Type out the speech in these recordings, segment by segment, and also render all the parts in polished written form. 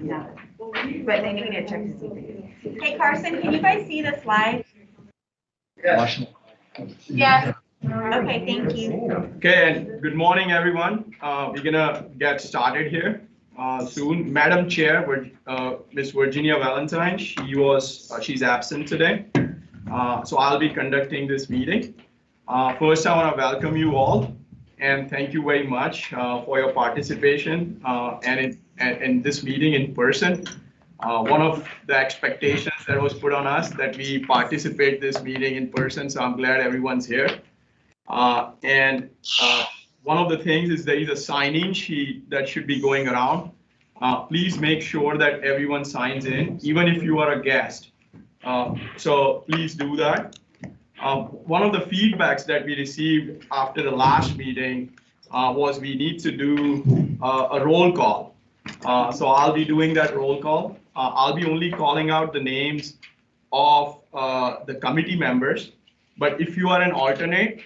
No. But they need to check to see. Hey Carson, can you guys see the slide? Yes. Yes. Okay, thank you. Okay, and good morning, everyone. We're gonna get started here soon. Madam Chair, Ms. Virginia Valentine, she's absent today. So I'll be conducting this meeting. First, I want to welcome you all and thank you very much for your participation and in this meeting in person. One of the expectations that was put on us that we participate this meeting in person, so I'm glad everyone's here. And one of the things is there is a sign-in sheet that should be going around. Please make sure that everyone signs in, even if you are a guest. So please do that. One of the feedbacks that we received after the last meeting was we need to do a roll call. So I'll be doing that roll call. I'll be only calling out the names of the committee members. But if you are an alternate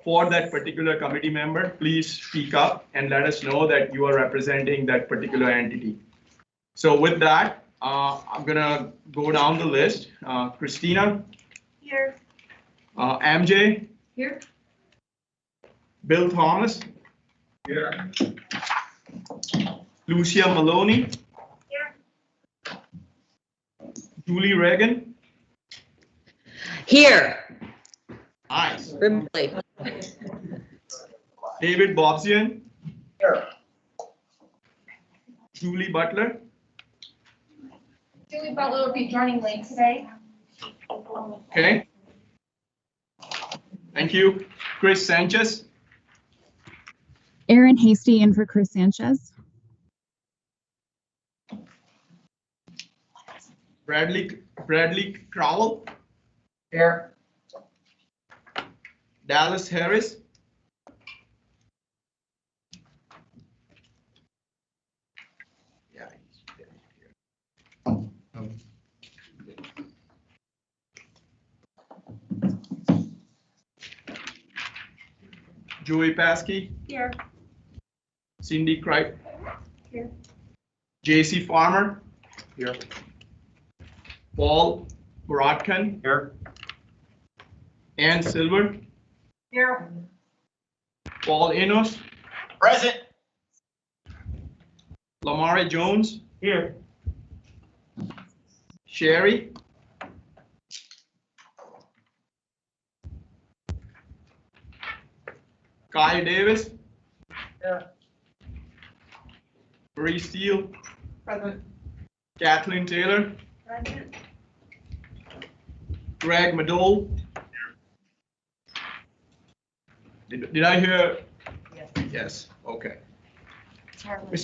for that particular committee member, please speak up and let us know that you are representing that particular entity. So with that, I'm gonna go down the list. Christina? Here. MJ? Here. Bill Thomas? Here. Lucia Maloney? Here. Julie Reagan? Here. Nice. Remotely. David Bobzian? Here. Julie Butler? Julie Butler will be joining late today. Okay. Thank you. Chris Sanchez? Aaron Hasty in for Chris Sanchez. Bradley Crowell? Here. Dallas Harris? Yeah, he's here. Joey Paskey? Here. Cindy Cripe? Here. JC Farmer? Here. Paul Boratkin? Here. Ann Silver? Here. Paul Enos? Present. Lamare Jones? Here. Sherry? Kai Davis? Here. Marie Steele? Present. Kathleen Taylor? Present. Greg Madole? Did I hear? Yes. Yes, okay. Charlie.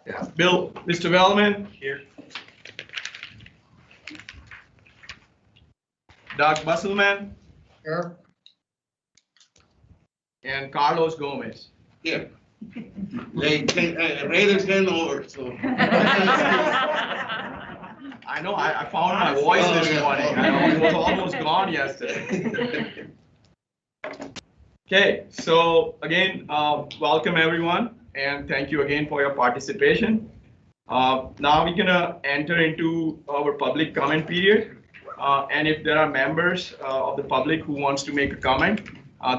Yeah, Bill, Mr. Wellman? Here. Doug Busselman? Here. And Carlos Gomez? Yeah. Raiders came over, so. I know, I found my voice this morning. I know it was almost gone yesterday. Okay, so again, welcome everyone, and thank you again for your participation. Now we're gonna enter into our public comment period. And if there are members of the public who wants to make a comment,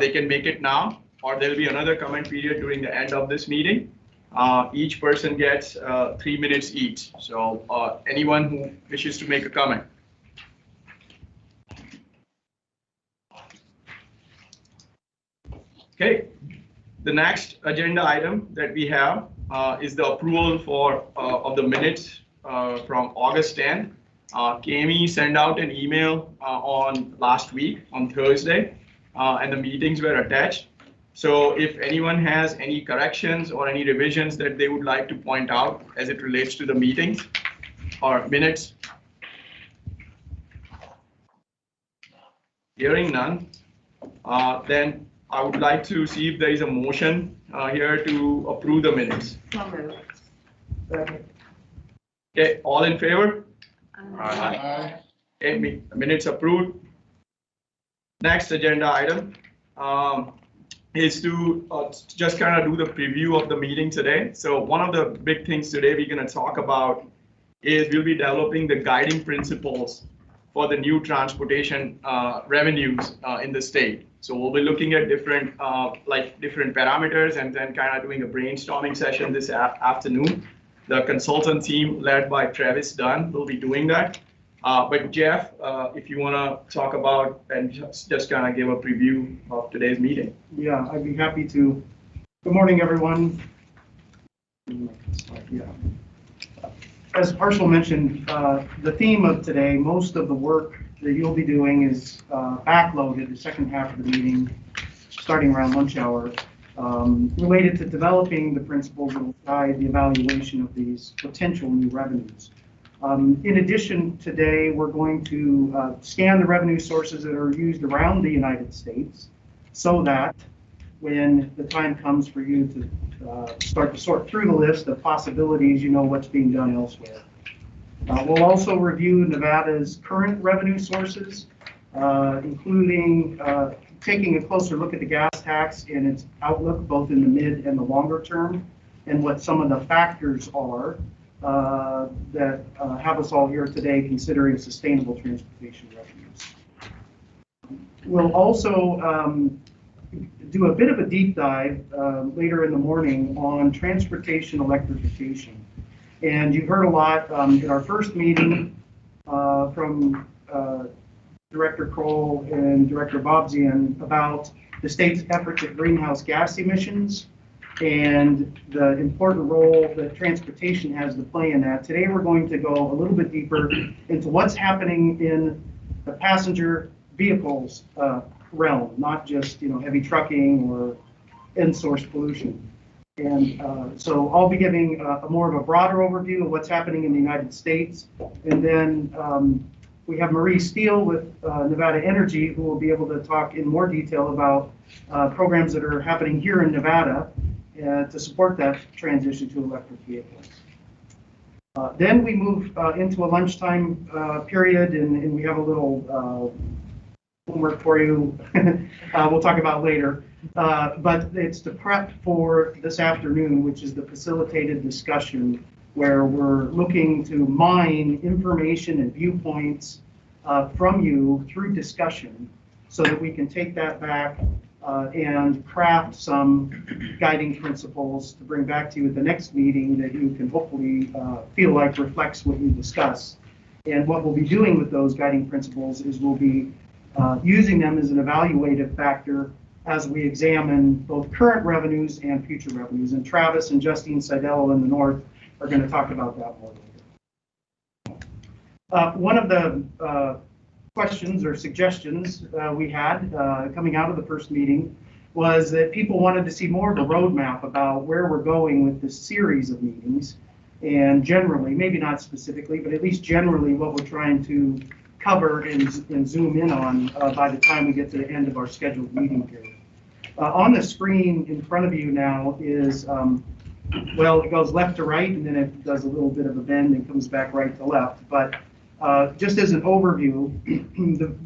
they can make it now, or there'll be another comment period during the end of this meeting. Each person gets 3 minutes each. So anyone who wishes to make a comment. Okay, the next agenda item that we have is the approval of the minutes from August 10th. Kami sent out an email on last week on Thursday, and the meetings were attached. So if anyone has any corrections or any revisions that they would like to point out as it relates to the meetings or minutes, hearing none, then I would like to see if there is a motion here to approve the minutes. So moved. Okay, all in favor? Aye. Okay, minutes approved. Next agenda item. is to just kind of do the preview of the meeting today. So one of the big things today we're going to talk about is we'll be developing the guiding principles for the new transportation revenues in the state. So we'll be looking at different different parameters and then kind of doing a brainstorming session this afternoon. The consultant team led by Travis Dunn will be doing that. But Jeff, if you want to talk about and just kind of give a preview of today's meeting. Yeah, I'd be happy to. Good morning, everyone. Yeah. As Harshal mentioned, the theme of today, most of the work that you'll be doing is backloaded the second half of the meeting, starting around lunch hour, related to developing the principles that will guide the evaluation of these potential new revenues. In addition, today we're going to scan the revenue sources that are used around the United States so that when the time comes for you to start to sort through the list of possibilities, you know what's being done elsewhere. We'll also review Nevada's current revenue sources, including taking a closer look at the gas tax and its outlook, both in the mid and the longer term, and what some of the factors are that have us all here today considering sustainable transportation revenues. We'll also do a bit of a deep dive later in the morning on transportation electrification. And you've heard a lot in our first meeting from Director Kroll and Director Bobzian about the state's efforts at greenhouse gas emissions and the important role that transportation has to play in that. Today we're going to go a little bit deeper into what's happening in the passenger vehicles realm, not just heavy trucking or in-source pollution. And so I'll be giving a more of a broader overview of what's happening in the United States, and then we have Marie Steele with Nevada Energy, who will be able to talk in more detail about programs that are happening here in Nevada to support that transition to electric vehicles. Then we move into a lunchtime period, and we have a little homework for you. We'll talk about later. But it's to prep for this afternoon, which is the facilitated discussion, where we're looking to mine information and viewpoints from you through discussion so that we can take that back and craft some guiding principles to bring back to you at the next meeting that you can hopefully feel like reflects what you discuss. And what we'll be doing with those guiding principles is we'll be using them as an evaluative factor as we examine both current revenues and future revenues. And Travis and Justine Seidel in the north are going to talk about that more later. One of the questions or suggestions we had coming out of the first meeting was that people wanted to see more of a roadmap about where we're going with this series of meetings, and generally, maybe not specifically, but at least generally what we're trying to cover and zoom in on by the time we get to the end of our scheduled meeting period. On the screen in front of you now is, well, it goes left to right, and then it does a little bit of a bend and comes back right to left. But just as an overview,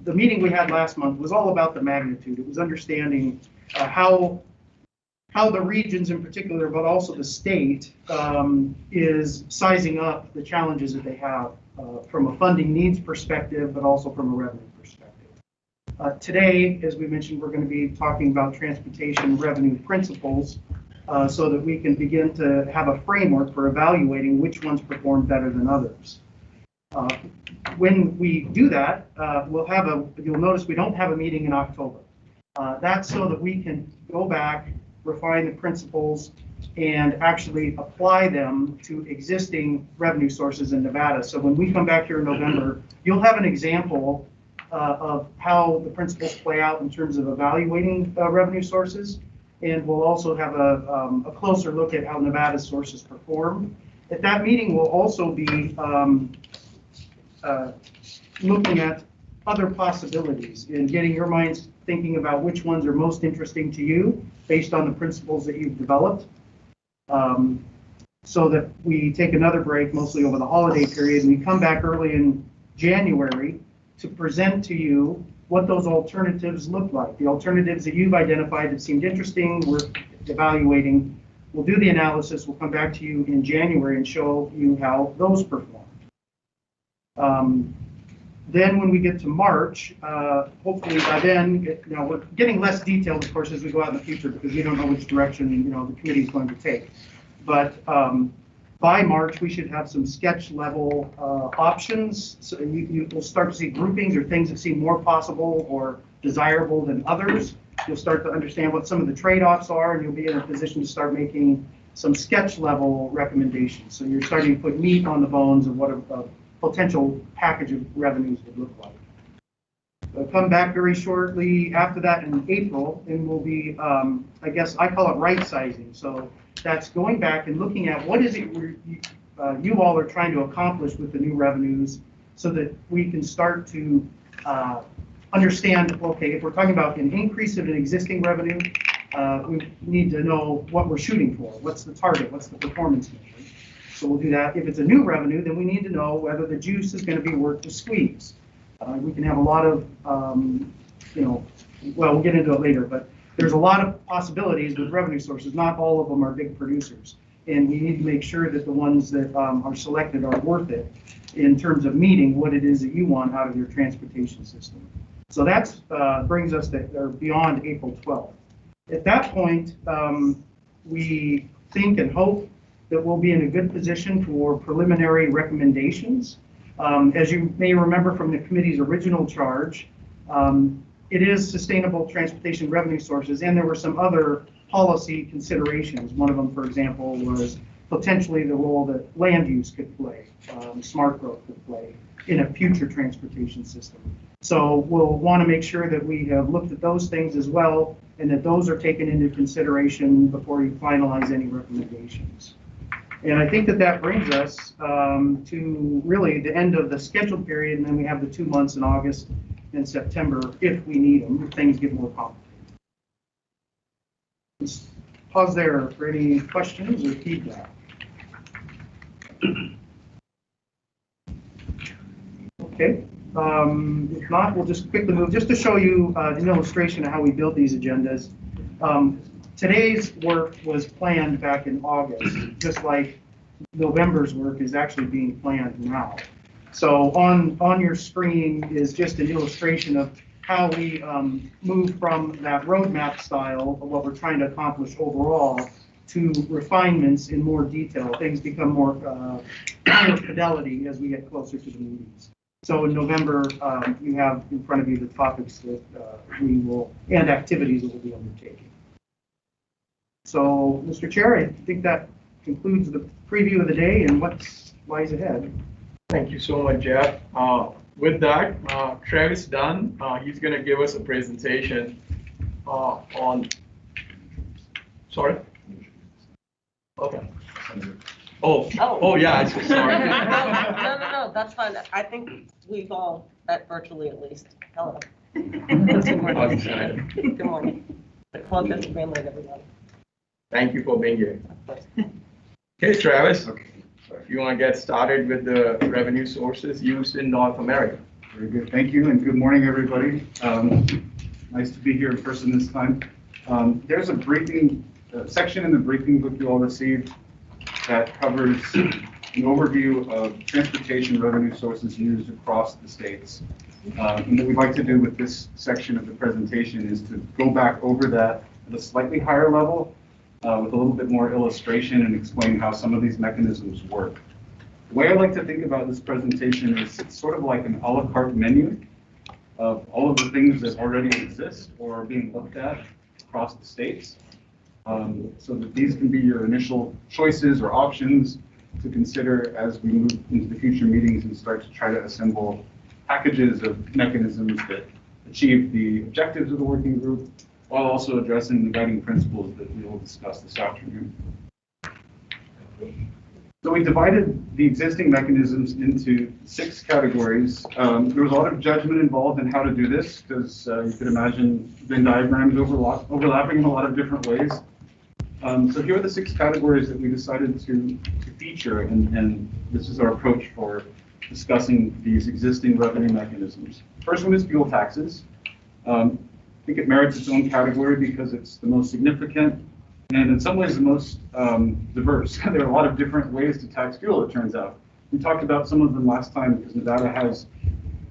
the meeting we had last month was all about the magnitude. It was understanding how the regions in particular, but also the state, is sizing up the challenges that they have from a funding needs perspective, but also from a revenue perspective. Today, as we mentioned, we're going to be talking about transportation revenue principles so that we can begin to have a framework for evaluating which ones perform better than others. When we do that, you'll notice we don't have a meeting in October. That's so that we can go back, refine the principles, and actually apply them to existing revenue sources in Nevada. So when we come back here in November, you'll have an example of how the principles play out in terms of evaluating revenue sources, and we'll also have a closer look at how Nevada's sources perform. At that meeting, we'll also be looking at other possibilities and getting your minds thinking about which ones are most interesting to you based on the principles that you've developed. So that we take another break, mostly over the holiday period, and we come back early in January to present to you what those alternatives look like. The alternatives that you've identified that seemed interesting, we're evaluating. We'll do the analysis. We'll come back to you in January and show you how those performed. Then when we get to March, hopefully by then, now we're getting less detailed, of course, as we go out in the future because we don't know which direction, the committee is going to take. But by March, we should have some sketch level options. So you will start to see groupings or things that seem more possible or desirable than others. You'll start to understand what some of the trade-offs are, and you'll be in a position to start making some sketch level recommendations. So you're starting to put meat on the bones of what a potential package of revenues would look like. We'll come back very shortly after that in April, and we'll be, I guess I call it right sizing. So that's going back and looking at what is it you all are trying to accomplish with the new revenues so that we can start to understand, okay, if we're talking about an increase of an existing revenue, we need to know what we're shooting for. What's the target? What's the performance measure? So we'll do that. If it's a new revenue, then we need to know whether the juice is going to be worth the squeeze. We can have a lot of, well, we'll get into it later, but there's a lot of possibilities with revenue sources. Not all of them are big producers. And we need to make sure that the ones that are selected are worth it in terms of meeting what it is that you want out of your transportation system. So that brings us to, or beyond April 12th. At that point, we think and hope that we'll be in a good position for preliminary recommendations. As you may remember from the committee's original charge, it is sustainable transportation revenue sources, and there were some other policy considerations. One of them, for example, was potentially the role that land use could play, smart growth could play in a future transportation system. So we'll want to make sure that we have looked at those things as well, and that those are taken into consideration before you finalize any recommendations. And I think that that brings us to really the end of the scheduled period, and then we have the 2 months in August and September if we need them, if things get more complicated. Let's pause there for any questions or feedback. Okay. If not, we'll just quickly move, just to show you an illustration of how we build these agendas. Today's work was planned back in August, just like November's work is actually being planned now. So on your screen is just an illustration of how we move from that roadmap style of what we're trying to accomplish overall to refinements in more detail. Things become more higher fidelity as we get closer to the meetings. So in November, you have in front of you the topics that we will, and activities that we'll be undertaking. So, Mr. Chair, I think that concludes the preview of the day and what lies ahead. Thank you so much, Jeff. With that, Travis Dunn, he's going to give us a presentation on, sorry? Okay. Oh, yeah, I'm so sorry. No, that's fine. I think we've all met virtually at least. Hello. Good morning. Good morning. Club is friendly, everyone. Thank you for being here. Okay, Travis, if you want to get started with the revenue sources used in North America. Very good. Thank you, and good morning, everybody. Nice to be here in person this time. There's a briefing section in the briefing book you all received that covers an overview of transportation revenue sources used across the states. And what we'd like to do with this section of the presentation is to go back over that at a slightly higher level with a little bit more illustration and explain how some of these mechanisms work. The way I like to think about this presentation is it's sort of like an a la carte menu of all of the things that already exist or are being looked at across the states. So that these can be your initial choices or options to consider as we move into the future meetings and start to try to assemble packages of mechanisms that achieve the objectives of the working group while also addressing the guiding principles that we will discuss this afternoon. So we divided the existing mechanisms into 6 categories. There was a lot of judgment involved in how to do this because you could imagine Venn diagrams overlapping in a lot of different ways. So here are the 6 categories that we decided to feature, and this is our approach for discussing these existing revenue mechanisms. First one is fuel taxes. I think it merits its own category because it's the most significant and in some ways the most diverse. There are a lot of different ways to tax fuel, it turns out. We talked about some of them last time because Nevada has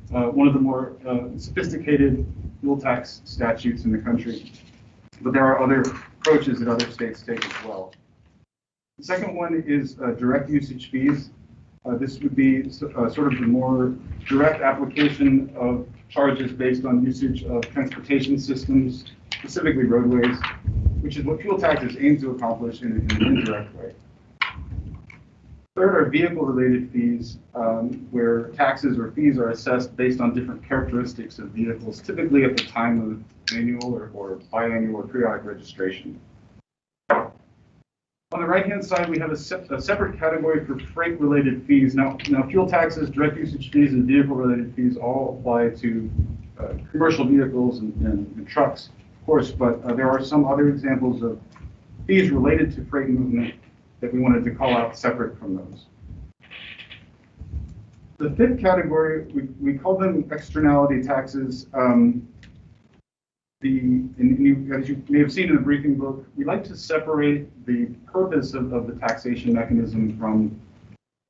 one of the more sophisticated fuel tax statutes in the country. But there are other approaches that other states take as well. The second one is direct usage fees. This would be sort of the more direct application of charges based on usage of transportation systems, specifically roadways, which is what fuel taxes aim to accomplish in an indirect way. Third are vehicle-related fees, where taxes or fees are assessed based on different characteristics of vehicles, typically at the time of annual or biannual or periodic registration. On the right-hand side, we have a separate category for freight-related fees. Now, fuel taxes, direct usage fees, and vehicle-related fees all apply to commercial vehicles and trucks, of course, but there are some other examples of fees related to freight movement that we wanted to call out separate from those. The fifth category, we call them externality taxes. As you may have seen in the briefing book, we like to separate the purpose of the taxation mechanism from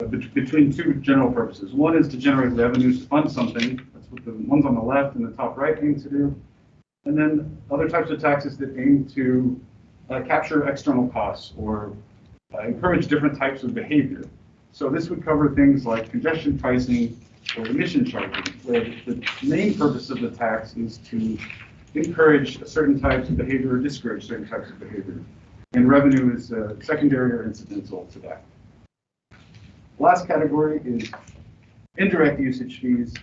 between two general purposes. One is to generate revenues to fund something. That's what the ones on the left and the top right aim to do. And then other types of taxes that aim to capture external costs or encourage different types of behavior. So this would cover things like congestion pricing or emission charging, where the main purpose of the tax is to encourage certain types of behavior or discourage certain types of behavior. And revenue is secondary or incidental to that. The last category is indirect usage fees.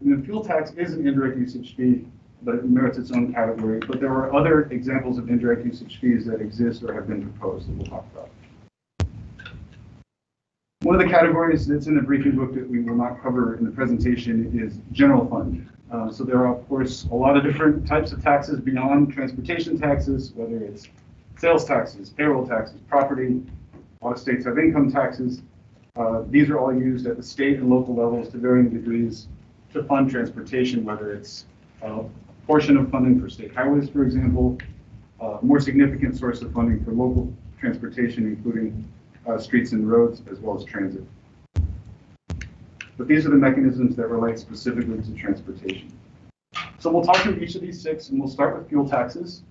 And the fuel tax is an indirect usage fee, but it merits its own category. But there are other examples of indirect usage fees that exist or have been proposed that we'll talk about. One of the categories that's in the briefing book that we will not cover in the presentation is general fund. So there are, of course, a lot of different types of taxes beyond transportation taxes, whether it's sales taxes, payroll taxes, property. A lot of states have income taxes. These are all used at the state and local levels to varying degrees to fund transportation, whether it's a portion of funding for state highways, for example, a more significant source of funding for local transportation, including streets and roads, as well as transit. But these are the mechanisms that relate specifically to transportation. So we'll talk through each of these six, and we'll start with fuel taxes.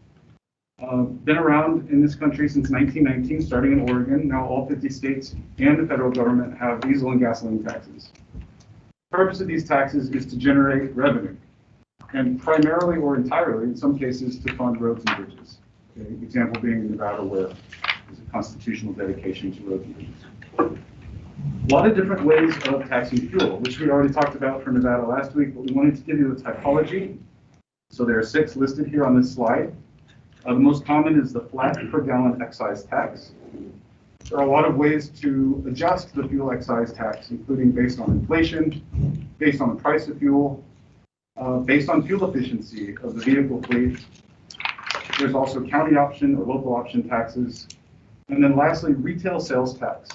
Been around in this country since 1919, starting in Oregon. Now all 50 states and the federal government have diesel and gasoline taxes. The purpose of these taxes is to generate revenue, and primarily or entirely, in some cases, to fund roads and bridges. Okay? Example being Nevada, where there's a constitutional dedication to roads and bridges. A lot of different ways of taxing fuel, which we already talked about for Nevada last week, but we wanted to give you the typology. So there are 6 listed here on this slide. The most common is the flat per gallon excise tax. There are a lot of ways to adjust the fuel excise tax, including based on inflation, based on the price of fuel, based on fuel efficiency of the vehicle fleet. There's also county option or local option taxes. And then lastly, retail sales tax.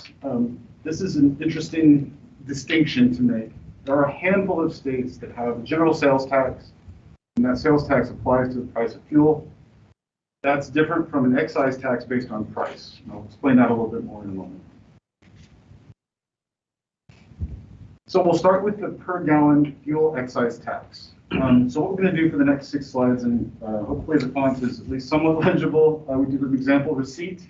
This is an interesting distinction to make. There are a handful of states that have a general sales tax, and that sales tax applies to the price of fuel. That's different from an excise tax based on price. And I'll explain that a little bit more in a moment. So we'll start with the per gallon fuel excise tax. So what we're going to do for the next 6 slides, and hopefully the font is at least somewhat legible, we do an example receipt.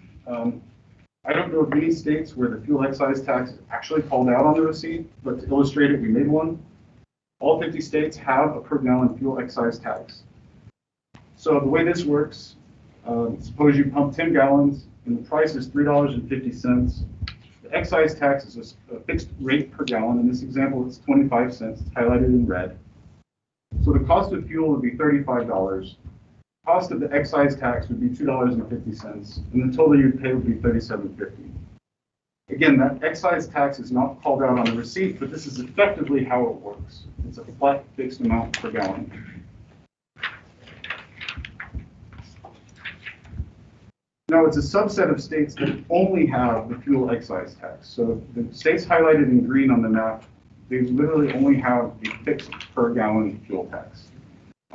I don't know of any states where the fuel excise tax is actually called out on the receipt, but to illustrate it, we made one. All 50 states have a per gallon fuel excise tax. So the way this works, suppose you pump 10 gallons and the price is $3.50. The excise tax is a fixed rate per gallon. In this example, it's 25 cents, it's highlighted in red. So the cost of fuel would be $35. Cost of the excise tax would be $2.50, and the total you'd pay would be $37.50. Again, that excise tax is not called out on the receipt, but this is effectively how it works. It's a flat fixed amount per gallon. Now, it's a subset of states that only have the fuel excise tax. So the states highlighted in green on the map, they literally only have the fixed per gallon fuel tax.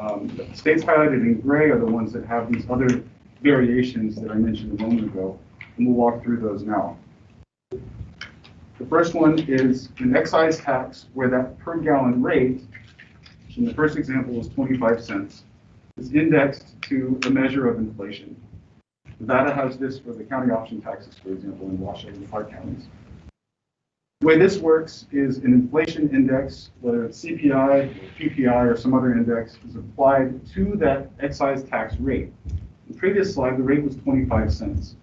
The states highlighted in gray are the ones that have these other variations that I mentioned a moment ago, and we'll walk through those now. The first one is an excise tax where that per gallon rate, which in the first example was 25 cents, is indexed to a measure of inflation. Nevada has this for the county option taxes, for example, in Washoe and Clark counties. The way this works is an inflation index, whether it's CPI, or PPI, or some other index, is applied to that excise tax rate. In the previous slide, the rate was 25 cents.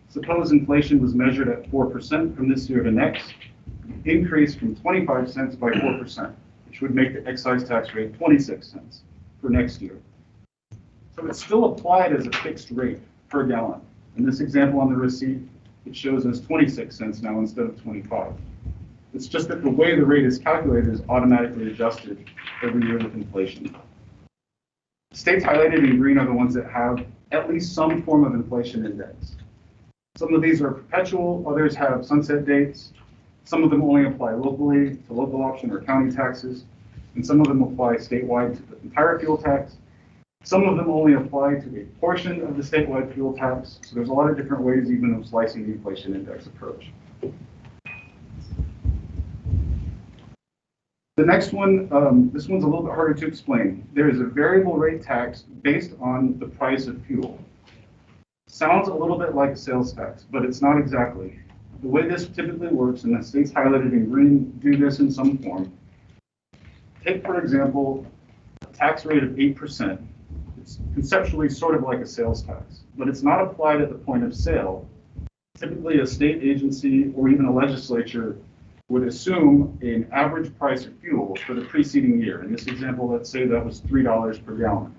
Suppose inflation was measured at 4% from this year to next, increase from 25 cents by 4%, which would make the excise tax rate 26 cents for next year. So it's still applied as a fixed rate per gallon. In this example on the receipt, it shows as 26 cents now instead of 25. It's just that the way the rate is calculated is automatically adjusted every year with inflation. States highlighted in green are the ones that have at least some form of inflation index. Some of these are perpetual, others have sunset dates. Some of them only apply locally to local option or county taxes, and some of them apply statewide to the entire fuel tax. Some of them only apply to a portion of the statewide fuel tax. So there's a lot of different ways even of slicing the inflation index approach. The next one, this one's a little bit harder to explain. There is a variable rate tax based on the price of fuel. Sounds a little bit like a sales tax, but it's not exactly. The way this typically works, and the states highlighted in green do this in some form. Take, for example, a tax rate of 8%. It's conceptually sort of like a sales tax, but it's not applied at the point of sale. Typically, a state agency or even a legislature would assume an average price of fuel for the preceding year. In this example, let's say that was $3 per gallon.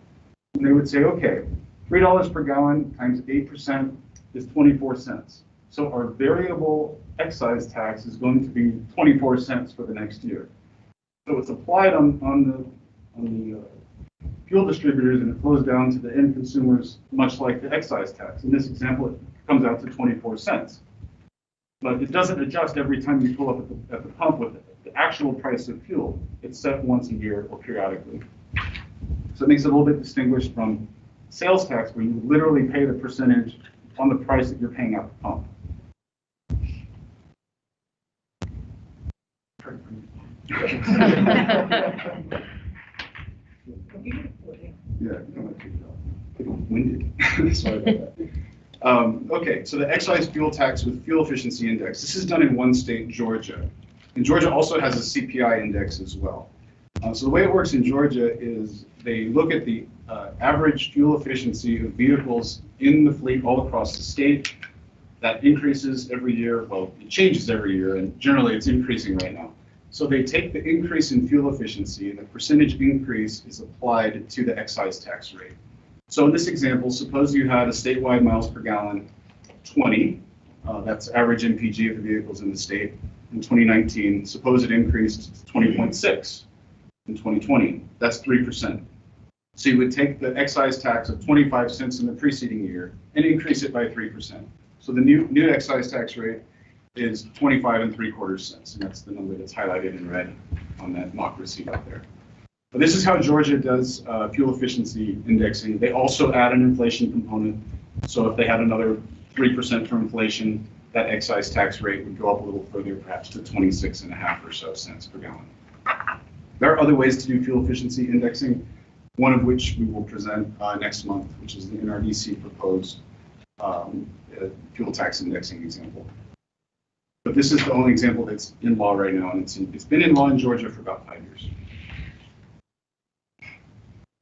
And they would say, okay, $3 per gallon times 8% is 24 cents. So our variable excise tax is going to be 24 cents for the next year. So it's applied on the fuel distributors, and it flows down to the end consumers, much like the excise tax. In this example, it comes out to 24 cents. But it doesn't adjust every time you pull up at the pump with the actual price of fuel. It's set once a year or periodically. So it makes it a little bit distinguished from sales tax, where you literally pay the percentage on the price that you're paying at the pump. Yeah, winded. Sorry about that. Okay, so the excise fuel tax with fuel efficiency index. This is done in one state, Georgia. And Georgia also has a CPI index as well. So the way it works in Georgia is they look at the average fuel efficiency of vehicles in the fleet all across the state. That increases every year. Well, it changes every year, and generally it's increasing right now. So they take the increase in fuel efficiency, and the percentage increase is applied to the excise tax rate. So in this example, suppose you had a statewide miles per gallon 20. That's average MPG of the vehicles in the state in 2019. Suppose it increased to 20.6 in 2020. That's 3%. So you would take the excise tax of 25 cents in the preceding year and increase it by 3%. So the new excise tax rate is 25.75 cents, and that's the number that's highlighted in red on that mock receipt up there. But this is how Georgia does fuel efficiency indexing. They also add an inflation component. So if they had another 3% for inflation, that excise tax rate would go up a little further, perhaps to 26.5 or so cents per gallon. There are other ways to do fuel efficiency indexing, one of which we will present next month, which is the NRDC proposed fuel tax indexing example. But this is the only example that's in law right now, and it's been in law in Georgia for about 5 years.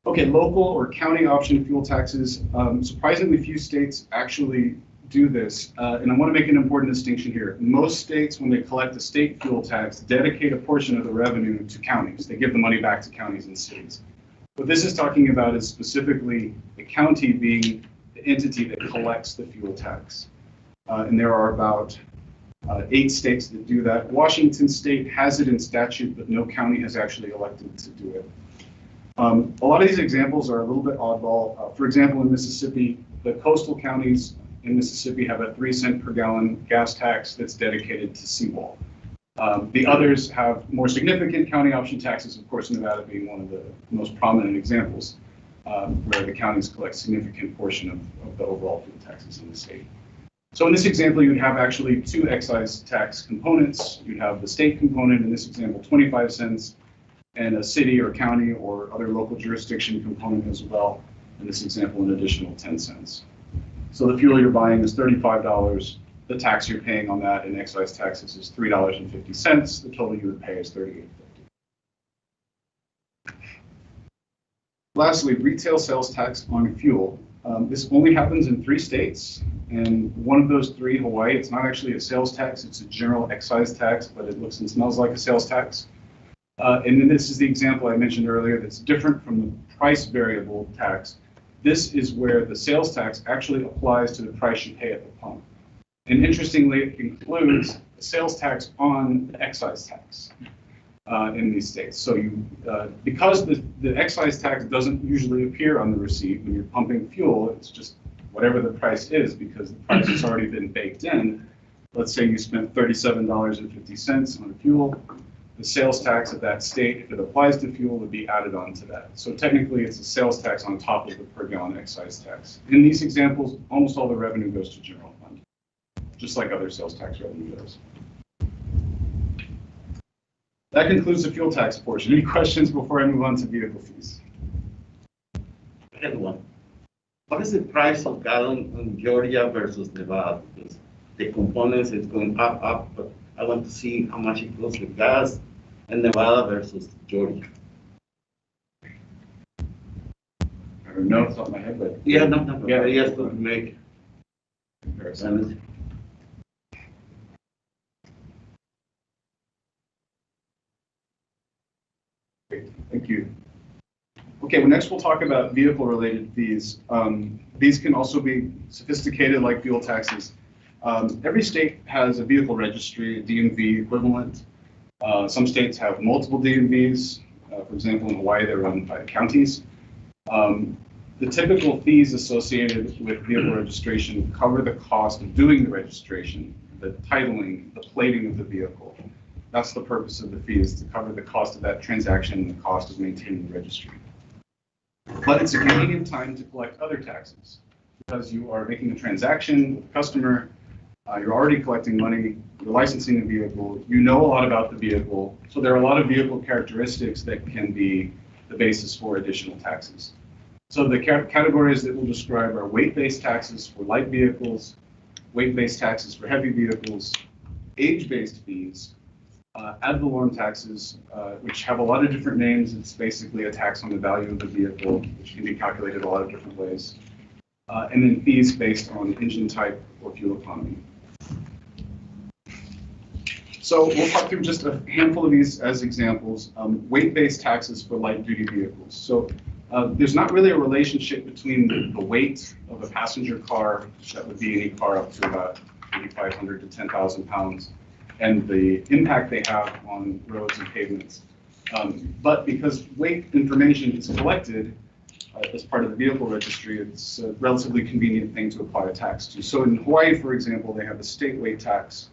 Okay, local or county option fuel taxes. Surprisingly few states actually do this, and I want to make an important distinction here. Most states, when they collect a state fuel tax, dedicate a portion of the revenue to counties. They give the money back to counties and cities. What this is talking about is specifically the county being the entity that collects the fuel tax. And there are about 8 states that do that. Washington State has it in statute, but no county has actually elected to do it. A lot of these examples are a little bit oddball. For example, in Mississippi, the coastal counties in Mississippi have a 3 cent per gallon gas tax that's dedicated to seawall. The others have more significant county option taxes, of course, Nevada being one of the most prominent examples, where the counties collect significant portion of the overall fuel taxes in the state. So in this example, you'd have actually two excise tax components. You'd have the state component, in this example, 25 cents, and a city or county or other local jurisdiction component as well. In this example, an additional 10 cents. So the fuel you're buying is $35. The tax you're paying on that in excise taxes is $3.50. The total you would pay is $38.50. Lastly, retail sales tax on fuel. This only happens in 3 states, and one of those 3, Hawaii, it's not actually a sales tax, it's a general excise tax, but it looks and smells like a sales tax. And then this is the example I mentioned earlier that's different from the price variable tax. This is where the sales tax actually applies to the price you pay at the pump. And interestingly, it includes the sales tax on the excise tax in these states. So because the excise tax doesn't usually appear on the receipt when you're pumping fuel, it's just whatever the price is because the price has already been baked in. Let's say you spent $37.50 on fuel. The sales tax of that state, if it applies to fuel, would be added on to that. So technically, it's a sales tax on top of the per gallon excise tax. In these examples, almost all the revenue goes to general fund, just like other sales tax revenue does. That concludes the fuel tax portion. Any questions before I move on to vehicle fees? I have one. What is the price of gallon in Georgia versus Nevada? Because the components is going up, but I want to see how much it goes with gas in Nevada versus Georgia. I don't know, it's off my head, but Yeah, no, Yeah. Just to make comparison. sense. Great, thank you. Okay, well, next we'll talk about vehicle-related fees. These can also be sophisticated like fuel taxes. Every state has a vehicle registry, a DMV equivalent. Some states have multiple DMVs. For example, in Hawaii, they're run by counties. The typical fees associated with vehicle registration cover the cost of doing the registration, the titling, the plating of the vehicle. That's the purpose of the fee, is to cover the cost of that transaction and the cost of maintaining the registry. But it's a convenient time to collect other taxes because you are making a transaction with a customer, you're already collecting money, you're licensing the vehicle, you know a lot about the vehicle, so there are a lot of vehicle characteristics that can be the basis for additional taxes. So the categories that we'll describe are weight-based taxes for light vehicles, weight-based taxes for heavy vehicles, age-based fees, ad valorem taxes, which have a lot of different names. It's basically a tax on the value of the vehicle, which can be calculated a lot of different ways. And then fees based on engine type or fuel economy. So we'll talk through just a handful of these as examples. Weight-based taxes for light-duty vehicles. So there's not really a relationship between the weight of a passenger car, that would be any car up to about 8,500 to 10,000 pounds, and the impact they have on roads and pavements. But because weight information is collected as part of the vehicle registry, it's a relatively convenient thing to apply a tax to. So in Hawaii, for example, they have a state weight tax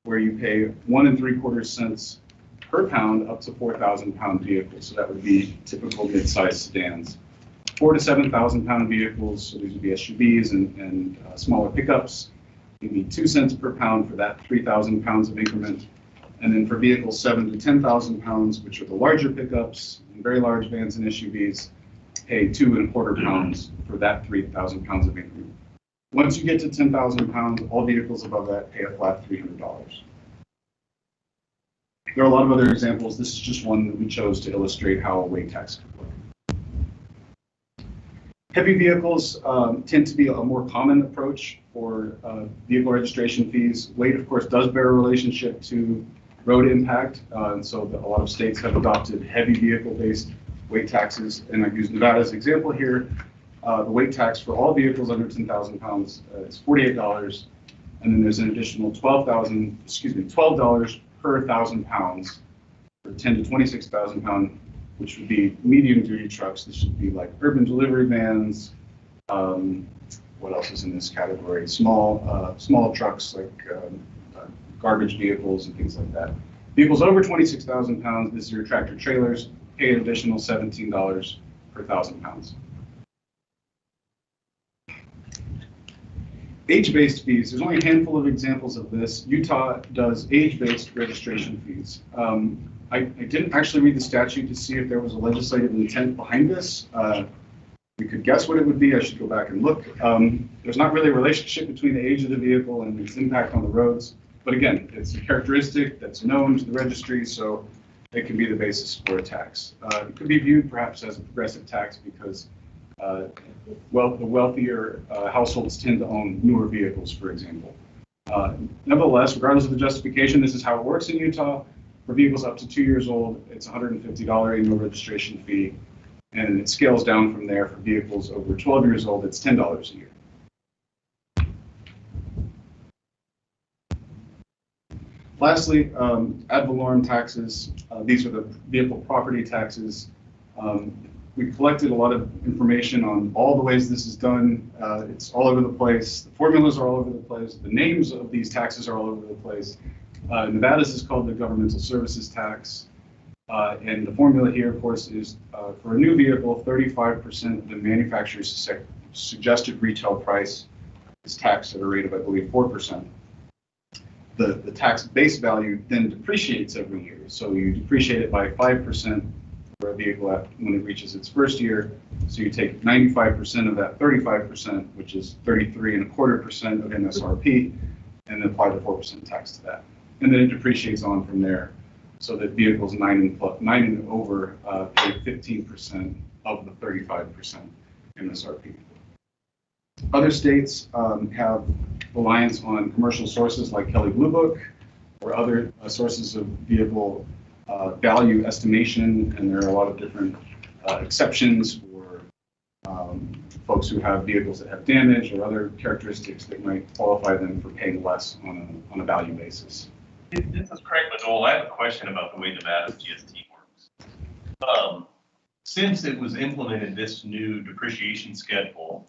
where you pay 1 3/4 cents per pound up to 4,000 pound vehicles. So that would be typical mid-sized sedans. 4,000 to 7,000 pound vehicles, so these would be SUVs and smaller pickups. You need 2 cents per pound for that 3,000 pounds of increment. And then for vehicles 7,000 to 10,000 pounds, which are the larger pickups and very large vans and SUVs, pay 2 1/4 pounds for that 3,000 pounds of increment. Once you get to 10,000 pounds, all vehicles above that pay a flat $300. There are a lot of other examples. This is just one that we chose to illustrate how a weight tax could work. Heavy vehicles tend to be a more common approach for vehicle registration fees. Weight, of course, does bear a relationship to road impact, and so a lot of states have adopted heavy vehicle-based weight taxes, and I've used Nevada as an example here. The weight tax for all vehicles under 10,000 pounds is $48, and then there's an additional $12 per 1,000 pounds for 10 to 26,000 pound, which would be medium-duty trucks. This should be like urban delivery vans. What else is in this category? Small trucks like garbage vehicles and things like that. Vehicles over 26,000 pounds, this is your tractor trailers, pay an additional $17 per 1,000 pounds. Age-based fees, there's only a handful of examples of this. Utah does age-based registration fees. I didn't actually read the statute to see if there was a legislative intent behind this. We could guess what it would be. I should go back and look. There's not really a relationship between the age of the vehicle and its impact on the roads. But again, it's a characteristic that's known to the registry, so it can be the basis for a tax. It could be viewed perhaps as a progressive tax because the wealthier households tend to own newer vehicles, for example. Nevertheless, regardless of the justification, this is how it works in Utah. For vehicles up to 2 years old, it's a $150 annual registration fee, and it scales down from there. For vehicles over 12 years old, it's $10 a year. Lastly, ad valorem taxes. These are the vehicle property taxes. We collected a lot of information on all the ways this is done. It's all over the place. The formulas are all over the place. The names of these taxes are all over the place. Nevada's is called the governmental services tax. And the formula here, of course, is for a new vehicle, 35% of the manufacturer's suggested retail price is taxed at a rate of, I believe, 4%. The tax base value then depreciates every year. So you depreciate it by 5% for a vehicle when it reaches its first year. So you take 95% of that 35%, which is 33.25% of MSRP, and then apply the 4% tax to that. And then it depreciates on from there, so that vehicles 9 and over pay 15% of the 35% MSRP. Other states have reliance on commercial sources like Kelley Blue Book or other sources of vehicle value estimation, and there are a lot of different exceptions for folks who have vehicles that have damage or other characteristics that might qualify them for paying less on a value basis. This is Craig Madole. I have a question about the way Nevada's GST works. Since it was implemented, this new depreciation schedule,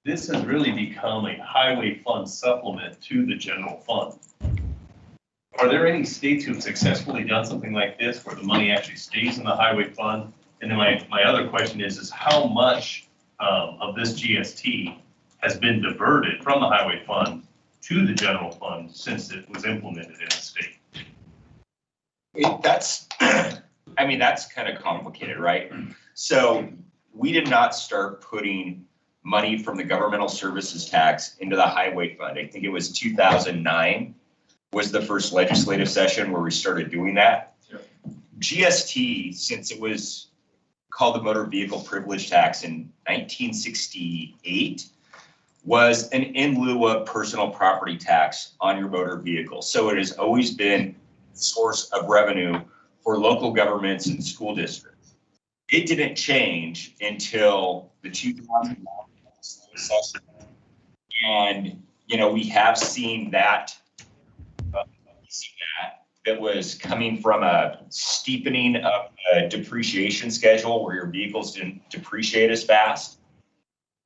this has really become a highway fund supplement to the general fund. Are there any states who have successfully done something like this where the money actually stays in the highway fund? And then my other question is how much of this GST has been diverted from the highway fund to the general fund since it was implemented in the state? That's kind of complicated, right? So we did not start putting money from the governmental services tax into the highway fund. I think it was 2009 was the first legislative session where we started doing that. Sure. GST, since it was called the motor vehicle privilege tax in 1968, was an in lieu of personal property tax on your motor vehicle. So it has always been a source of revenue for local governments and school districts. It didn't change until the 2009 session. And, we have seen that that was coming from a steepening of a depreciation schedule where your vehicles didn't depreciate as fast.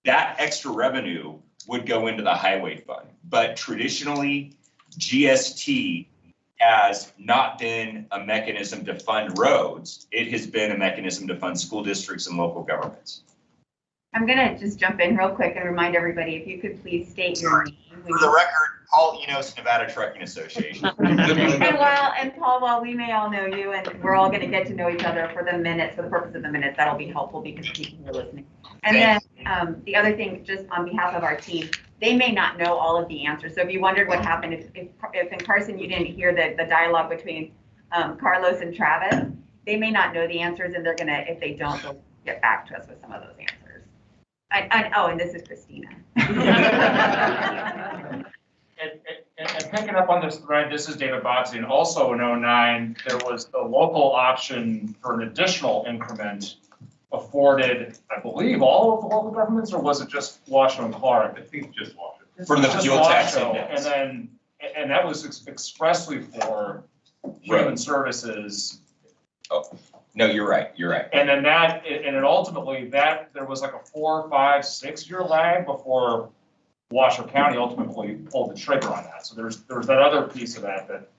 That extra revenue would go into the highway fund. But traditionally, GST has not been a mechanism to fund roads. It has been a mechanism to fund school districts and local governments. I'm gonna just jump in real quick and remind everybody, if you could please state your name. For the record, Paul Enos, Nevada Trucking Association. And Paul, while we may all know you and we're all gonna get to know each other for the minutes, for the purpose of the minutes, that'll be helpful because people are listening. And then the other thing, just on behalf of our team, they may not know all of the answers. So if you wondered what happened, if in Carson you didn't hear the dialogue between Carlos and Travis, they may not know the answers, and they're gonna, if they don't, they'll get back to us with some of those answers. And this is Christina. And picking up on this thread, this is David Boxey, and also in 2009, there was the local option for an additional increment afforded, I believe, all of the local governments, or was it just Washoe and Clark? I think just Washington. For the fuel tax index. And that was expressly for human services. Oh, no, you're right. And then ultimately there was like a 4, 5, 6 year lag before Washoe County ultimately pulled the trigger on that. So there was that other piece of that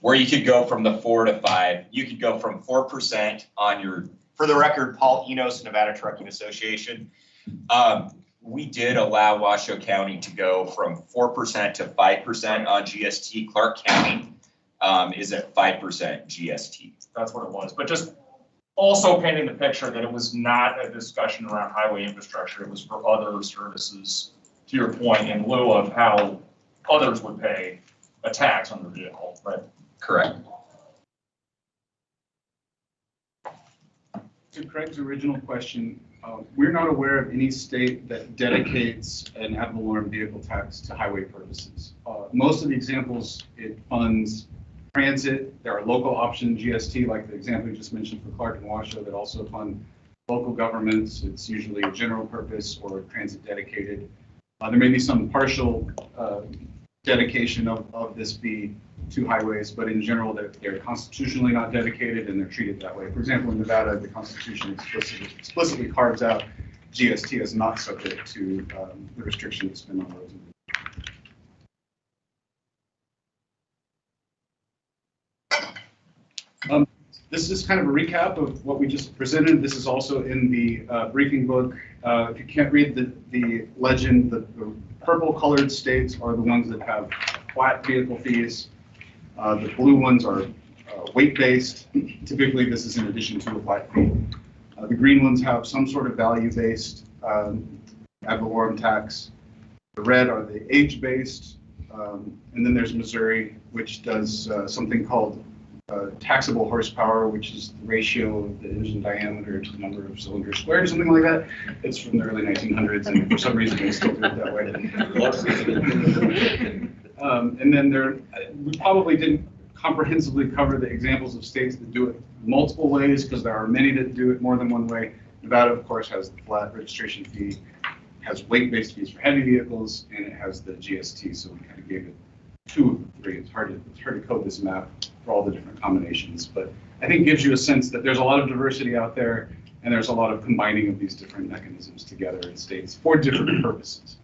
where you could go from the 4 to 5. You could go from 4% on your, for the record, Paul Enos, Nevada Trucking Association. We did allow Washoe County to go from 4% to 5% on GST. Clark County is at 5% GST. That's what it was. But just also painting the picture that it was not a discussion around highway infrastructure. It was for other services, to your point, in lieu of how others would pay a tax on the vehicle, right? Correct. To Craig's original question, we're not aware of any state that dedicates an ad valorem vehicle tax to highway purposes. Most of the examples, it funds transit. There are local option GST, like the example you just mentioned for Clark and Washoe, that also fund local governments. It's usually a general purpose or transit dedicated. There may be some partial dedication of this fee to highways, but in general, they're constitutionally not dedicated and they're treated that way. For example, in Nevada, the Constitution explicitly carves out GST as not subject to the restriction to spend on roads. This is kind of a recap of what we just presented. This is also in the briefing book. If you can't read the legend, the purple colored states are the ones that have flat vehicle fees. The blue ones are weight-based. Typically, this is in addition to a flat fee. The green ones have some sort of value-based ad valorem tax. The red are the age-based. And then there's Missouri, which does something called taxable horsepower, which is the ratio of the engine diameter to the number of cylinders squared or something like that. It's from the early 1900s, and for some reason they still do it that way. And then we probably didn't comprehensively cover the examples of states that do it multiple ways, because there are many that do it more than one way. Nevada, of course, has the flat registration fee, has weight-based fees for heavy vehicles, and it has the GST, so we kind of gave it 2 of the 3. It's hard to code this map for all the different combinations, but I think it gives you a sense that there's a lot of diversity out there, and there's a lot of combining of these different mechanisms together in states for different purposes.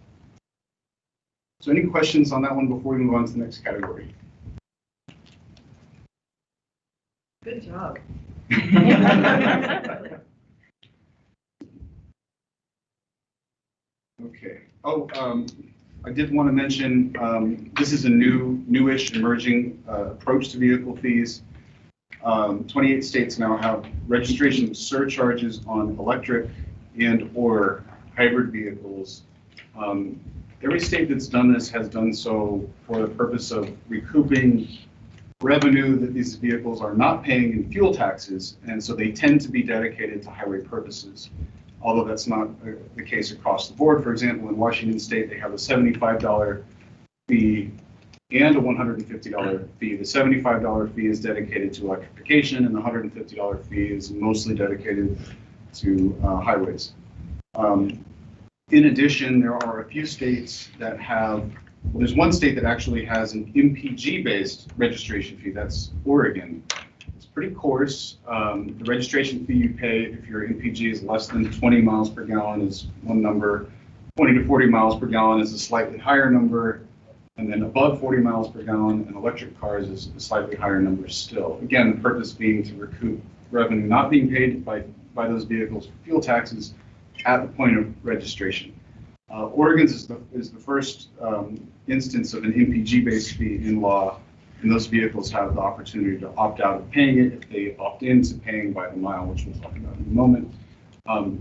So any questions on that one before we move on to the next category? Good job. Okay. Oh, I did want to mention, this is a newish emerging approach to vehicle fees. 28 states now have registration surcharges on electric and or hybrid vehicles. Every state that's done this has done so for the purpose of recouping revenue that these vehicles are not paying in fuel taxes, and so they tend to be dedicated to highway purposes. Although that's not the case across the board. For example, in Washington State, they have a $75 fee and a $150 fee. The $75 fee is dedicated to electrification, and the $150 fee is mostly dedicated to highways. In addition, there are a few states that have, well, there's one state that actually has an MPG-based registration fee. That's Oregon. It's pretty coarse. The registration fee you pay if your MPG is less than 20 miles per gallon is one number. 20 to 40 miles per gallon is a slightly higher number. And then above 40 miles per gallon in electric cars is a slightly higher number still. Again, the purpose being to recoup revenue not being paid by those vehicles for fuel taxes at the point of registration. Oregon's is the first instance of an MPG-based fee in law, and those vehicles have the opportunity to opt out of paying it if they opt into paying by the mile, which we'll talk about in a moment.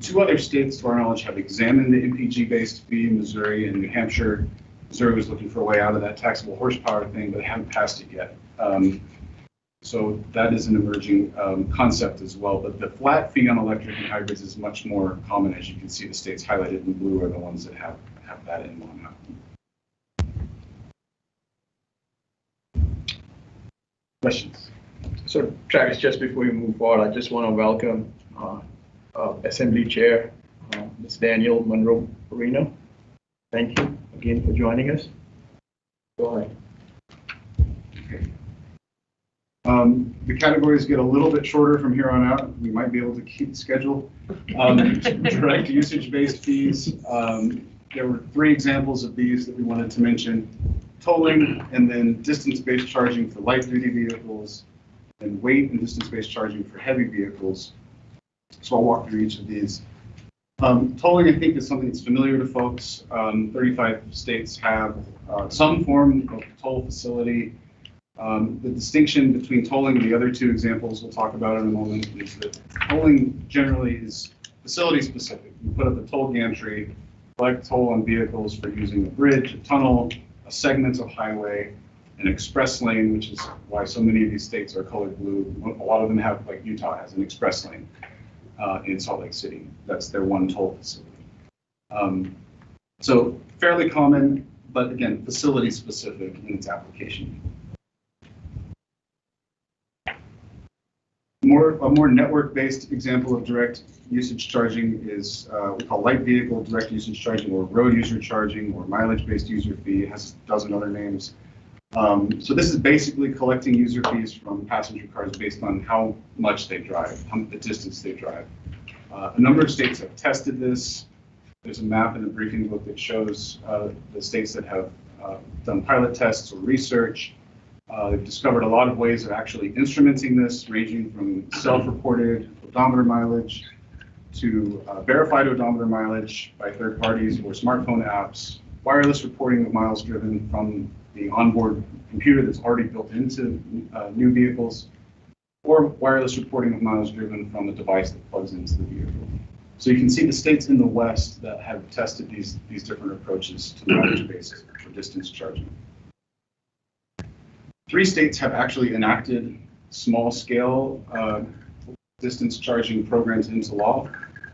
2 other states, to our knowledge, have examined the MPG-based fee, Missouri and New Hampshire. Missouri was looking for a way out of that taxable horsepower thing, but they haven't passed it yet. So that is an emerging concept as well. But the flat fee on electric and hybrids is much more common. As you can see, the states highlighted in blue are the ones that have that in law now. Questions? So Travis, just before you move forward, I just want to welcome Assembly Chair, Ms. Daniel Monroe-Perino. Thank you again for joining us. Go ahead. Okay. The categories get a little bit shorter from here on out. We might be able to keep the schedule. Direct usage-based fees. There were 3 examples of these that we wanted to mention. tolling, and then distance-based charging for light-duty vehicles, and weight and distance-based charging for heavy vehicles. So I'll walk through each of these. Tolling, I think, is something that's familiar to folks. 35 states have some form of toll facility. The distinction between tolling and the other two examples we'll talk about in a moment is that tolling generally is facility specific. You put up a toll gantry, collect toll on vehicles for using a bridge, a tunnel, a segment of highway, an express lane, which is why so many of these states are colored blue. A lot of them have, like Utah has an express lane in Salt Lake City. That's their one toll facility. So fairly common, but again, facility specific in its application. A more network-based example of direct usage charging is we call light vehicle direct usage charging, or road user charging, or mileage-based user fee. It has a dozen other names. So this is basically collecting user fees from passenger cars based on how much they drive, the distance they drive. A number of states have tested this. There's a map in the briefing book that shows the states that have done pilot tests or research. They've discovered a lot of ways of actually instrumenting this, ranging from self-reported odometer mileage to verified odometer mileage by third parties or smartphone apps, wireless reporting of miles driven from the onboard computer that's already built into new vehicles, or wireless reporting of miles driven from a device that plugs into the vehicle. So you can see the states in the West that have tested these different approaches to the mileage basis for distance charging. 3 states have actually enacted small-scale distance charging programs into law.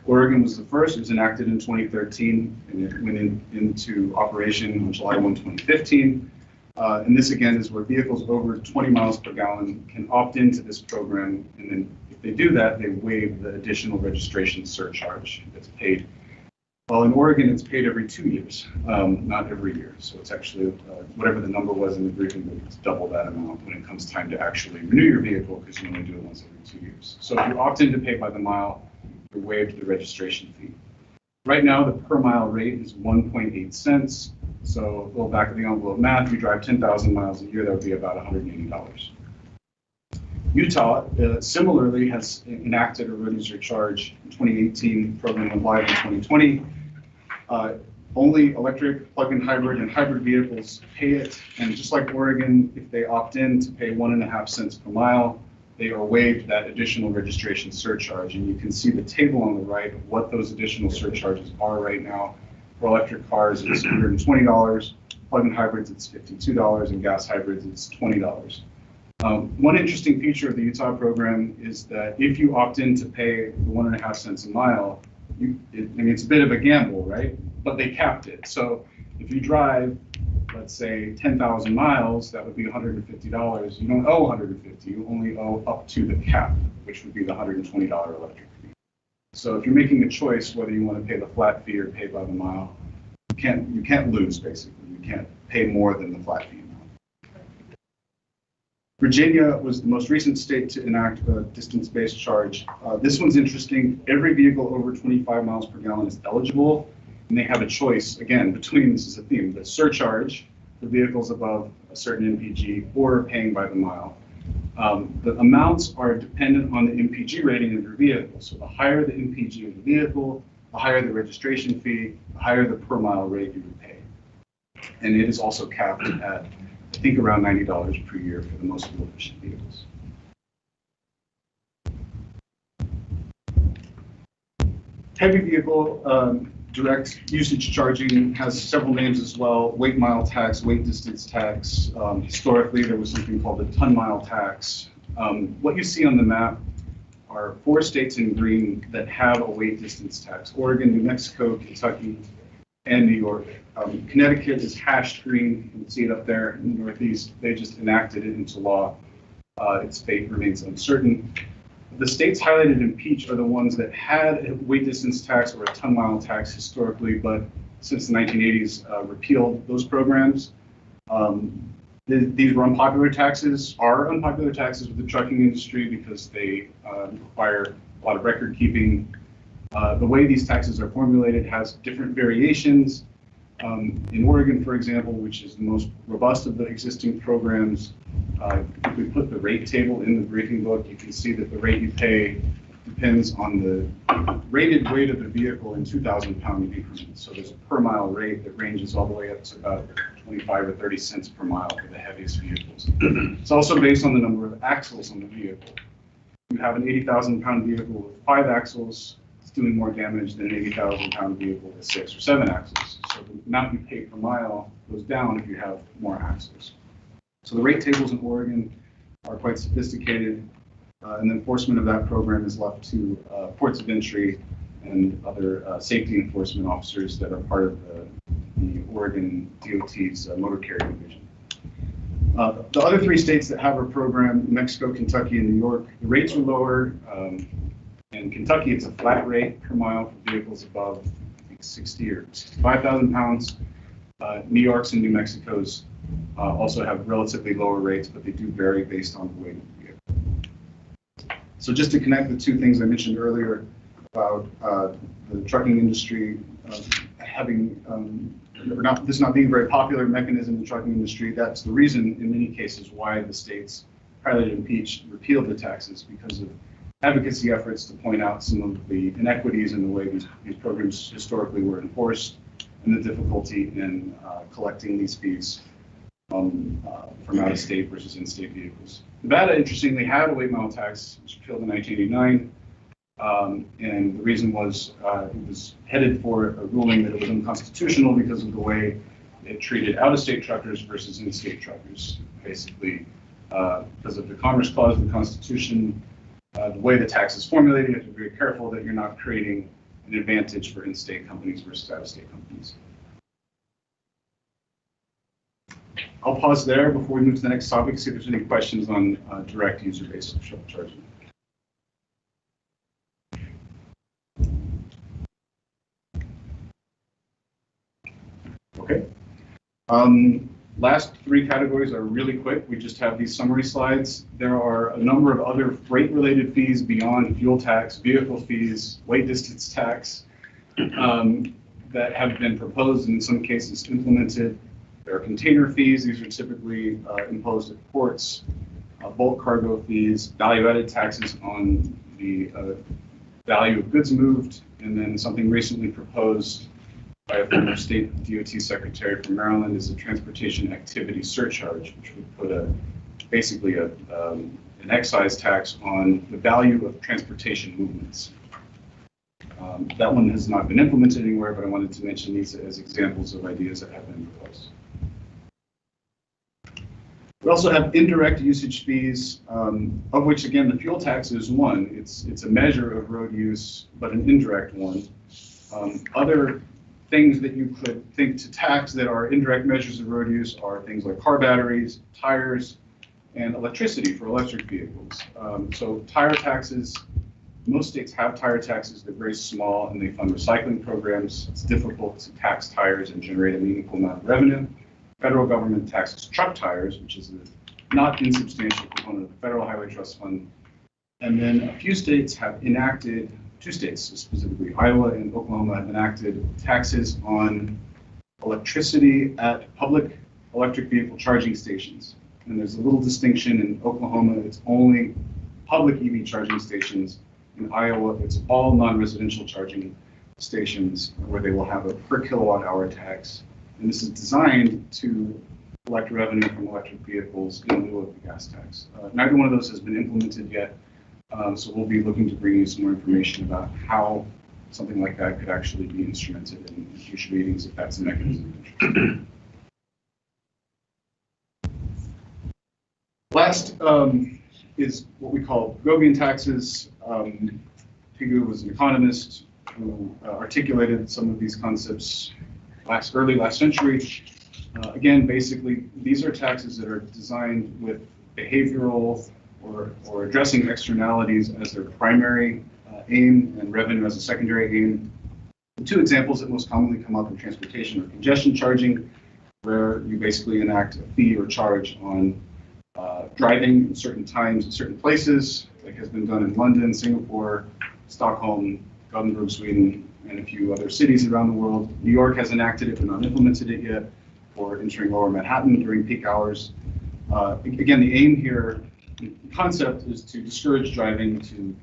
Oregon was the first. It was enacted in 2013, and it went into operation on July 1, 2015. And this, again, is where vehicles over 20 miles per gallon can opt into this program. And then if they do that, they waive the additional registration surcharge that's paid. Well, in Oregon, it's paid every 2 years, not every year. So it's actually, whatever the number was in the briefing book, it's double that amount when it comes time to actually renew your vehicle, because you only do it once every 2 years. So if you opt in to pay by the mile, you're waived the registration fee. Right now, the per mile rate is 1.8 cents. So a little back of the envelope math, you drive 10,000 miles a year, that would be about $180. Utah similarly has enacted a road user charge in 2018, program went live in 2020. Only electric, plug-in hybrid, and hybrid vehicles pay it. And just like Oregon, if they opt in to pay 1.5 cents per mile, they are waived that additional registration surcharge. And you can see the table on the right of what those additional surcharges are right now. For electric cars, it's $120. Plug-in hybrids, it's $52, and gas hybrids, it's $20. One interesting feature of the Utah program is that if you opt in to pay the 1.5 cents a mile, I mean, it's a bit of a gamble, right? But they capped it. So if you drive, let's say 10,000 miles, that would be $150. You don't owe $150. You only owe up to the cap, which would be the $120 electric fee. So if you're making a choice whether you want to pay the flat fee or pay by the mile, you can't lose, basically. You can't pay more than the flat fee amount. Virginia was the most recent state to enact a distance-based charge. This one's interesting. Every vehicle over 25 miles per gallon is eligible, and they have a choice, again, between, this is a theme, the surcharge for vehicles above a certain MPG or paying by the mile. The amounts are dependent on the MPG rating of your vehicle. So the higher the MPG of the vehicle, the higher the registration fee, the higher the per mile rate you would pay. And it is also capped at, I think, around $90 per year for the most fuel efficient vehicles. Heavy vehicle direct usage charging has several names as well: weight mile tax, weight distance tax. Historically, there was something called the ton mile tax. What you see on the map are 4 states in green that have a weight distance tax: Oregon, New Mexico, Kentucky, and New York. Connecticut is hashed green. You can see it up there in the Northeast. They just enacted it into law. Its fate remains uncertain. The states highlighted in peach are the ones that had a weight distance tax or a ton mile tax historically, but since the 1980s repealed those programs. These were unpopular taxes, are unpopular taxes with the trucking industry because they require a lot of record keeping. The way these taxes are formulated has different variations. In Oregon, for example, which is the most robust of the existing programs, if we put the rate table in the briefing book, you can see that the rate you pay depends on the rated weight of the vehicle in 2,000-pound increments. So there's a per mile rate that ranges all the way up to about 25 or 30 cents per mile for the heaviest vehicles. It's also based on the number of axles on the vehicle. You have an 80,000-pound vehicle with 5 axles, it's doing more damage than an 80,000-pound vehicle with 6 or 7 axles. So the amount you pay per mile goes down if you have more axles. So the rate tables in Oregon are quite sophisticated, and the enforcement of that program is left to ports of entry and other safety enforcement officers that are part of the Oregon DOT's motor carrier division. The other 3 states that have a program, New Mexico, Kentucky, and New York, the rates are lower. In Kentucky, it's a flat rate per mile for vehicles above, I think, 60 or 65,000 pounds. New York's and New Mexico's also have relatively lower rates, but they do vary based on the weight of the vehicle. So just to connect the 2 things I mentioned earlier about the trucking industry having, this not being a very popular mechanism in the trucking industry, that's the reason in many cases why the states piloted and repealed the taxes, because of advocacy efforts to point out some of the inequities in the way these programs historically were enforced and the difficulty in collecting these fees from out-of-state versus in-state vehicles. Nevada, interestingly, had a weight mile tax, which was repealed in 1989, and the reason was it was headed for a ruling that it was unconstitutional because of the way it treated out-of-state truckers versus in-state truckers. Basically, because of the Commerce Clause of the Constitution, the way the tax is formulated, you have to be very careful that you're not creating an advantage for in-state companies versus out-of-state companies. I'll pause there before we move to the next topic, see if there's any questions on direct user-based charging. Okay. Last 3 categories are really quick. We just have these summary slides. There are a number of other freight-related fees beyond fuel tax, vehicle fees, weight distance tax that have been proposed and in some cases implemented. There are container fees. These are typically imposed at ports, bulk cargo fees, value-added taxes on the value of goods moved, and then something recently proposed by a former state DOT secretary from Maryland is a transportation activity surcharge, which would put basically an excise tax on the value of transportation movements. That one has not been implemented anywhere, but I wanted to mention these as examples of ideas that have been proposed. We also have indirect usage fees, of which, again, the fuel tax is one. It's a measure of road use, but an indirect one. Other things that you could think to tax that are indirect measures of road use are things like car batteries, tires, and electricity for electric vehicles. So tire taxes, most states have tire taxes. They're very small and they fund recycling programs. It's difficult to tax tires and generate a meaningful amount of revenue. Federal government taxes truck tires, which is a not insubstantial component of the Federal Highway Trust Fund. And then a few states have enacted, 2 states specifically, Iowa and Oklahoma, have enacted taxes on electricity at public electric vehicle charging stations. And there's a little distinction. In Oklahoma, it's only public EV charging stations. In Iowa, it's all non-residential charging stations where they will have a per kilowatt hour tax. And this is designed to collect revenue from electric vehicles in lieu of the gas tax. Neither one of those has been implemented yet. So we'll be looking to bring you some more information about how something like that could actually be instrumented in future meetings if that's a mechanism. Last is what we call Gogian taxes. Pigu was an economist who articulated some of these concepts early last century. Again, basically, these are taxes that are designed with behavioral or addressing externalities as their primary aim and revenue as a secondary aim. The 2 examples that most commonly come up in transportation are congestion charging, where you basically enact a fee or charge on driving in certain times in certain places, like has been done in London, Singapore, Stockholm, Gothenburg, Sweden, and a few other cities around the world. New York has enacted it but not implemented it yet for entering lower Manhattan during peak hours. Again, the aim here, the concept is to discourage driving to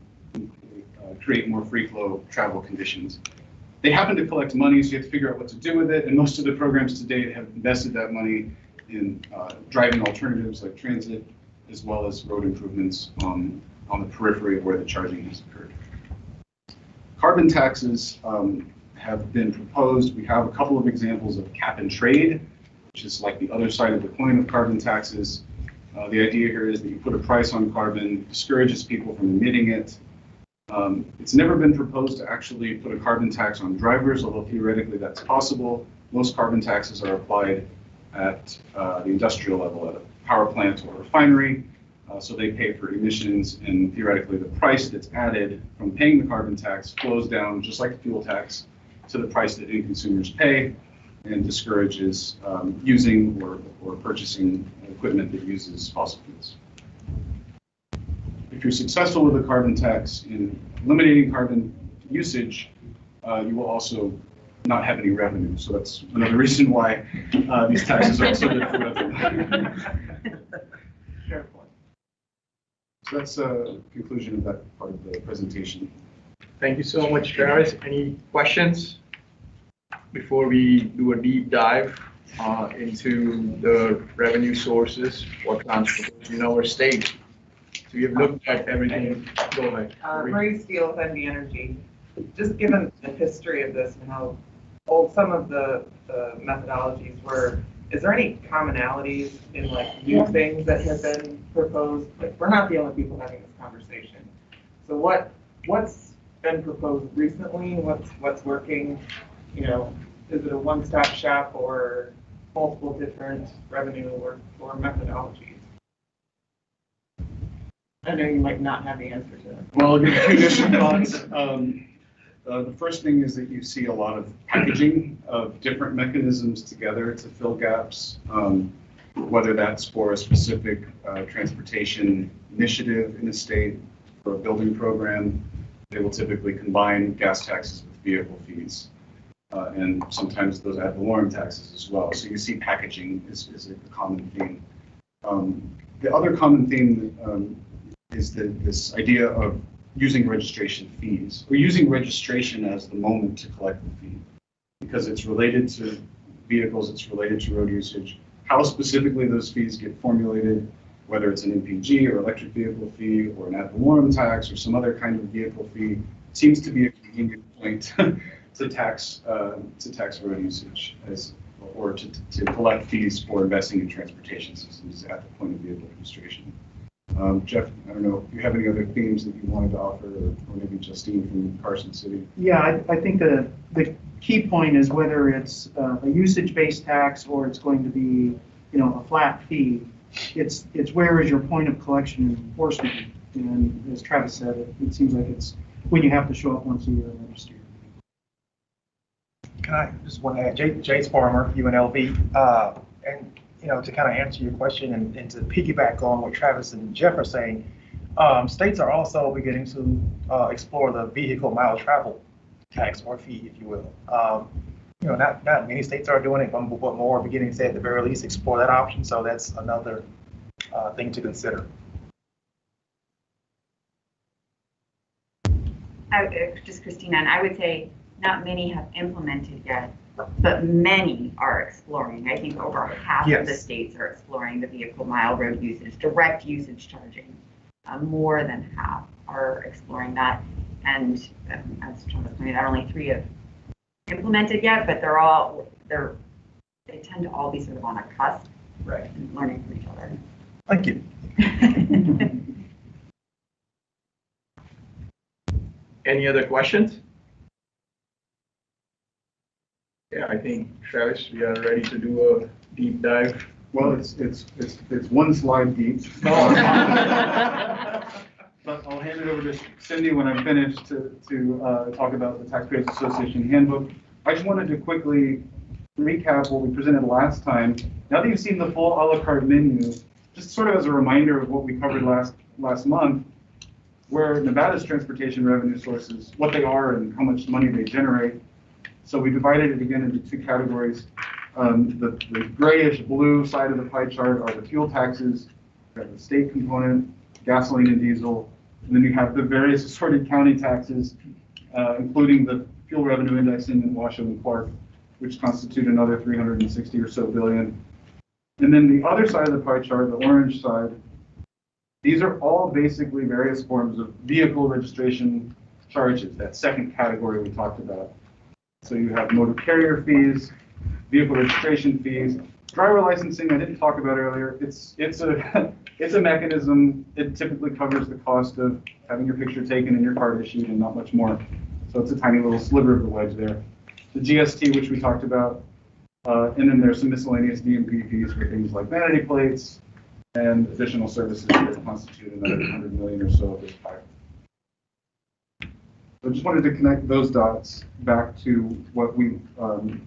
create more free flow travel conditions. They happen to collect money, so you have to figure out what to do with it, and most of the programs to date have invested that money in driving alternatives like transit, as well as road improvements on the periphery of where the charging has occurred. Carbon taxes have been proposed. We have a couple of examples of cap and trade, which is like the other side of the coin of carbon taxes. The idea here is that you put a price on carbon, discourages people from emitting it. It's never been proposed to actually put a carbon tax on drivers, although theoretically that's possible. Most carbon taxes are applied at the industrial level, at a power plant or refinery. So they pay for emissions, and theoretically the price that's added from paying the carbon tax flows down, just like the fuel tax, to the price that end consumers pay, and discourages using or purchasing equipment that uses fossil fuels. If you're successful with a carbon tax in eliminating carbon usage, you will also not have any revenue. So that's another reason why these taxes are also good for revenue. So that's a conclusion of that part of the presentation. Thank you so much, Travis. Any questions before we do a deep dive into the revenue sources for transportation in our state? So we have looked at everything. Go ahead. Maurice Field, NV Energy. Just given the history of this and how old some of the methodologies were, is there any commonalities in like new things that have been proposed? Like, we're not the only people having this conversation. So what's been proposed recently? What's working? You know, is it a one-stop shop or multiple different revenue or methodologies? I know you might not have the answer to that. Well, I'll give you two initial thoughts. The first thing is that you see a lot of packaging of different mechanisms together to fill gaps, whether that's for a specific transportation initiative in a state or a building program. They will typically combine gas taxes with vehicle fees, and sometimes those ad valorem taxes as well. So you see packaging is a common theme. The other common theme is this idea of using registration fees, or using registration as the moment to collect the fee, because it's related to vehicles, it's related to road usage. How specifically those fees get formulated, whether it's an MPG or electric vehicle fee or an ad valorem tax or some other kind of vehicle fee, seems to be a convenient point to tax road usage or to collect fees for investing in transportation systems at the point of vehicle registration. Jeff, I don't know if you have any other themes that you wanted to offer, or maybe Justine from Carson City. Yeah, I think the key point is whether it's a usage-based tax or it's going to be, a flat fee. It's where is your point of collection and enforcement? And as Travis said, it seems like it's when you have to show up once a year and register. Can I just want to add, Jace Farmer, UNLV, and to kind of answer your question and to piggyback on what Travis and Jeff are saying, states are also beginning to explore the vehicle mile travel tax or fee, if you will. Not many states are doing it, but more are beginning to, at the very least, explore that option. So that's another thing to consider. Just Christina, and I would say not many have implemented yet, but many are exploring. I think over half of the states are exploring the vehicle mile road usage, direct usage charging. More than half are exploring that. And as Travis pointed out, only 3 have implemented yet, but they tend to all be sort of on a cusp, right, and learning from each other. Thank you. Any other questions? Yeah, I think, Travis, we are ready to do a deep dive. Well, it's one slide deep. But I'll hand it over to Cindy when I'm finished to talk about the Taxpayers Association handbook. I just wanted to quickly recap what we presented last time. Now that you've seen the full a la carte menu, just sort of as a reminder of what we covered last month, where Nevada's transportation revenue sources, what they are and how much money they generate. So we divided it again into two categories. The grayish blue side of the pie chart are the fuel taxes, the state component, gasoline and diesel, and then you have the various assorted county taxes, including the fuel revenue indexing in Washoe and Clark, which constitute another 360 or so billion. And then the other side of the pie chart, the orange side, these are all basically various forms of vehicle registration charges, that second category we talked about. So you have motor carrier fees, vehicle registration fees, driver licensing I didn't talk about earlier. It's a mechanism. It typically covers the cost of having your picture taken and your card issued and not much more. So it's a tiny little sliver of the wedge there. The GST, which we talked about, and then there's some miscellaneous DMP fees for things like vanity plates and additional services that constitute another 100 million or so of this pie. I just wanted to connect those dots back to what we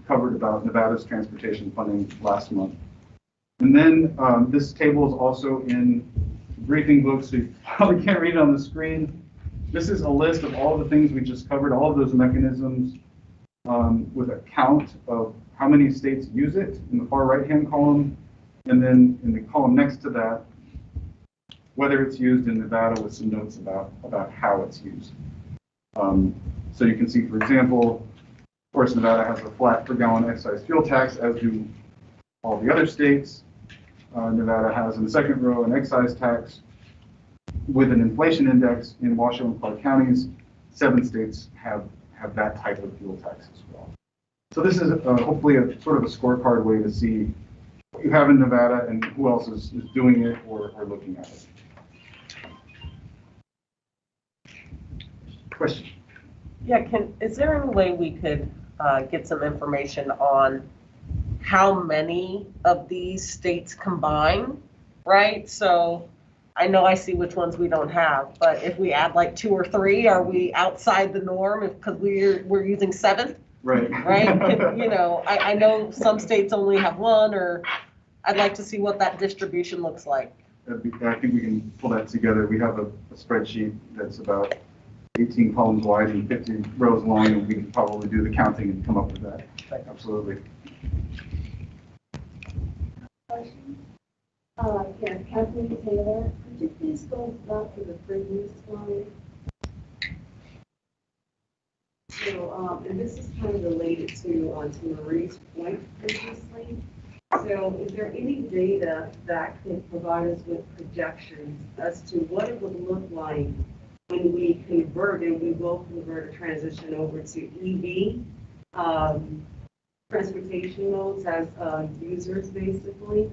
covered about Nevada's transportation funding last month. And then this table is also in the briefing book, so you probably can't read it on the screen. This is a list of all the things we just covered, all of those mechanisms with a count of how many states use it in the far right-hand column, and then in the column next to that, whether it's used in Nevada with some notes about how it's used. So you can see, for example, of course, Nevada has a flat per gallon excise fuel tax, as do all the other states. Nevada has in the second row an excise tax with an inflation index. In Washoe and Clark counties, 7 states have that type of fuel tax as well. So this is hopefully a sort of a scorecard way to see what you have in Nevada and who else is doing it or looking at it. Question? Yeah, is there any way we could get some information on how many of these states combine, right? So I know I see which ones we don't have, but if we add like 2 or 3, are we outside the norm because we're using 7? Right. Right? You know, I know some states only have 1, or I'd like to see what that distribution looks like. I think we can pull that together. We have a spreadsheet that's about 18 columns wide and 50 rows long, and we can probably do the counting and come up with that. Absolutely. Yes, Kathleen Taylor, could you please go back to the previous slide? So, and this is kind of related to Marie's point previously. So is there any data that could provide us with projections as to what it would look like when we convert, and we will convert a transition over to EV transportation modes as users, basically?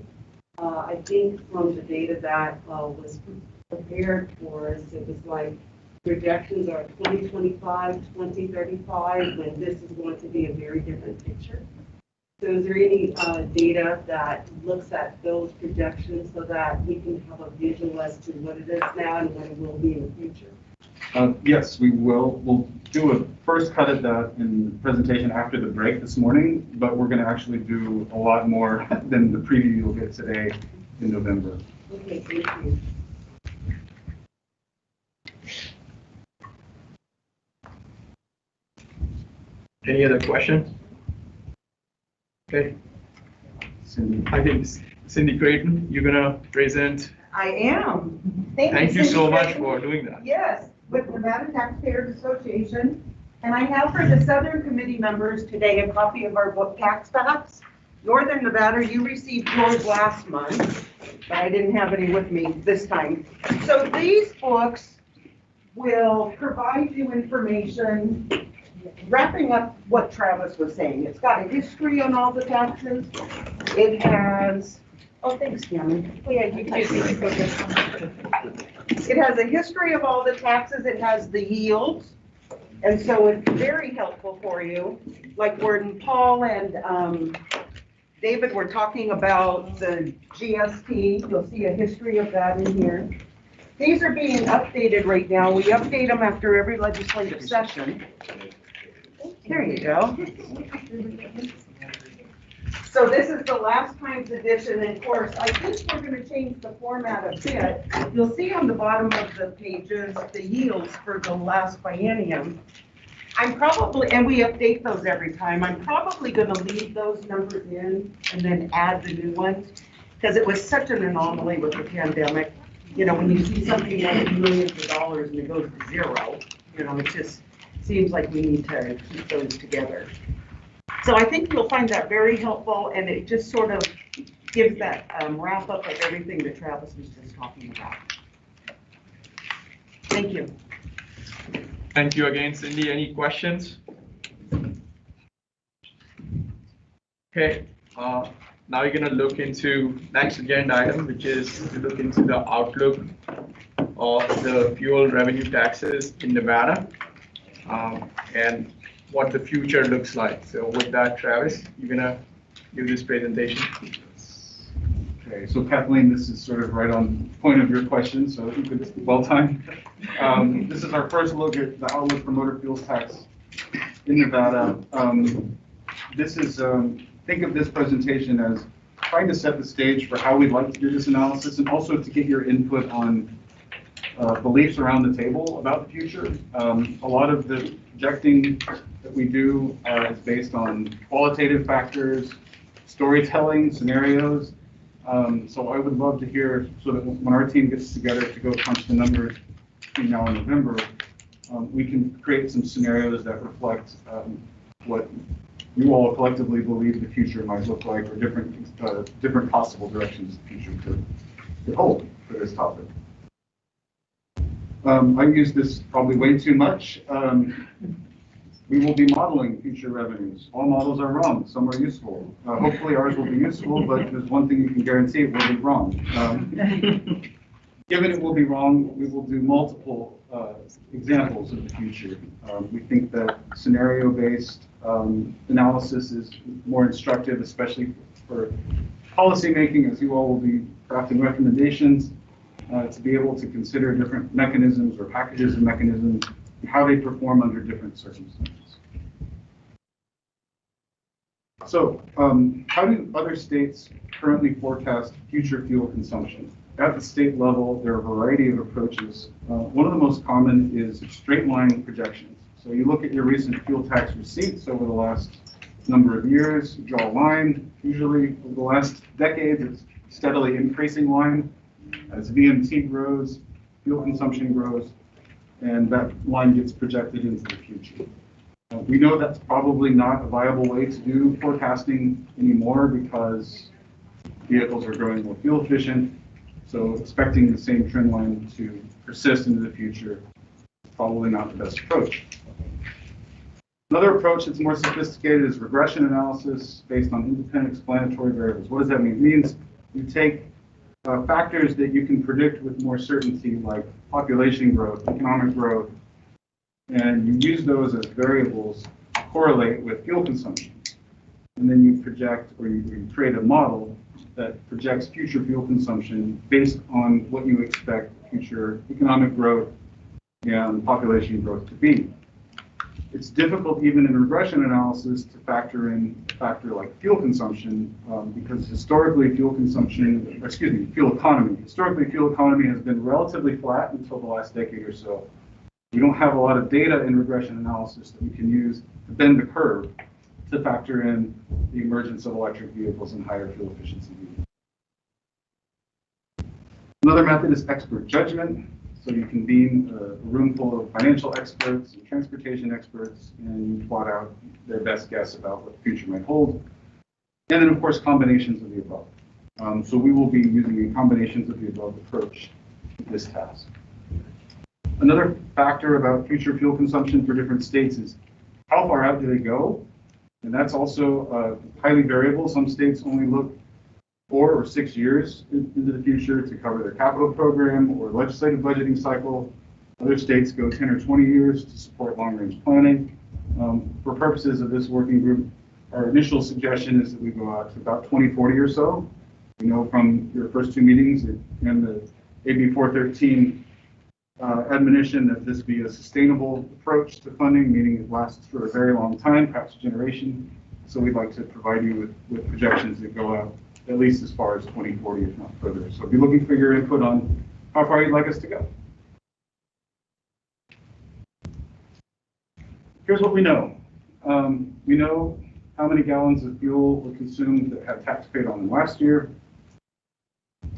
I think from the data that was prepared for us, it was like projections are 2025, 2035, when this is going to be a very different picture. So is there any data that looks at those projections so that we can have a visual as to what it is now and what it will be in the future? Yes, we will. We'll do a first cut at that in the presentation after the break this morning, but we're going to actually do a lot more than the preview you'll get today in November. Okay, thank you. Any other questions? Okay. Cindy. I think Cindy Creighton, you're gonna present. I am. Thank you Cindy so much Creighton. for doing that. Yes, with Nevada Taxpayers Association. And I have for the Southern Committee members today a copy of our book, Tax Facts. Northern Nevada, you received yours last month, but I didn't have any with me this time. So these books will provide you information, wrapping up what Travis was saying. It's got a history on all the taxes. It has, oh, thanks, Tammy. Oh, yeah, you can use this. It has a history of all the taxes. It has the yields. And so it's very helpful for you. Like when Paul and David were talking about the GST, you'll see a history of that in here. These are being updated right now. We update them after every legislative session. There you go. So this is the last time's edition, and of course, I think we're gonna change the format a bit. You'll see on the bottom of the pages, the yields for the last biennium. I'm probably, and we update those every time, I'm probably gonna leave those numbers in and then add the new ones, because it was such an anomaly with the pandemic. You know, when you see something like millions of dollars and it goes to zero, you know, it just seems like we need to keep those together. So I think you'll find that very helpful, and it just sort of gives that wrap up of everything that Travis was just talking about. Thank you. Thank you again, Cindy. Any questions? Okay, now you're gonna look into next agenda item, which is to look into the outlook of the fuel revenue taxes in Nevada, and what the future looks like. So with that, Travis, you're gonna give this presentation. Okay, so Kathleen, this is sort of right on point of your question, so I think it's well timed. This is our first look at the outlook for motor fuels tax in Nevada. This is, think of this presentation as trying to set the stage for how we'd like to do this analysis, and also to get your input on beliefs around the table about the future. A lot of the projecting that we do is based on qualitative factors, storytelling, scenarios. So I would love to hear, so that when our team gets together to go crunch the numbers between now and November, we can create some scenarios that reflect what you all collectively believe the future might look like, or different possible directions the future could hold for this topic. I use this probably way too much. We will be modeling future revenues. All models are wrong. Some are useful. Hopefully ours will be useful, but there's one thing you can guarantee: it will be wrong. Given it will be wrong, we will do multiple examples of the future. We think that scenario-based analysis is more instructive, especially for policymaking, as you all will be crafting recommendations, to be able to consider different mechanisms or packages of mechanisms and how they perform under different circumstances. So, how do other states currently forecast future fuel consumption? At the state level, there are a variety of approaches. One of the most common is straight line projections. So you look at your recent fuel tax receipts over the last number of years, you draw a line, usually over the last decade, it's steadily increasing line. As VMT grows, fuel consumption grows, and that line gets projected into the future. We know that's probably not a viable way to do forecasting anymore because vehicles are growing more fuel efficient. So expecting the same trend line to persist into the future is probably not the best approach. Another approach that's more sophisticated is regression analysis based on independent explanatory variables. What does that mean? It means you take factors that you can predict with more certainty, like population growth, economic growth, and you use those as variables to correlate with fuel consumption. And then you project, or you create a model that projects future fuel consumption based on what you expect future economic growth and population growth to be. It's difficult even in regression analysis to factor in a factor like fuel consumption because historically fuel economy has been relatively flat until the last decade or so. We don't have a lot of data in regression analysis that we can use to bend the curve to factor in the emergence of electric vehicles and higher fuel efficiency vehicles. Another method is expert judgment. So you convene a room full of financial experts and transportation experts, and you plot out their best guess about what the future might hold. And then, of course, combinations of the above. So we will be using a combinations of the above approach to this task. Another factor about future fuel consumption for different states is how far out do they go? And that's also highly variable. Some states only look 4 or 6 years into the future to cover their capital program or legislative budgeting cycle. Other states go 10 or 20 years to support long-range planning. For purposes of this working group, our initial suggestion is that we go out to about 2040 or so. You know from your first 2 meetings and the AB 413 admonition that this be a sustainable approach to funding, meaning it lasts for a very long time, perhaps a generation. So we'd like to provide you with projections that go out at least as far as 2040, if not further. So be looking for your input on how far you'd like us to go. Here's what we know. We know how many gallons of fuel were consumed that had tax paid on them last year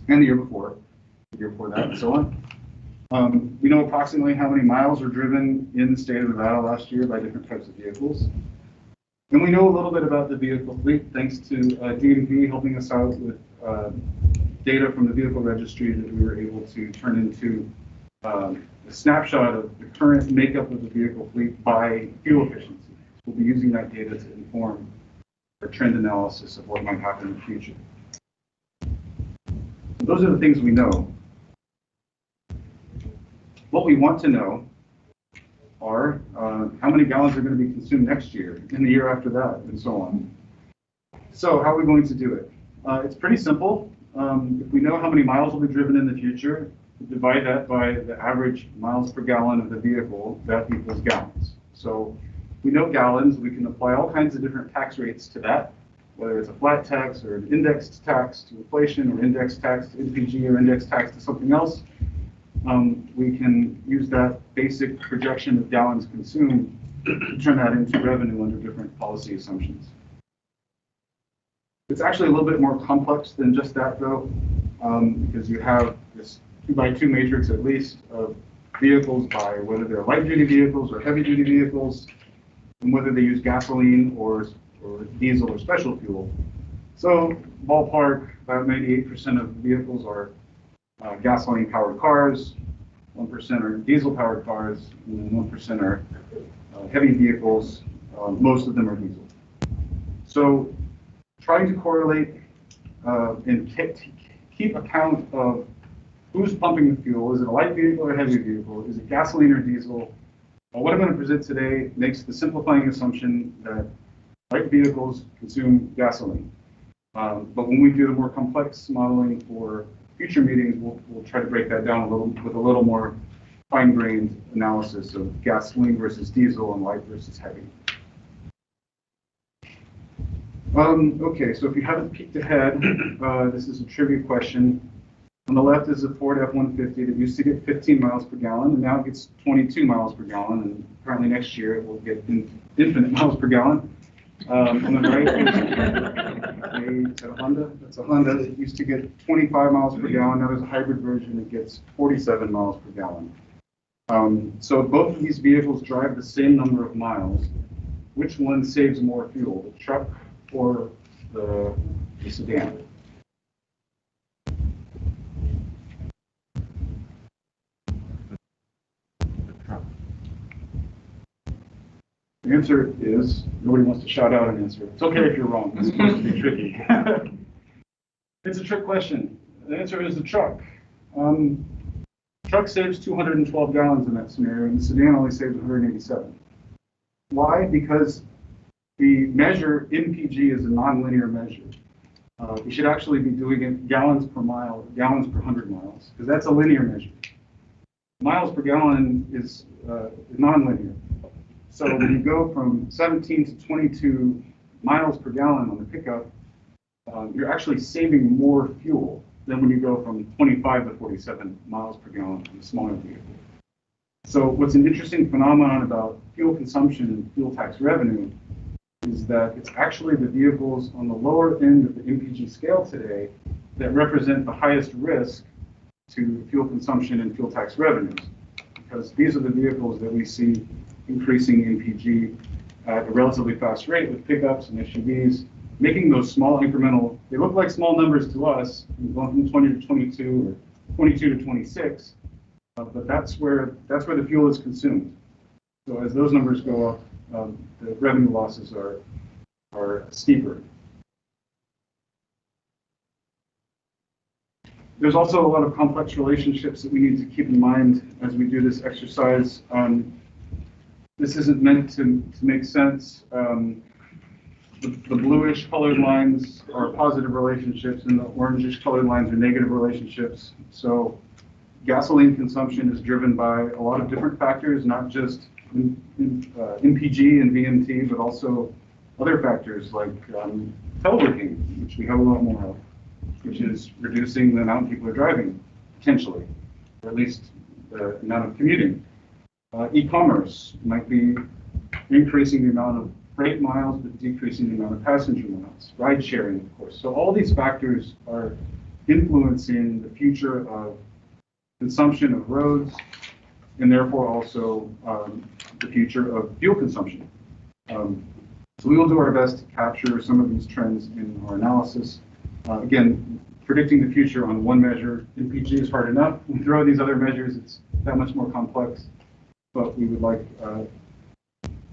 and the year before that, and so on. We know approximately how many miles were driven in the state of Nevada last year by different types of vehicles. And we know a little bit about the vehicle fleet, thanks to DMV helping us out with data from the vehicle registry that we were able to turn into a snapshot of the current makeup of the vehicle fleet by fuel efficiency. We'll be using that data to inform our trend analysis of what might happen in the future. Those are the things we know. What we want to know are how many gallons are going to be consumed next year, and the year after that, and so on. So how are we going to do it? It's pretty simple. If we know how many miles will be driven in the future, we divide that by the average miles per gallon of the vehicle, that equals gallons. So we know gallons, we can apply all kinds of different tax rates to that, whether it's a flat tax or an indexed tax to inflation or indexed tax to NPG or indexed tax to something else. We can use that basic projection of gallons consumed to turn that into revenue under different policy assumptions. It's actually a little bit more complex than just that, though, because you have this 2x2 matrix at least of vehicles by whether they're light-duty vehicles or heavy-duty vehicles, and whether they use gasoline or diesel or special fuel. So ballpark, about 98% of vehicles are gasoline-powered cars, 1% are diesel-powered cars, and then 1% are heavy vehicles. Most of them are diesel. So trying to correlate and keep account of who's pumping the fuel. Is it a light vehicle or a heavy vehicle? Is it gasoline or diesel? What I'm going to present today makes the simplifying assumption that light vehicles consume gasoline. But when we do the more complex modeling for future meetings, we'll try to break that down a little with a little more fine-grained analysis of gasoline versus diesel and light versus heavy. Okay, so if you haven't peeked ahead, this is a trivia question. On the left is a Ford F-150 that used to get 15 miles per gallon, and now it gets 22 miles per gallon, and apparently next year it will get infinite miles per gallon. On the right is a Honda. That's a Honda that used to get 25 miles per gallon. Now there's a hybrid version that gets 47 miles per gallon. So both of these vehicles drive the same number of miles. Which one saves more fuel, the truck or the sedan? The answer is, nobody wants to shout out an answer. It's okay if you're wrong. It's supposed to be tricky. It's a trick question. The answer is the truck. Truck saves 212 gallons in that scenario, and the sedan only saves 187. Why? Because the measure MPG is a nonlinear measure. We should actually be doing it gallons per mile, gallons per 100 miles, because that's a linear measure. Miles per gallon is nonlinear. So when you go from 17 to 22 miles per gallon on the pickup, you're actually saving more fuel than when you go from 25 to 47 miles per gallon on a smaller vehicle. So what's an interesting phenomenon about fuel consumption and fuel tax revenue is that it's actually the vehicles on the lower end of the MPG scale today that represent the highest risk to fuel consumption and fuel tax revenues, because these are the vehicles that we see increasing MPG at a relatively fast rate with pickups and SUVs, making those small incremental, they look like small numbers to us, going from 20 to 22 or 22 to 26, but that's where the fuel is consumed. So as those numbers go up, the revenue losses are steeper. There's also a lot of complex relationships that we need to keep in mind as we do this exercise. This isn't meant to make sense. The bluish colored lines are positive relationships, and the orangish colored lines are negative relationships. So gasoline consumption is driven by a lot of different factors, not just MPG and VMT, but also other factors like teleworking, which we have a lot more of, which is reducing the amount people are driving, potentially, or at least the amount of commuting. E-commerce might be increasing the amount of freight miles, but decreasing the amount of passenger miles. Ride sharing, of course. So all these factors are influencing the future of consumption of roads, and therefore also the future of fuel consumption. So we will do our best to capture some of these trends in our analysis. Again, predicting the future on one measure in PG is hard enough. When we throw these other measures, it's that much more complex. But we would like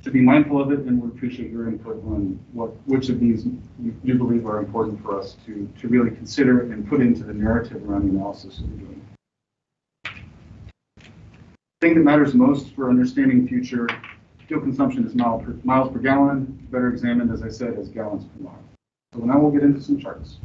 to be mindful of it, and would appreciate your input on which of these you believe are important for us to really consider and put into the narrative around the analysis that we're doing. The thing that matters most for understanding future fuel consumption is miles per gallon, better examined, as I said, as gallons per mile. So now we'll get into some charts.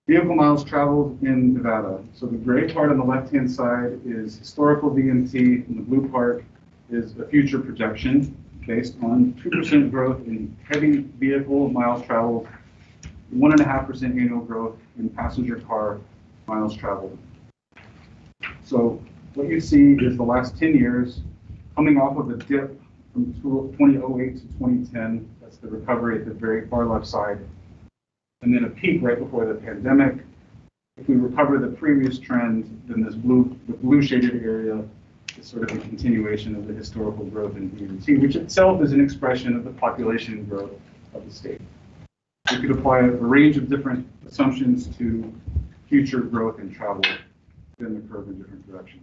Vehicle miles traveled in Nevada. So the gray part on the left-hand side is historical VMT, and the blue part is a future projection based on 2% growth in heavy vehicle miles traveled, 1.5% annual growth in passenger car miles traveled. So what you see is the last 10 years coming off of a dip from 2008 to 2010. That's the recovery at the very far left side. And then a peak right before the pandemic. If we recover the previous trend, then this the blue shaded area is sort of a continuation of the historical growth in VMT, which itself is an expression of the population growth of the state. We could apply a range of different assumptions to future growth in travel within the curve in different directions.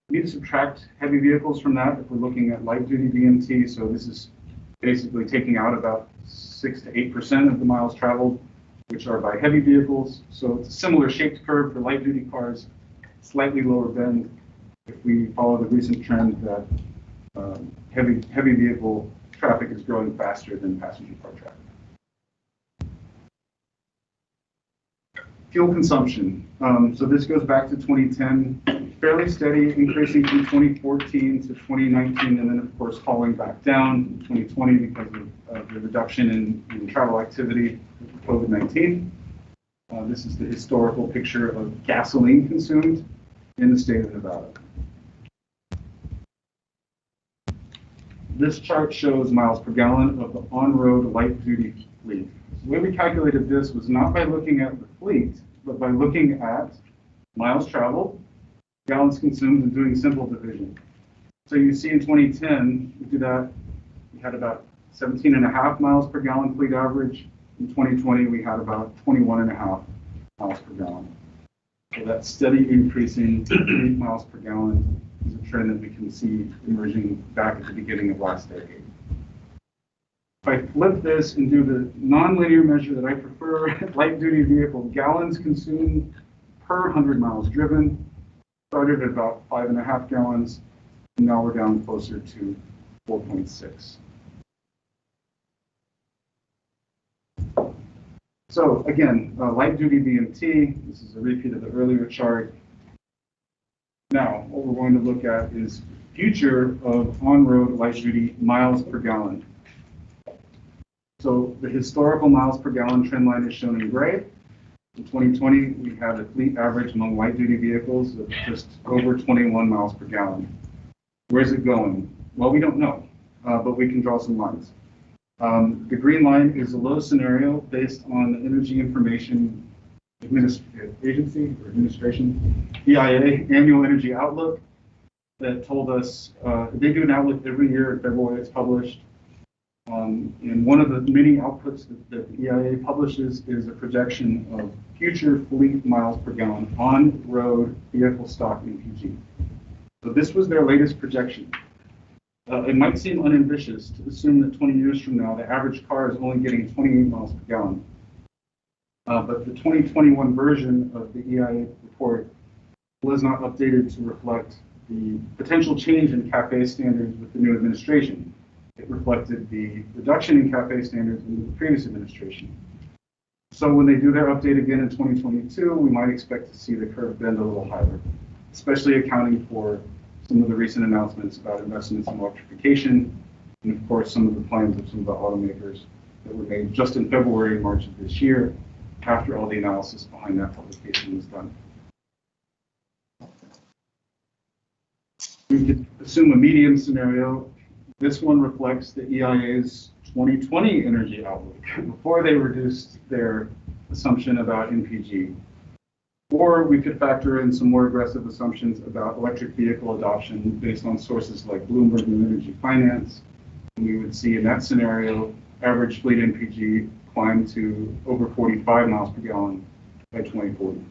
We need to subtract heavy vehicles from that if we're looking at light duty VMT. So this is basically taking out about 6 to 8% of the miles traveled, which are by heavy vehicles. So it's a similar shaped curve for light duty cars, slightly lower bend if we follow the recent trend that heavy vehicle traffic is growing faster than passenger car traffic. Fuel consumption. So this goes back to 2010, fairly steady, increasing from 2014 to 2019, and then of course falling back down in 2020 because of the reduction in travel activity with COVID-19. This is the historical picture of gasoline consumed in the state of Nevada. This chart shows miles per gallon of the on-road light-duty fleet. The way we calculated this was not by looking at the fleet, but by looking at miles traveled, gallons consumed, and doing simple division. So you see in 2010, we had about 17.5 miles per gallon fleet average. In 2020, we had about 21.5 miles per gallon. So that steady increasing 8 miles per gallon is a trend that we can see emerging back at the beginning of last decade. If I flip this and do the nonlinear measure that I prefer, light-duty vehicle gallons consumed per 100 miles driven, started at about 5.5 gallons, and now we're down closer to 4.6. So again, light-duty VMT, this is a repeat of the earlier chart. Now, what we're going to look at is future of on-road light-duty miles per gallon. So the historical miles per gallon trend line is shown in gray. In 2020, we had a fleet average among light-duty vehicles of just over 21 miles per gallon. Where's it going? Well, we don't know, but we can draw some lines. The green line is a low scenario based on the Energy Information Agency or Administration, EIA, Annual Energy Outlook, that told us, they do an outlook every year in February, it's published. And one of the many outputs that the EIA publishes is a projection of future fleet miles per gallon on road vehicle stock in PG. So this was their latest projection. It might seem unambitious to assume that 20 years from now, the average car is only getting 28 miles per gallon. But the 2021 version of the EIA report was not updated to reflect the potential change in CAFE standards with the new administration. It reflected the reduction in CAFE standards in the previous administration. So when they do their update again in 2022, we might expect to see the curve bend a little higher, especially accounting for some of the recent announcements about investments in electrification And of course, some of the plans of some of the automakers that were made just in February and March of this year, after all the analysis behind that publication was done. We could assume a medium scenario. This one reflects the EIA's 2020 energy outlook before they reduced their assumption about NPG. Or we could factor in some more aggressive assumptions about electric vehicle adoption based on sources like Bloomberg New Energy Finance. And we would see in that scenario, average fleet NPG climb to over 45 miles per gallon by 2040.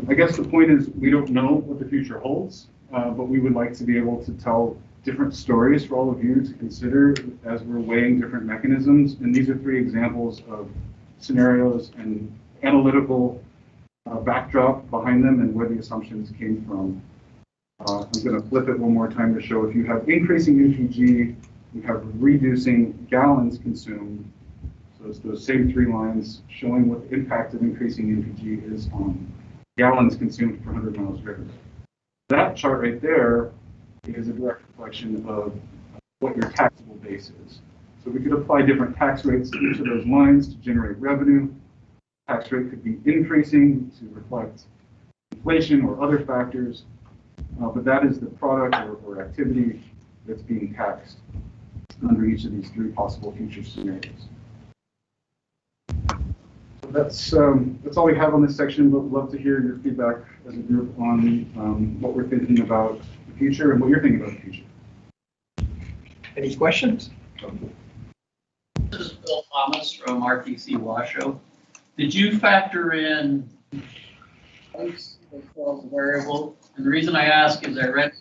I guess the point is we don't know what the future holds, but we would like to be able to tell different stories for all of you to consider as we're weighing different mechanisms. And these are 3 examples of scenarios and analytical backdrop behind them and where the assumptions came from. I'm going to flip it one more time to show if you have increasing NPG, you have reducing gallons consumed. So it's those same 3 lines showing what the impact of increasing NPG is on gallons consumed per 100 miles driven. That chart right there is a direct reflection of what your taxable base is. So we could apply different tax rates to each of those lines to generate revenue. Tax rate could be increasing to reflect inflation or other factors, but that is the product or activity that's being taxed under each of these 3 possible future scenarios. So that's all we have on this section, but we'd love to hear your feedback as a group on what we're thinking about the future and what you're thinking about the future. Any questions? This is Bill Thomas from RTC Washoe. Did you factor in price as well as a variable? And the reason I ask is I read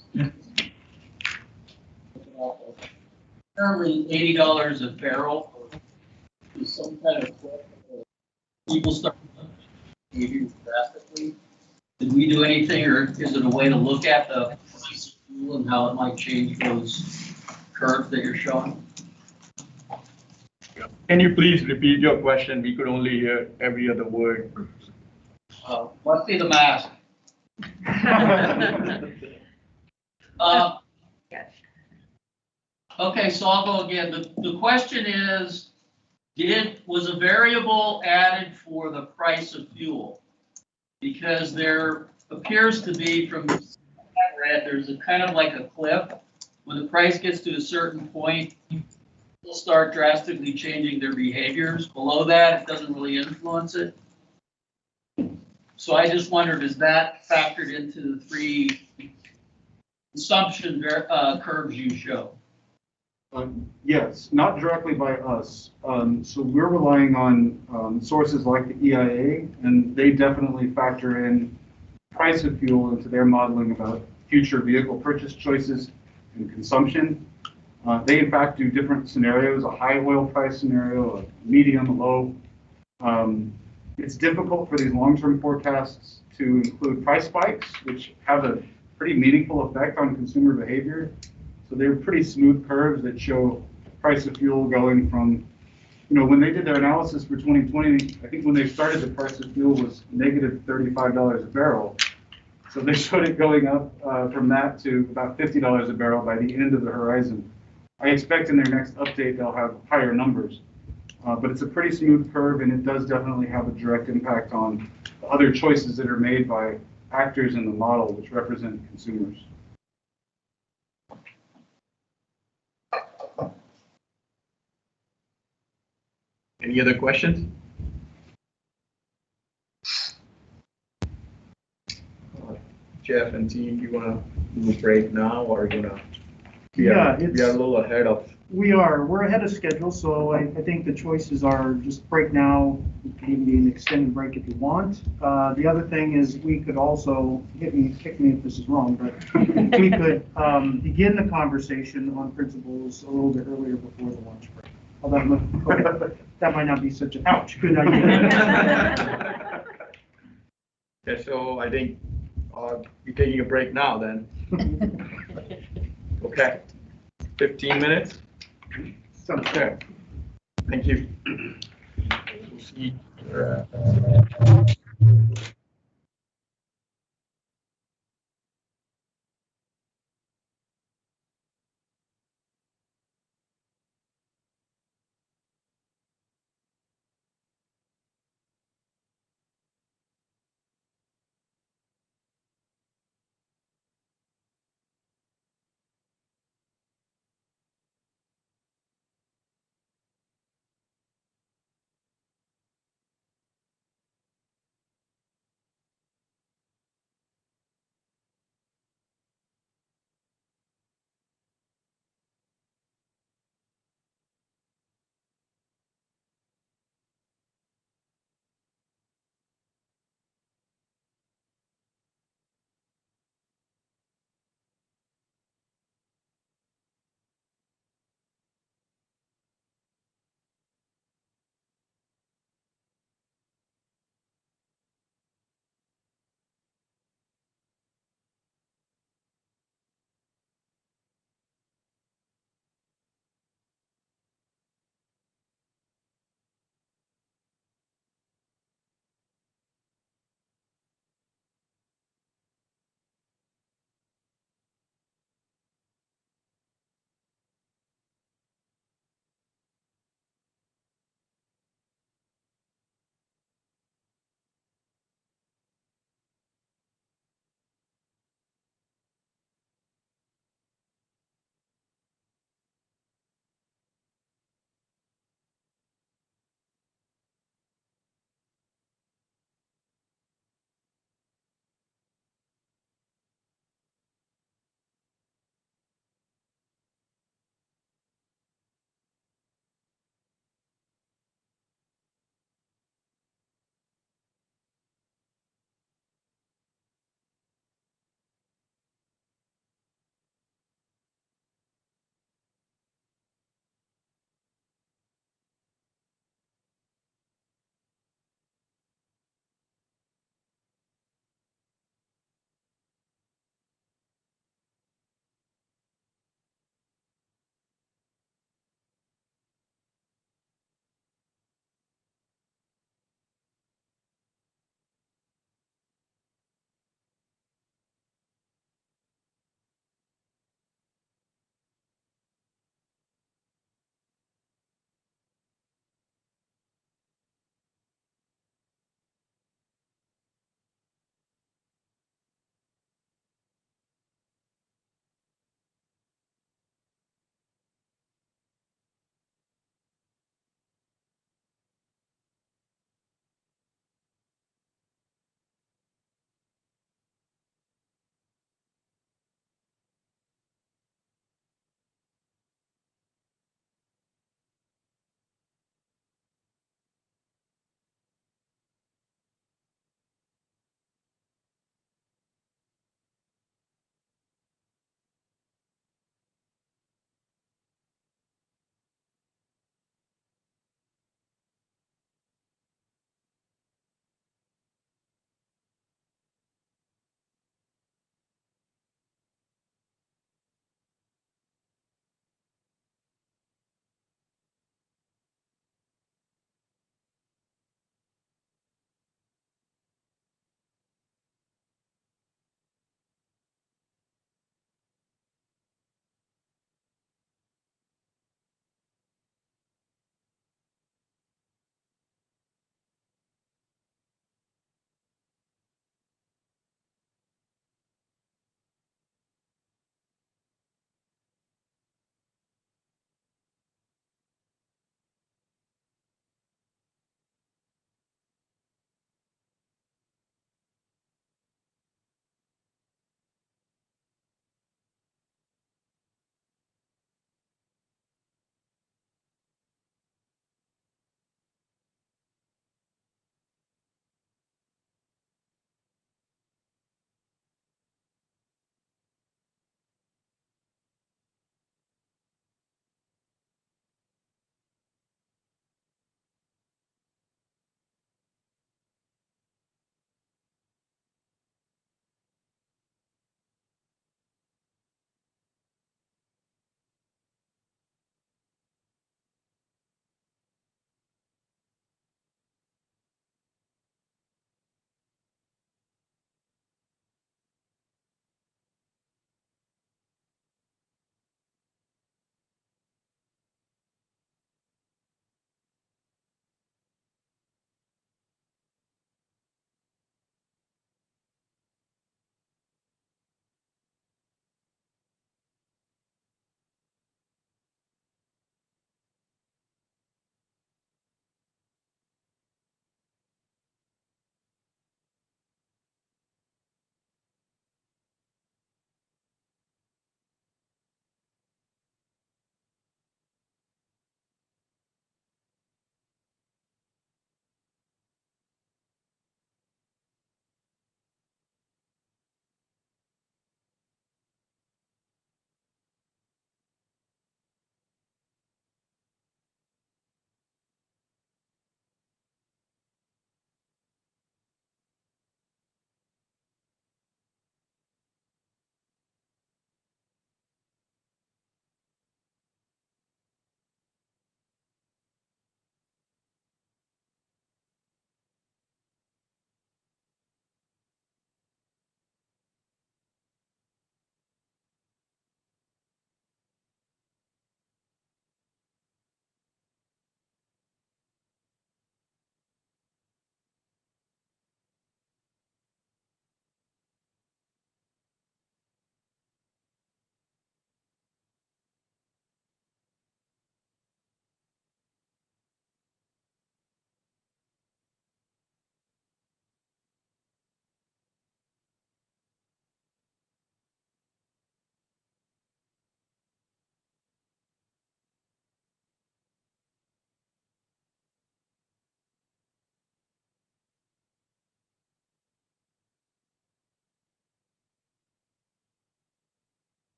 currently $80 a barrel is some kind of clip. People start behavior drastically. Did we do anything, or is it a way to look at the price of fuel and how it might change those curves that you're showing? Can you please repeat your question? We could only hear every other word. Must be the mask. Okay, so I'll go again. The question is, was a variable added for the price of fuel? Because there appears to be, from what I've read, there's a kind of like a cliff. When the price gets to a certain point, people start drastically changing their behaviors. Below that, it doesn't really influence it. So I just wondered, is that factored into the 3 consumption curves you show? Yes, not directly by us. So we're relying on sources like the EIA, and they definitely factor in price of fuel into their modeling about future vehicle purchase choices and consumption. They in fact do different scenarios, a high oil price scenario, a medium, a low. It's difficult for these long-term forecasts to include price spikes, which have a pretty meaningful effect on consumer behavior. So they're pretty smooth curves that show price of fuel going from, when they did their analysis for 2020, I think when they started, the price of fuel was negative $35 a barrel. So they showed it going up from that to about $50 a barrel by the end of the horizon. I expect in their next update, they'll have higher numbers. But it's a pretty smooth curve, and it does definitely have a direct impact on the other choices that are made by actors in the model, which represent consumers. Any other questions? Jeff and team, you want to move break now, or you want to? We are a little ahead of. We're ahead of schedule, so I think the choices are just break now. It can even be an extended break if you want. The other thing is we could also, kick me if this is wrong, but we could begin the conversation on principles a little bit earlier before the lunch break. Okay. That might not be such an good idea. Okay, so I think we're taking a break now then. Okay, 15 minutes. Sounds fair. Thank you. We'll see.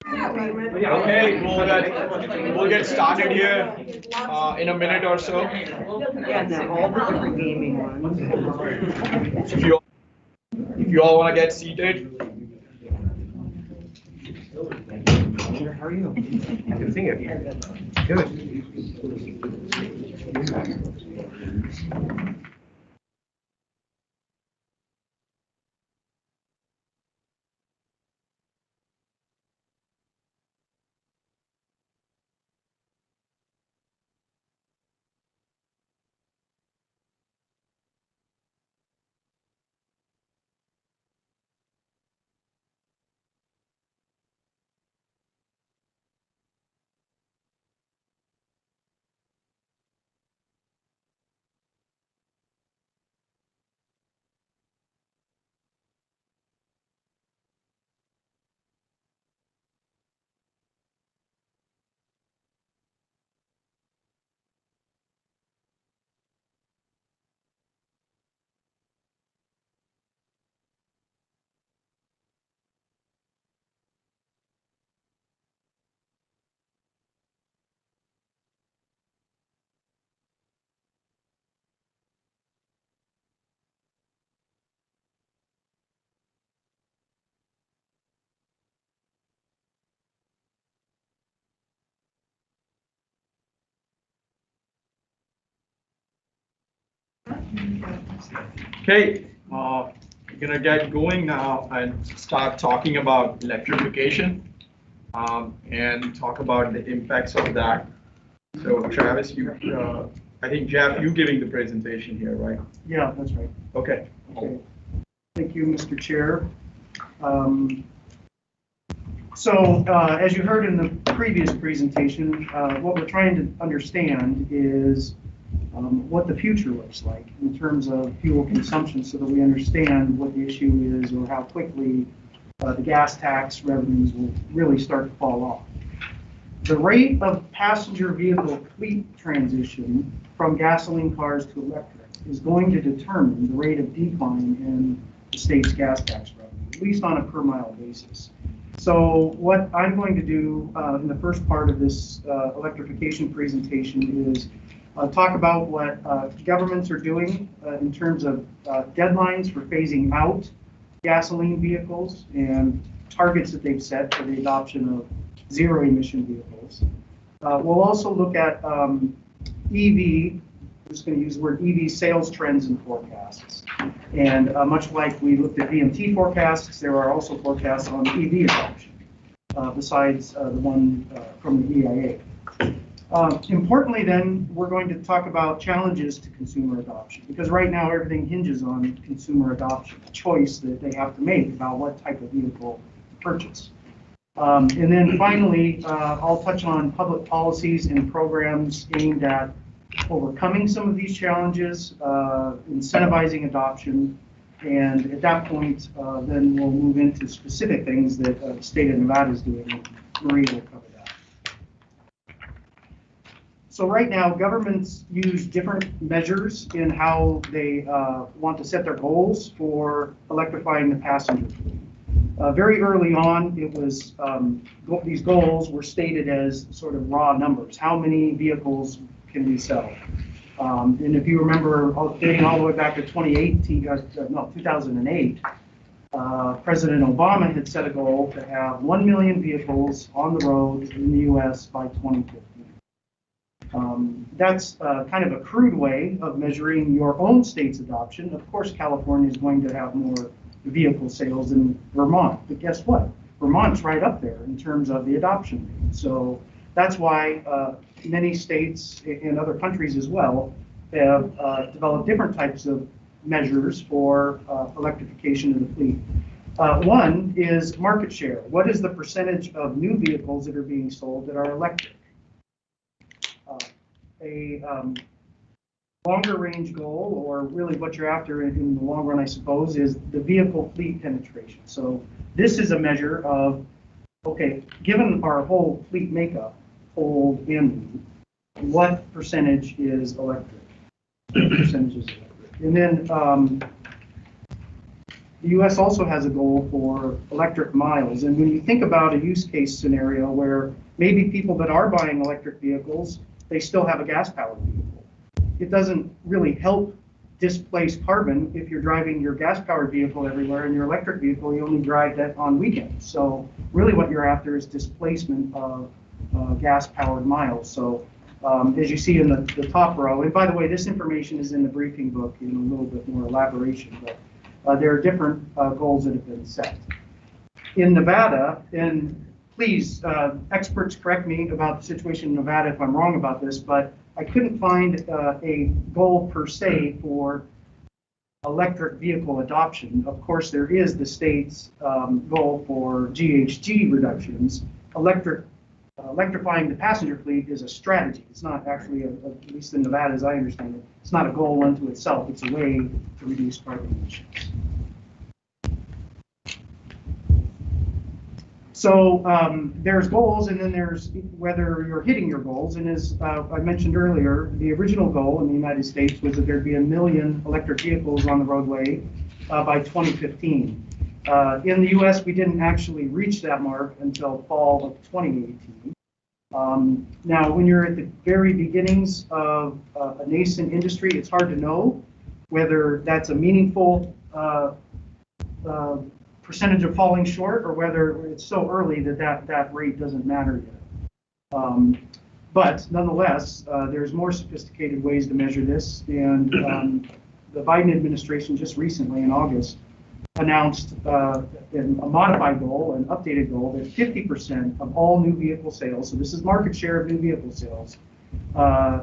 Okay, we'll get started here in a minute or so. Yeah, no, all the different gaming ones. If you all want to get seated. How are you? I can see it. Good. Okay, we're gonna get going now and start talking about electrification and talk about the impacts of that. So Travis, I think Jeff, you giving the presentation here, right? Yeah, that's right. Okay. Okay. Thank you, Mr. Chair. As you heard in the previous presentation, what we're trying to understand is what the future looks like in terms of fuel consumption so that we understand what the issue is or how quickly the gas tax revenues will really start to fall off. The rate of passenger vehicle fleet transition from gasoline cars to electric is going to determine the rate of decline in the state's gas tax revenue, at least on a per mile basis. So what I'm going to do in the first part of this electrification presentation is talk about what governments are doing in terms of deadlines for phasing out gasoline vehicles and targets that they've set for the adoption of zero emission vehicles. We'll also look at EV, I'm just going to use the word EV sales trends and forecasts. And much like we looked at VMT forecasts, there are also forecasts on EV adoption, besides the one from the EIA. Importantly then, we're going to talk about challenges to consumer adoption, because right now everything hinges on consumer adoption, a choice that they have to make about what type of vehicle to purchase. And then finally, I'll touch on public policies and programs aimed at overcoming some of these challenges, incentivizing adoption, and at that point, then we'll move into specific things that the state of Nevada is doing. Marie will cover that. So right now, governments use different measures in how they want to set their goals for electrifying the passenger fleet. Very early on, it was these goals were stated as sort of raw numbers. How many vehicles can we sell? And if you remember, dating all the way back to 2008, President Obama had set a goal to have 1 million vehicles on the road in the U.S. by 2050. That's kind of a crude way of measuring your own state's adoption. Of course, California is going to have more vehicle sales than Vermont, but guess what? Vermont's right up there in terms of the adoption rate. So that's why many states and other countries as well have developed different types of measures for electrification of the fleet. One is market share. What is the percentage of new vehicles that are being sold that are electric? A longer range goal, or really what you're after in the long run, I suppose, is the vehicle fleet penetration. So this is a measure of, okay, given our whole fleet makeup, old and new, what percentage is electric? And then the US also has a goal for electric miles. And when you think about a use case scenario where maybe people that are buying electric vehicles, they still have a gas-powered vehicle. It doesn't really help displace carbon if you're driving your gas-powered vehicle everywhere and your electric vehicle, you only drive that on weekends. So really what you're after is displacement of gas-powered miles. So as you see in the top row, and by the way, this information is in the briefing book in a little bit more elaboration, but there are different goals that have been set. In Nevada, and please, experts correct me about the situation in Nevada if I'm wrong about this, but I couldn't find a goal per se for electric vehicle adoption. Of course, there is the state's goal for GHG reductions. Electrifying the passenger fleet is a strategy. It's not actually, at least in Nevada as I understand it, it's not a goal unto itself. It's a way to reduce carbon emissions. So there's goals, and then there's whether you're hitting your goals. And as I mentioned earlier, the original goal in the United States was that there'd be 1 million electric vehicles on the roadway by 2015. In the US, we didn't actually reach that mark until fall of 2018. Now, when you're at the very beginnings of a nascent industry, it's hard to know whether that's a meaningful percentage of falling short, or whether it's so early that rate doesn't matter yet. But nonetheless, there's more sophisticated ways to measure this, and the Biden administration just recently in August announced a modified goal, an updated goal, that 50% of all new vehicle sales, so this is market share of new vehicle sales,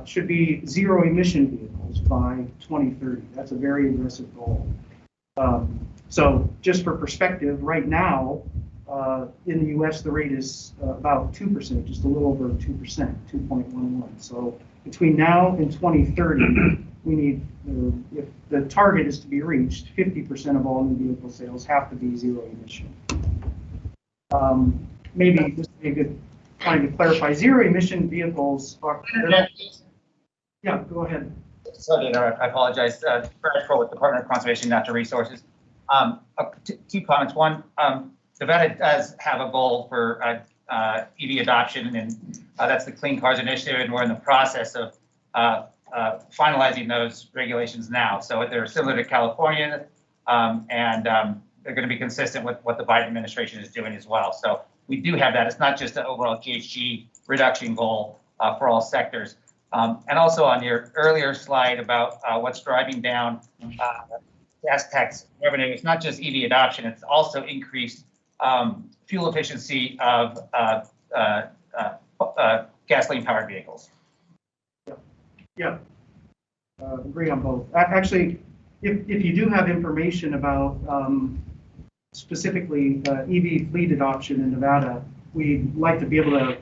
should be zero emission vehicles by 2030. That's a very aggressive goal. So just for perspective, right now, in the US, the rate is about 2%, just a little over 2%, 2.11. So between now and 2030, we need, if the target is to be reached, 50% of all new vehicle sales have to be zero emission. Maybe this would be a good time to clarify. Zero emission vehicles are. Yeah, go ahead. Sorry to interrupt. I apologize. Brad Kroll with Department of Conservation and Natural Resources. Two comments. One, Nevada does have a goal for EV adoption, and that's the Clean Cars Initiative, and we're in the process of finalizing those regulations now. So they're similar to California, and they're going to be consistent with what the Biden administration is doing as well. So we do have that. It's not just an overall GHG reduction goal for all sectors. And also on your earlier slide about what's driving down gas tax revenue, it's not just EV adoption, it's also increased fuel efficiency of gasoline-powered vehicles. Yeah, agree on both. Actually, if you do have information about specifically EV fleet adoption in Nevada, we'd like to be able to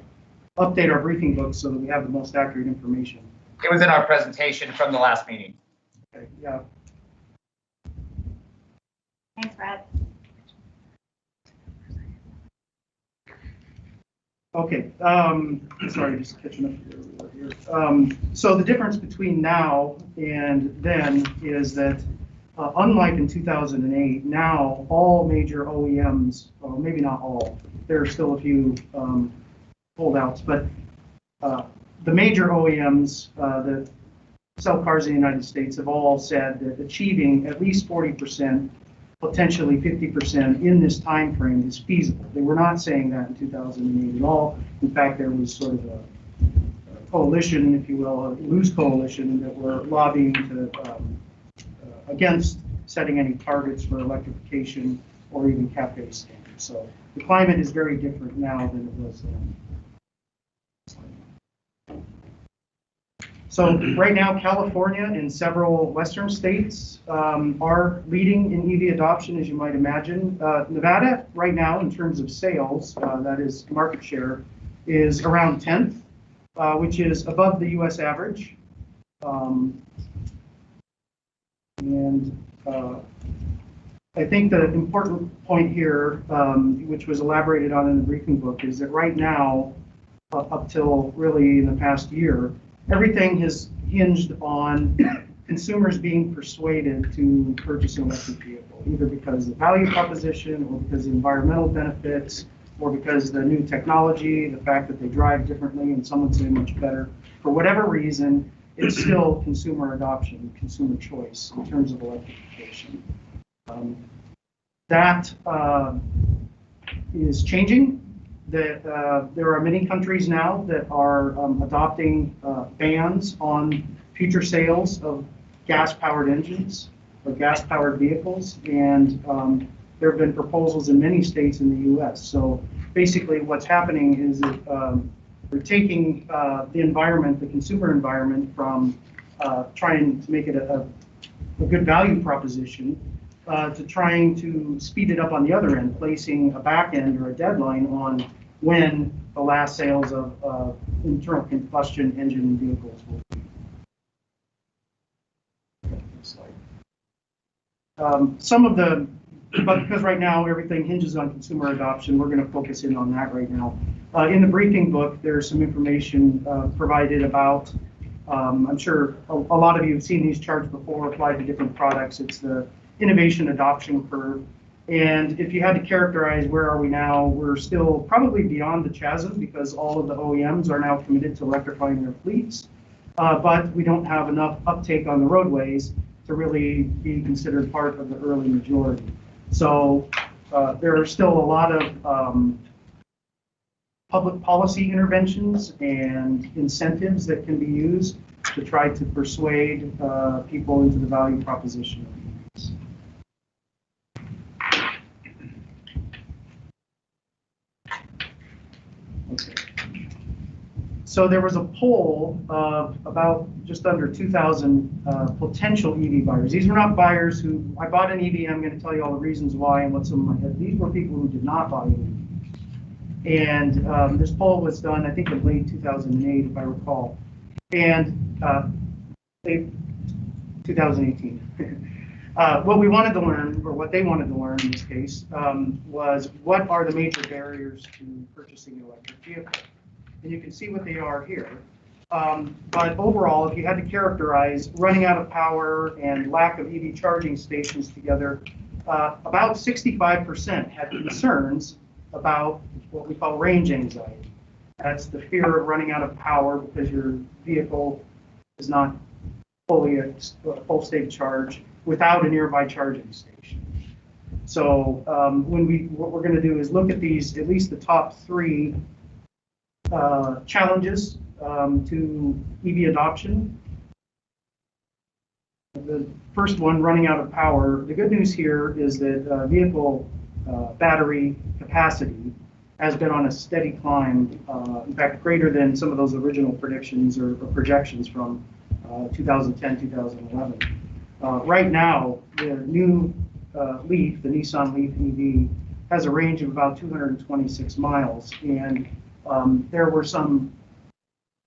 update our briefing books so that we have the most accurate information. It was in our presentation from the last meeting. Okay, yeah. Thanks, Brad. Okay, sorry, just catching up here. So the difference between now and then is that unlike in 2008, now all major OEMs, well, maybe not all, there are still a few holdouts, but the major OEMs that sell cars in the United States have all said that achieving at least 40%, potentially 50% in this time frame is feasible. They were not saying that in 2008 at all. In fact, there was sort of a coalition, if you will, a loose coalition that were lobbying to against setting any targets for electrification or even CAFE standards. So the climate is very different now than it was then. So right now, California and several Western states are leading in EV adoption, as you might imagine. Nevada, right now, in terms of sales, that is market share, is around 10th, which is above the US average. I think the important point here, which was elaborated on in the briefing book, is that right now, up till really in the past year, everything has hinged on consumers being persuaded to purchase an electric vehicle, either because of the value proposition or because of the environmental benefits or because the new technology, the fact that they drive differently and some would say much better. For whatever reason, it's still consumer adoption, consumer choice in terms of electrification. That is changing. That there are many countries now that are adopting bans on future sales of gas-powered engines or gas-powered vehicles, and there have been proposals in many states in the U.S. So basically what's happening is that we're taking the environment, the consumer environment, from trying to make it a good value proposition to trying to speed it up on the other end, placing a back end or a deadline on when the last sales of internal combustion engine vehicles will be. Some of the, but because right now everything hinges on consumer adoption, we're going to focus in on that right now. In the briefing book, there's some information provided about, I'm sure a lot of you have seen these charts before applied to different products. It's the innovation adoption curve. And if you had to characterize where are we now, we're still probably beyond the chasm because all of the OEMs are now committed to electrifying their fleets. But we don't have enough uptake on the roadways to really be considered part of the early majority. So there are still a lot of public policy interventions and incentives that can be used to try to persuade people into the value proposition of EVs. Okay. So there was a poll of about just under 2,000 potential EV buyers. These were not buyers who, I bought an EV, I'm going to tell you all the reasons why and what's in my head. These were people who did not buy an EV. And this poll was done, I think, in late 2008, if I recall. And 2018. What we wanted to learn, or what they wanted to learn in this case, was what are the major barriers to purchasing an electric vehicle? And you can see what they are here. But overall, if you had to characterize running out of power and lack of EV charging stations together, about 65% had concerns about what we call range anxiety. That's the fear of running out of power because your vehicle is not fully a full state charge without a nearby charging station. So what we're going to do is look at these, at least the top three challenges to EV adoption. The first one, running out of power. The good news here is that vehicle battery capacity has been on a steady climb, in fact, greater than some of those original predictions or projections from 2010, 2011. Right now, the new Leaf, the Nissan Leaf EV, has a range of about 226 miles. And there were some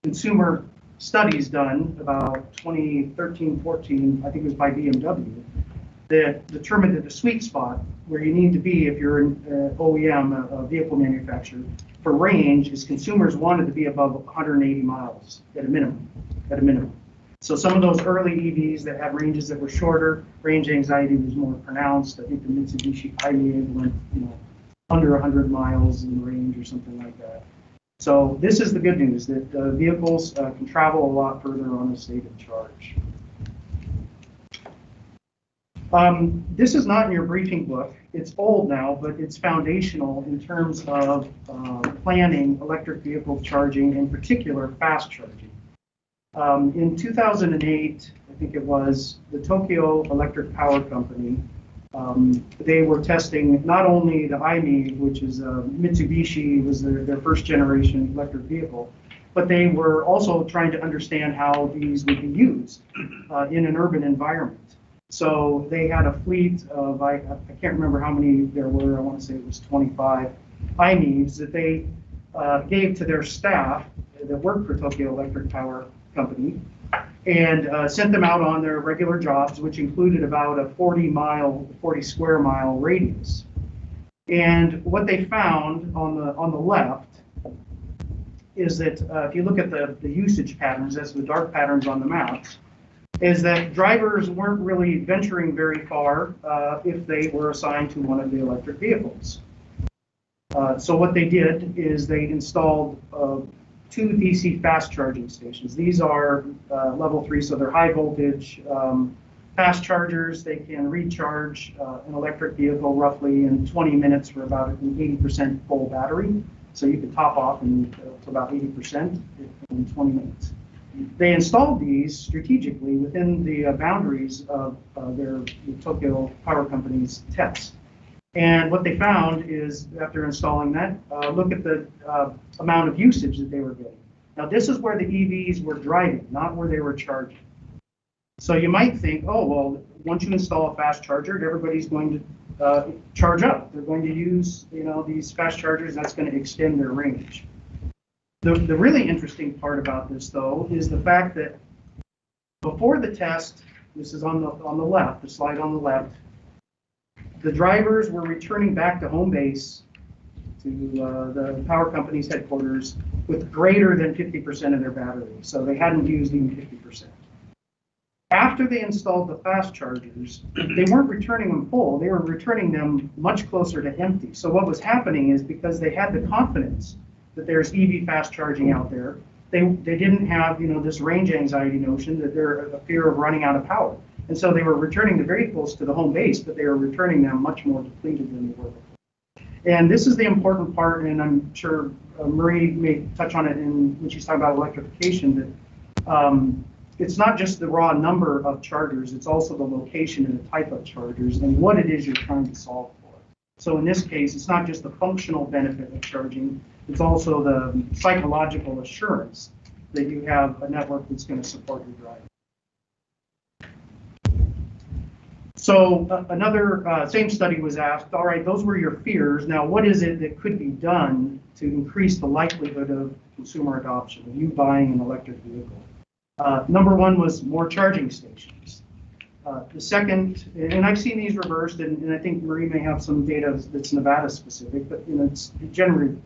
consumer studies done about 2013, 14, I think it was by BMW, that determined that the sweet spot where you need to be if you're an OEM, a vehicle manufacturer, for range is consumers wanted to be above 180 miles at a minimum. So some of those early EVs that had ranges that were shorter, range anxiety was more pronounced. I think the Mitsubishi i-MiEV went, under 100 miles in range or something like that. So this is the good news, that vehicles can travel a lot further on a state of charge. This is not in your briefing book. It's old now, but it's foundational in terms of planning electric vehicle charging, in particular fast charging. In 2008, I think it was, the Tokyo Electric Power Company, they were testing not only the i-MiEV, which is Mitsubishi, was their first generation electric vehicle, but they were also trying to understand how these would be used in an urban environment. So they had a fleet of, I can't remember how many there were, I want to say it was 25 i-MiEVs that they gave to their staff that worked for Tokyo Electric Power Company and sent them out on their regular jobs, which included about a 40 square mile radius. And what they found on the left is that if you look at the usage patterns, that's the dark patterns on the maps, is that drivers weren't really venturing very far if they were assigned to one of the electric vehicles. So what they did is they installed 2 DC fast charging stations. These are level 3, so they're high voltage fast chargers. They can recharge an electric vehicle roughly in 20 minutes for about an 80% full battery. So you can top off to about 80% in 20 minutes. They installed these strategically within the boundaries of the Tokyo Power Company's test. And what they found is, after installing that, look at the amount of usage that they were getting. Now, this is where the EVs were driving, not where they were charging. So you might think, oh, well, once you install a fast charger, everybody's going to charge up. They're going to use, these fast chargers. That's going to extend their range. The really interesting part about this, though, is the fact that before the test, this is on the left, the slide on the left, the drivers were returning back to home base, to the power company's headquarters, with greater than 50% of their battery. So they hadn't used even 50%. After they installed the fast chargers, they weren't returning them full. They were returning them much closer to empty. So what was happening is, because they had the confidence that there's EV fast charging out there, they didn't have this range anxiety notion that they're a fear of running out of power. And so they were returning the vehicles to the home base, but they were returning them much more depleted than they were before. And this is the important part, and I'm sure Marie may touch on it when she's talking about electrification, that it's not just the raw number of chargers, it's also the location and the type of chargers and what it is you're trying to solve for. So in this case, it's not just the functional benefit of charging, it's also the psychological assurance that you have a network that's going to support your drive. So another same study was asked, all right, those were your fears. Now, what is it that could be done to increase the likelihood of consumer adoption, of you buying an electric vehicle? Number one was more charging stations. The second, and I've seen these reversed, and I think Marie may have some data that's Nevada specific, but it's generally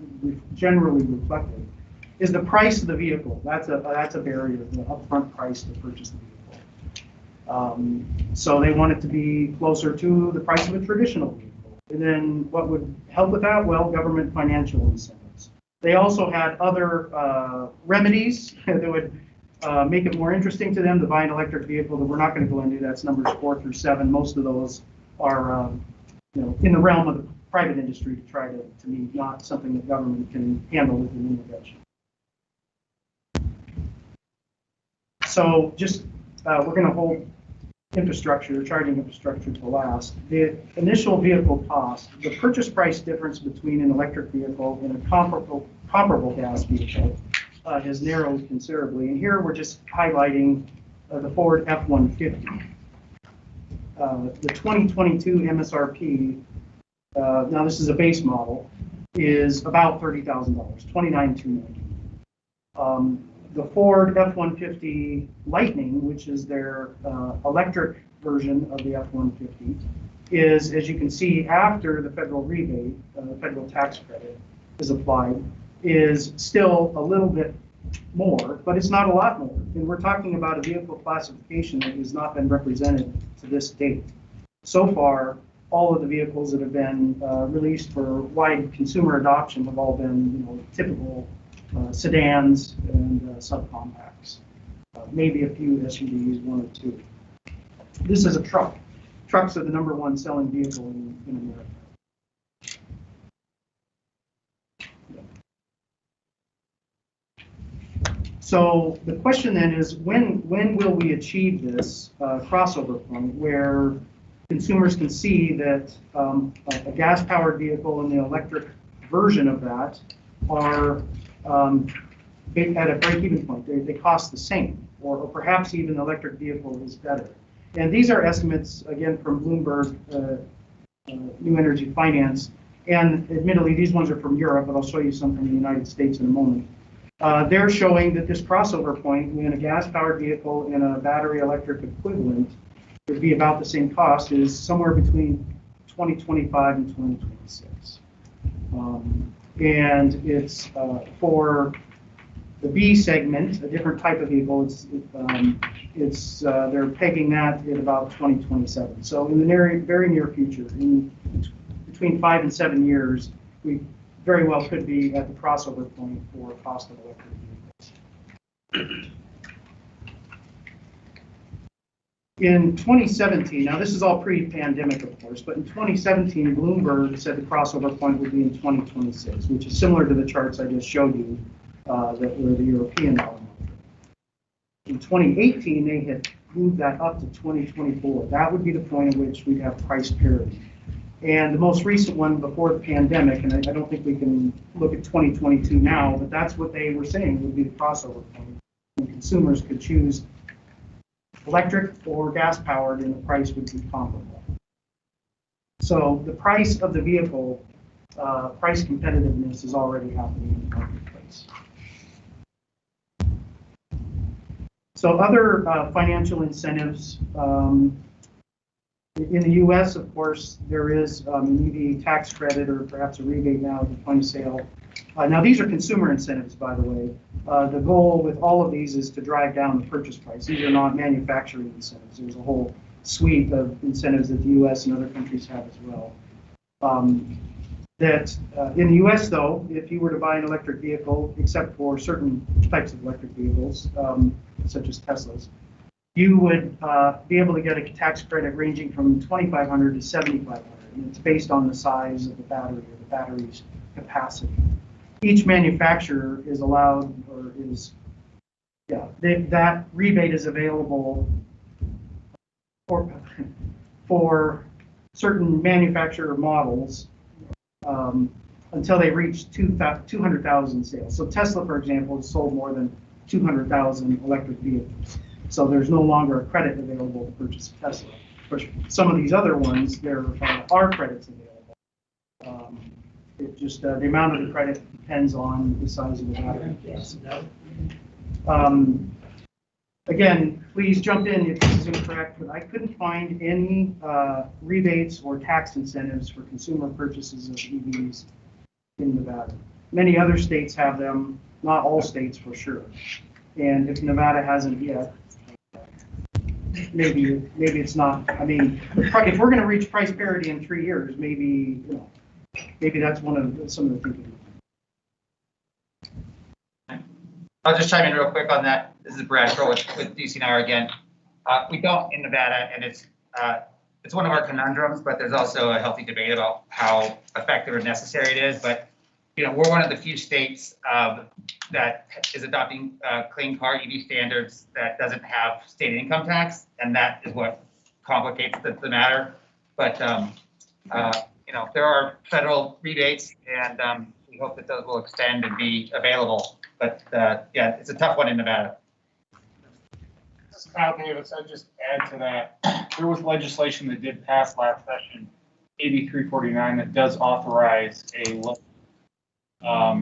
reflective, is the price of the vehicle. That's a barrier, the upfront price to purchase the vehicle. So they want it to be closer to the price of a traditional vehicle. And then what would help with that? Well, government financial incentives. They also had other remedies that would make it more interesting to them to buy an electric vehicle that we're not going to go into. That's numbers 4 through 7. Most of those are in the realm of the private industry to try to meet, not something that government can handle with an intervention. So just we're going to hold infrastructure, charging infrastructure to last. The initial vehicle cost, the purchase price difference between an electric vehicle and a comparable gas vehicle has narrowed considerably. And here we're just highlighting the Ford F-150. The 2022 MSRP, now this is a base model, is about $30,000, $29,290. The Ford F-150 Lightning, which is their electric version of the F-150, is, as you can see, after the federal rebate, federal tax credit is applied, is still a little bit more, but it's not a lot more. And we're talking about a vehicle classification that has not been represented to this date. So far, all of the vehicles that have been released for wide consumer adoption have all been, typical sedans and subcompacts. Maybe a few SUVs, 1 or 2. This is a truck. Trucks are the #1 selling vehicle in America. So the question then is, when will we achieve this crossover point where consumers can see that a gas-powered vehicle and the electric version of that are at a break-even point? They cost the same, or perhaps even the electric vehicle is better. And these are estimates, again, from Bloomberg New Energy Finance. And admittedly, these ones are from Europe, but I'll show you some from the United States in a moment. They're showing that this crossover point, when a gas-powered vehicle and a battery electric equivalent would be about the same cost, is somewhere between 2025 and 2026. And it's for The B segment, a different type of vehicle, they're pegging that at about 2027. So in the very near future, in between 5 and 7 years, we very well could be at the crossover point for cost of electric vehicles. In 2017, now this is all pre-pandemic, of course, but in 2017, Bloomberg said the crossover point would be in 2026, which is similar to the charts I just showed you that were the European element. In 2018, they had moved that up to 2024. That would be the point at which we'd have price parity. And the most recent one before the pandemic, and I don't think we can look at 2022 now, but that's what they were saying would be the crossover point. When consumers could choose electric or gas powered, and the price would be comparable. So the price of the vehicle, price competitiveness is already happening in the marketplace. So other financial incentives, in the US, of course, there is an EV tax credit or perhaps a rebate now at the point of sale. Now these are consumer incentives, by the way. The goal with all of these is to drive down the purchase price. These are not manufacturing incentives. There's a whole suite of incentives that the US and other countries have as well. In the US though, if you were to buy an electric vehicle, except for certain types of electric vehicles, such as Teslas, you would be able to get a tax credit ranging from $2,500 to $7,500, and it's based on the size of the battery or the battery's capacity. Each manufacturer is allowed, or is, that rebate is available for certain manufacturer models until they reach 200,000 sales. So Tesla, for example, has sold more than 200,000 electric vehicles. So there's no longer a credit available to purchase a Tesla. For some of these other ones, there are credits available. It just, the amount of the credit depends on the size of the battery. Again, please jump in if this is incorrect, but I couldn't find any rebates or tax incentives for consumer purchases of EVs in Nevada. Many other states have them, not all states for sure. And if Nevada hasn't yet, maybe it's not. I mean, if we're going to reach price parity in 3 years, maybe that's some of the thinking. I'll just chime in real quick on that. This is Brad Kroll with DCNR again. We don't in Nevada, and it's one of our conundrums, but there's also a healthy debate about how effective or necessary it is. But we're one of the few states that is adopting clean car EV standards that doesn't have state income tax, and that is what complicates the matter. But there are federal rebates, and we hope that those will extend and be available. But it's a tough one in Nevada. This is Kyle Davis. I'd just add to that. There was legislation that did pass last session, AB 349, that does authorize a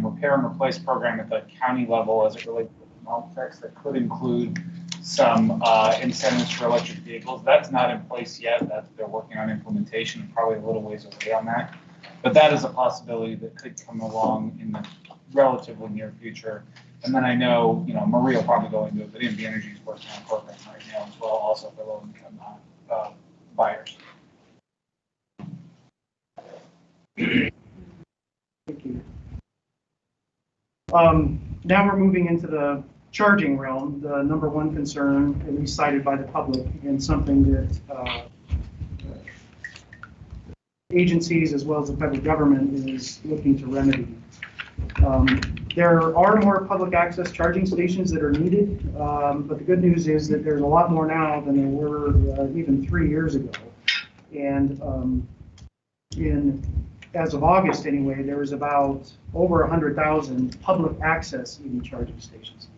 repair and replace program at the county level as it relates to the mount tax that could include some incentives for electric vehicles. That's not in place yet. They're working on implementation and probably a little ways away on that. But that is a possibility that could come along in the relatively near future. And then I know, Maria will probably go into it, but NV Energy is working on a program right now as well, also for low-income buyers. Thank you. Now we're moving into the charging realm, the number one concern, at least cited by the public, and something that agencies as well as the federal government is looking to remedy. There are more public access charging stations that are needed, but the good news is that there's a lot more now than there were even 3 years ago. And as of August anyway, there was about over 100,000 public access EV charging stations.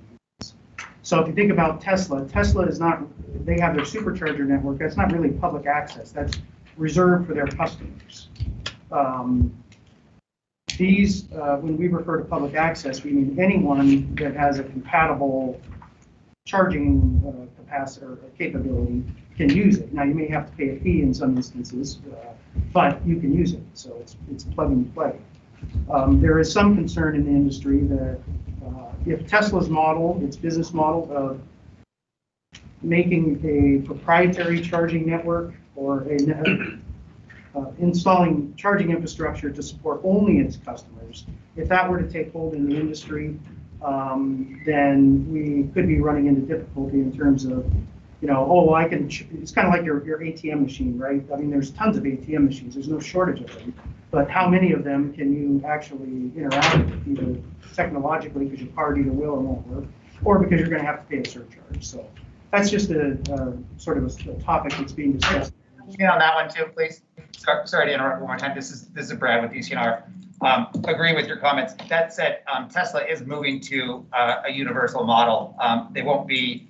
So if you think about Tesla is not, they have their supercharger network, that's not really public access, that's reserved for their customers. When we refer to public access, we mean anyone that has a compatible charging capacity or capability can use it. Now you may have to pay a fee in some instances, but you can use it, so it's plug and play. There is some concern in the industry that if Tesla's model, its business model of making a proprietary charging network or installing charging infrastructure to support only its customers, if that were to take hold in the industry, then we could be running into difficulty in terms of, oh, it's kind of like your ATM machine, right? I mean, there's tons of ATM machines, there's no shortage of them, but how many of them can you actually interact with, either technologically because your card either will or won't work, or because you're going to have to pay a surcharge. So that's just a sort of a topic that's being discussed. On that one too, please. Sorry to interrupt one more time. This is Brad with DCNR. Agree with your comments. That said, Tesla is moving to a universal model. They won't be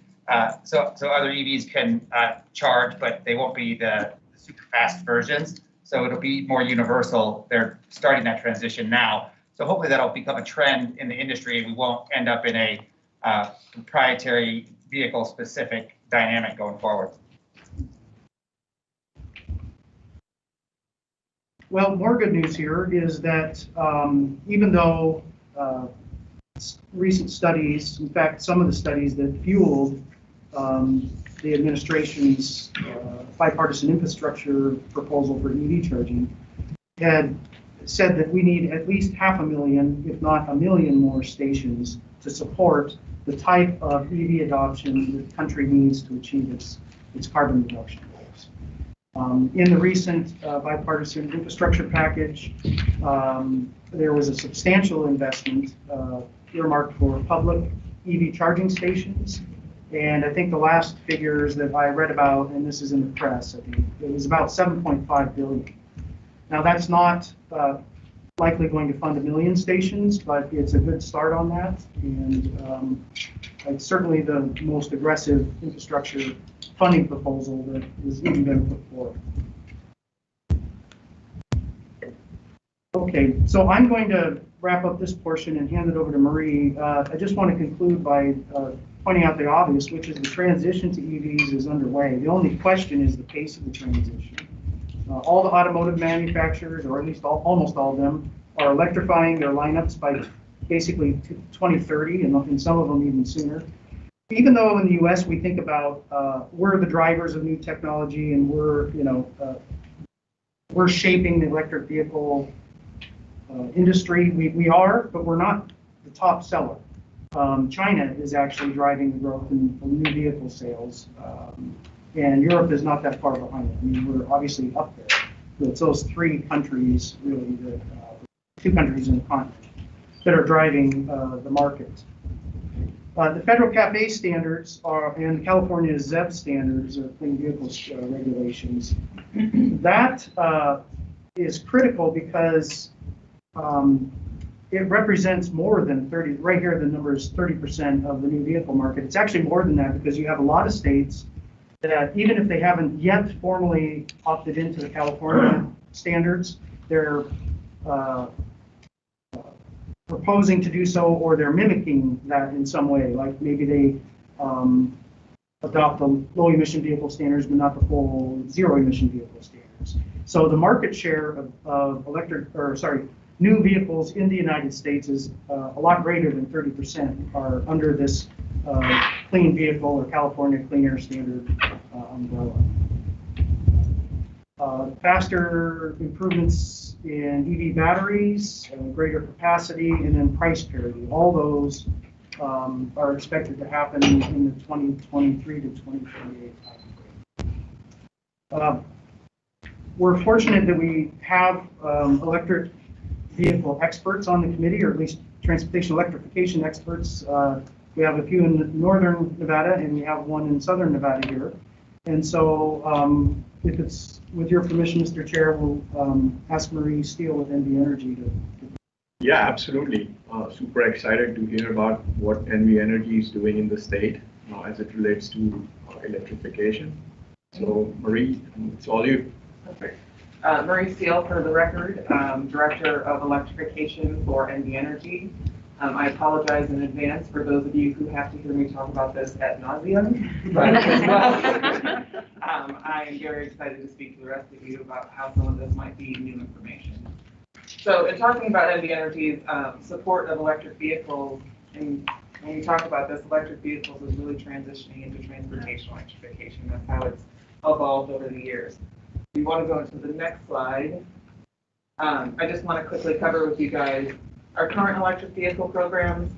so other EVs can charge, but they won't be the super fast versions. So it'll be more universal. They're starting that transition now. So hopefully that'll become a trend in the industry. We won't end up in a proprietary vehicle specific dynamic going forward. Well, more good news here is that even though recent studies, in fact, some of the studies that fueled the administration's bipartisan infrastructure proposal for EV charging had said that we need at least 500,000, if not 1 million more stations to support the type of EV adoption that the country needs to achieve its carbon reduction goals. In the recent bipartisan infrastructure package, there was a substantial investment earmarked for public EV charging stations. And I think the last figures that I read about, and this is in the press, I think it was about 7.5 billion. Now that's not likely going to fund 1 million stations, but it's a good start on that. And it's certainly the most aggressive infrastructure funding proposal that has even been put forward. Okay, so I'm going to wrap up this portion and hand it over to Marie. I just want to conclude by pointing out the obvious, which is the transition to EVs is underway. The only question is the pace of the transition. All the automotive manufacturers, or at least almost all of them, are electrifying their lineups by basically 2030, and some of them even sooner. Even though in the U.S. we think about we're the drivers of new technology and we're shaping the electric vehicle industry, we are, but we're not the top seller. China is actually driving the growth in new vehicle sales, and Europe is not that far behind it. I mean, we're obviously up there. It's those three countries, really, the two countries in the continent, that are driving the market. The federal CAFE standards and California's ZEV standards, or clean vehicles regulations, that is critical because it represents more than 30, right here the number is 30% of the new vehicle market. It's actually more than that because you have a lot of states that even if they haven't yet formally opted into the California standards, they're proposing to do so, or they're mimicking that in some way, like maybe they adopt the low emission vehicle standards, but not the full zero emission vehicle standards. So the market share of new vehicles in the United States is a lot greater than 30% are under this clean vehicle or California Clean Air Standard umbrella. Faster improvements in EV batteries, greater capacity, and then price parity. All those are expected to happen in the 2023 to 2028 timeframe. We're fortunate that we have electric vehicle experts on the committee, or at least transportation electrification experts. We have a few in northern Nevada, and we have one in southern Nevada here. And so if it's with your permission, Mr. Chair, we'll ask Marie Steele with NV Energy to. Yeah, absolutely. Super excited to hear about what NV Energy is doing in the state as it relates to electrification. So Marie, it's all you. Perfect. Marie Steele, for the record, Director of Electrification for NV Energy. I apologize in advance for those of you who have to hear me talk about this ad nauseum, but as well, I am very excited to speak to the rest of you about how some of this might be new information. So in talking about NV Energy's support of electric vehicles, and when we talk about this, electric vehicles is really transitioning into transportation electrification. That's how it's evolved over the years. We want to go into the next slide. I just want to quickly cover with you guys our current electric vehicle programs.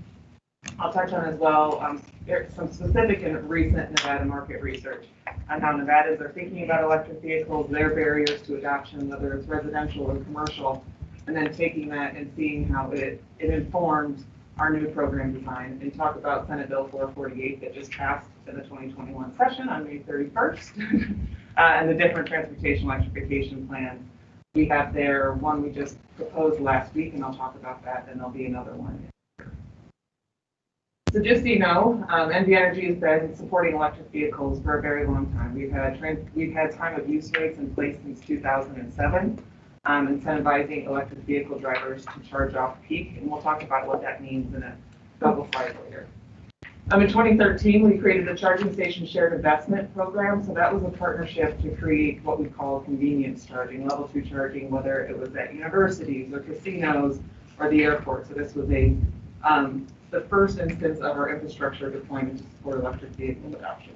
I'll touch on as well there's some specific and recent Nevada market research on how Nevadas are thinking about electric vehicles, their barriers to adoption, whether it's residential or commercial, and then taking that and seeing how it informs our new program design, and talk about Senate Bill 448 that just passed in the 2021 session on May 31st, and the different transportation electrification plans we have there. One we just proposed last week, and I'll talk about that, and there'll be another one. So just so you know, NV Energy has been supporting electric vehicles for a very long time. We've had time of use rates in place since 2007. Incentivizing electric vehicle drivers to charge off peak, and we'll talk about what that means in a couple slides later. In 2013, we created a charging station shared investment program. So that was a partnership to create what we call convenience charging, level 2 charging, whether it was at universities or casinos or the airport. So this was the first instance of our infrastructure deployment to support electric vehicle adoption.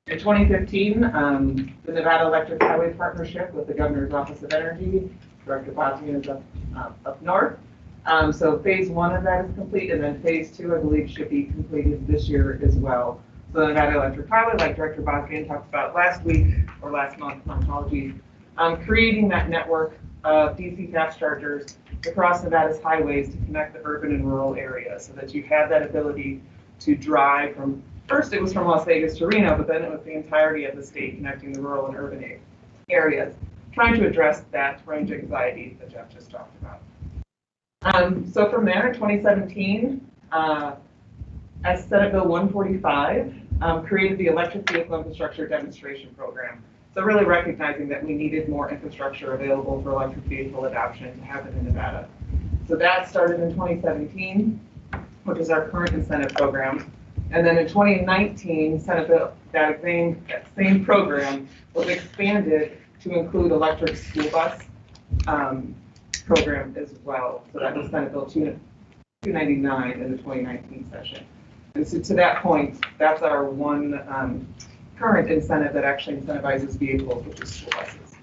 In 2015, the Nevada Electric Highway Partnership with the Governor's Office of Energy, Director Bosnian is up north. So phase 1 of that is complete, and then phase 2, I believe, should be completed this year as well. So the Nevada Electric Highway, like Director Bosnian talked about last week, or last month, my apologies, creating that network of DC fast chargers across Nevada's highways to connect the urban and rural areas, so that you have that ability to drive from, first it was from Las Vegas to Reno, but then it was the entirety of the state connecting the rural and urban areas, trying to address that range anxiety that Jeff just talked about. So from there, in 2017, as Senate Bill 145 created the Electric Vehicle Infrastructure Demonstration Program. So really recognizing that we needed more infrastructure available for electric vehicle adoption to happen in Nevada. So that started in 2017, which is our current incentive program. And then in 2019, Senate Bill, that same program was expanded to include electric school bus program as well. So that was Senate Bill 299 in the 2019 session. And so to that point, that's our one current incentive that actually incentivizes vehicles, which is school buses.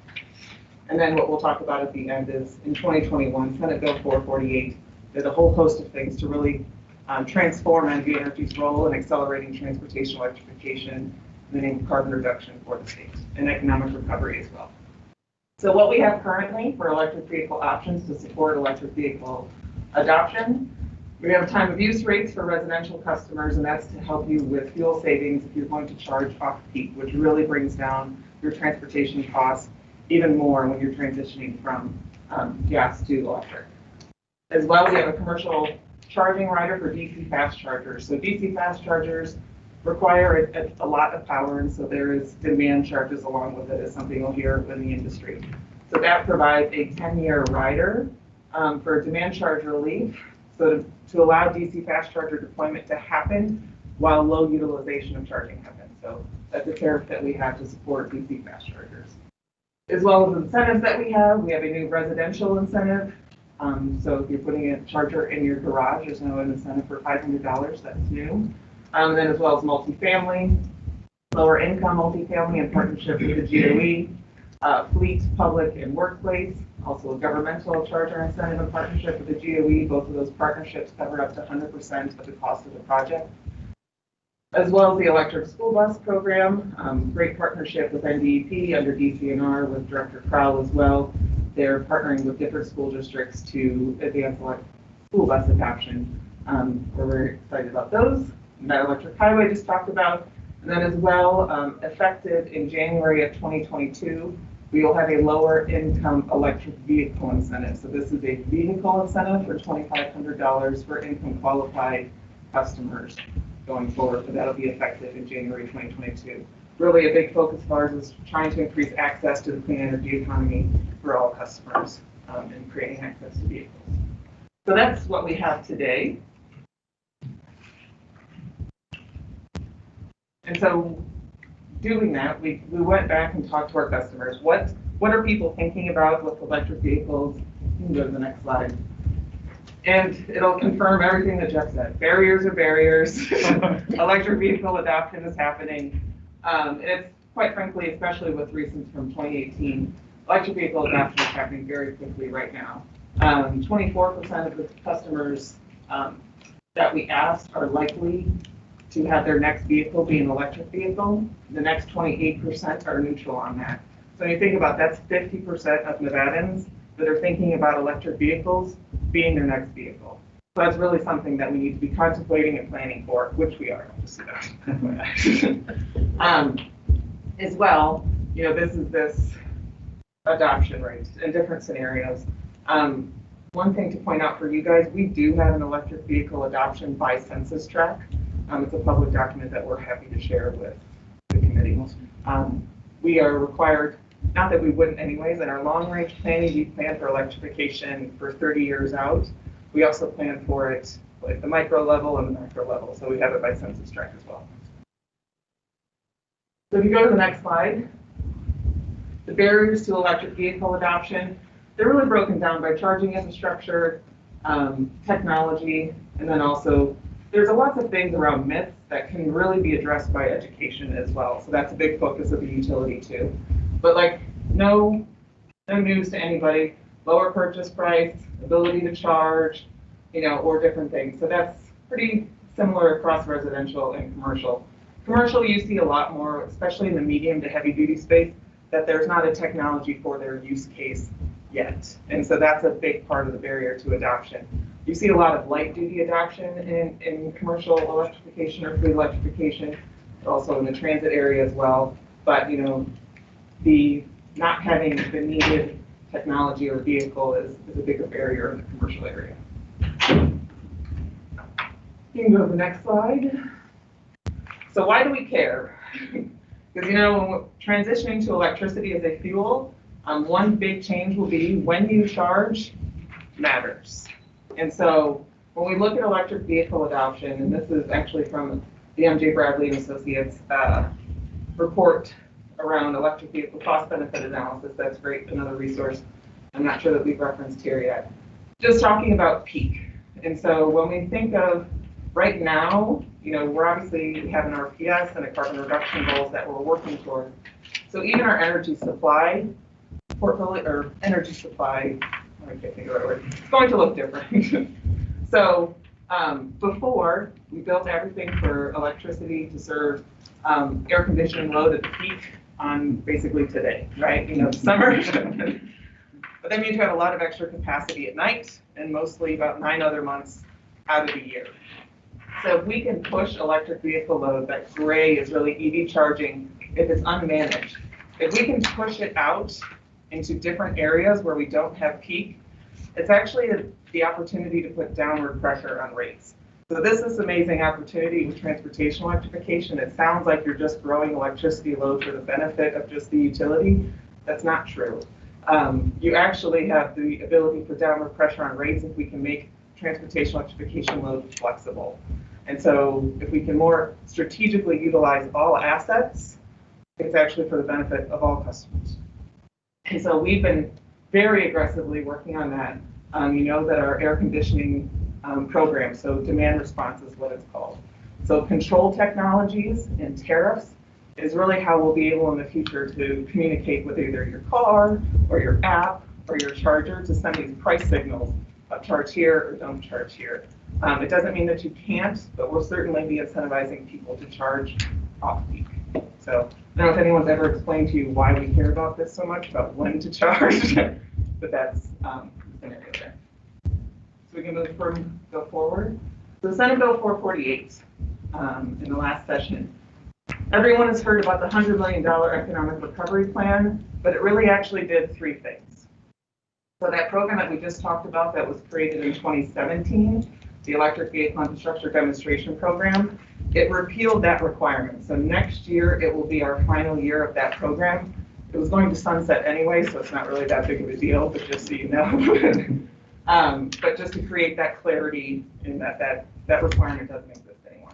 And then what we'll talk about at the end is in 2021, Senate Bill 448 did a whole host of things to really transform NV Energy's role in accelerating transportation electrification, meaning carbon reduction for the state and economic recovery as well. So what we have currently for electric vehicle options to support electric vehicle adoption, we have time of use rates for residential customers, and that's to help you with fuel savings if you're going to charge off peak, which really brings down your transportation costs even more when you're transitioning from gas to electric. As well, we have a commercial charging rider for DC fast chargers. So DC fast chargers require a lot of power, and so there is demand charges along with it, as something you'll hear in the industry. So that provides a 10-year rider for demand charge relief, so to allow DC fast charger deployment to happen while low utilization of charging happens. So that's a tariff that we have to support DC fast chargers. As well as incentives that we have a new residential incentive. So if you're putting a charger in your garage, there's no incentive for $500, that's new. And then as well as multifamily, lower income multifamily in partnership with the GOE, fleet, public, and workplace, also a governmental charger incentive in partnership with the GOE. Both of those partnerships cover up to 100% of the cost of the project. As well as the electric school bus program, great partnership with NDEP under DCNR with Director Crowell as well. They're partnering with different school districts to advance school bus adoption. We're very excited about those. That electric highway just talked about. And then as well, effective in January of 2022, we will have a lower income electric vehicle incentive. So this is a vehicle incentive for $2,500 for income qualified customers going forward, but that'll be effective in January 2022. Really a big focus of ours is trying to increase access to the clean energy economy for all customers and creating access to vehicles. So that's what we have today. And so doing that, we went back and talked to our customers. What are people thinking about with electric vehicles? You can go to the next slide. And it'll confirm everything that Jeff said. Barriers are barriers. Electric vehicle adoption is happening. It's quite frankly, especially with recent from 2018, electric vehicle adoption is happening very quickly right now. 24% of the customers that we asked are likely to have their next vehicle be an electric vehicle. The next 28% are neutral on that. So when you think about that's 50% of Nevadans that are thinking about electric vehicles being their next vehicle. So that's really something that we need to be contemplating and planning for, which we are. As well, you know, this adoption rate in different scenarios. One thing to point out for you guys, we do have an electric vehicle adoption by census tract. It's a public document that we're happy to share with the committee. We are required, not that we wouldn't anyways, in our long-range planning, we plan for electrification for 30 years out. We also plan for it like the micro level and the macro level, so we have it by census tract as well. So if you go to the next slide, the barriers to electric vehicle adoption, they're really broken down by charging infrastructure, technology, and then also there's a lot of things around myths that can really be addressed by education as well. So that's a big focus of the utility too. But like no news to anybody, lower purchase price, ability to charge, you know, or different things. So that's pretty similar across residential and commercial. Commercial, you see a lot more, especially in the medium to heavy duty space, that there's not a technology for their use case yet. And so that's a big part of the barrier to adoption. You see a lot of light duty adoption in commercial electrification or fleet electrification, also in the transit area as well. But, you know, the not having the needed technology or vehicle is a bigger barrier in the commercial area. You can go to the next slide. So why do we care? Because, you know, when we're transitioning to electricity as a fuel, one big change will be when you charge matters. And so when we look at electric vehicle adoption, and this is actually from the MJ Bradley and Associates report around electric vehicle cost benefit analysis, that's great, another resource I'm not sure that we've referenced here yet. Just talking about peak. And so when we think of right now, you know, we're obviously we have an RPS and a carbon reduction goals that we're working towards. So even our energy supply portfolio or energy supply, I can't think of the right word, it's going to look different. So before we built everything for electricity to serve air conditioning load at the peak on basically today, right? You know, summer. But that means you have a lot of extra capacity at night and mostly about 9 other months out of the year. So if we can push electric vehicle load, that gray is really EV charging, if it's unmanaged. If we can push it out into different areas where we don't have peak, it's actually the opportunity to put downward pressure on rates. So this is an amazing opportunity with transportation electrification. It sounds like you're just growing electricity load for the benefit of just the utility. That's not true. You actually have the ability for downward pressure on rates if we can make transportation electrification load flexible. And so if we can more strategically utilize all assets, it's actually for the benefit of all customers. And so we've been very aggressively working on that. You know that our air conditioning program, so demand response is what it's called. So control technologies and tariffs is really how we'll be able in the future to communicate with either your car or your app or your charger to send these price signals of charge here or don't charge here. It doesn't mean that you can't, but we'll certainly be incentivizing people to charge off-peak. So I don't know if anyone's ever explained to you why we care about this so much, about when to charge, but that's the scenario there. So we can go forward. So Senate Bill 448 in the last session. Everyone has heard about the $100 million economic recovery plan, but it really actually did 3 things. So that program that we just talked about that was created in 2017, the Electric Vehicle Infrastructure Demonstration Program, it repealed that requirement. So next year, it will be our final year of that program. It was going to sunset anyway, so it's not really that big of a deal, but just so you know. But just to create that clarity in that requirement doesn't exist anymore.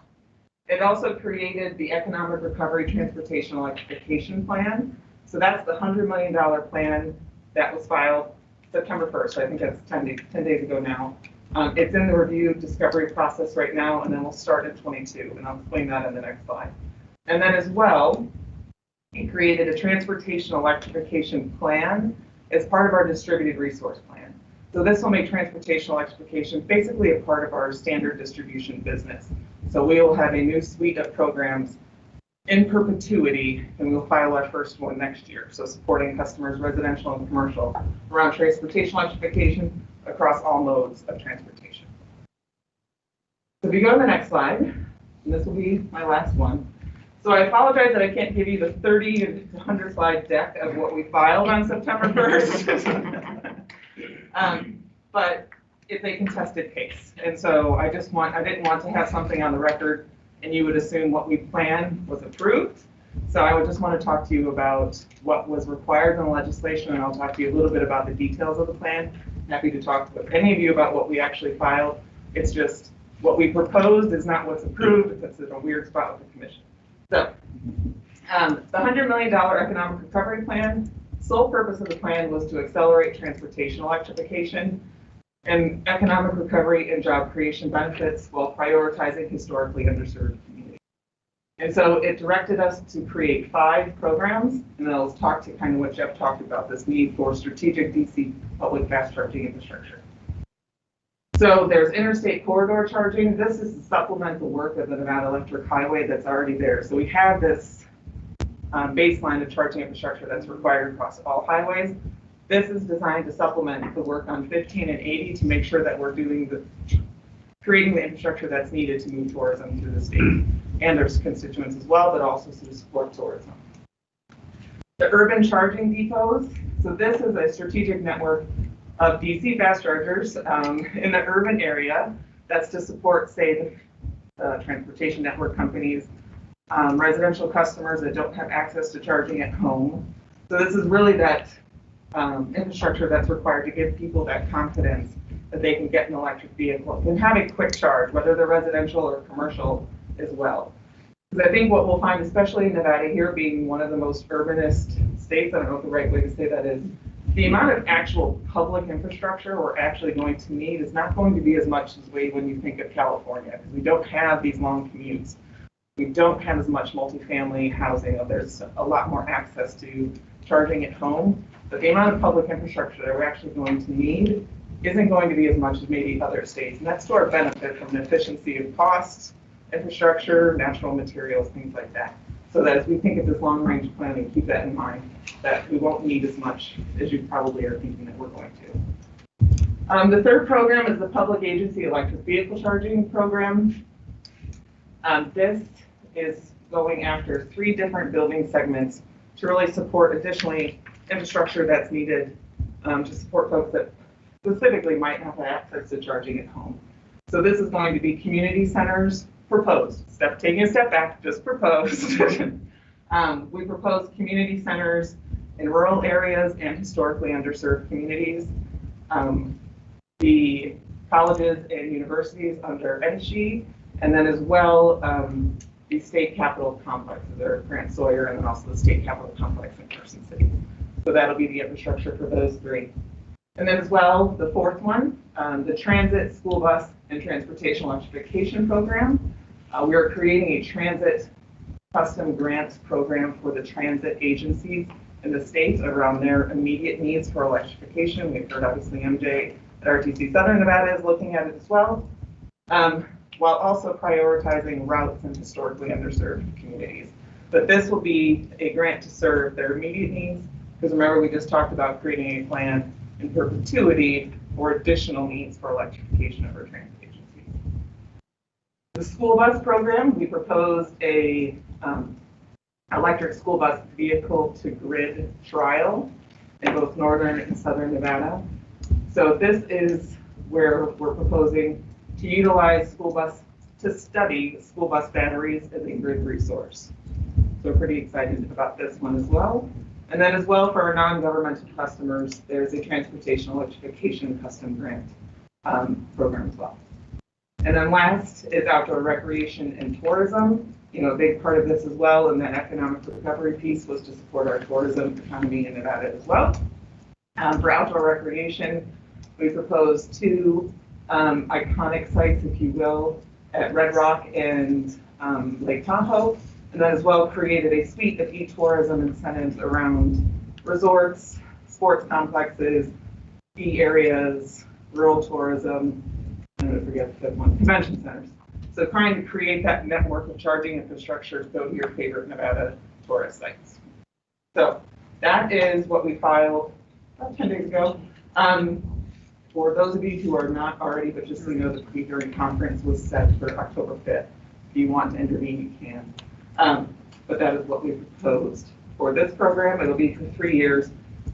It also created the Economic Recovery Transportation Electrification Plan. So that's the $100 million plan that was filed September 1st, I think that's 10 days ago now. It's in the review discovery process right now, and then we'll start at 22, and I'll explain that in the next slide. And then as well, we created a transportation electrification plan as part of our distributed resource plan. So this will make transportation electrification basically a part of our standard distribution business. So we will have a new suite of programs in perpetuity, and we'll file our first one next year. So supporting customers, residential and commercial, around transportation electrification across all modes of transportation. So if you go to the next slide, and this will be my last one. So I apologize that I can't give you the 30 to 100 slide deck of what we filed on September 1st. But it's a contested case. And so I didn't want to have something on the record and you would assume what we planned was approved. So I would just want to talk to you about what was required in the legislation, and I'll talk to you a little bit about the details of the plan. Happy to talk with any of you about what we actually filed. It's just what we proposed is not what's approved. It puts it in a weird spot with the commission. So the $100 million economic recovery plan, sole purpose of the plan was to accelerate transportation electrification and economic recovery and job creation benefits while prioritizing historically underserved communities. And so it directed us to create 5 programs, and I'll talk to kind of what Jeff talked about, this need for strategic DC public fast charging infrastructure. So there's interstate corridor charging. This is to supplement the work of the Nevada Electric Highway that's already there. So we have this baseline of charging infrastructure that's required across all highways. This is designed to supplement the work on 15 and 80 to make sure that we're creating the infrastructure that's needed to move tourism through the state and their constituents as well, but also to support tourism. The urban charging depots. So this is a strategic network of DC fast chargers in the urban area. That's to support, say, the transportation network companies, residential customers that don't have access to charging at home. So this is really that infrastructure that's required to give people that confidence that they can get an electric vehicle and have a quick charge, whether they're residential or commercial as well. Because I think what we'll find, especially in Nevada here being one of the most urbanist states, I don't know what the right way to say that is, the amount of actual public infrastructure we're actually going to need is not going to be as much as when you think of California, because we don't have these long commutes. We don't have as much multifamily housing. There's a lot more access to charging at home, but the amount of public infrastructure that we're actually going to need isn't going to be as much as maybe other states. And that's to our benefit from an efficiency of costs, infrastructure, natural materials, things like that. So that as we think of this long-range planning, keep that in mind, that we won't need as much as you probably are thinking that we're going to. The third program is the Public Agency Electric Vehicle Charging Program. This is going after 3 different building segments to really support additionally infrastructure that's needed to support folks that specifically might not have access to charging at home. So this is going to be community centers, proposed. Taking a step back, just proposed. We propose community centers in rural areas and historically underserved communities. The colleges and universities under NSHE, and then as well the state capitol complexes, there are Grant Sawyer and then also the state capitol complex in Carson City. So that'll be the infrastructure for those 3. And then as well, the 4th one, the transit, school bus, and transportation electrification program. We are creating a transit custom grants program for the transit agencies in the state around their immediate needs for electrification. We've heard obviously MJ at RTC Southern Nevada is looking at it as well, while also prioritizing routes in historically underserved communities. But this will be a grant to serve their immediate needs, because remember we just talked about creating a plan in perpetuity for additional needs for electrification of our transit agencies. The school bus program, we proposed a electric school bus vehicle to grid trial in both northern and southern Nevada. So this is where we're proposing to utilize to study school bus batteries as a grid resource. So we're pretty excited about this one as well. And then as well for our non-governmental customers, there's a transportation electrification custom grant program as well. And then last is outdoor recreation and tourism. You know, a big part of this as well, and that economic recovery piece was to support our tourism economy in Nevada as well. For outdoor recreation, we propose two iconic sites, if you will, at Red Rock and Lake Tahoe, and then as well created a suite of e-tourism incentives around resorts, sports complexes, ski areas, rural tourism, and I forget the fifth one, convention centers. So trying to create that network of charging infrastructure to go to your favorite Nevada tourist sites. So that is what we filed about 10 days ago. For those of you who are not already, but just so you know, the pre-hearing conference was set for October 5th. If you want to intervene, you can. But that is what we proposed for this program. It'll be for 3 years.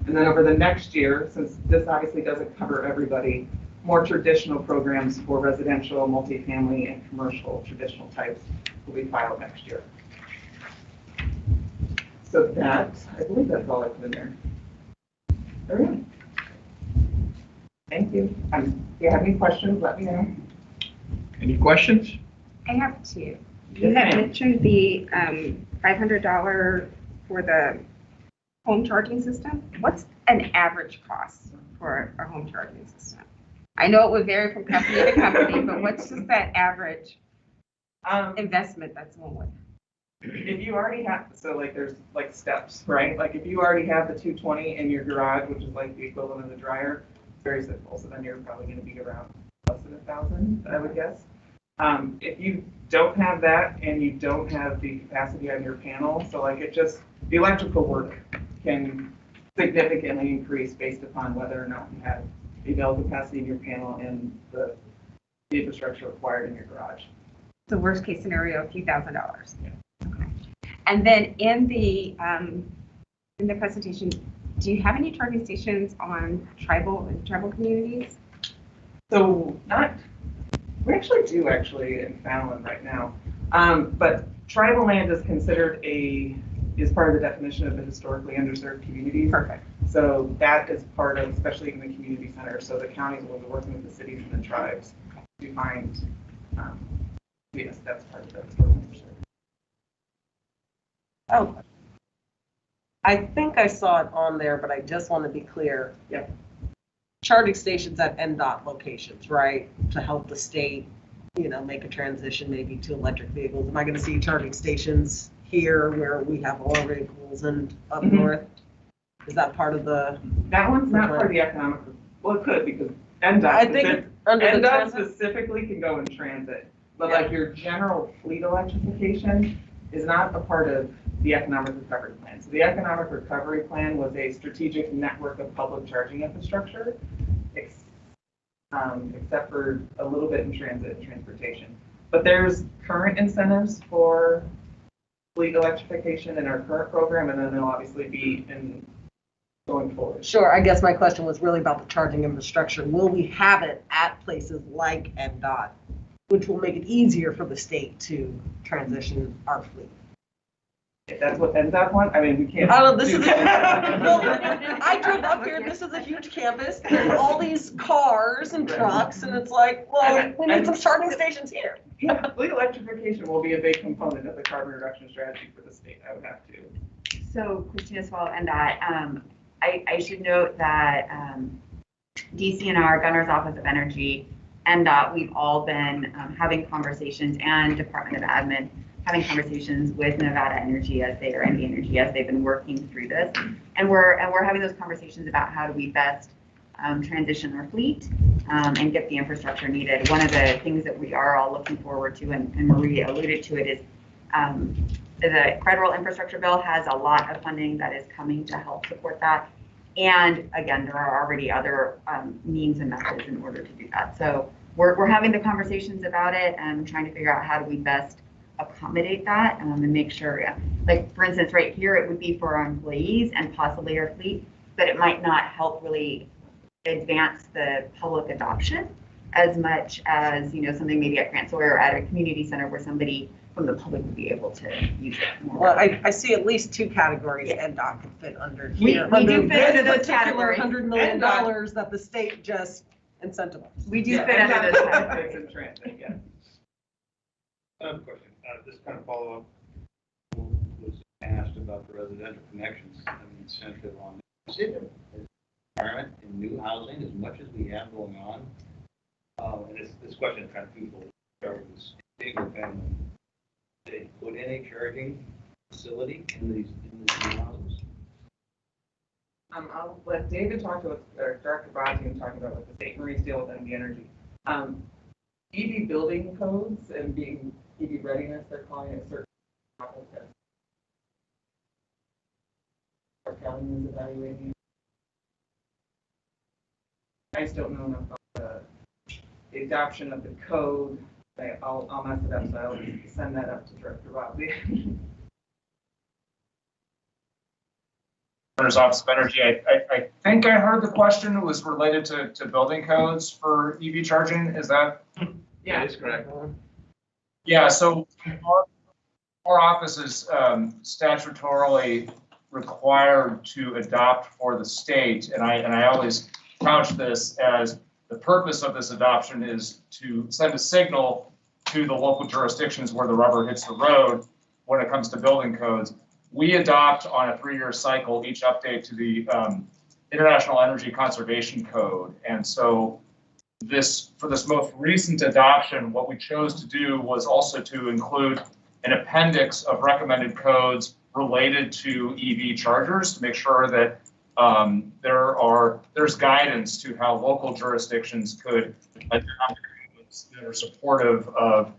And then over the next year, since this obviously doesn't cover everybody, more traditional programs for residential, multifamily, and commercial traditional types will be filed next year. So that, I believe that's all I put in there. All right. Thank you. If you have any questions, let me know. Any questions? I have two. You had mentioned the $500 for the home charging system. What's an average cost for a home charging system? I know it would vary from company to company, but what's just that average investment that someone would? If you already have, so like there's like steps, right? Like if you already have the 220 in your garage, which is like the equivalent of the dryer, it's very simple. So then you're probably going to be around less than $1,000, I would guess. If you don't have that and you don't have the capacity on your panel, so like it just, the electrical work can significantly increase based upon whether or not you have the available capacity in your panel and the infrastructure required in your garage. The worst case scenario, a few $1,000s. Yeah. Okay. And then in the presentation, do you have any charging stations on tribal communities? So we actually do in Fallon right now. But tribal land is considered is part of the definition of the historically underserved communities. Perfect. So that is part of, especially in the community center. So the counties will be working with the cities and the tribes to find, yes, that's part of the historically underserved. Oh, I think I saw it on there, but I just want to be clear. Yep. Charging stations at NDOT locations, right? To help the state, make a transition maybe to electric vehicles. Am I going to see charging stations here where we have all our vehicles and up north? Is that part of the? That one's not part of the economic, well, it could because NDOT specifically can go in transit. But like your general fleet electrification is not a part of the economic recovery plan. So the economic recovery plan was a strategic network of public charging infrastructure, except for a little bit in transit and transportation. But there's current incentives for fleet electrification in our current program, and then there'll obviously be in going forward. Sure. I guess my question was really about the charging infrastructure. Will we have it at places like NDOT, which will make it easier for the state to transition our fleet? If that's what NDOT wants, I mean, we can't. I drove up here. This is a huge campus. There's all these cars and trucks, and it's like, well, we need some charging stations here. Yeah, fleet electrification will be a big component of the carbon reduction strategy for the state. I would have to. So, Christina Swallow, NDOT, I should note that DCNR, Governor's Office of Energy, NDOT, we've all been having conversations, and Department of Admin having conversations with Nevada Energy as they've been working through this, and we're having those conversations about how do we best transition our fleet and get the infrastructure needed. One of the things that we are all looking forward to, and Marie alluded to it, is the federal infrastructure bill has a lot of funding that is coming to help support that. And again, there are already other means and methods in order to do that. So we're having the conversations about it and trying to figure out how do we best accommodate that and make sure, like for instance, right here, it would be for our employees and possibly our fleet, but it might not help really advance the public adoption as much as, something maybe at Grant Sawyer or at a community center where somebody from the public would be able to use it more. Well, I see at least two categories NDOT can fit under here. We do fit under those particular categories. $100 million that the state just incentivizes. We do fit under those categories. In transit, yeah. I have a question. This kind of follow up was asked about the residential connections and the incentive on it. requirement in new housing as much as we have going on? And this question is kind of twofold. This single family, they put in a charging facility in these new houses? I'll let David talk to, or Director Bodkin talk about what the state Marie's deal with NV Energy. EV building codes and being EV readiness, they're calling it certain level test. Our county is evaluating. I just don't know enough about the adoption of the code. I'll mess it up, so I'll send that up to Director Bodkin. Governor's Office of Energy, I think I heard the question was related to building codes for EV charging. Is that? Yeah, that is correct. Yeah, so our office is statutorily required to adopt for the state, and I always couch this as the purpose of this adoption is to send a signal to the local jurisdictions where the rubber hits the road when it comes to building codes. We adopt on a 3-year cycle each update to the International Energy Conservation Code. And so for this most recent adoption, what we chose to do was also to include an appendix of recommended codes related to EV chargers to make sure that there's guidance to how local jurisdictions could adopt codes that are supportive of.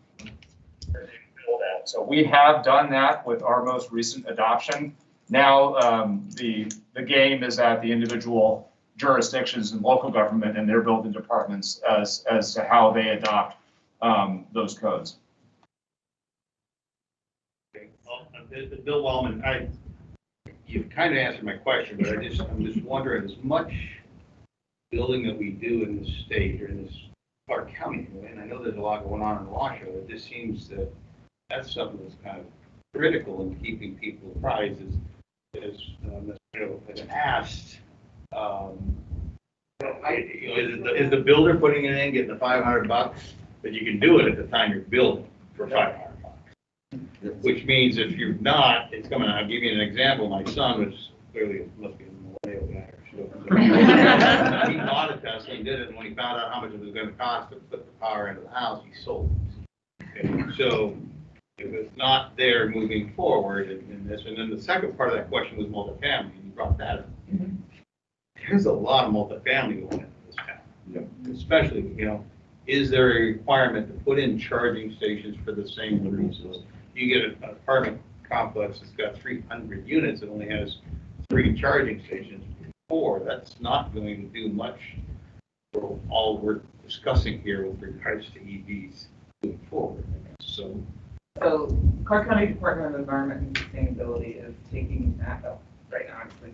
So we have done that with our most recent adoption. Now the game is at the individual jurisdictions and local government and their building departments as to how they adopt those codes. Okay. Well, Bill Wellman, you've kind of answered my question, but I'm just wondering, as much building that we do in this state or in this Clark County, and I know there's a lot going on in Washoe, it just seems that that's something that's kind of critical in keeping people apprised as asked. Is the builder putting it in, getting the $500, but you can do it at the time you're building for $500? Which means if you're not, it's coming. I'll give you an example. My son was clearly must be a millennial guy. He bought a Tesla and did it, and when he found out how much it was going to cost to put the power into the house, he sold it. Okay. So if it's not there moving forward in this, and then the second part of that question was multifamily, and you brought that up. Mm-hmm. There's a lot of multifamily going in this town. Yep. Especially, is there a requirement to put in charging stations for the same reasons? You get an apartment complex that's got 300 units, it only has 3 charging stations. 4, that's not going to do much for all we're discussing here with regards to EVs moving forward. So Clark County Department of Environment and Sustainability is taking that up right now, actually,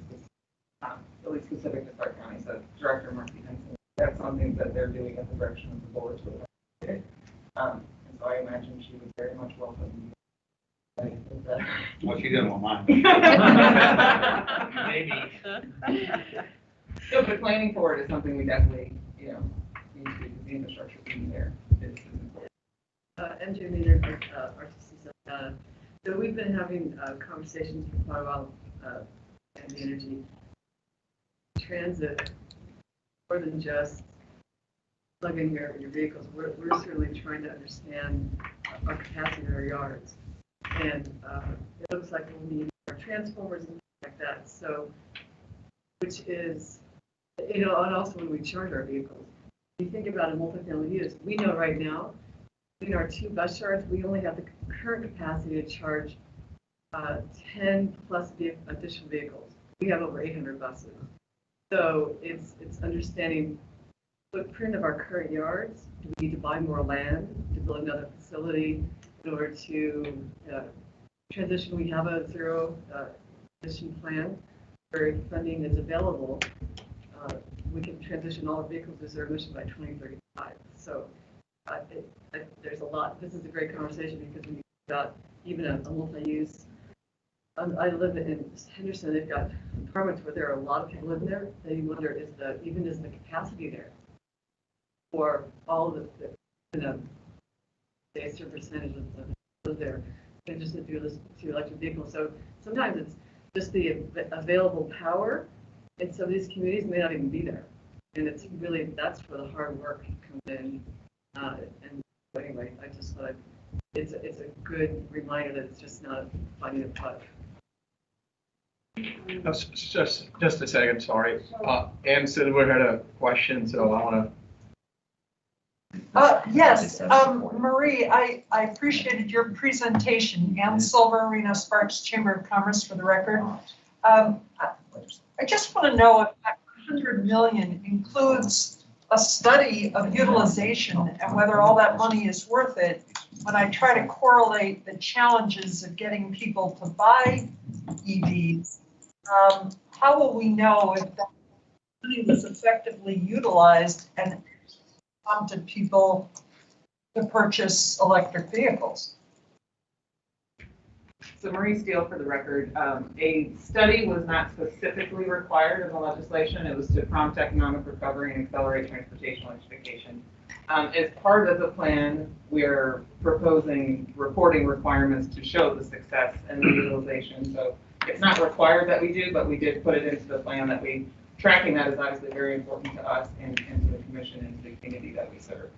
really specific to Clark County. So Director Murphy Henson, that's something that they're doing at the direction of the board to evaluate. And so I imagine she would very much welcome you. Well, she didn't want mine. Maybe. So, but planning for it is something we definitely, need to do, because the infrastructure being there is important. MJ Maynard, RTC. So we've been having conversations for quite a while, and the energy transit, more than just plug in your vehicles. We're certainly trying to understand our capacity in our yards. And it looks like we'll need our transformers and things like that. So, which is, and also when we charge our vehicles, when you think about a multifamily use, we know right now, in our 2 bus yards, we only have the current capacity to charge 10 plus additional vehicles. We have over 800 buses. So it's understanding the footprint of our current yards. Do we need to buy more land to build another facility? In order to transition, we have a zero emission plan where funding is available. We can transition all our vehicles to zero emission by 2035. So there's a lot. This is a great conversation because when you think about even a multi-use, I live in Henderson. They've got apartments where there are a lot of people living there. Then you wonder, is the capacity there for all of the a certain percentage of those there, and just do this to electric vehicles. So sometimes it's just the available power And so these communities may not even be there. And it's really, that's where the hard work comes in. And anyway, I just thought it's a good reminder that it's just not finding a puck. Just a second, sorry. Ann Silver had a question, so I want to. Yes, Marie, I appreciated your presentation. Ann Silver, Reno Sparks Chamber of Commerce, for the record. I just want to know if that 100 million includes a study of utilization and whether all that money is worth it. When I try to correlate the challenges of getting people to buy EVs, how will we know if that money was effectively utilized and prompted people to purchase electric vehicles? So Marie Steele, for the record, a study was not specifically required in the legislation. It was to prompt economic recovery and accelerate transportation electrification. As part of the plan, we're proposing reporting requirements to show the success and the utilization. So it's not required that we do, but we did put it into the plan that tracking that is obviously very important to us and to the commission and to the community that we serve.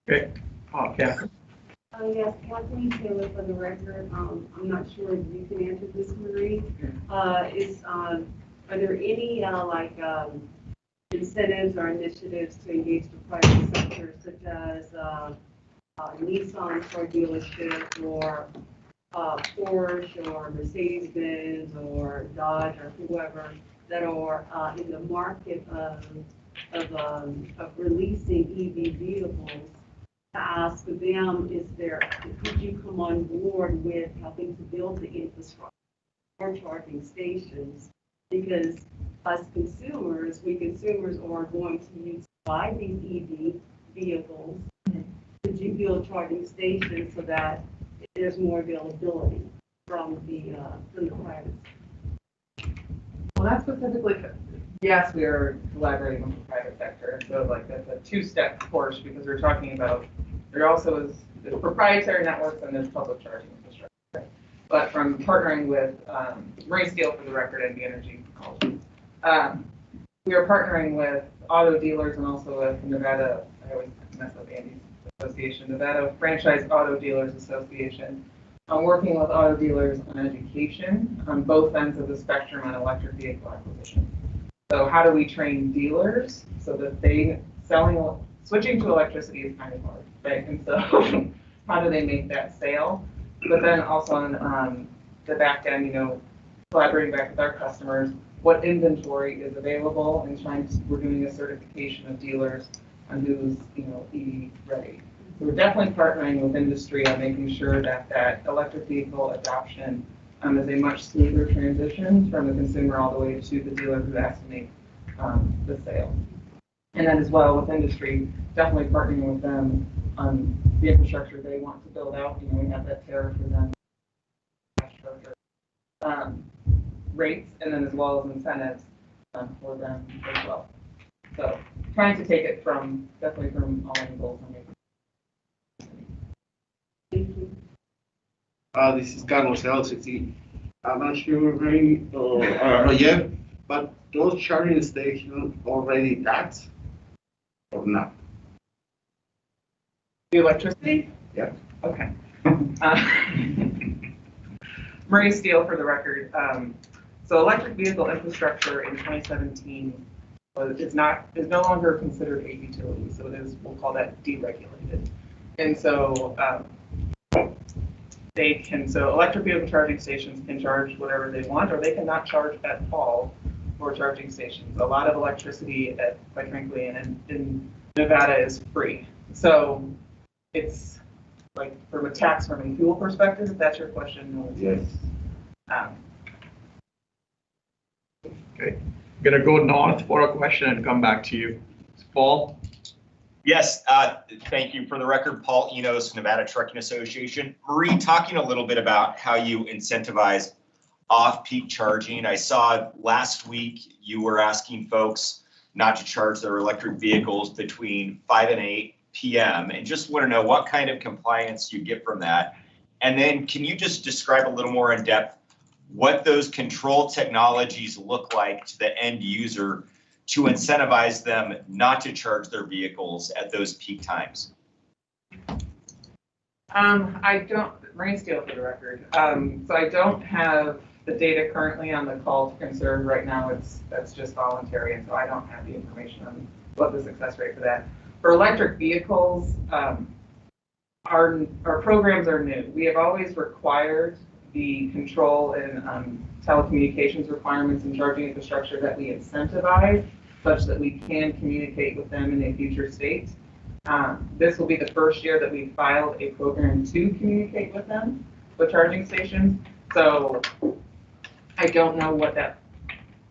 Okay. Catherine. Yes, Kathleen Taylor for the record. I'm not sure if you can answer this, Marie. Are there any incentives or initiatives to engage the private sector, such as Nissan for dealership, or Porsche or Mercedes-Benz or Dodge or whoever that are in the market of releasing EV vehicles? To ask them, could you come on board with helping to build the infrastructure for charging stations? Because as consumers, we consumers are going to buy these EV vehicles. Could you build charging stations so that there's more availability from the private? Well, not specifically. Yes, we are collaborating with the private sector. So like that's a two-step course because we're talking about, there also is proprietary networks and there's public charging infrastructure. But from partnering with Marie Steele, for the record, and the Energy College, we are partnering with auto dealers and also with Nevada, I always mess up Andy's association, Nevada Franchise Auto Dealers Association. I'm working with auto dealers on education on both ends of the spectrum on electric vehicle acquisition. So how do we train dealers so that switching to electricity is kind of hard, right? And so how do they make that sale? But then also on the back end, collaborating back with our customers, what inventory is available, and we're doing a certification of dealers on who's, EV ready. So we're definitely partnering with industry on making sure that electric vehicle adoption is a much smoother transition from the consumer all the way to the dealer who has to make the sale. And then as well with industry, definitely partnering with them on the infrastructure they want to build out. We have that tariff for them, rates, and then as well as incentives for them as well. So trying to take it definitely from all angles. This is Carlos LCT. I'm not sure yet, but those charging stations already taxed or not? The electricity? Yeah. Okay. Marie Steele, for the record. So electric vehicle infrastructure in 2017 is no longer considered a utility. So it is, we'll call that deregulated. And so electric vehicle charging stations can charge whatever they want, or they cannot charge at all for charging stations. A lot of electricity, quite frankly, in Nevada is free. So it's like from a tax from a fuel perspective, if that's your question. No, yes. Okay. Gonna go north for a question and come back to you. Paul? Yes, thank you. For the record, Paul Enos, Nevada Trucking Association. Marie, talking a little bit about how you incentivize off-peak charging. I saw last week you were asking folks not to charge their electric vehicles between 5 and 8 p.m. and just want to know what kind of compliance you get from that. And then can you just describe a little more in depth what those control technologies look like to the end user to incentivize them not to charge their vehicles at those peak times? I don't, Maureen Steele for the record. So I don't have the data currently on the call to conserve right now. That's just voluntary, and so I don't have the information on what the success rate for that. For electric vehicles, our programs are new. We have always required the control and telecommunications requirements and charging infrastructure that we incentivize such that we can communicate with them in a future state. This will be the first year that we filed a program to communicate with them, with charging stations. So I don't know what that,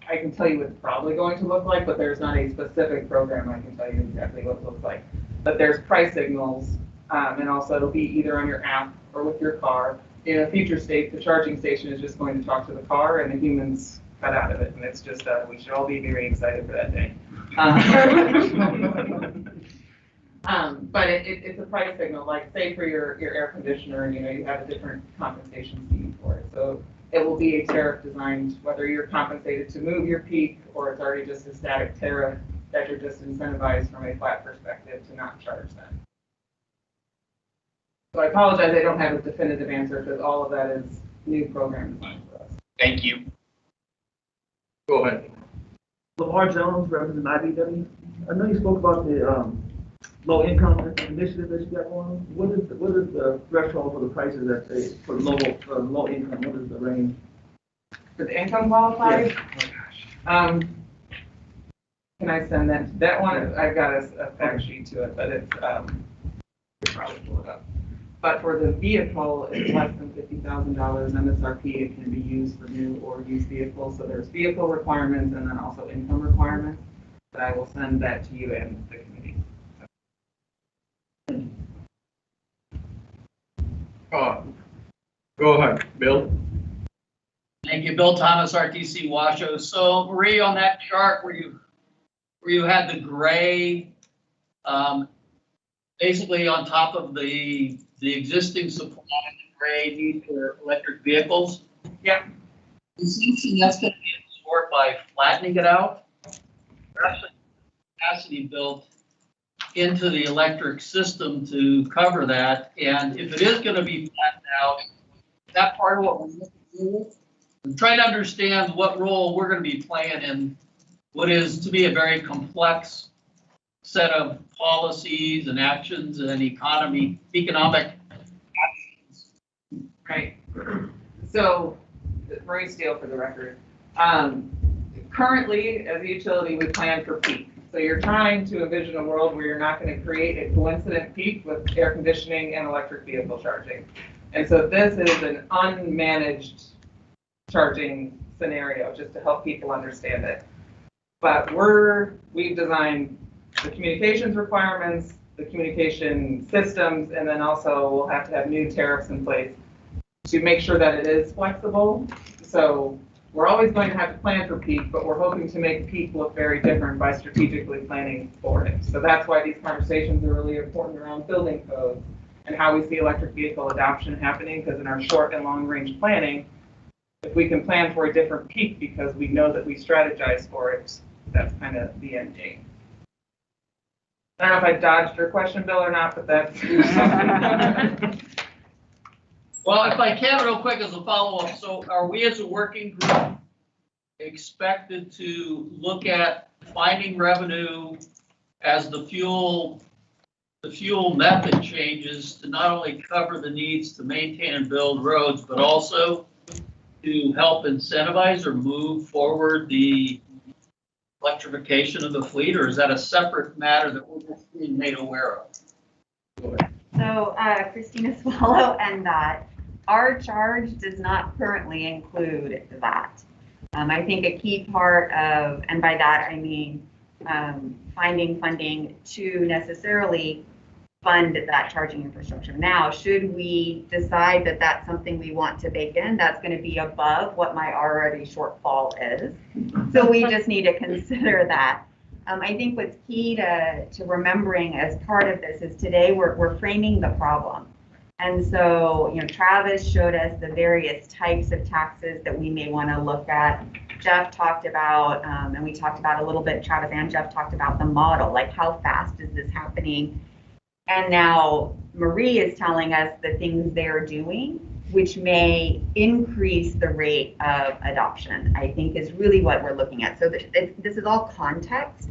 I can tell you what it's probably going to look like, but there's not a specific program I can tell you exactly what it looks like. But there's price signals, and also it'll be either on your app or with your car. In a future state, the charging station is just going to talk to the car and the humans cut out of it. And it's just, we should all be very excited for that day. But it's a price signal, like say for your air conditioner, and you have a different compensation scheme for it. So it will be a tariff designed, whether you're compensated to move your peak or it's already just a static tariff that you're just incentivized from a flat perspective to not charge them. So I apologize, I don't have a definitive answer because all of that is new program design for us. Thank you. Go ahead. Lamar Jones, representing IBW. I know you spoke about the low income initiative that you got going on. What is the threshold for the prices that say for low income? What is the range? For the income qualified? Yes. Oh gosh. Can I send that one? I've got a fact sheet to it, but it's probably pull it up. But for the vehicle, it's less than $50,000 MSRP. It can be used for new or used vehicles. So there's vehicle requirements and then also income requirements. But I will send that to you and the committee. Go ahead, Bill. Thank you, Bill Thomas, RTC Washoe. So Marie, on that chart where you had the gray, basically on top of the existing supply, the gray need for electric vehicles. Yep. Essentially, that's going to be absorbed by flattening it out. There's actually capacity built into the electric system to cover that. And if it is going to be flattened out, that part of what we're looking for, I'm trying to understand what role we're going to be playing in what is to be a very complex set of policies and actions and economic actions. Right. So, Marie Steele for the record. Currently, as a utility, we plan for peak. So you're trying to envision a world where you're not going to create a coincident peak with air conditioning and electric vehicle charging. And so this is an unmanaged charging scenario, just to help people understand it. But we've designed the communications requirements, the communication systems, and then also we'll have to have new tariffs in place to make sure that it is flexible. So we're always going to have to plan for peak, but we're hoping to make peak look very different by strategically planning for it. So that's why these conversations are really important around building codes and how we see electric vehicle adoption happening, because in our short and long range planning, if we can plan for a different peak because we know that we strategize for it, that's kind of the end game. I don't know if I dodged your question, Bill, or not, but that's. Well, if I can real quick as a follow-up, so are we as a working group expected to look at finding revenue as the fuel method changes to not only cover the needs to maintain and build roads, but also to help incentivize or move forward the electrification of the fleet, or is that a separate matter that we're just being made aware of? So Christina Swallow and that. Our charge does not currently include that. I think a key part of, and by that I mean finding funding to necessarily fund that charging infrastructure. Now, should we decide that that's something we want to bake in, that's going to be above what my already shortfall is. So we just need to consider that. I think what's key to remembering as part of this is today we're framing the problem. And so, Travis showed us the various types of taxes that we may want to look at. Jeff talked about, and we talked about a little bit, Travis and Jeff talked about the model, like how fast is this happening? And now Marie is telling us the things they're doing, which may increase the rate of adoption, I think is really what we're looking at. So this is all context.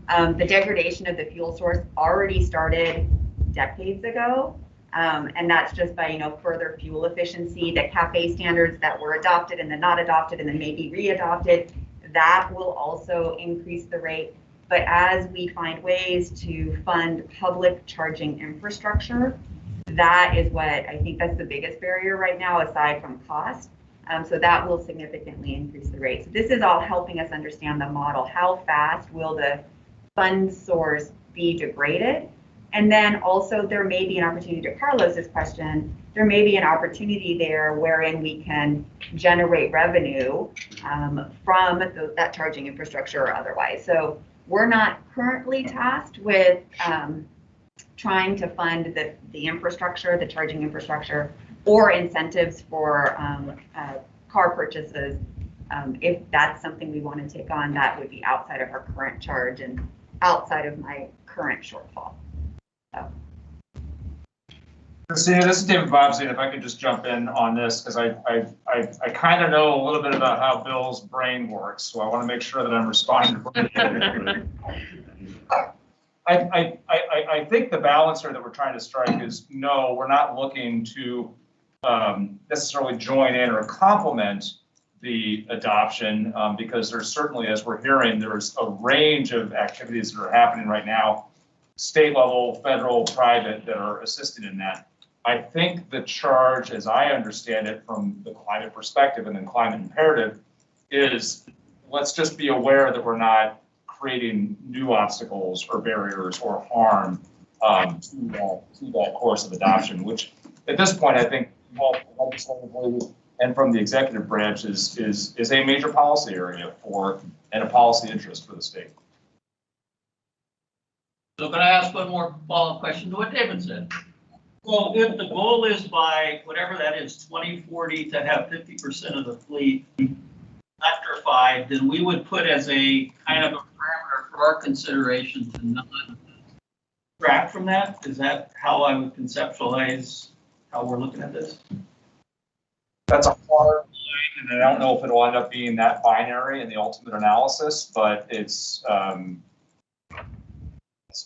The degradation of the fuel source already started decades ago. And that's just by, further fuel efficiency, the CAFE standards that were adopted and then not adopted and then maybe re-adopted, that will also increase the rate. But as we find ways to fund public charging infrastructure, that is what I think that's the biggest barrier right now, aside from cost. So that will significantly increase the rate. So this is all helping us understand the model. How fast will the fund source be degraded? And then also there may be an opportunity, to Carlos's question, there may be an opportunity there wherein we can generate revenue from that charging infrastructure or otherwise. So we're not currently tasked with trying to fund the infrastructure, the charging infrastructure, or incentives for car purchases. If that's something we want to take on, that would be outside of our current charge and outside of my current shortfall. So. Christina, this is David Bobstein. If I could just jump in on this, because I kind of know a little bit about how Bill's brain works, so I want to make sure that I'm responding. I think the balance here that we're trying to strike is, no, we're not looking to necessarily join in or complement the adoption, because there's certainly, as we're hearing, there's a range of activities that are happening right now, state level, federal, private, that are assisting in that. I think the charge, as I understand it from the climate perspective and the climate imperative, is let's just be aware that we're not creating new obstacles or barriers or harm to that course of adoption, which at this point I think both legislatively and from the executive branch is a major policy area for and a policy interest for the state. So can I ask one more follow-up question to what David said? Well, if the goal is by whatever that is, 2040, to have 50% of the fleet electrified, then we would put as a kind of a parameter for our consideration to not subtract from that. Is that how I would conceptualize how we're looking at this? That's a hard line, and I don't know if it'll end up being that binary in the ultimate analysis, but it's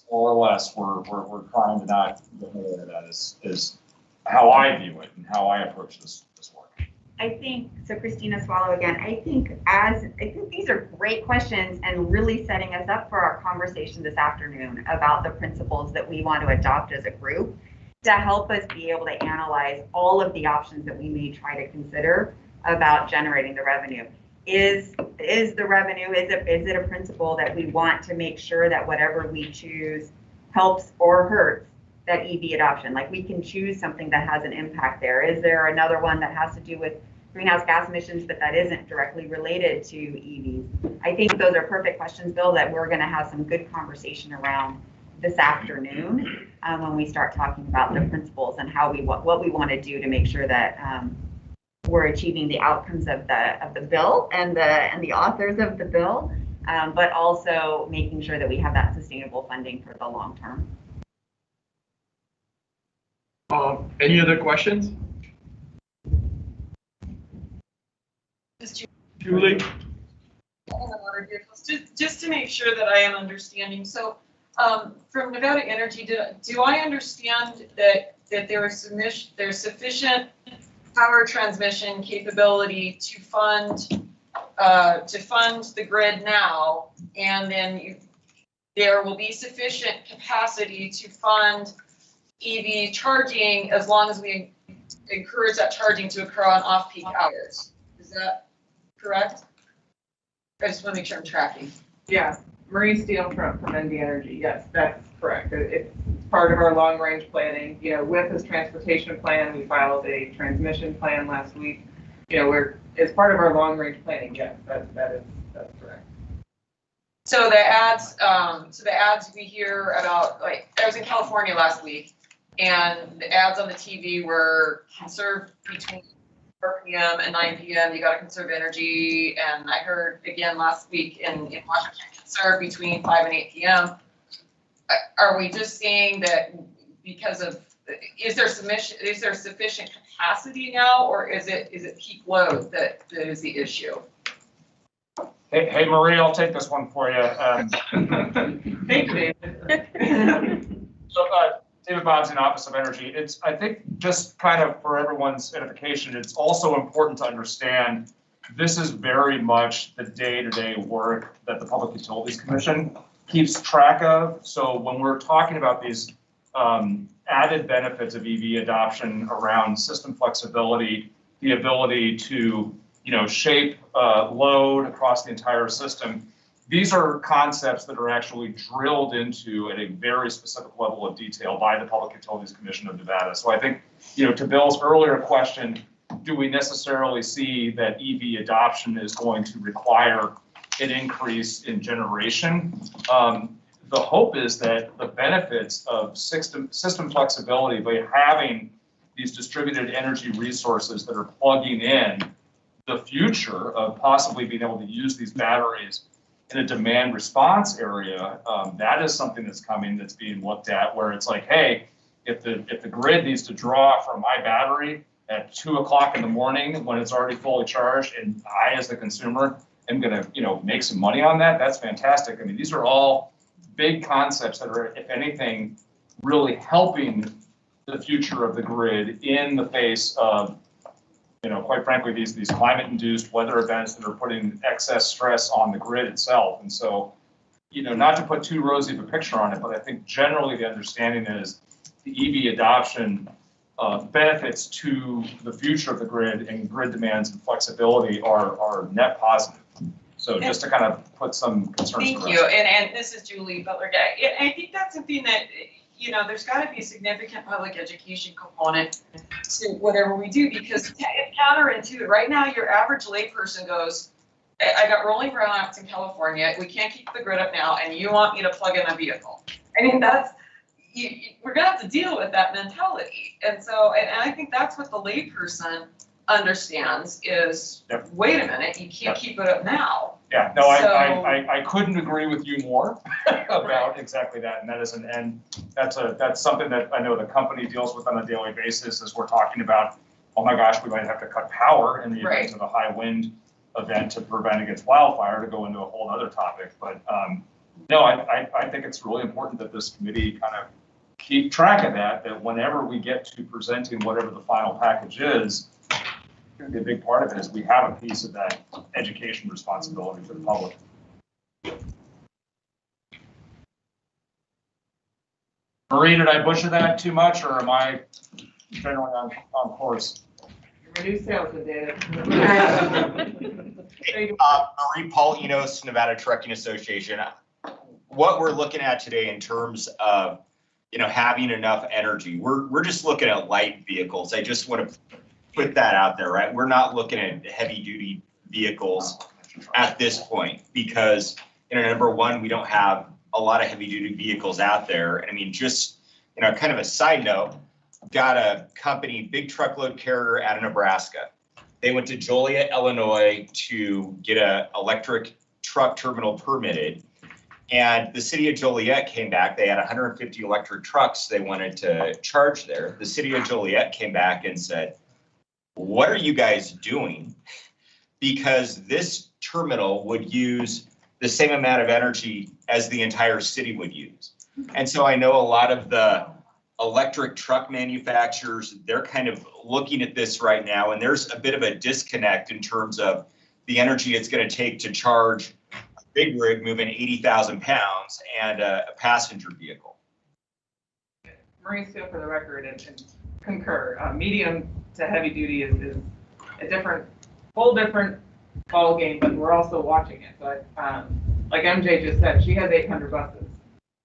more or less we're trying to not get more of that is how I view it and how I approach this work. I think, so Christina Swallow again, I think these are great questions and really setting us up for our conversation this afternoon about the principles that we want to adopt as a group to help us be able to analyze all of the options that we may try to consider about generating the revenue. Is the revenue, is it a principle that we want to make sure that whatever we choose helps or hurts that EV adoption? Like, we can choose something that has an impact there. Is there another one that has to do with greenhouse gas emissions, but that isn't directly related to EVs? I think those are perfect questions, Bill, that we're going to have some good conversation around this afternoon when we start talking about the principles and how what we want to do to make sure that we're achieving the outcomes of the bill and the authors of the bill, but also making sure that we have that sustainable funding for the long term. Any other questions? Julie? Just to make sure that I am understanding. So from Nevada Energy, do I understand that there's sufficient power transmission capability to fund the grid now, and then there will be sufficient capacity to fund EV charging as long as we encourage that charging to occur on off-peak hours? Is that correct? I just want to make sure I'm tracking. Yeah, Marie Steele from NV Energy. Yes, that's correct. It's part of our long-range planning. With this transportation plan, we filed a transmission plan last week. It's part of our long-range planning. Yes, that's correct. So the ads we hear about, like, I was in California last week, And the ads on the TV were conserve between 4 p.m. and 9 p.m. You got to conserve energy. And I heard again last week in Washington, conserve between 5 and 8 p.m. Are we just saying that because of, is there sufficient capacity now, or is it peak load that is the issue? Hey, Marie, I'll take this one for you. Thank you, David. So, David Bob's in Office of Energy. I think just kind of for everyone's edification, it's also important to understand this is very much the day-to-day work that the Public Utilities Commission keeps track of. So when we're talking about these added benefits of EV adoption around system flexibility, the ability to shape load across the entire system, these are concepts that are actually drilled into at a very specific level of detail by the Public Utilities Commission of Nevada. So I think, to Bill's earlier question, do we necessarily see that EV adoption is going to require an increase in generation? The hope is that the benefits of system flexibility by having these distributed energy resources that are plugging in the future of possibly being able to use these batteries in a demand response area, that is something that's coming, that's being looked at, where it's like, hey, if the grid needs to draw from my battery at 2 o'clock in the morning when it's already fully charged, and I as the consumer am gonna make some money on that, that's fantastic. I mean, these are all big concepts that are, if anything, really helping the future of the grid in the face of, quite frankly, these climate-induced weather events that are putting excess stress on the grid itself. And so, not to put too rosy of a picture on it, but I think generally the understanding is the EV adoption benefits to the future of the grid and grid demands and flexibility are net positive. So just to kind of put some concerns to rest. Thank you. And this is Julie Butler. I think that's something that, there's got to be a significant public education component to whatever we do, because it's counterintuitive. Right now, your average layperson goes, I got rolling brownouts in California. We can't keep the grid up now, and you want me to plug in a vehicle. I mean, we're going to have to deal with that mentality. And so, and I think that's what the layperson understands is, wait a minute, you can't keep it up now. Yeah, no, I couldn't agree with you more about exactly that. And that is that's something that I know the company deals with on a daily basis as we're talking about, oh my gosh, we might have to cut power in the event of a high wind event to prevent against wildfire, to go into a whole other topic. But no, I think it's really important that this committee kind of keep track of that whenever we get to presenting whatever the final package is, a big part of it is we have a piece of that education responsibility for the public. Marie, did I butcher that too much, or am I generally on course? Reduce sales with data. Marie Paul-Enos, Nevada Trucking Association. What we're looking at today in terms of having enough energy, we're just looking at light vehicles. I just want to put that out there, right? We're not looking at heavy duty vehicles at this point because, number one, we don't have a lot of heavy duty vehicles out there. And I mean, just, kind of a side note, got a company, big truckload carrier out of Nebraska. They went to Joliet, Illinois to get a electric truck terminal permitted. And the city of Joliet came back. They had 150 electric trucks they wanted to charge there. The city of Joliet came back and said, what are you guys doing? Because this terminal would use the same amount of energy as the entire city would use. And so I know a lot of the electric truck manufacturers, they're kind of looking at this right now, and there's a bit of a disconnect in terms of the energy it's going to take to charge a big rig moving 80,000 pounds and a passenger vehicle. Marie, still for the record, and concur. Medium to heavy duty is a whole different ball game, but we're also watching it. But like MJ just said, she has 800 buses.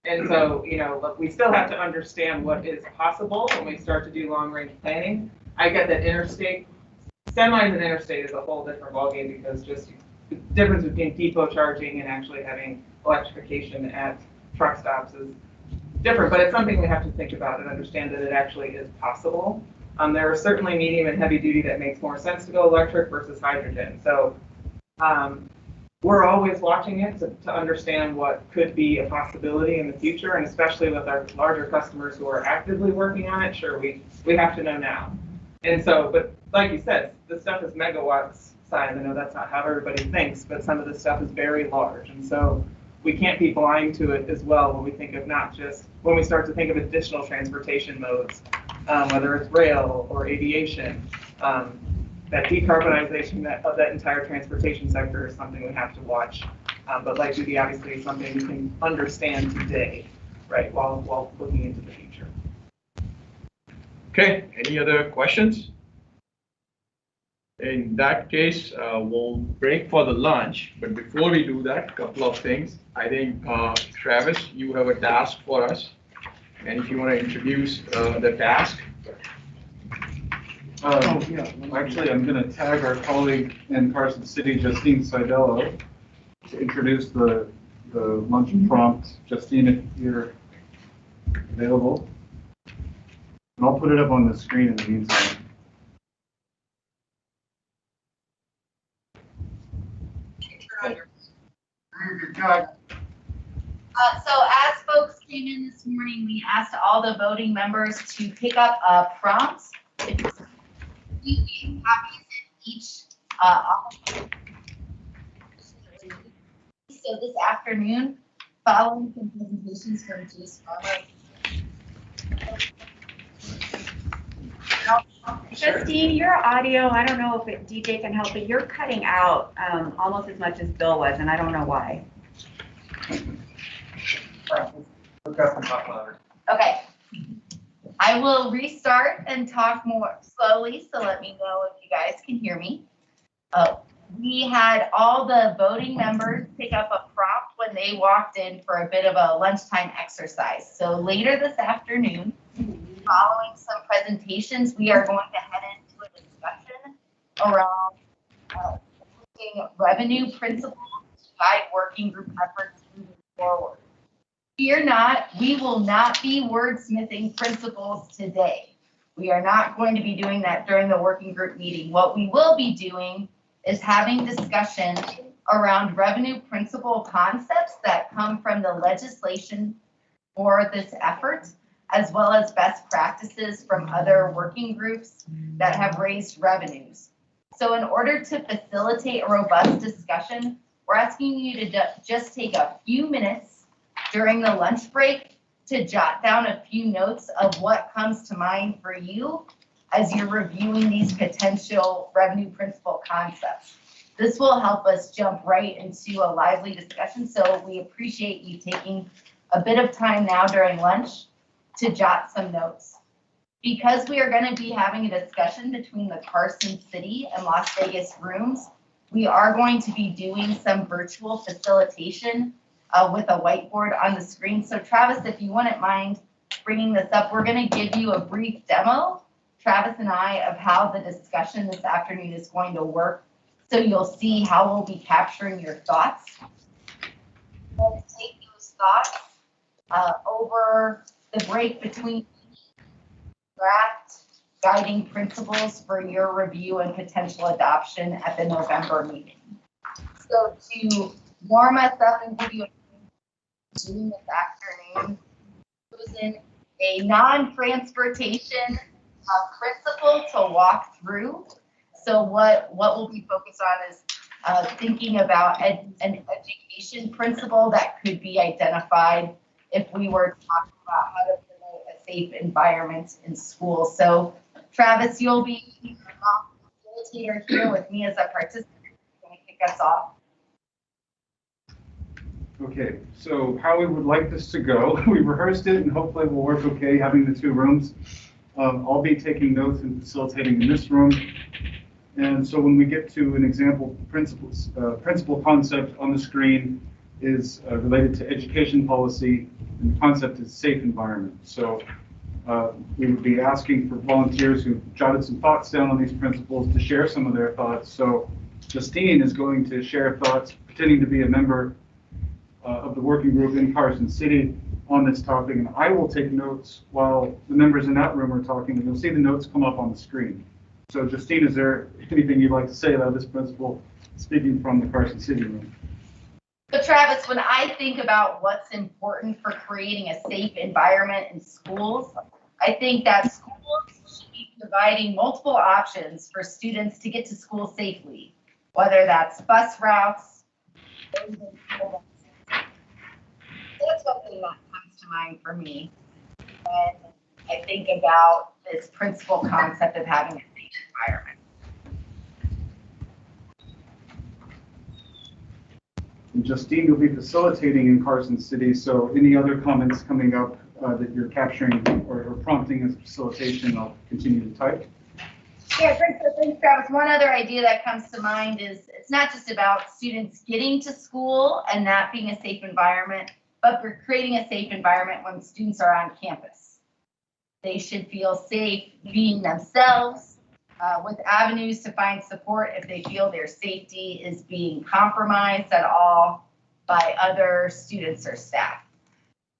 And so, look, we still have to understand what is possible when we start to do long range planning. I get that semis and interstate is a whole different ballgame because just the difference between depot charging and actually having electrification at truck stops is different, but it's something we have to think about and understand that it actually is possible. There are certainly medium and heavy duty that makes more sense to go electric versus hydrogen. So we're always watching it to understand what could be a possibility in the future, and especially with our larger customers who are actively working on it, sure, we have to know now. And so, but like you said, this stuff is megawatts size. I know that's not how everybody thinks, but some of this stuff is very large. And so we can't be blind to it as well when we think of not just, when we start to think of additional transportation modes, whether it's rail or aviation. That decarbonization of that entire transportation sector is something we have to watch. But light duty obviously is something we can understand today, right, while looking into the future. Okay, any other questions? In that case, we'll break for the lunch, but before we do that, a couple of things. I think, Travis, you have a task for us, and if you want to introduce the task. Yeah, actually, I'm going to tag our colleague in Carson City, Justine Seidello, to introduce the lunch prompt. Justine, if you're available. And I'll put it up on the screen in the meantime. So as folks came in this morning, we asked all the voting members to pick up a prompt. We gave copies in each so this afternoon, following some presentations from Jace Farmer. Justine, your audio, I don't know if DJ can help, but you're cutting out almost as much as Bill was, and I don't know why. Okay. I will restart and talk more slowly, so let me know if you guys can hear me. We had all the voting members pick up a prompt when they walked in for a bit of a lunchtime exercise. So later this afternoon, following some presentations, we are going to head into a discussion around revenue principles to guide working group efforts moving forward. Fear not, we will not be wordsmithing principles today. We are not going to be doing that during the working group meeting. What we will be doing is having discussion around revenue principle concepts that come from the legislation for this effort, as well as best practices from other working groups that have raised revenues. So in order to facilitate a robust discussion, we're asking you to just take a few minutes during the lunch break to jot down a few notes of what comes to mind for you as you're reviewing these potential revenue principle concepts. This will help us jump right into a lively discussion, so we appreciate you taking a bit of time now during lunch to jot some notes. Because we are going to be having a discussion between the Carson City and Las Vegas rooms, we are going to be doing some virtual facilitation with a whiteboard on the screen. So Travis, if you wouldn't mind bringing this up, we're going to give you a brief demo, Travis and I, of how the discussion this afternoon is going to work. So you'll see how we'll be capturing your thoughts. We'll take those thoughts over the break between draft guiding principles for your review and potential adoption at the November meeting. So to warm us up and give you a June this afternoon, chosen a non-transportation principle to walk through. So what we'll be focused on is thinking about an education principle that could be identified if we were talking about how to promote a safe environment in school. So Travis, you'll be a facilitator here with me as a participant. You're going to kick us off. Okay, so how we would like this to go, we rehearsed it and hopefully it will work okay having the two rooms. I'll be taking notes and facilitating in this room. And so when we get to an example principle concept on the screen is related to education policy, and the concept is safe environment. So we would be asking for volunteers who jotted some thoughts down on these principles to share some of their thoughts. So Justine is going to share thoughts, pretending to be a member of the working group in Carson City, on this topic, and I will take notes while the members in that room are talking, and you'll see the notes come up on the screen. So Justine, is there anything you'd like to say about this principal speaking from the Carson City room? So Travis, when I think about what's important for creating a safe environment in schools, I think that schools should be providing multiple options for students to get to school safely, whether that's bus routes. That's something that comes to mind for me when I think about this principal concept of having a safe environment. And Justine, you'll be facilitating in Carson City, so any other comments coming up that you're capturing or prompting as facilitation, I'll continue to type. Yeah, great. So thanks, Travis. One other idea that comes to mind is it's not just about students getting to school and that being a safe environment, but for creating a safe environment when students are on campus. They should feel safe being themselves, with avenues to find support if they feel their safety is being compromised at all by other students or staff.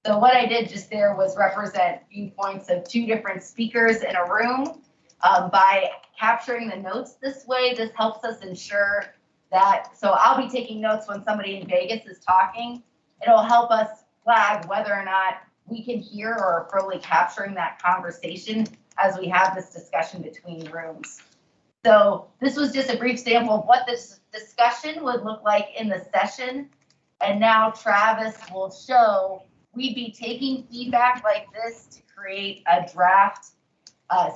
So what I did just there was represent viewpoints of two different speakers in a room. By capturing the notes this way, this helps us ensure that, so I'll be taking notes when somebody in Vegas is talking. It'll help us flag whether or not we can hear or are fully capturing that conversation as we have this discussion between rooms. So this was just a brief sample of what this discussion would look like in the session. And now Travis will show we'd be taking feedback like this to create a draft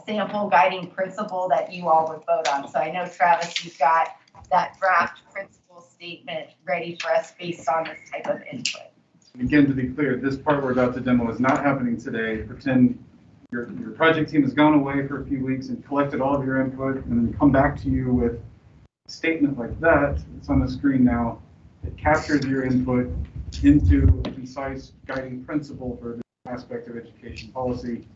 sample guiding principle that you all would vote on. So I know, Travis, you've got that draft principle statement ready for us based on this type of input. Again, to be clear, this part we're about to demo is not happening today. Pretend your project team has gone away for a few weeks and collected all of your input and then come back to you with a statement like that. It's on the screen now. It captures your input into a concise guiding principle for this aspect of education policy.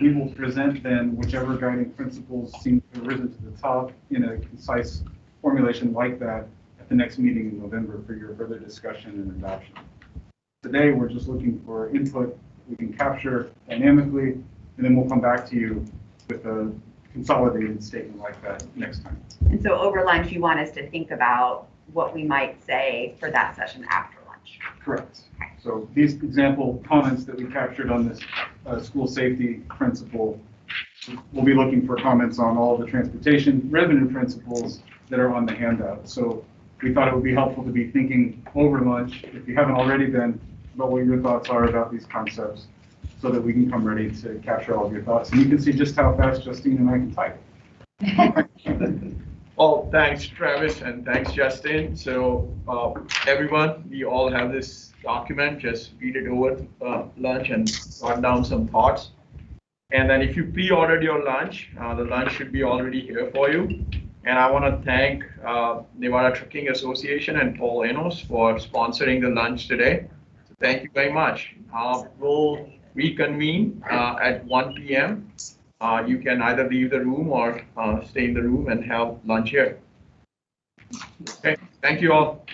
We will present then whichever guiding principles seem to have risen to the top in a concise formulation like that at the next meeting in November for your further discussion and adoption. Today, we're just looking for input we can capture dynamically, and then we'll come back to you with a consolidated statement like that next time. And so over lunch, you want us to think about what we might say for that session after lunch. Correct. So these example comments that we captured on this school safety principle, we'll be looking for comments on all the transportation revenue principles that are on the handout. So we thought it would be helpful to be thinking over lunch, if you haven't already been, about what your thoughts are about these concepts, so that we can come ready to capture all of your thoughts. And you can see just how fast Justine and I can type. Well, thanks, Travis, and thanks, Justin. So everyone, we all have this document. Just read it over lunch and jot down some thoughts. And then if you pre-ordered your lunch, the lunch should be already here for you. And I want to thank Nevada Trucking Association and Paul Enos for sponsoring the lunch today. So thank you very much. We'll reconvene at 1 p.m. You can either leave the room or stay in the room and have lunch here. Okay, thank you all.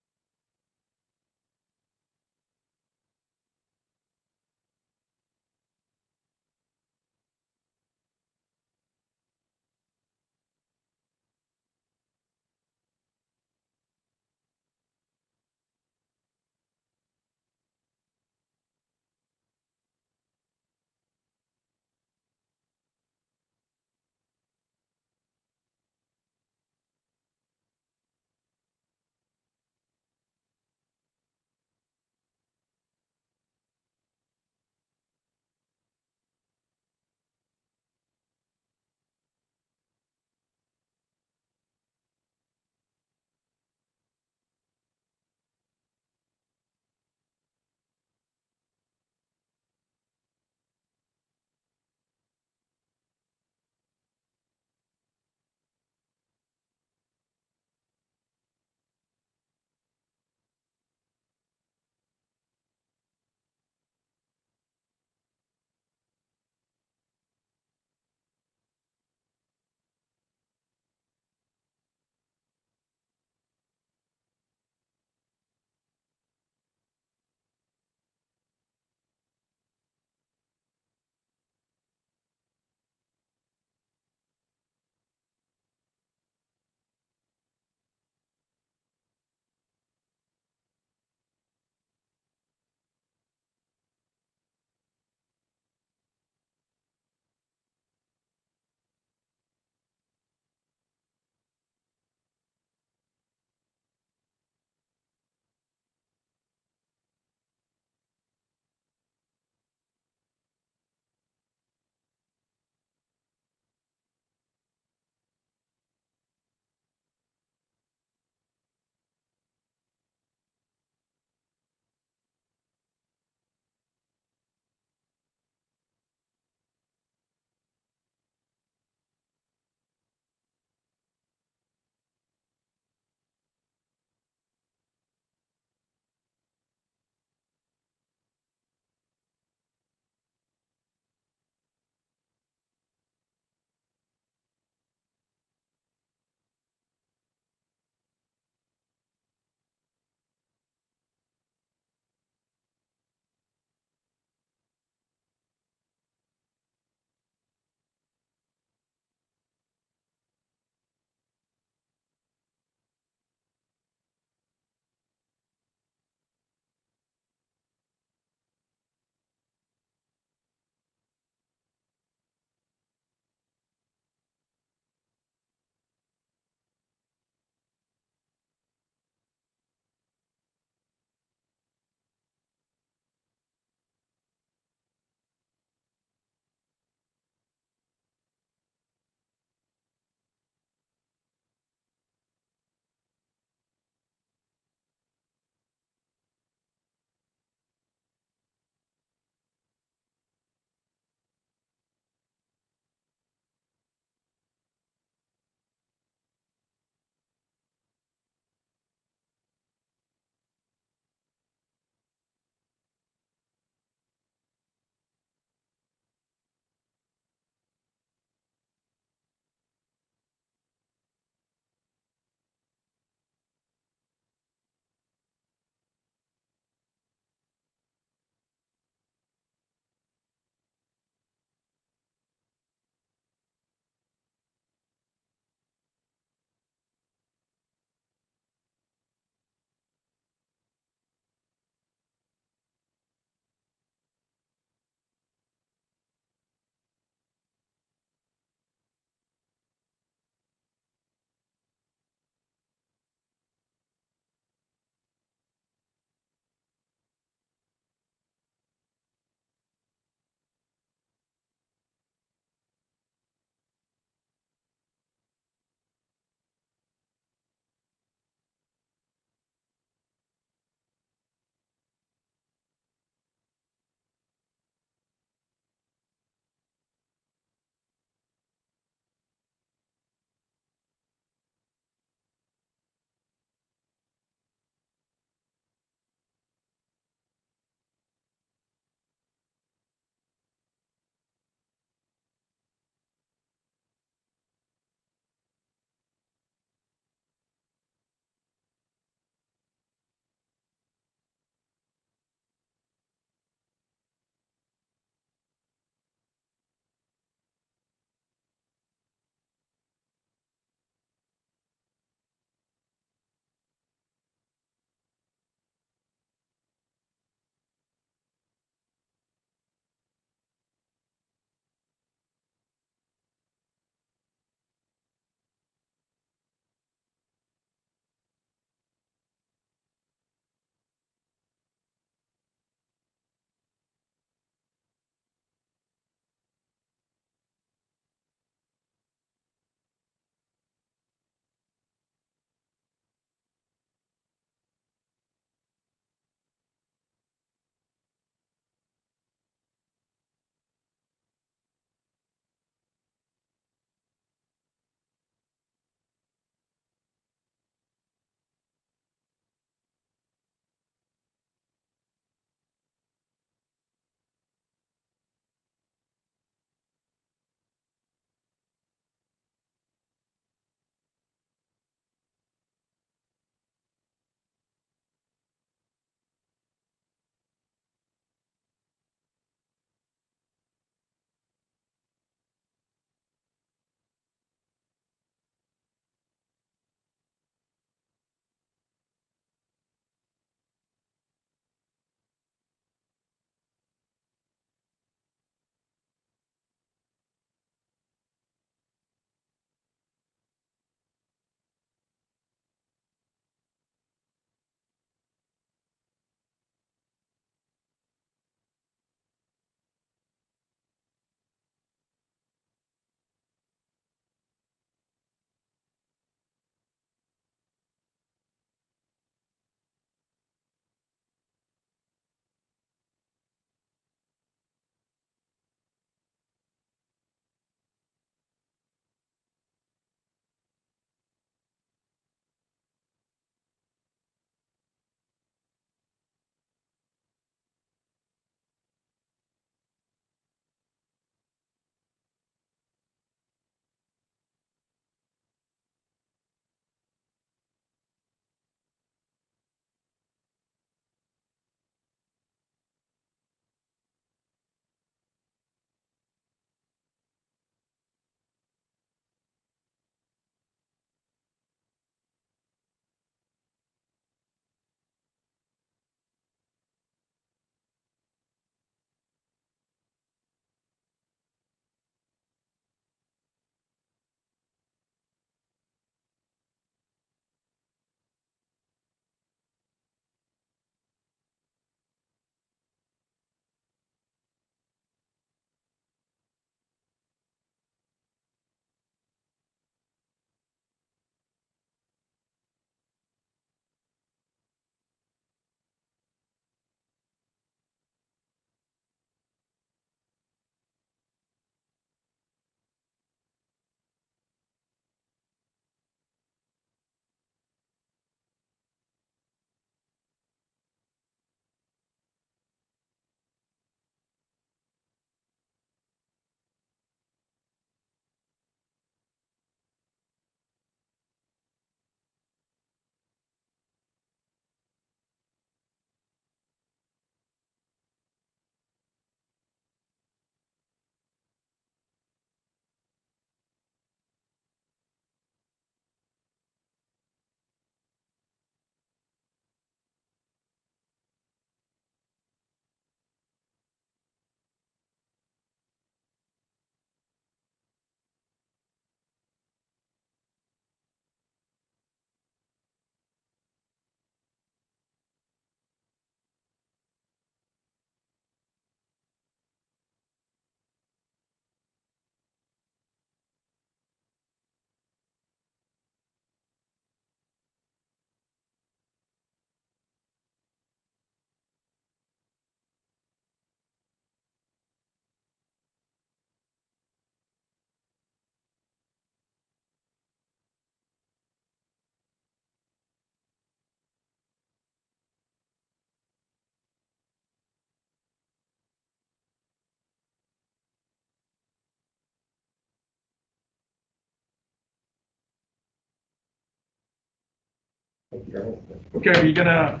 Okay, we're gonna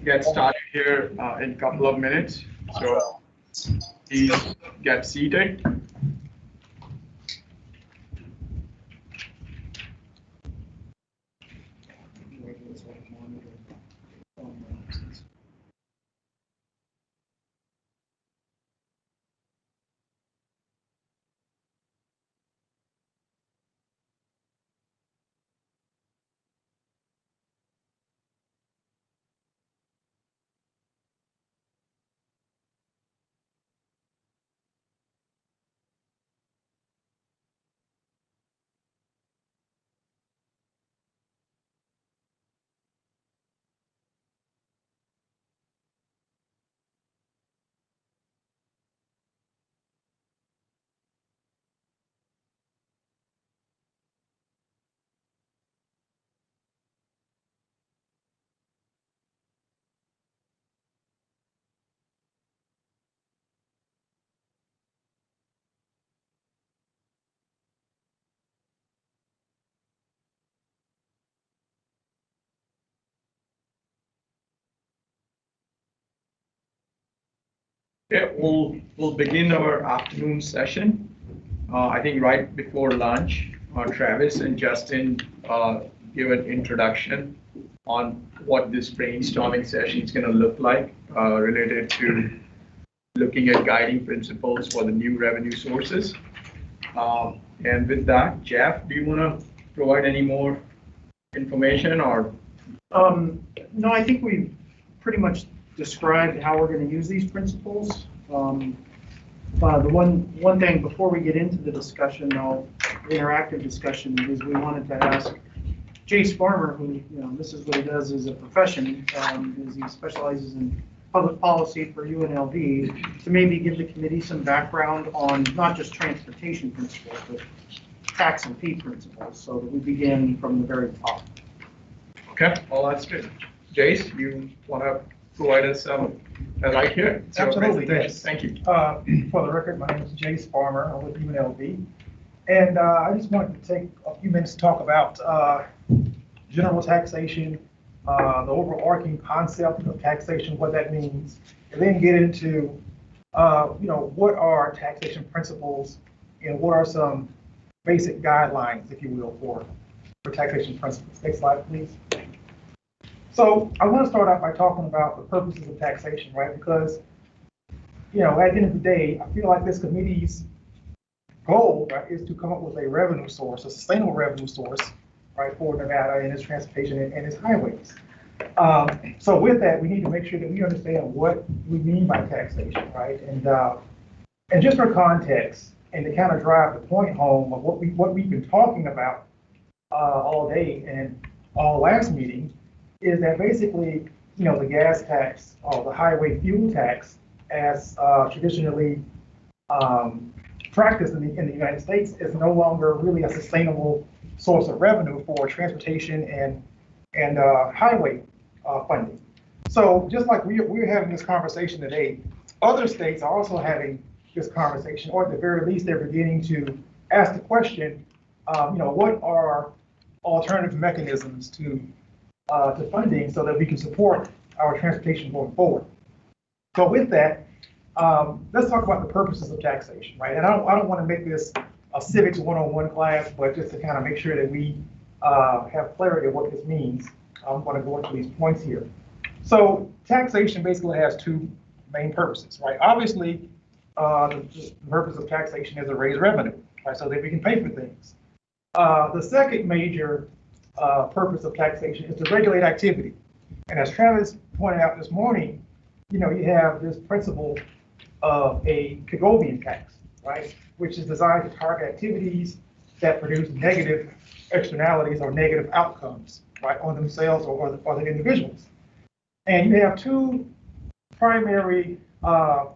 get started here in a couple of minutes. So please get seated. Okay, we'll begin our afternoon session. I think right before lunch, Travis and Justin give an introduction on what this brainstorming session is going to look like related to looking at guiding principles for the new revenue sources. And with that, Jeff, do you want to provide any more information or? No, I think we've pretty much described how we're going to use these principles. The one thing before we get into the discussion, though, interactive discussion, is we wanted to ask Jace Farmer, who, this is what he does as a profession, is he specializes in public policy for UNLV, to maybe give the committee some background on not just transportation principles, but tax and fee principles, so that we begin from the very top. Okay, well, that's good. Jace, you want to provide us some right here? Absolutely, yes. Thank you. For the record, my name is Jace Farmer. I'm with UNLV. And I just wanted to take a few minutes to talk about general taxation, the overarching concept of taxation, what that means, and then get into, what are taxation principles and what are some basic guidelines, if you will, for taxation principles. Next slide, please. So I want to start out by talking about the purposes of taxation, right? Because, at the end of the day, I feel like this committee's goal, right, is to come up with a revenue source, a sustainable revenue source, right, for Nevada and its transportation and its highways. So with that, we need to make sure that we understand what we mean by taxation, right? And just for context, and to kind of drive the point home of what we've been talking about all day and all last meeting, is that basically, the gas tax or the highway fuel tax, as traditionally practiced in the United States, is no longer really a sustainable source of revenue for transportation and highway funding. So just like we're having this conversation today, other states are also having this conversation, or at the very least, they're beginning to ask the question, what are alternative mechanisms to funding so that we can support our transportation going forward. So with that, let's talk about the purposes of taxation, right? And I don't want to make this a civics 101 class, but just to kind of make sure that we have clarity of what this means, I'm going to go into these points here. So taxation basically has two main purposes, right? Obviously, the purpose of taxation is to raise revenue, right? So that we can pay for things. The second major purpose of taxation is to regulate activity. And as Travis pointed out this morning, you have this principle of a Pigovian tax, right? Which is designed to target activities that produce negative externalities or negative outcomes, right, on themselves or the individuals. And you have two primary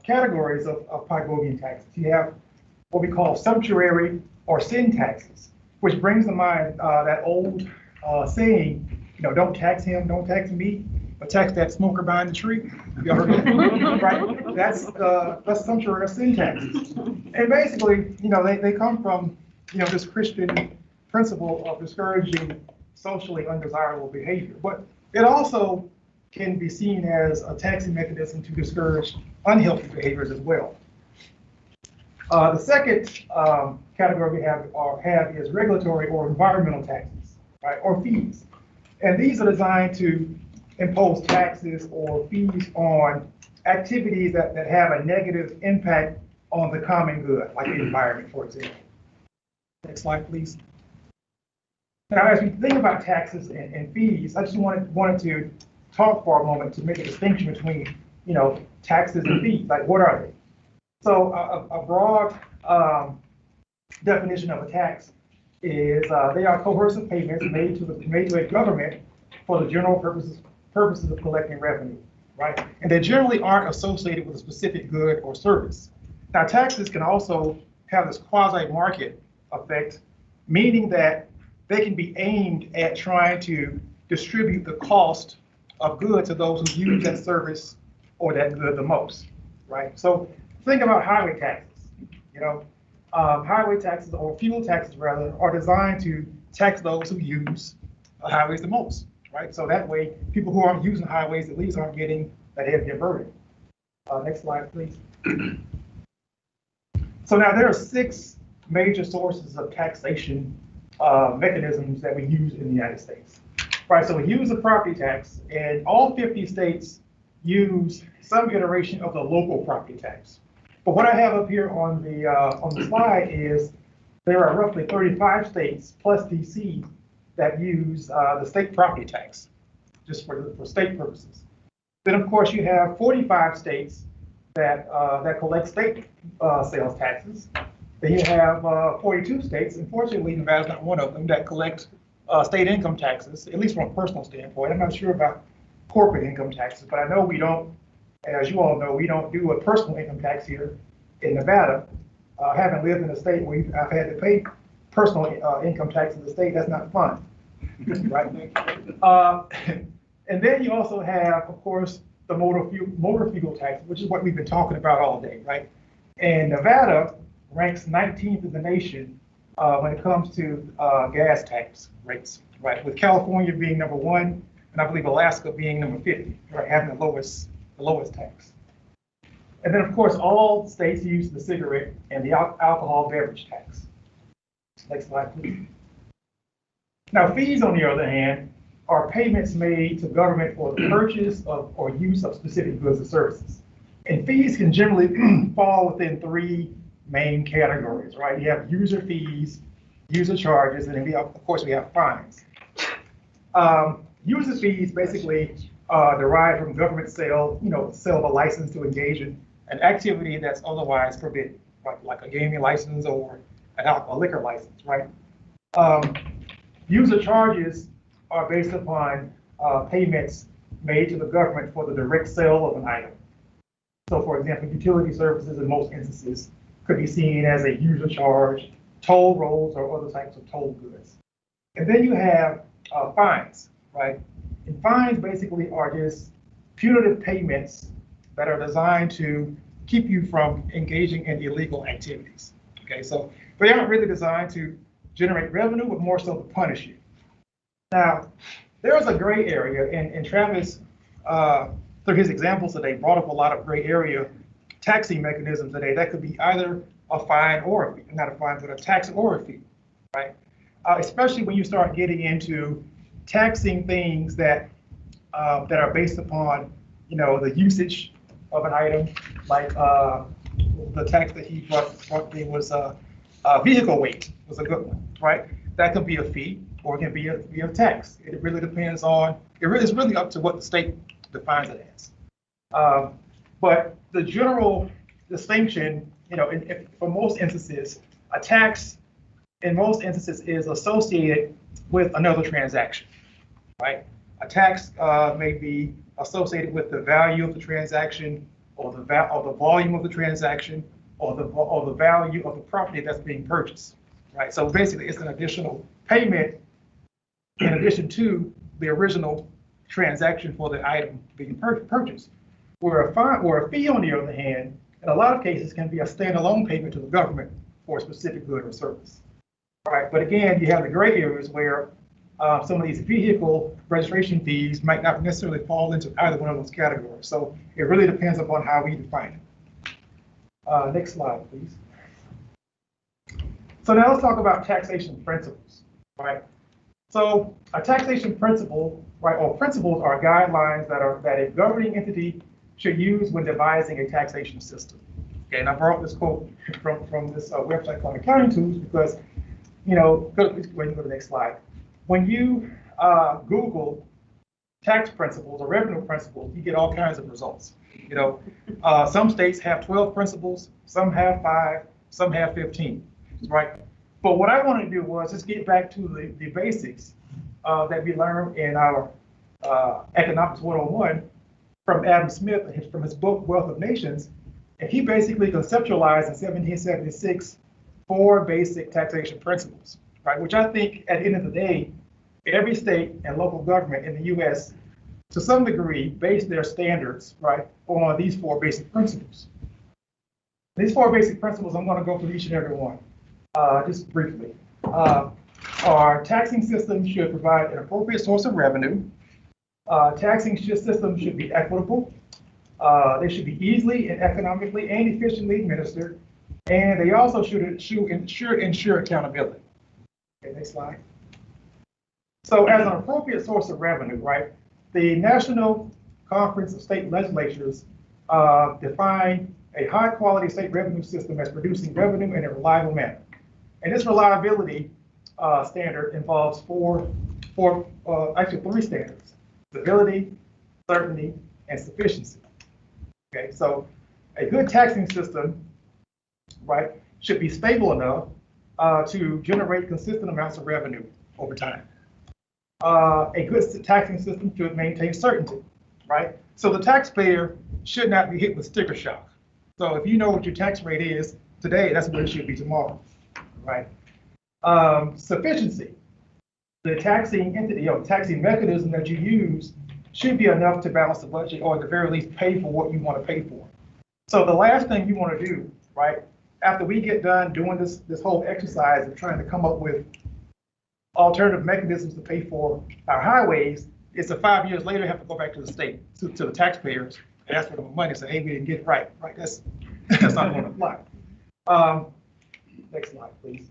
categories of Pigovian taxes. You have what we call sumptuary or sin taxes, which brings to mind that old saying, don't tax him, don't tax me, but tax that smoker behind the tree. You ever heard that? Right? That's sumptuary or sin taxes. And basically, they come from, this Christian principle of discouraging socially undesirable behavior. But it also can be seen as a taxing mechanism to discourage unhealthy behaviors as well. The second category we have is regulatory or environmental taxes, right, or fees. And these are designed to impose taxes or fees on activities that have a negative impact on the common good, like the environment, for example. Next slide, please. Now, as we think about taxes and fees, I just wanted to talk for a moment to make a distinction between, taxes and fees. Like, what are they? So a broad definition of a tax is they are coercive payments made to a government for the general purposes of collecting revenue, right? And they generally aren't associated with a specific good or service. Now, taxes can also have this quasi-market effect, meaning that they can be aimed at trying to distribute the cost of goods to those who use that service or that good the most, right? So think about highway taxes. Highway taxes, or fuel taxes rather, are designed to tax those who use highways the most, right? So that way, people who aren't using highways at least aren't getting that heavier burden. Next slide, please. So now there are 6 major sources of taxation mechanisms that we use in the United States. Right, so we use the property tax, and all 50 states use some iteration of the local property tax. But what I have up here on the slide is there are roughly 35 states plus DC that use the state property tax, just for state purposes. Then of course you have 45 states that collect state sales taxes. Then you have 42 states, unfortunately Nevada's not one of them, that collect state income taxes, at least from a personal standpoint. I'm not sure about corporate income taxes, but I know we don't, as you all know, we don't do a personal income tax here in Nevada. Having lived in a state where I've had to pay personal income tax in the state, that's not fun, right? And then you also have, of course, the motor fuel tax, which is what we've been talking about all day, right? And Nevada ranks 19th in the nation when it comes to gas tax rates, right? With California being number 1, and I believe Alaska being number 50, right? Having the lowest tax. And then, of course, all states use the cigarette and the alcohol beverage tax. Next slide, please. Now, fees, on the other hand, are payments made to government for the purchase of or use of specific goods or services. And fees can generally fall within 3 main categories, right? You have user fees, user charges, and then of course we have fines. User fees basically derive from government sale of a license to engage in an activity that's otherwise forbidden, like a gaming license or a liquor license, right? User charges are based upon payments made to the government for the direct sale of an item. So for example, utility services in most instances could be seen as a user charge, toll rolls, or other types of toll goods. And then you have fines, right? And fines basically are just punitive payments that are designed to keep you from engaging in illegal activities. Okay, so they aren't really designed to generate revenue, but more so to punish you. Now, there's a gray area, and Travis, through his examples today, brought up a lot of gray area taxing mechanisms today. That could be either a fine or a fee, not a fine, but a tax or a fee, right? Especially when you start getting into taxing things that are based upon, the usage of an item, like the tax that he brought me was vehicle weight was a good one, right? That could be a fee or it can be a tax. It really depends on, it's really up to what the state defines it as. But the general distinction, for most instances, a tax in most instances is associated with another transaction, right? A tax may be associated with the value of the transaction, or the volume of the transaction, or the value of the property that's being purchased, right? So basically, it's an additional payment in addition to the original transaction for the item being purchased. Where a fine or a fee, on the other hand, in a lot of cases can be a standalone payment to the government for a specific good or service, right? But again, you have the gray areas where some of these vehicle registration fees might not necessarily fall into either one of those categories. So it really depends upon how we define it. Next slide, please. So now let's talk about taxation principles, right? So a taxation principle, right, or principles are guidelines that a governing entity should use when devising a taxation system. Okay, and I brought this quote from this website called Accounting Tools because, you know, go to the next slide. When you Google tax principles or revenue principles, you get all kinds of results. You know, some states have 12 principles, some have 5, some have 15, right? But what I want to do was just get back to the basics that we learned in our Economics 101 from Adam Smith, from his book, Wealth of Nations. And he basically conceptualized in 1776 4 basic taxation principles, right? Which I think at the end of the day, every state and local government in the US, to some degree, base their standards, right, on these 4 basic principles. These 4 basic principles, I'm going to go through each and every one, just briefly. Our taxing system should provide an appropriate source of revenue. Taxing system should be equitable. They should be easily and economically and efficiently administered. And they also should ensure accountability. Okay, next slide. So as an appropriate source of revenue, right, the National Conference of State Legislatures define a high-quality state revenue system as producing revenue in a reliable manner. And this reliability standard involves actually 3 standards: stability, certainty, and sufficiency. Okay, so a good taxing system, right, should be stable enough to generate consistent amounts of revenue over time. A good taxing system should maintain certainty, right? So the taxpayer should not be hit with sticker shock. So if you know what your tax rate is today, that's what it should be tomorrow, right? Sufficiency. The taxing entity or taxing mechanism that you use should be enough to balance the budget, or at the very least pay for what you want to pay for. So the last thing you want to do, right, after we get done doing this whole exercise of trying to come up with alternative mechanisms to pay for our highways, is to 5 years later have to go back to the state, to the taxpayers, and ask for the money and say, hey, we didn't get it right, right? That's not going to fly. Next slide, please.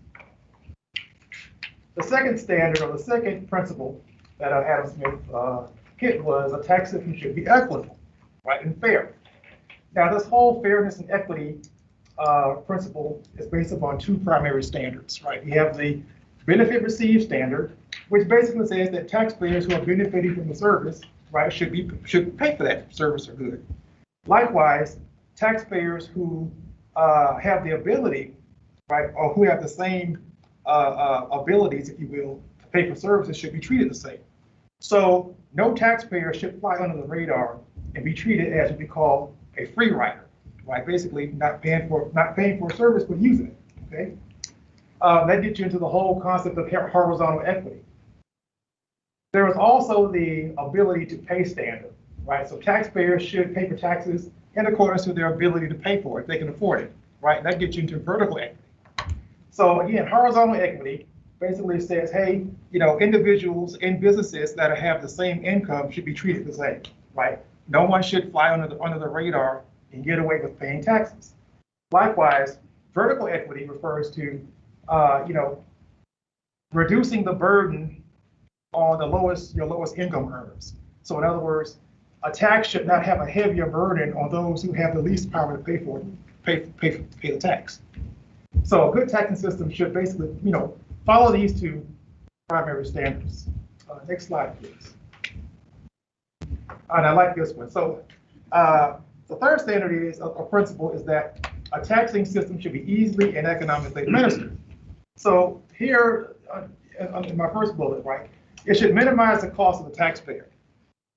The second standard, or the second principle that Adam Smith hit, was a tax system should be equitable, right, and fair. Now, this whole fairness and equity principle is based upon 2 primary standards, right? You have the benefit received standard, which basically says that taxpayers who are benefiting from the service, right, should pay for that service or good. Likewise, taxpayers who have the ability, right, or who have the same abilities, if you will, to pay for services should be treated the same. So no taxpayer should fly under the radar and be treated as what we call a free rider, right? Basically, not paying for a service but using it. Okay, that gets you into the whole concept of horizontal equity. There is also the ability to pay standard, right? So taxpayers should pay for taxes in accordance with their ability to pay for it, if they can afford it, right? That gets you into vertical equity. So again, horizontal equity basically says, hey, you know, individuals and businesses that have the same income should be treated the same, right? No one should fly under the radar and get away with paying taxes. Likewise, vertical equity refers to, you know, reducing the burden on your lowest income earners. So in other words, a tax should not have a heavier burden on those who have the least power to pay the tax. So a good taxing system should basically, you know, follow these 2 primary standards. Next slide, please. And I like this one. So the third standard is a principle is that a taxing system should be easily and economically administered. So here, in my first bullet, right, it should minimize the cost of the taxpayer.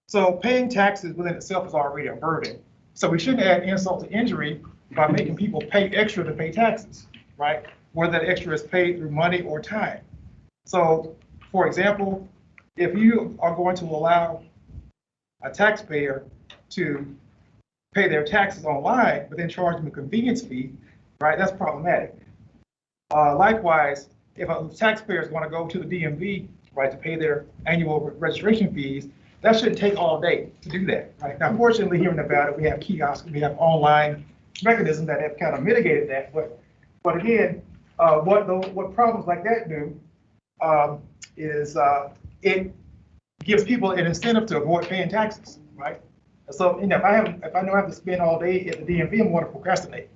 So paying taxes within itself is already a burden. So we shouldn't add insult to injury by making people pay extra to pay taxes, right? Whether that extra is paid through money or time. So, for example, if you are going to allow a taxpayer to pay their taxes online, but then charge them a convenience fee, right, that's problematic. Likewise, if a taxpayer is going to go to the DMV right, to pay their annual registration fees, that shouldn't take all day to do that, right? Now, fortunately, here in Nevada, we have kiosks, we have online mechanisms that have kind of mitigated that, but again, what problems like that do is it gives people an incentive to avoid paying taxes, right? So, if I know I have to spend all day at the DMV, I'm going to procrastinate,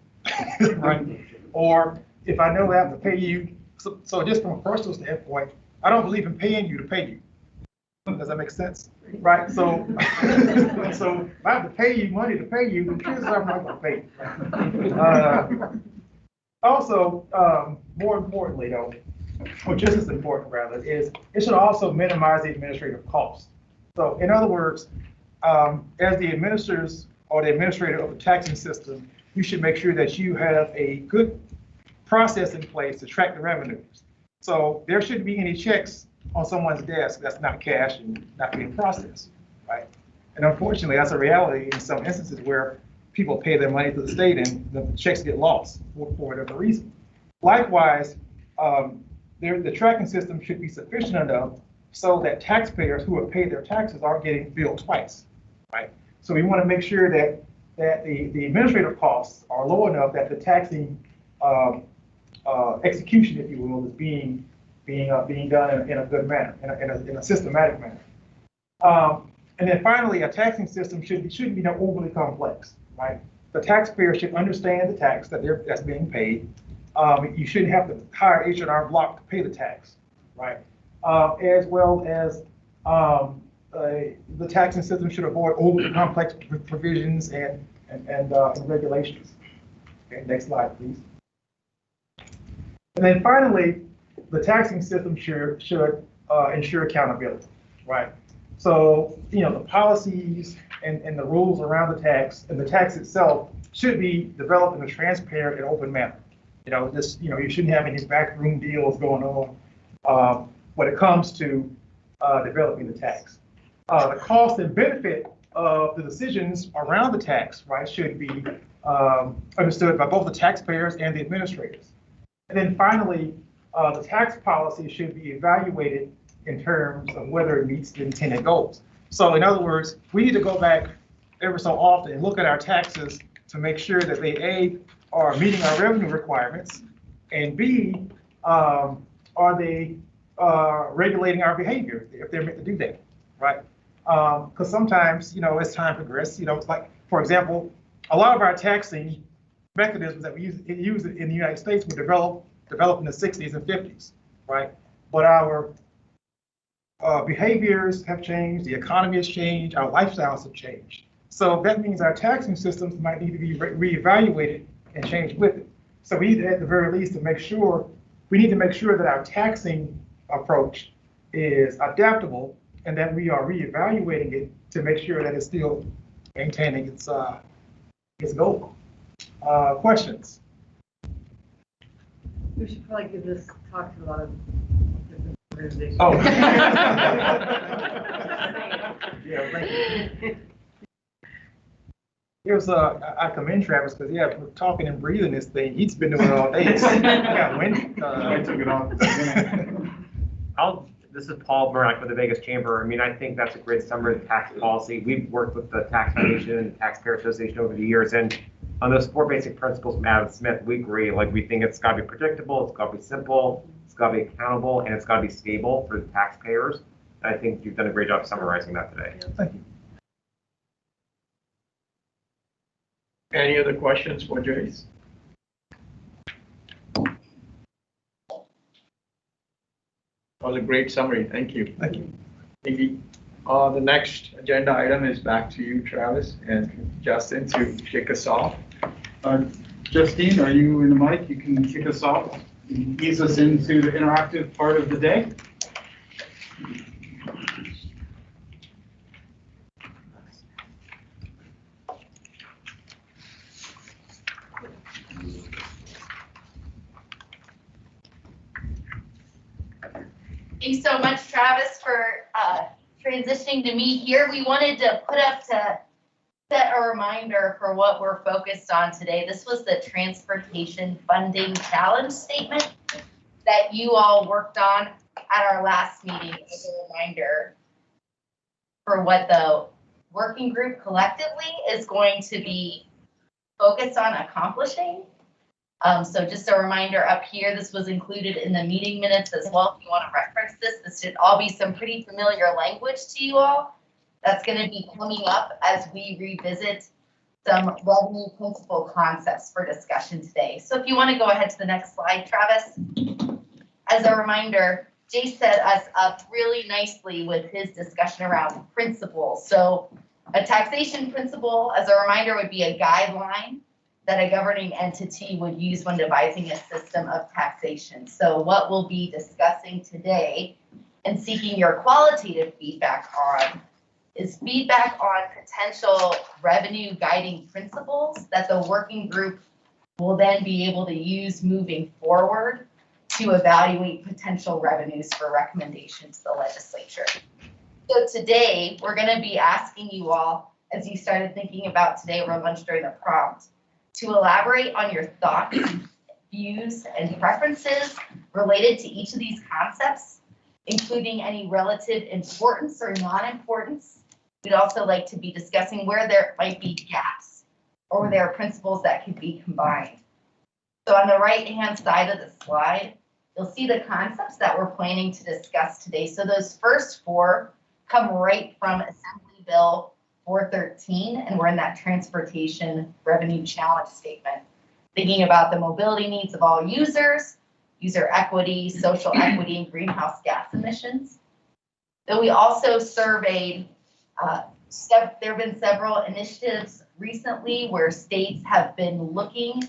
right? Or if I know I have to pay you, so just from a personal standpoint, I don't believe in paying you to pay you. Does that make sense? Right? So, so if I have to pay you money to pay you, then chances are I'm not going to pay you. Also, more importantly though, or just as important rather, is it should also minimize the administrative costs. So in other words, as the administrators or the administrator of the taxing system, you should make sure that you have a good process in place to track the revenues. So there shouldn't be any checks on someone's desk that's not cash and not being processed, right? And unfortunately, that's a reality in some instances where people pay their money to the state and the checks get lost for whatever reason. Likewise, the tracking system should be sufficient enough so that taxpayers who have paid their taxes aren't getting billed twice, right? So we want to make sure that the administrative costs are low enough that the taxing execution, if you will, is being done in a good manner, in a systematic manner. And then finally, a taxing system shouldn't be overly complex, right? The taxpayer should understand the tax that's being paid. You shouldn't have to hire H&R Block to pay the tax, right? As well as the taxing system should avoid overly complex provisions and regulations. Okay, next slide, please. And then finally, the taxing system should ensure accountability, right? So, the policies and the rules around the tax and the tax itself should be developed in a transparent and open manner. You shouldn't have any backroom deals going on when it comes to developing the tax. The cost and benefit of the decisions around the tax, right, should be understood by both the taxpayers and the administrators. And then finally, the tax policy should be evaluated in terms of whether it meets the intended goals. So in other words, we need to go back every so often and look at our taxes to make sure that they, A, are meeting our revenue requirements, and B, are they regulating our behavior if they're meant to do that, right? Because sometimes, as time progresses, it's like, for example, a lot of our taxing mechanisms that we use in the United States were developed in the 60s and 50s, right? But our behaviors have changed, the economy has changed, our lifestyles have changed. So that means our taxing systems might need to be reevaluated and changed with it. So we need, at the very least, we need to make sure that our taxing approach is adaptable and that we are reevaluating it to make sure that it's still maintaining its goal. Questions? We should probably give this talk to a lot of different organizations. Oh. Yeah, thank you. I commend Travis because we're talking and breathing this thing. He's been doing it all day. I got wind. I took it off. This is Paul Murdoch with the Vegas Chamber. I mean, I think that's a great summary of tax policy. We've worked with the Tax Foundation and the Taxpayer Association over the years, and on those 4 basic principles from Adam Smith, we agree. Like, we think it's got to be predictable, it's got to be simple, it's got to be accountable, and it's got to be stable for the taxpayers. And I think you've done a great job summarizing that today. Thank you. Any other questions for Jace? That was a great summary. Thank you. Thank you. The next agenda item is back to you, Travis and Justin, to kick us off. Justine, are you in the mic? You can kick us off and ease us into the interactive part of the day. Thanks so much, Travis, for transitioning to me here. We wanted to put up to set a reminder for what we're focused on today. This was the Transportation Funding Challenge Statement that you all worked on at our last meeting as a reminder for what the working group collectively is going to be focused on accomplishing. So just a reminder up here, this was included in the meeting minutes as well. If you want to reference this should all be some pretty familiar language to you all. That's going to be coming up as we revisit some revenue principle concepts for discussion today. So if you want to go ahead to the next slide, Travis. As a reminder, Jay set us up really nicely with his discussion around principles. So a taxation principle, as a reminder, would be a guideline that a governing entity would use when devising a system of taxation. So what we'll be discussing today and seeking your qualitative feedback on is feedback on potential revenue guiding principles that the working group will then be able to use moving forward to evaluate potential revenues for recommendation to the legislature. So today, we're going to be asking you all, as you started thinking about today over lunch during the prompt, to elaborate on your thoughts, views, and preferences related to each of these concepts, including any relative importance or non-importance. We'd also like to be discussing where there might be gaps or where there are principles that could be combined. So on the right-hand side of the slide, you'll see the concepts that we're planning to discuss today. So those first four come right from Assembly Bill 413, and we're in that transportation revenue challenge statement, thinking about the mobility needs of all users, user equity, social equity, and greenhouse gas emissions. Then we also surveyed, there have been several initiatives recently where states have been looking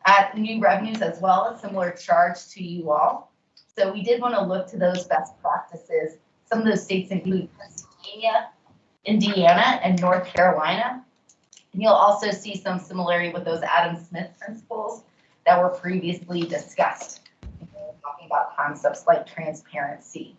at new revenues as well, a similar charge to you all. So we did want to look to those best practices. Some of those states include Pennsylvania, Indiana, and North Carolina. And you'll also see some similarity with those Adam Smith principles that were previously discussed, talking about concepts like transparency.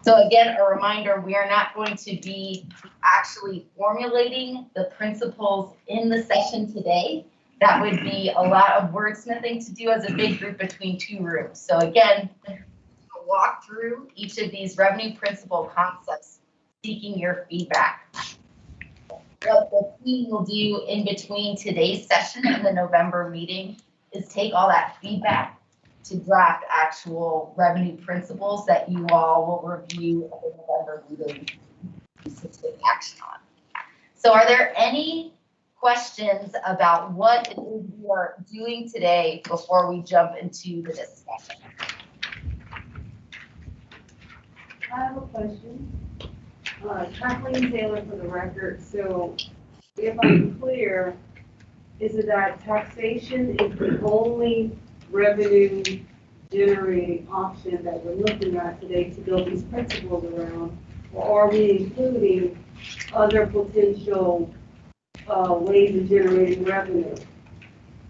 So again, a reminder, we are not going to be actually formulating the principles in the session today. That would be a lot of wordsmithing to do as a big group between two rooms. So again, we'll walk through each of these revenue principle concepts, seeking your feedback. What the team will do in between today's session and the November meeting is take all that feedback to draft actual revenue principles that you all will review at the November meeting to take action on. So are there any questions about what it is we are doing today before we jump into the discussion? I have a question. Kathleen Taylor for the record. So if I'm clear, is it that taxation is the only revenue generating option that we're looking at today to build these principles around? Or are we including other potential ways of generating revenue?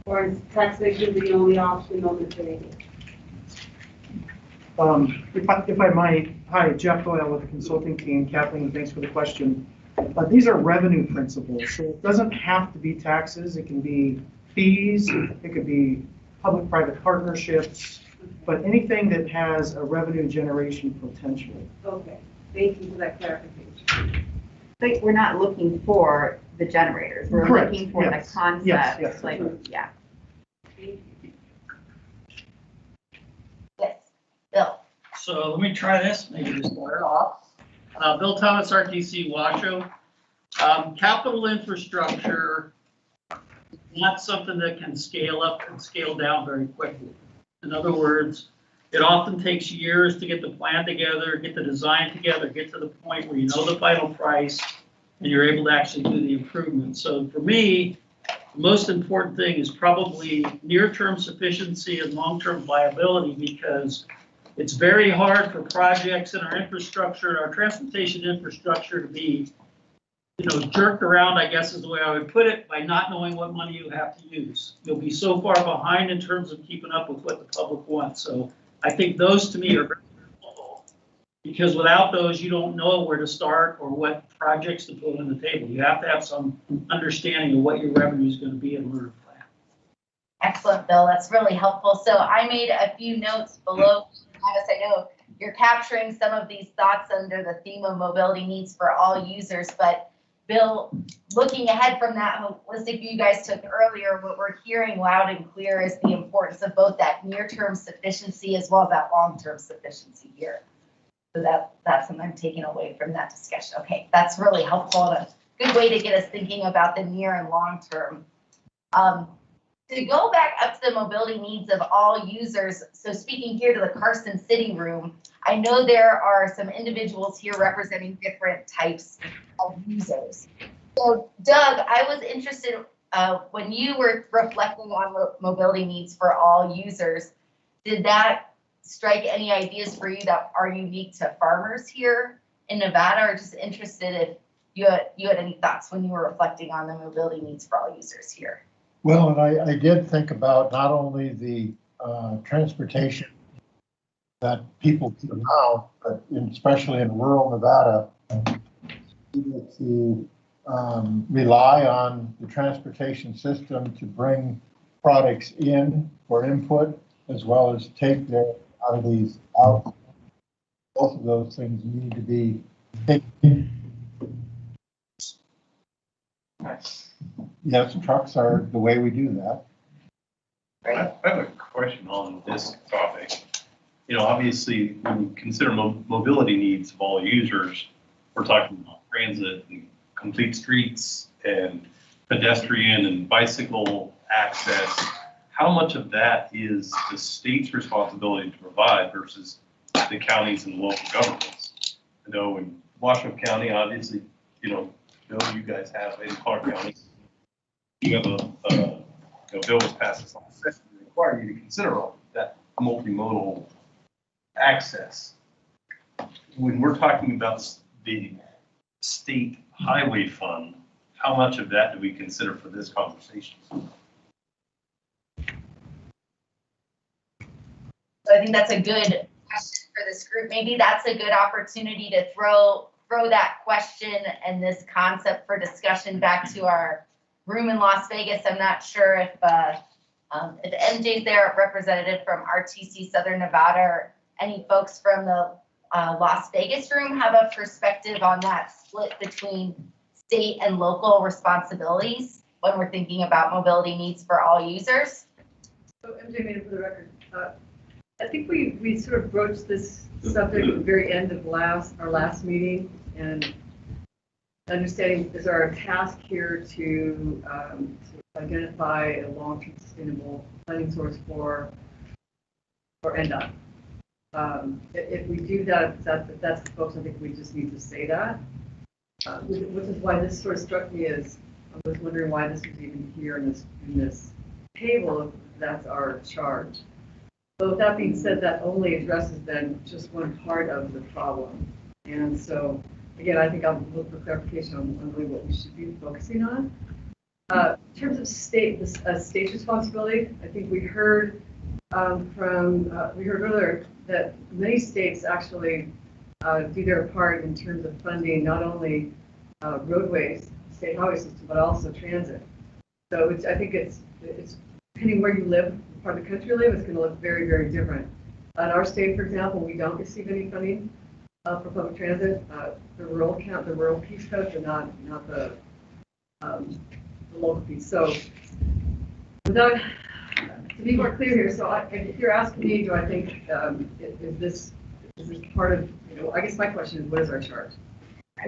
Or is taxation the only option on the table? If I might, hi, Jeff Doyle with the consulting team. Kathleen, thanks for the question. These are revenue principles, so it doesn't have to be taxes. It can be fees, it could be public-private partnerships, but anything that has a revenue generation potential. Okay, thank you for that clarification. But we're not looking for the generators. We're Correct. looking for Yes. the concept. Yes. Like, yeah. Yes, Bill. So let me try this, maybe to start off. Bill Thomas, RTC Washoe. Capital infrastructure, not something that can scale up and scale down very quickly. In other words, it often takes years to get the plan together, get the design together, get to the point where you know the final price, and you're able to actually do the improvement. So for me, the most important thing is probably near-term sufficiency and long-term viability, because it's very hard for projects in our infrastructure, our transportation infrastructure, to be, jerked around, I guess is the way I would put it, by not knowing what money you have to use. You'll be so far behind in terms of keeping up with what the public wants. So I think those to me are very important, because without those, you don't know where to start or what projects to put on the table. You have to have some understanding of what your revenue is going to be in order to plan. Excellent, Bill. That's really helpful. So I made a few notes below. Travis, I know you're capturing some of these thoughts under the theme of mobility needs for all users. But Bill, looking ahead from that holistic view you guys took earlier, what we're hearing loud and clear is the importance of both that near-term sufficiency as well as that long-term sufficiency here. So that's something I'm taking away from that discussion. Okay, that's really helpful and a good way to get us thinking about the near and long term. To go back up to the mobility needs of all users, so speaking here to the Carson City room, I know there are some individuals here representing different types of users. So Doug, I was interested when you were reflecting on mobility needs for all users, did that strike any ideas for you that are unique to farmers here in Nevada, or just interested if you had any thoughts when you were reflecting on the mobility needs for all users here? Well, and I did think about not only the transportation that people do now, but especially in rural Nevada, to rely on the transportation system to bring products in for input, as well as take their out of these out. Both of those things need to be taken. Yes, trucks are the way we do that. I have a question on this topic. You know, obviously, when you consider mobility needs of all users, we're talking about transit and complete streets and pedestrian and bicycle access. How much of that is the state's responsibility to provide versus the counties and local governments? I know in Washington County, obviously, you guys have in Clark County, you have a bill was passed this last session to require you to consider all that multimodal access. When we're talking about the state highway fund, how much of that do we consider for this conversation? So I think that's a good question for this group. Maybe that's a good opportunity to throw that question and this concept for discussion back to our room in Las Vegas. I'm not sure if MJ's there, representative from RTC Southern Nevada, or any folks from the Las Vegas room have a perspective on that split between state and local responsibilities when we're thinking about mobility needs for all users. So MJ made it for the record. I think we sort of broached this subject at the very end of our last meeting, and understanding is our task here to identify a long-term sustainable funding source for NDOT. If we do that, if that's the focus, I think we just need to say that. Which is why this sort of struck me as I was wondering why this was even here in this table. If that's our charge. But with that being said, that only addresses then just one part of the problem. And so, again, I think I'll look for clarification on really what we should be focusing on. In terms of state's responsibility, I think we heard earlier that many states actually do their part in terms of funding not only roadways, state highway system, but also transit. So I think it's depending where you live, part of the country you live, it's going to look very, very different. In our state, for example, we don't receive any funding for public transit. The rural piece does, but not the local piece. So, without to be more clear here, so if you're asking me, do I think is this part of, I guess my question is, what is our charge?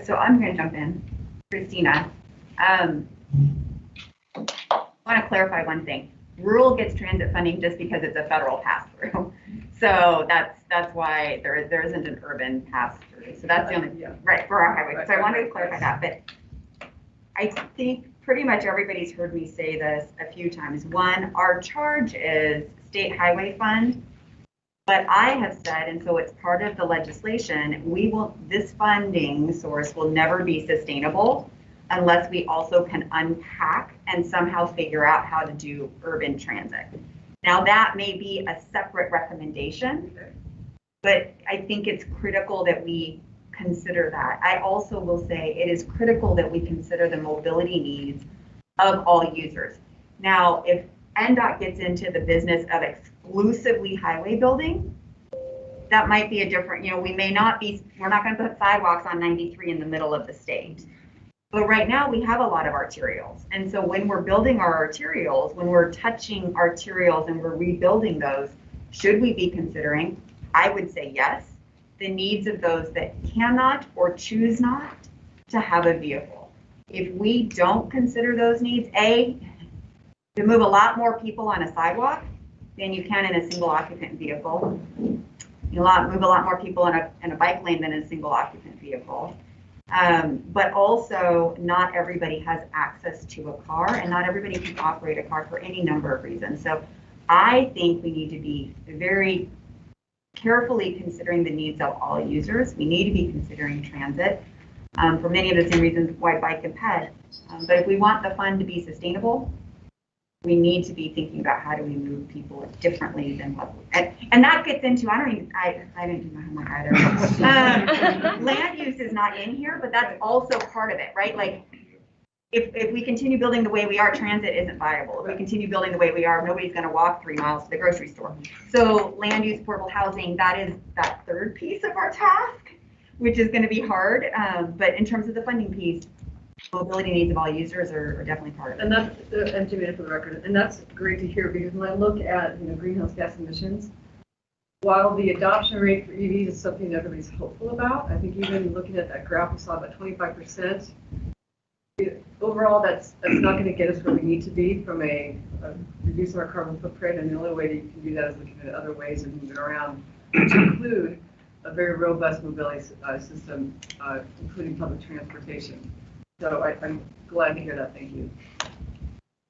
So I'm going to jump in, Christina. I want to clarify one thing. Rural gets transit funding just because it's a federal pass-through. So that's why there isn't an urban pass-through. So that's the only, right, for our highway. So I wanted to clarify that, but I think pretty much everybody's heard me say this a few times. One, our charge is state highway fund, but I have said, and so it's part of the legislation, this funding source will never be sustainable unless we also can unpack and somehow figure out how to do urban transit. Now that may be a separate recommendation, but I think it's critical that we consider that. I also will say it is critical that we consider the mobility needs of all users. Now, if NDOT gets into the business of exclusively highway building, that might be a different, we're not going to put sidewalks on 93 in the middle of the state. But right now we have a lot of arterials. And so when we're building our arterials, when we're touching arterials and we're rebuilding those, should we be considering, I would say yes, the needs of those that cannot or choose not to have a vehicle. If we don't consider those needs, to move a lot more people on a sidewalk than you can in a single occupant vehicle. You move a lot more people in a bike lane than in a single occupant vehicle. But also not everybody has access to a car and not everybody can operate a car for any number of reasons. So I think we need to be very carefully considering the needs of all users. We need to be considering transit for many of the same reasons why bike and ped. But if we want the fund to be sustainable, we need to be thinking about how do we move people differently than what, and that gets into, I didn't do my homework either. Land use is not in here, but that's also part of it, right? Like, if we continue building the way we are, transit isn't viable. If we continue building the way we are, nobody's going to walk 3 miles to the grocery store. So land use, portable housing, that is that third piece of our task, which is going to be hard. But in terms of the funding piece, mobility needs of all users are definitely part of it. And that's, and Jimmy, for the record, and that's great to hear, because when I look at, greenhouse gas emissions, while the adoption rate for EVs is something everybody's hopeful about, I think even looking at that graph, we saw about 25%. Overall, that's not going to get us where we need to be from reducing our carbon footprint, and the only way that you can do that is looking at other ways of moving around, which include a very robust mobility system, including public transportation. So I'm glad to hear that. Thank you.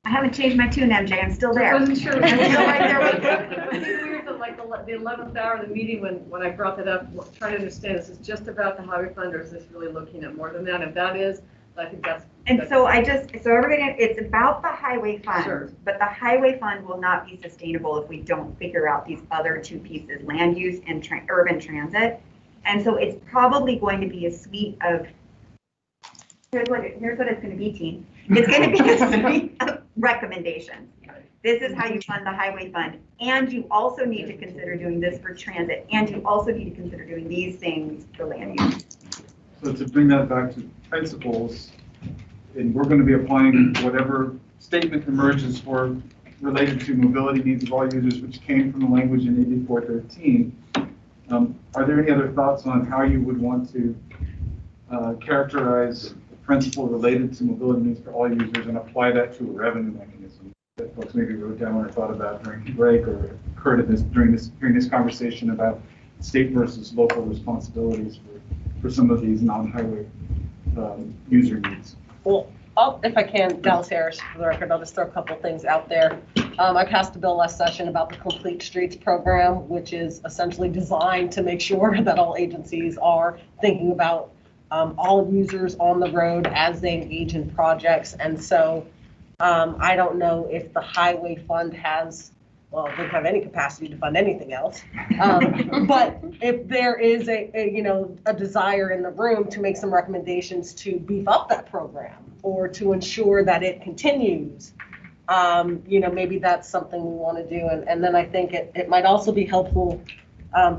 I haven't changed my tune, MJ. I'm still there. I wasn't sure. I'm still right there with you. It's weird that like the 11th hour of the meeting when I brought that up, trying to understand, is this just about the highway fund, or is this really looking at more than that? If that is, I think that's. So everybody, it's about the highway fund, Sure. But the highway fund will not be sustainable if we don't figure out these other two pieces, land use and urban transit. And so it's probably going to be a suite of, here's what it's going to be, team. It's going to be a suite of recommendations. This is how you fund the highway fund. And you also need to consider doing this for transit. And you also need to consider doing these things for land use. So to bring that back to principles, and we're going to be applying whatever statement emerges for related to mobility needs of all users, which came from the language in 8413. Are there any other thoughts on how you would want to characterize the principle related to mobility needs for all users and apply that to a revenue mechanism that folks maybe wrote down or thought about during the break or occurred during this conversation about state versus local responsibilities for some of these non-highway user needs? Well, if I can, Dallas Harris, for the record, I'll just throw a couple things out there. I passed a bill last session about the Complete Streets program, which is essentially designed to make sure that all agencies are thinking about all users on the road as they engage in projects. And so I don't know if the highway fund has, well, it doesn't have any capacity to fund anything else. But if there is a desire in the room to make some recommendations to beef up that program or to ensure that it continues, maybe that's something we want to do. And then I think it might also be helpful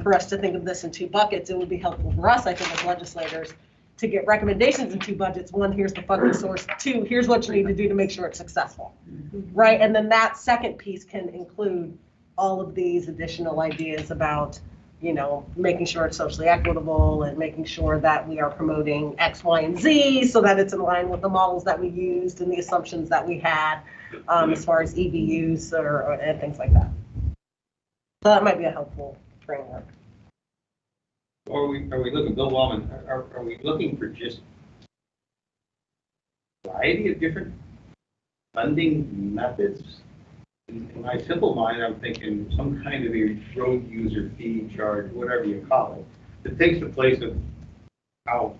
for us to think of this in two buckets. It would be helpful for us, I think, as legislators, to get recommendations in two budgets. One, here's the funding source. Two, here's what you need to do to make sure it's successful, right? And then that second piece can include all of these additional ideas about, making sure it's socially equitable and making sure that we are promoting X, Y, and Z so that it's in line with the models that we used and the assumptions that we had as far as EV use and things like that. So that might be a helpful framework. Or are we looking, Bill Wallman, are we looking for just a variety of different funding methods? In my simple mind, I'm thinking some kind of a road user fee charge, whatever you call it, that takes the place of how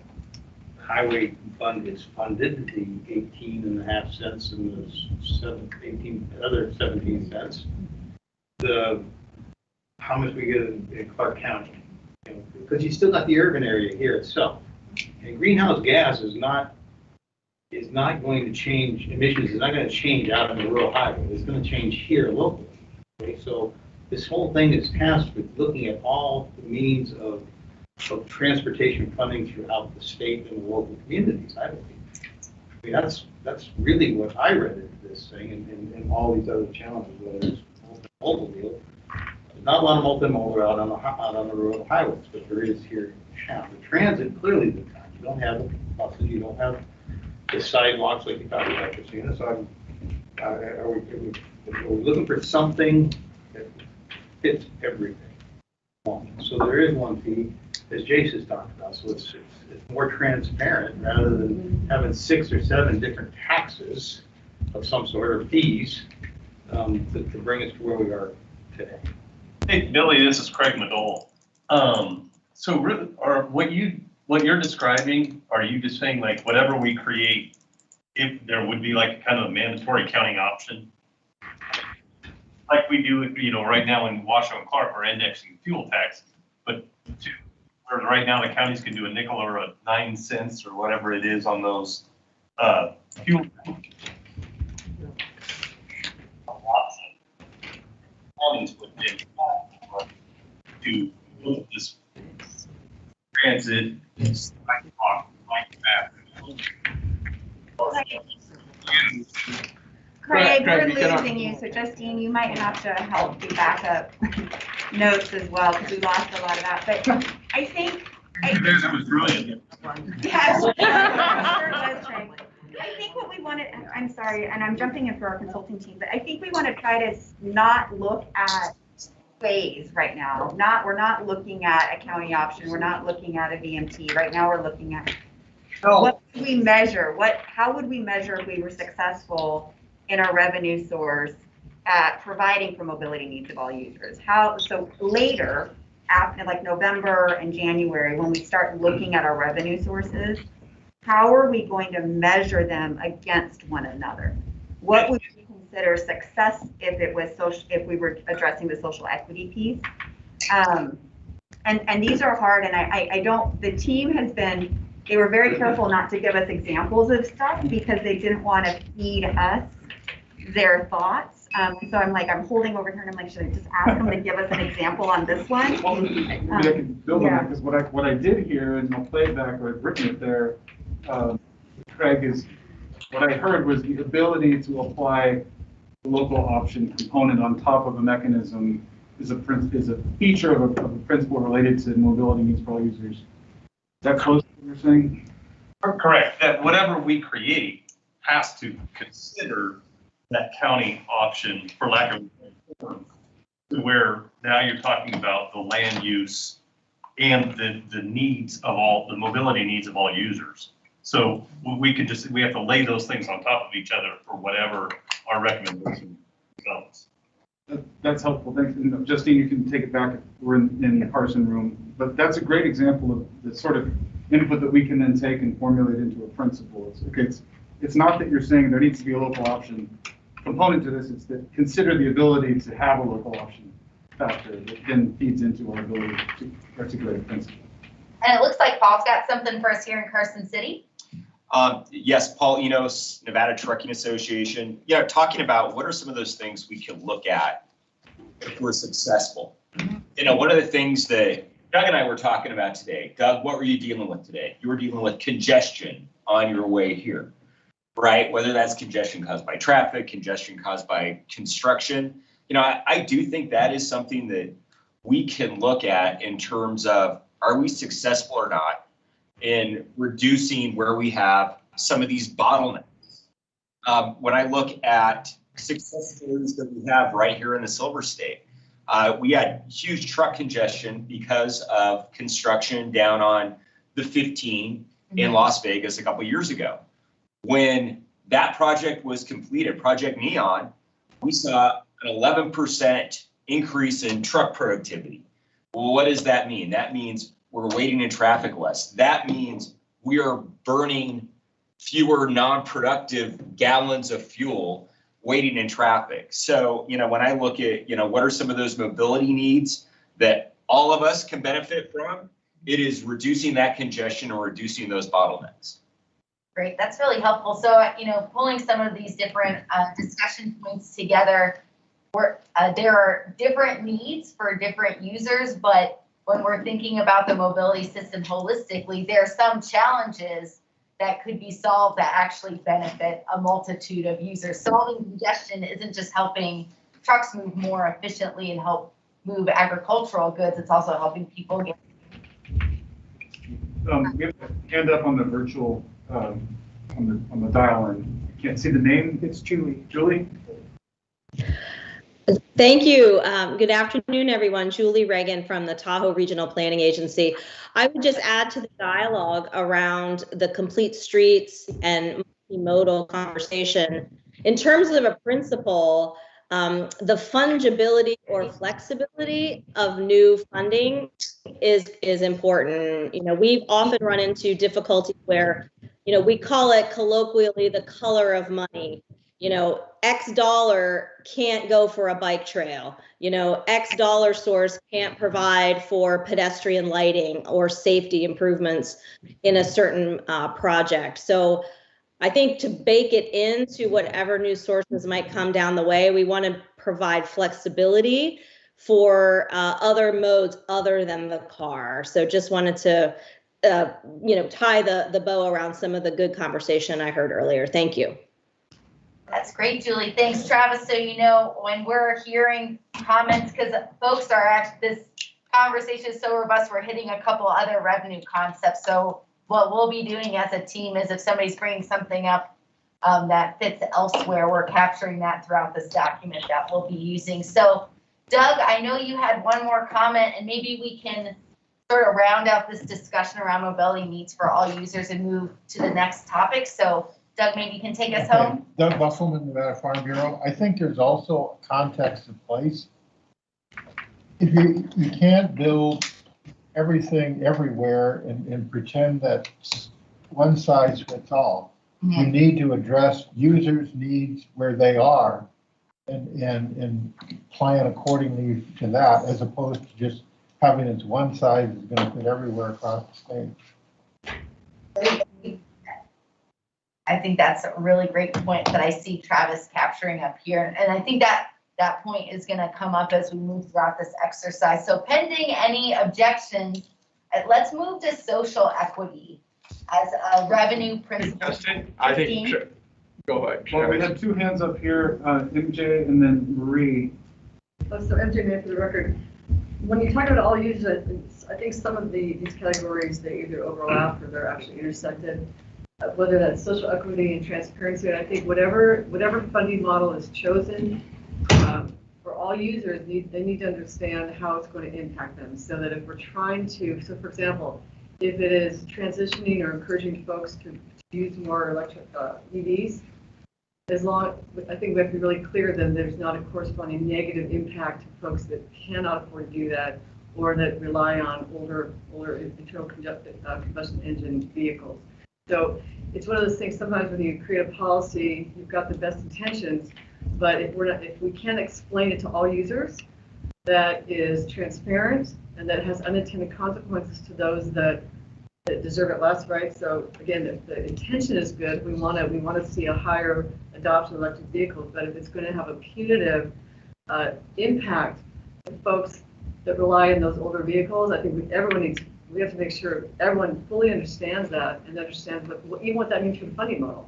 highway fund is funded, the 18.5 cents and the other 17 cents. How much we get in Clark County. Because you still got the urban area here itself. And greenhouse gas is not going to change, emissions is not going to change out on the rural highway. It's going to change here locally. Okay, so this whole thing is tasked with looking at all the means of transportation funding throughout the state and the local communities, I believe. I mean, that's really what I read into this thing and all these other challenges, whether it's multimodal. Not a lot of multimodal out on the rural highways, but there is here in town. The transit, clearly the time. You don't have the buses, you don't have the sidewalks like you talked about, Christina. So are we looking for something that fits everything? So there is one fee, as Jace has talked about, so it's more transparent rather than having 6 or 7 different taxes of some sort of fees to bring us to where we are today. Hey, Billy, this is Craig Madole. So really, what you're describing, are you just saying like whatever we create, if there would be like kind of a mandatory counting option? Like we do, right now in Washoe and Clark, we're indexing fuel taxes, but where right now the counties can do a nickel or a 9 cents or whatever it is on those fuel. Counties would then to look at this transit, sidewalk, like that. Craig, we're losing you, so Justine, you might have to help do backup notes as well, because we lost a lot of that, but I think. It was brilliant. Yes. Sure was, Craig. I think what we wanted, I'm sorry, and I'm jumping in for our consulting team, but I think we want to try to not look at phase right now. We're not looking at a county option. We're not looking at a VMT. Right now we're looking at what do we measure? How would we measure if we were successful in our revenue source at providing for mobility needs of all users? So later, after like November and January, when we start looking at our revenue sources, how are we going to measure them against one another? What would we consider success if it was if we were addressing the social equity piece? And these are hard, and I don't, the team has been, they were very careful not to give us examples of stuff because they didn't want to feed us their thoughts. So I'm holding over here and I'm like, should I just ask them to give us an example on this one? Well, maybe I can build on that, because what I did here, and I'll play it back, or I've written it there, Craig, is what I heard was the ability to apply the local option component on top of a mechanism is a feature of a principle related to mobility needs for all users. Is that close to what you're saying? Correct. That whatever we create has to consider that county option, for lack of a term, to where now you're talking about the land use and the needs of all, the mobility needs of all users. So we have to lay those things on top of each other for whatever our recommendation becomes. That's helpful. Thanks. And Justine, you can take it back. We're in the Carson room, but that's a great example of the sort of input that we can then take and formulate into a principle. It's not that you're saying there needs to be a local option component to this. It's that consider the ability to have a local option factor that then feeds into our ability to articulate a principle. And it looks like Paul's got something for us here in Carson City. Yes, Paul Enos, Nevada Trucking Association. Yeah, talking about what are some of those things we can look at if we're successful. One of the things that Doug and I were talking about today. Doug, what were you dealing with today? You were dealing with congestion on your way here, right? Whether that's congestion caused by traffic, congestion caused by construction. I do think that is something that we can look at in terms of, are we successful or not in reducing where we have some of these bottlenecks? When I look at success stories that we have right here in the Silver State, we had huge truck congestion because of construction down on the 15 in Las Vegas a couple of years ago. When that project was completed, Project Neon, we saw an 11% increase in truck productivity. Well, what does that mean? That means we're waiting in traffic less. That means we are burning fewer non-productive gallons of fuel waiting in traffic. So, when I look at, what are some of those mobility needs that all of us can benefit from, it is reducing that congestion or reducing those bottlenecks. Great, that's really helpful. So, pulling some of these different discussion points together, there are different needs for different users, but when we're thinking about the mobility system holistically, there are some challenges that could be solved that actually benefit a multitude of users. Solving congestion isn't just helping trucks move more efficiently and help move agricultural goods, it's also helping people get. We have a hand up on the virtual, on the dial, and you can't see the name. It's Julie. Julie? Thank you. Good afternoon, everyone. Julie Reagan from the Tahoe Regional Planning Agency. I would just add to the dialogue around the complete streets and multimodal conversation. In terms of a principle, the fungibility or flexibility of new funding is important. You know, we've often run into difficulties where, you know, we call it colloquially the color of money. You know, X dollar can't go for a bike trail. You know, X dollar source can't provide for pedestrian lighting or safety improvements in a certain project. So I think to bake it into whatever new sources might come down the way, we want to provide flexibility for other modes other than the car. So just wanted to, you know, tie the bow around some of the good conversation I heard earlier. Thank you. That's great, Julie. Thanks, Travis. So, you know, when we're hearing comments, because folks are actually, this conversation is so robust, we're hitting a couple other revenue concepts. So what we'll be doing as a team is if somebody's bringing something up that fits elsewhere, we're capturing that throughout this document that we'll be using. So, Doug, I know you had one more comment, and maybe we can sort of round out this discussion around mobility needs for all users and move to the next topic. So, Doug, maybe you can take us home. Doug Busselman, Nevada Farm Bureau. I think there's also a context of place. If you can't build everything everywhere and pretend that one size fits all. Mm-hmm. You need to address users' needs where they are and plan accordingly to that, as opposed to just having it's one size is going to fit everywhere across the state. I think that's a really great point that I see Travis capturing up here. And I think that point is going to come up as we move throughout this exercise. So pending any objections, let's move to social equity as a revenue principle. Justin, I think, sure. Go ahead. Well, we have two hands up here, MJ and then Marie. So MJ, May, for the record, when you talk about all users, I think some of these categories, they either overlap or they're actually intersected. Whether that's social equity and transparency, and I think whatever funding model is chosen for all users, they need to understand how it's going to impact them. So that if we're trying to, so for example, if it is transitioning or encouraging folks to use more electric EVs, I think we have to be really clear that there's not a corresponding negative impact to folks that cannot afford to do that or that rely on older internal combustion engine vehicles. So it's one of those things, sometimes when you create a policy, you've got the best intentions, but if we can't explain it to all users, that is transparent and that has unintended consequences to those that deserve it less, right? So again, the intention is good. We want to see a higher adoption of electric vehicles, but if it's going to have a punitive impact to folks that rely on those older vehicles, I think we have to make sure everyone fully understands that and understands what that means for the funding model.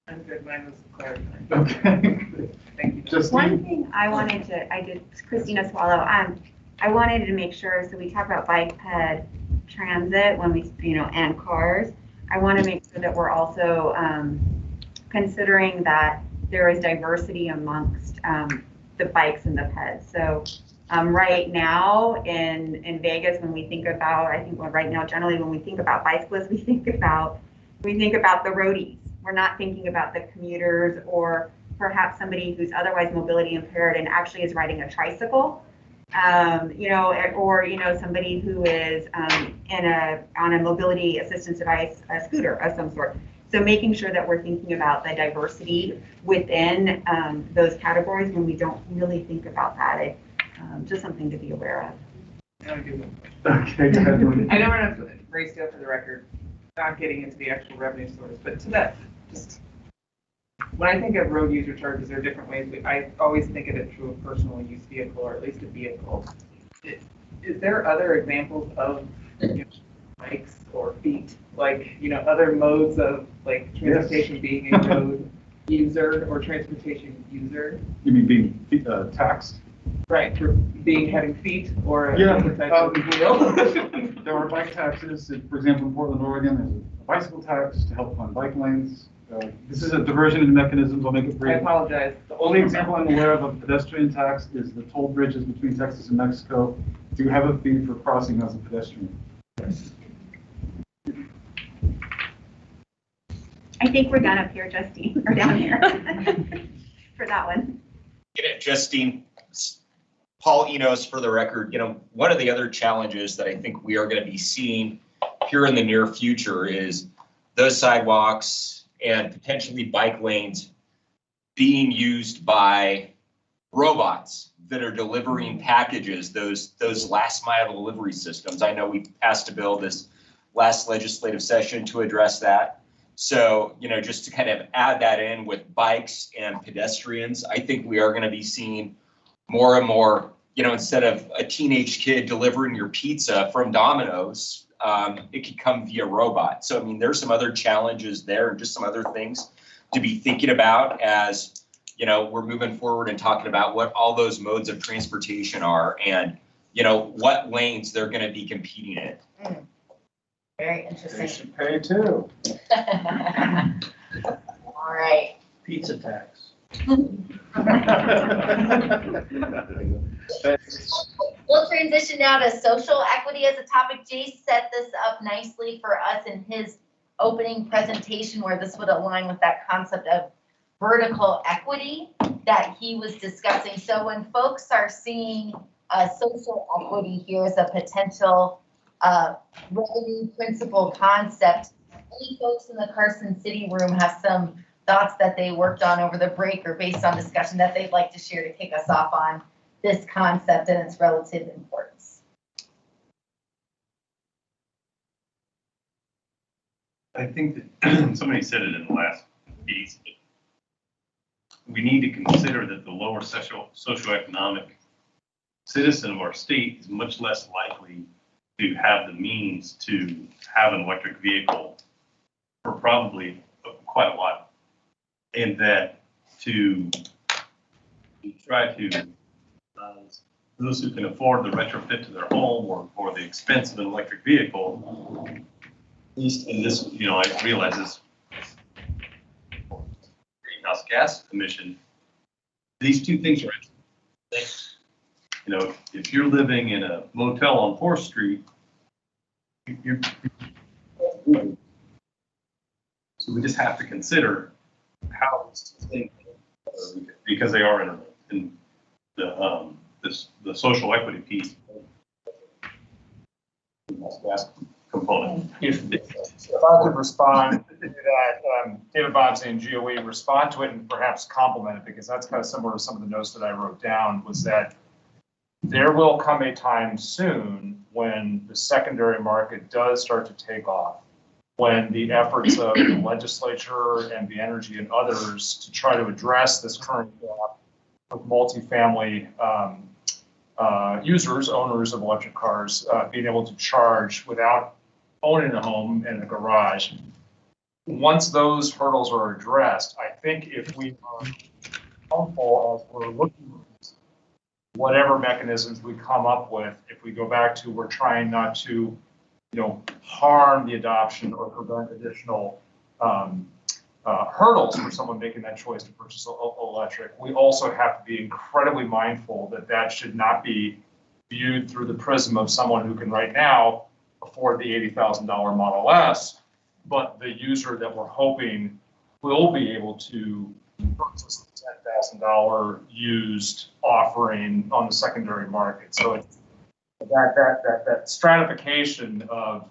I'm good. Mine was clarifying. Okay. Thank you. Just one thing I did Christina Swallow. I wanted to make sure, so we talk about bike ped transit when we, and cars. I want to make sure that we're also considering that there is diversity amongst the bikes and the peds. So right now in Vegas, when we think about, right now generally when we think about bicyclists, we think about the roadies. We're not thinking about the commuters or perhaps somebody who's otherwise mobility impaired and actually is riding a tricycle, or somebody who is on a mobility assistance device, a scooter of some sort. So making sure that we're thinking about the diversity within those categories when we don't really think about that. Just something to be aware of. Okay, go ahead. I know we're not Ray Steele for the record, not getting into the actual revenue source, but to that, just when I think of road user charges, there are different ways, but I always think of it through a personal use vehicle, or at least a vehicle. Is there other examples of, you know, bikes or feet, like, you know, other modes of like transportation being a road user or transportation user? You mean being taxed? Right, for being having feet or a Yeah, different type of wheel? There are bike taxes. For example, in Portland, Oregon, there's a bicycle tax to help fund bike lanes. This is a diversion in mechanisms. I'll make it I brief. apologize. The only example I'm aware of pedestrian tax is the toll bridges between Texas and Mexico. Do have a fee for crossing as a pedestrian. I think we're done up here, Justine, or down here for that one. Justine, Paul Enos for the record, one of the other challenges that I think we are going to be seeing here in the near future is those sidewalks and potentially bike lanes being used by robots that are delivering packages, those last mile delivery systems. I know we passed a bill this last legislative session to address that. So, just to kind of add that in with bikes and pedestrians, I think we are going to be seeing more and more, instead of a teenage kid delivering your pizza from Domino's, it could come via robot. So, there's some other challenges there and just some other things to be thinking about as, we're moving forward and talking about what all those modes of transportation are and, what lanes they're going to be competing in. Very interesting. They should pay too. All right. Pizza tax. We'll transition now to social equity as a topic. Jay set this up nicely for us in his opening presentation, where this would align with that concept of vertical equity that he was discussing. So when folks are seeing social equity here as a potential revenue principle concept, any folks in the Carson City room have some thoughts that they worked on over the break or based on discussion that they'd like to share to kick us off on this concept and its relative importance? I think that somebody said it in the last piece, but we need to consider that the lower socioeconomic citizen of our state is much less likely to have the means to have an electric vehicle for probably quite a while. And that to try to, those who can afford the retrofit to their home or the expense of an electric vehicle, at least in this, I realize this greenhouse gas emission, these two things are linked. If you're living in a motel on 4th Street, so we just have to consider how these two things, because they are interlinked, and the social equity piece, gas component. If I could respond to that, David Bobsey and GOE respond to it and perhaps complement it, because that's kind of similar to some of the notes that I wrote down, was that there will come a time soon when the secondary market does start to take off, when the efforts of the legislature and the energy and others to try to address this current gap with multifamily users, owners of electric cars, being able to charge without owning a home and a garage. Once those hurdles are addressed, I think if we are helpful as we're looking at whatever mechanisms we come up with, if we go back to we're trying not to, harm the adoption or prevent additional hurdles for someone making that choice to purchase electric, we also have to be incredibly mindful that that should not be viewed through the prism of someone who can right now afford the $80,000 Model S, but the user that we're hoping will be able to purchase the $10,000 used offering on the secondary market. So it's that stratification of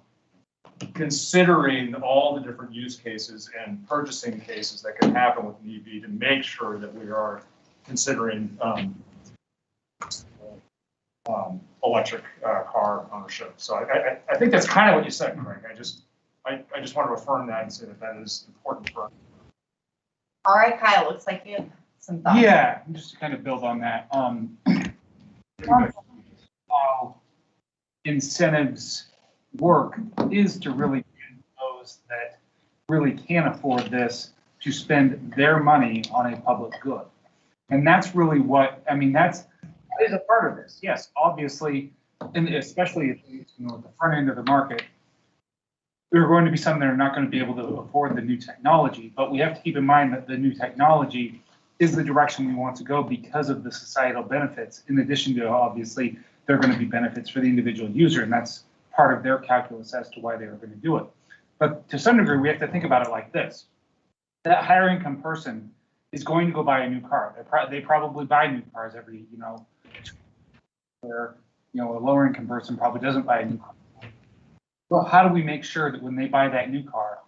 considering all the different use cases and purchasing cases that can happen with an EV to make sure that we are considering electric car ownership. So I think that's kind of what you said, Craig. I just want to affirm that and say that is important for us. All right, Kyle, looks like you have some thoughts. Yeah, just to kind of build on that, how incentives work is to really get those that really can't afford this to spend their money on a public good. And that's really what, I mean, that is a part of this. Yes, obviously, and especially at the front end of the market, there are going to be some that are not going to be able to afford the new technology, but we have to keep in mind that the new technology is the direction we want to go because of the societal benefits. In addition to, obviously, there are going to be benefits for the individual user, and that's part of their calculus as to why they are going to do it. But to some degree, we have to think about it like this. That higher income person is going to go buy a new car. They probably buy new cars every, where, a lower income person probably doesn't buy a new car. Well, how do we make sure that when they buy that new car,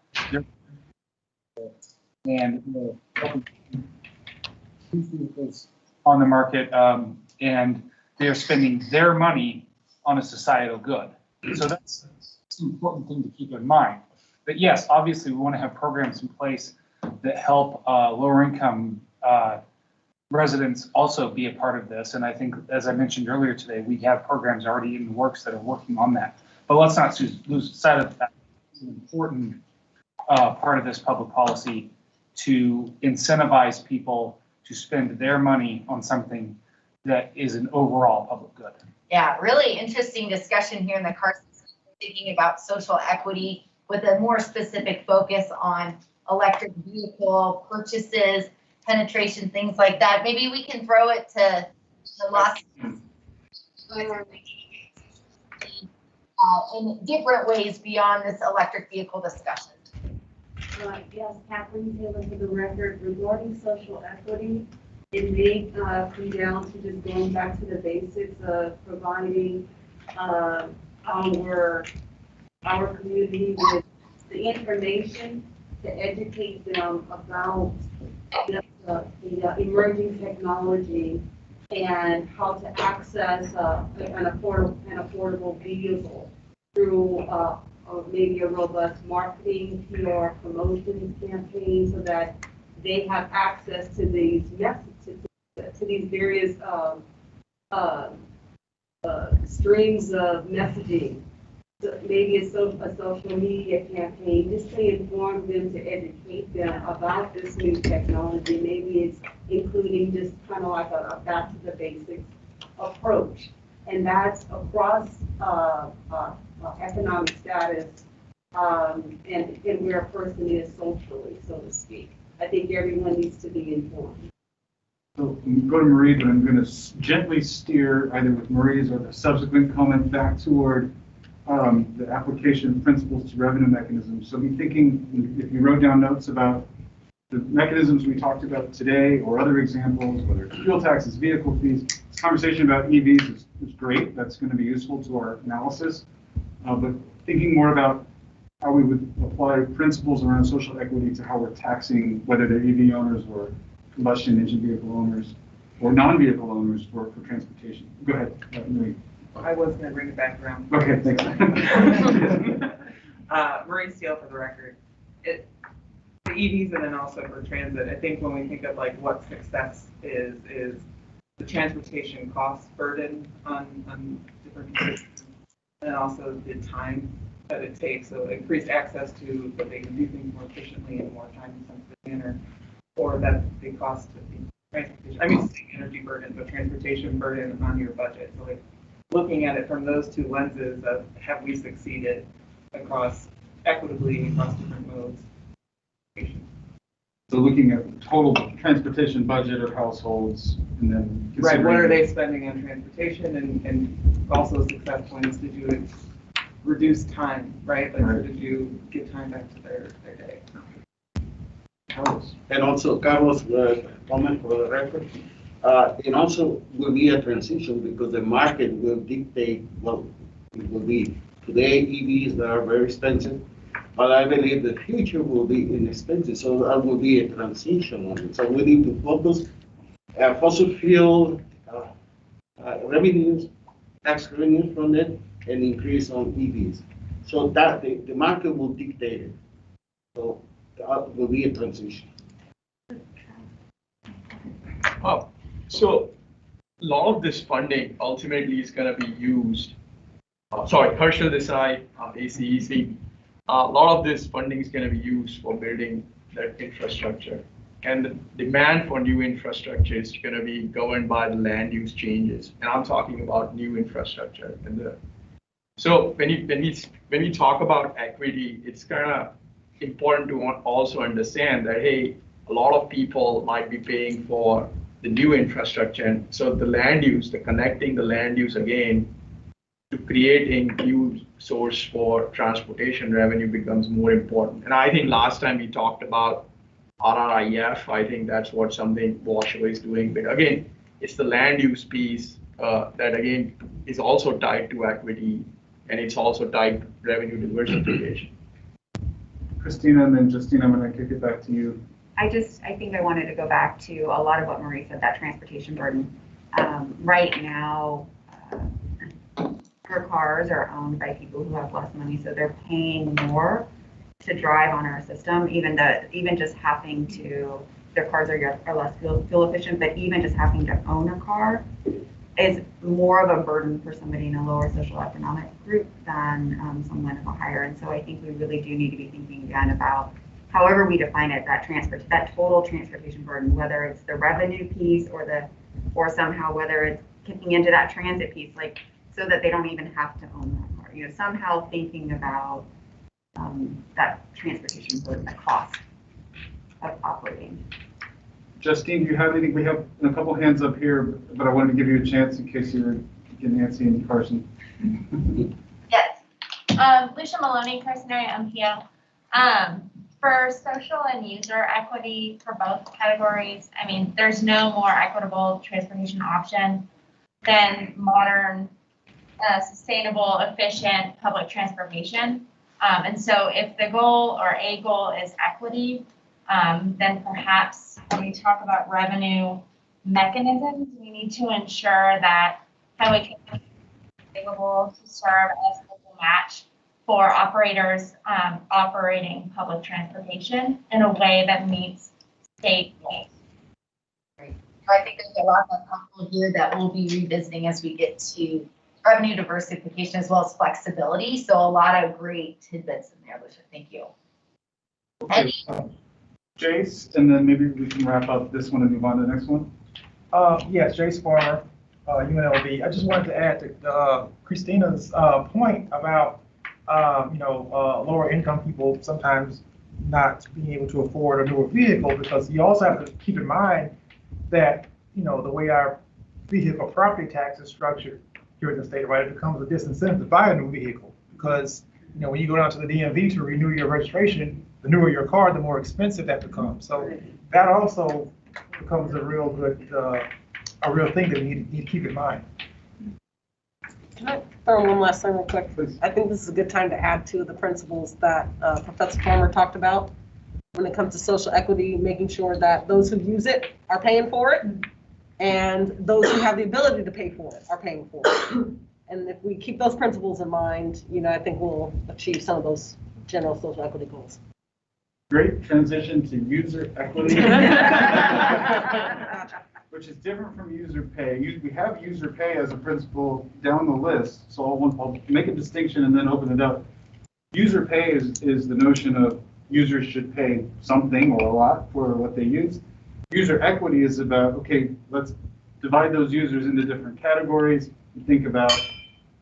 and on the market, and they're spending their money on a societal good? So that's an important thing to keep in mind. But yes, obviously, we want to have programs in place that help lower income residents also be a part of this. And I think, as I mentioned earlier today, we have programs already in the works that are working on that. But let's not lose sight of the fact that it's an important part of this public policy to incentivize people to spend their money on something that is an overall public good. Yeah, really interesting discussion here in the Carson, thinking about social equity with a more specific focus on electric vehicle purchases, penetration, things like that. Maybe we can throw it to the last in different ways beyond this electric vehicle discussion. Yes, Kathleen Taylor for the record. Regarding social equity, it may come down to just going back to the basics of providing our community with the information to educate them about the emerging technology and how to access an affordable vehicle through maybe a robust marketing, PR promotions campaign, so that they have access to these messages, to these various streams of messaging. So maybe a social media campaign, just to inform them, to educate them about this new technology. Maybe it's including just kind of like a back to the basics approach. And that's across economic status and where a person is socially, so to speak. I think everyone needs to be informed. So go to Marie, but I'm going to gently steer either with Marie's or the subsequent comment back toward the application of principles to revenue mechanisms. So be thinking, if you wrote down notes about the mechanisms we talked about today or other examples, whether it's fuel taxes, vehicle fees, this conversation about EVs is great. That's going to be useful to our analysis. But thinking more about how we would apply principles around social equity to how we're taxing, whether they're EV owners or combustion engine vehicle owners or non-vehicle owners for transportation. Go ahead, Marie. I was going to bring it back around. Okay, thanks. Marie Steele for the record. The EVs and then also for transit, I think when we think of like what success is the transportation cost burden on different constituents, and also the time that it takes. So increased access to, that they can do things more efficiently and more time-sensitive manner, or that the cost of the transportation, I mean, energy burden, but transportation burden on your budget. So like looking at it from those two lenses of have we succeeded across equitably across different modes. So looking at the total transportation budget of households and then Right, what are they spending on transportation and also success points, did you reduce time, right? Like right. Did you give time back to their day? Carlos. And also Carlos, comment for the record. And also will be a transition because the market will dictate what it will be. Today EVs that are very expensive, but I believe the future will be inexpensive, so that will be a transition on it. So we need to focus fossil fuel revenues, tax revenues from it, and increase on EVs. So that the market will dictate it. So that will be a transition. So a lot of this funding ultimately is going to be used. Sorry, Herschel Desai, ACEC. A lot of this funding is going to be used for building that infrastructure. And the demand for new infrastructure is going to be governed by the land use changes. And I'm talking about new infrastructure. So when you talk about equity, it's kind of important to also understand that, hey, a lot of people might be paying for the new infrastructure. And so the land use, the connecting the land use again to create a new source for transportation revenue becomes more important. And I think last time we talked about RRIF, I think that's what something Washoe is doing. But again, it's the land use piece that again is also tied to equity, and it's also tied to revenue diversification. Christina, and then Justina, I'm going to kick it back to you. I think I wanted to go back to a lot of what Marie said, that transportation burden. Right now, our cars are owned by people who have less money, so they're paying more to drive on our system, even just having to, their cars are less fuel efficient, but even just having to own a car is more of a burden for somebody in a lower social economic group than someone of a higher. And so I think we really do need to be thinking again about however we define it, that total transportation burden, whether it's the revenue piece or somehow whether it's kicking into that transit piece, like so that they don't even have to own that car. You know, somehow thinking about that transportation burden, the cost of operating. Justine, do you have anything? We have a couple hands up here, but I wanted to give you a chance in case you're getting Nancy and Carson. Yes. Lucia Maloney, Carson area MPO. For social and user equity for both categories, I mean, there's no more equitable transportation option than modern, sustainable, efficient public transportation. And so if the goal or a goal is equity, then perhaps when we talk about revenue mechanisms, we need to ensure that highway can be available to serve as a match for operators operating public transportation in a way that meets state goals. I think there's a lot that's helpful here that we'll be revisiting as we get to revenue diversification as well as flexibility. So a lot of great tidbits in there, Lucia. Thank you. Okay. Jace, and then maybe we can wrap up this one and move on to the next one. Yes, Jace Farmer, UNLV. I just wanted to add to Christina's point about lower income people sometimes not being able to afford a newer vehicle, because you also have to keep in mind that, the way our vehicle property tax is structured here in the state, right, it becomes a disincentive to buy a new vehicle, because, when you go down to the DMV to renew your registration, the newer your car, the more expensive that becomes. So that also becomes a real good, a real thing that we need to keep in mind. Can I throw one last thing real quick? I think this is a good time to add to the principles that Professor Farmer talked about when it comes to social equity, making sure that those who use it are paying for it, and those who have the ability to pay for it are paying for it. And if we keep those principles in mind, I think we'll achieve some of those general social equity goals. Great transition to user equity, which is different from user pay. We have user pay as a principle down the list, so I'll make a distinction and then open it up. User pay is the notion of users should pay something or a lot for what they use. User equity is about, okay, let's divide those users into different categories and think about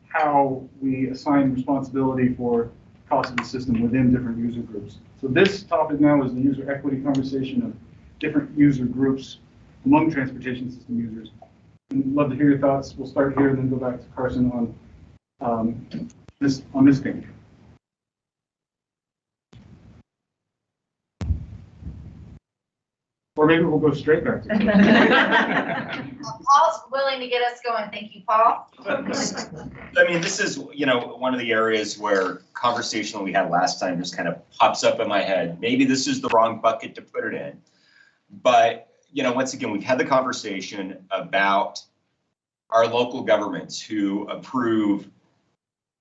how we assign responsibility for cost of the system within different user groups. So this topic now is the user equity conversation of different user groups among transportation system users. I'd love to hear your thoughts. We'll start here and then go back to Carson on this thing. Or maybe we'll go straight back to Paul's willing to get us going. Thank you, Paul. I mean, this is, one of the areas where conversation we had last time just kind of pops up in my head. Maybe this is the wrong bucket to put it in. But, once again, we've had the conversation about our local governments who approve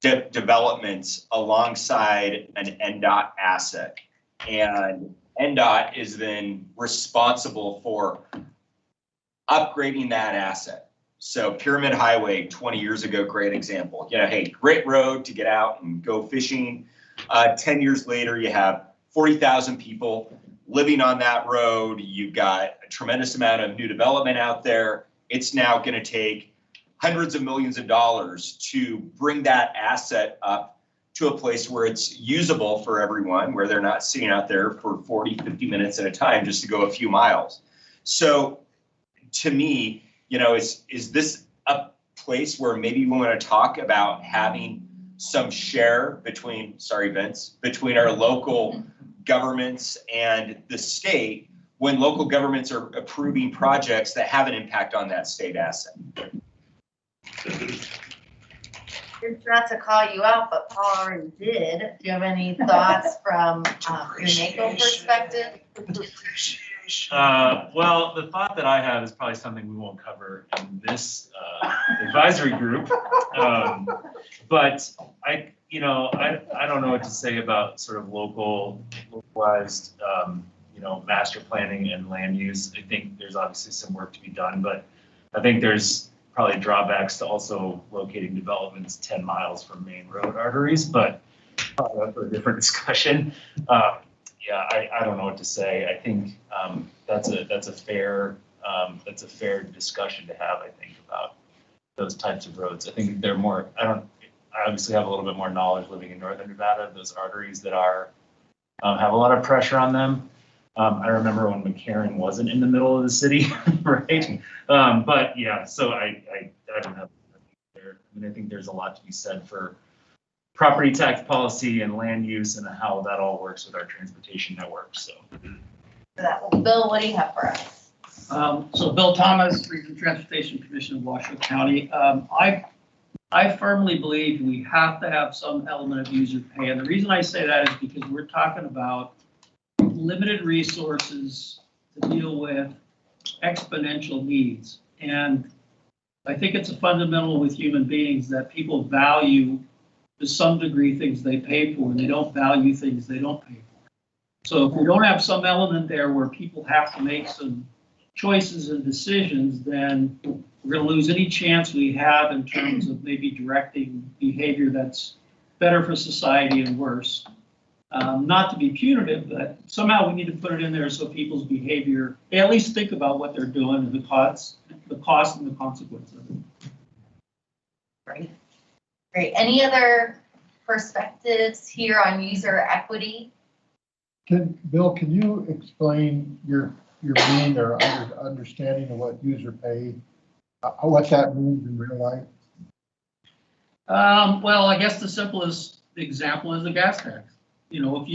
developments alongside an NDOT asset. And NDOT is then responsible for upgrading that asset. So Pyramid Highway, 20 years ago, great example. You know, hey, great road to get out and go fishing. 10 years later, you have 40,000 people living on that road. You've got a tremendous amount of new development out there. It's now going to take hundreds of millions of dollars to bring that asset up to a place where it's usable for everyone, where they're not sitting out there for 40, 50 minutes at a time just to go a few miles. So to me, you know, is this a place where maybe we want to talk about having some share between, sorry, Vince, between our local governments and the state when local governments are approving projects that have an impact on that state asset? Not to call you out, but Paul already did. Do you have any thoughts from your NACO perspective? Well, the thought that I have is probably something we won't cover in this advisory group. But I don't know what to say about sort of localized, master planning and land use. I think there's obviously some work to be done, but I think there's probably drawbacks to also locating developments 10 miles from main road arteries, but that's for a different discussion. I don't know what to say. I think that's a fair discussion to have. I think about those types of roads. I think they're more. I obviously have a little bit more knowledge living in northern Nevada. Those arteries that have a lot of pressure on them. I remember when McCarran wasn't in the middle of the city, right? But yeah, so I don't have there. I mean, I think there's a lot to be said for property tax policy and land use and how that all works with our transportation network. So, Bill, what do you have for us? So Bill Thomas, Regional Transportation Commission of Washoe County. I firmly believe we have to have some element of user pay. And the reason I say that is because we're talking about limited resources to deal with exponential needs. And I think it's a fundamental with human beings that people value to some degree things they pay for, and they don't value things they don't pay for. So if we don't have some element there where people have to make some choices and decisions, then we're going to lose any chance we have in terms of maybe directing behavior that's better for society and worse. Not to be punitive, but somehow we need to put it in there so people's behavior, they at least think about what they're doing and the cost and the consequence of it. Great. Any other perspectives here on user equity? Bill, can you explain your meaning or understanding of what user pay, what that means in real life? Well, I guess the simplest example is the gas tax. You know, if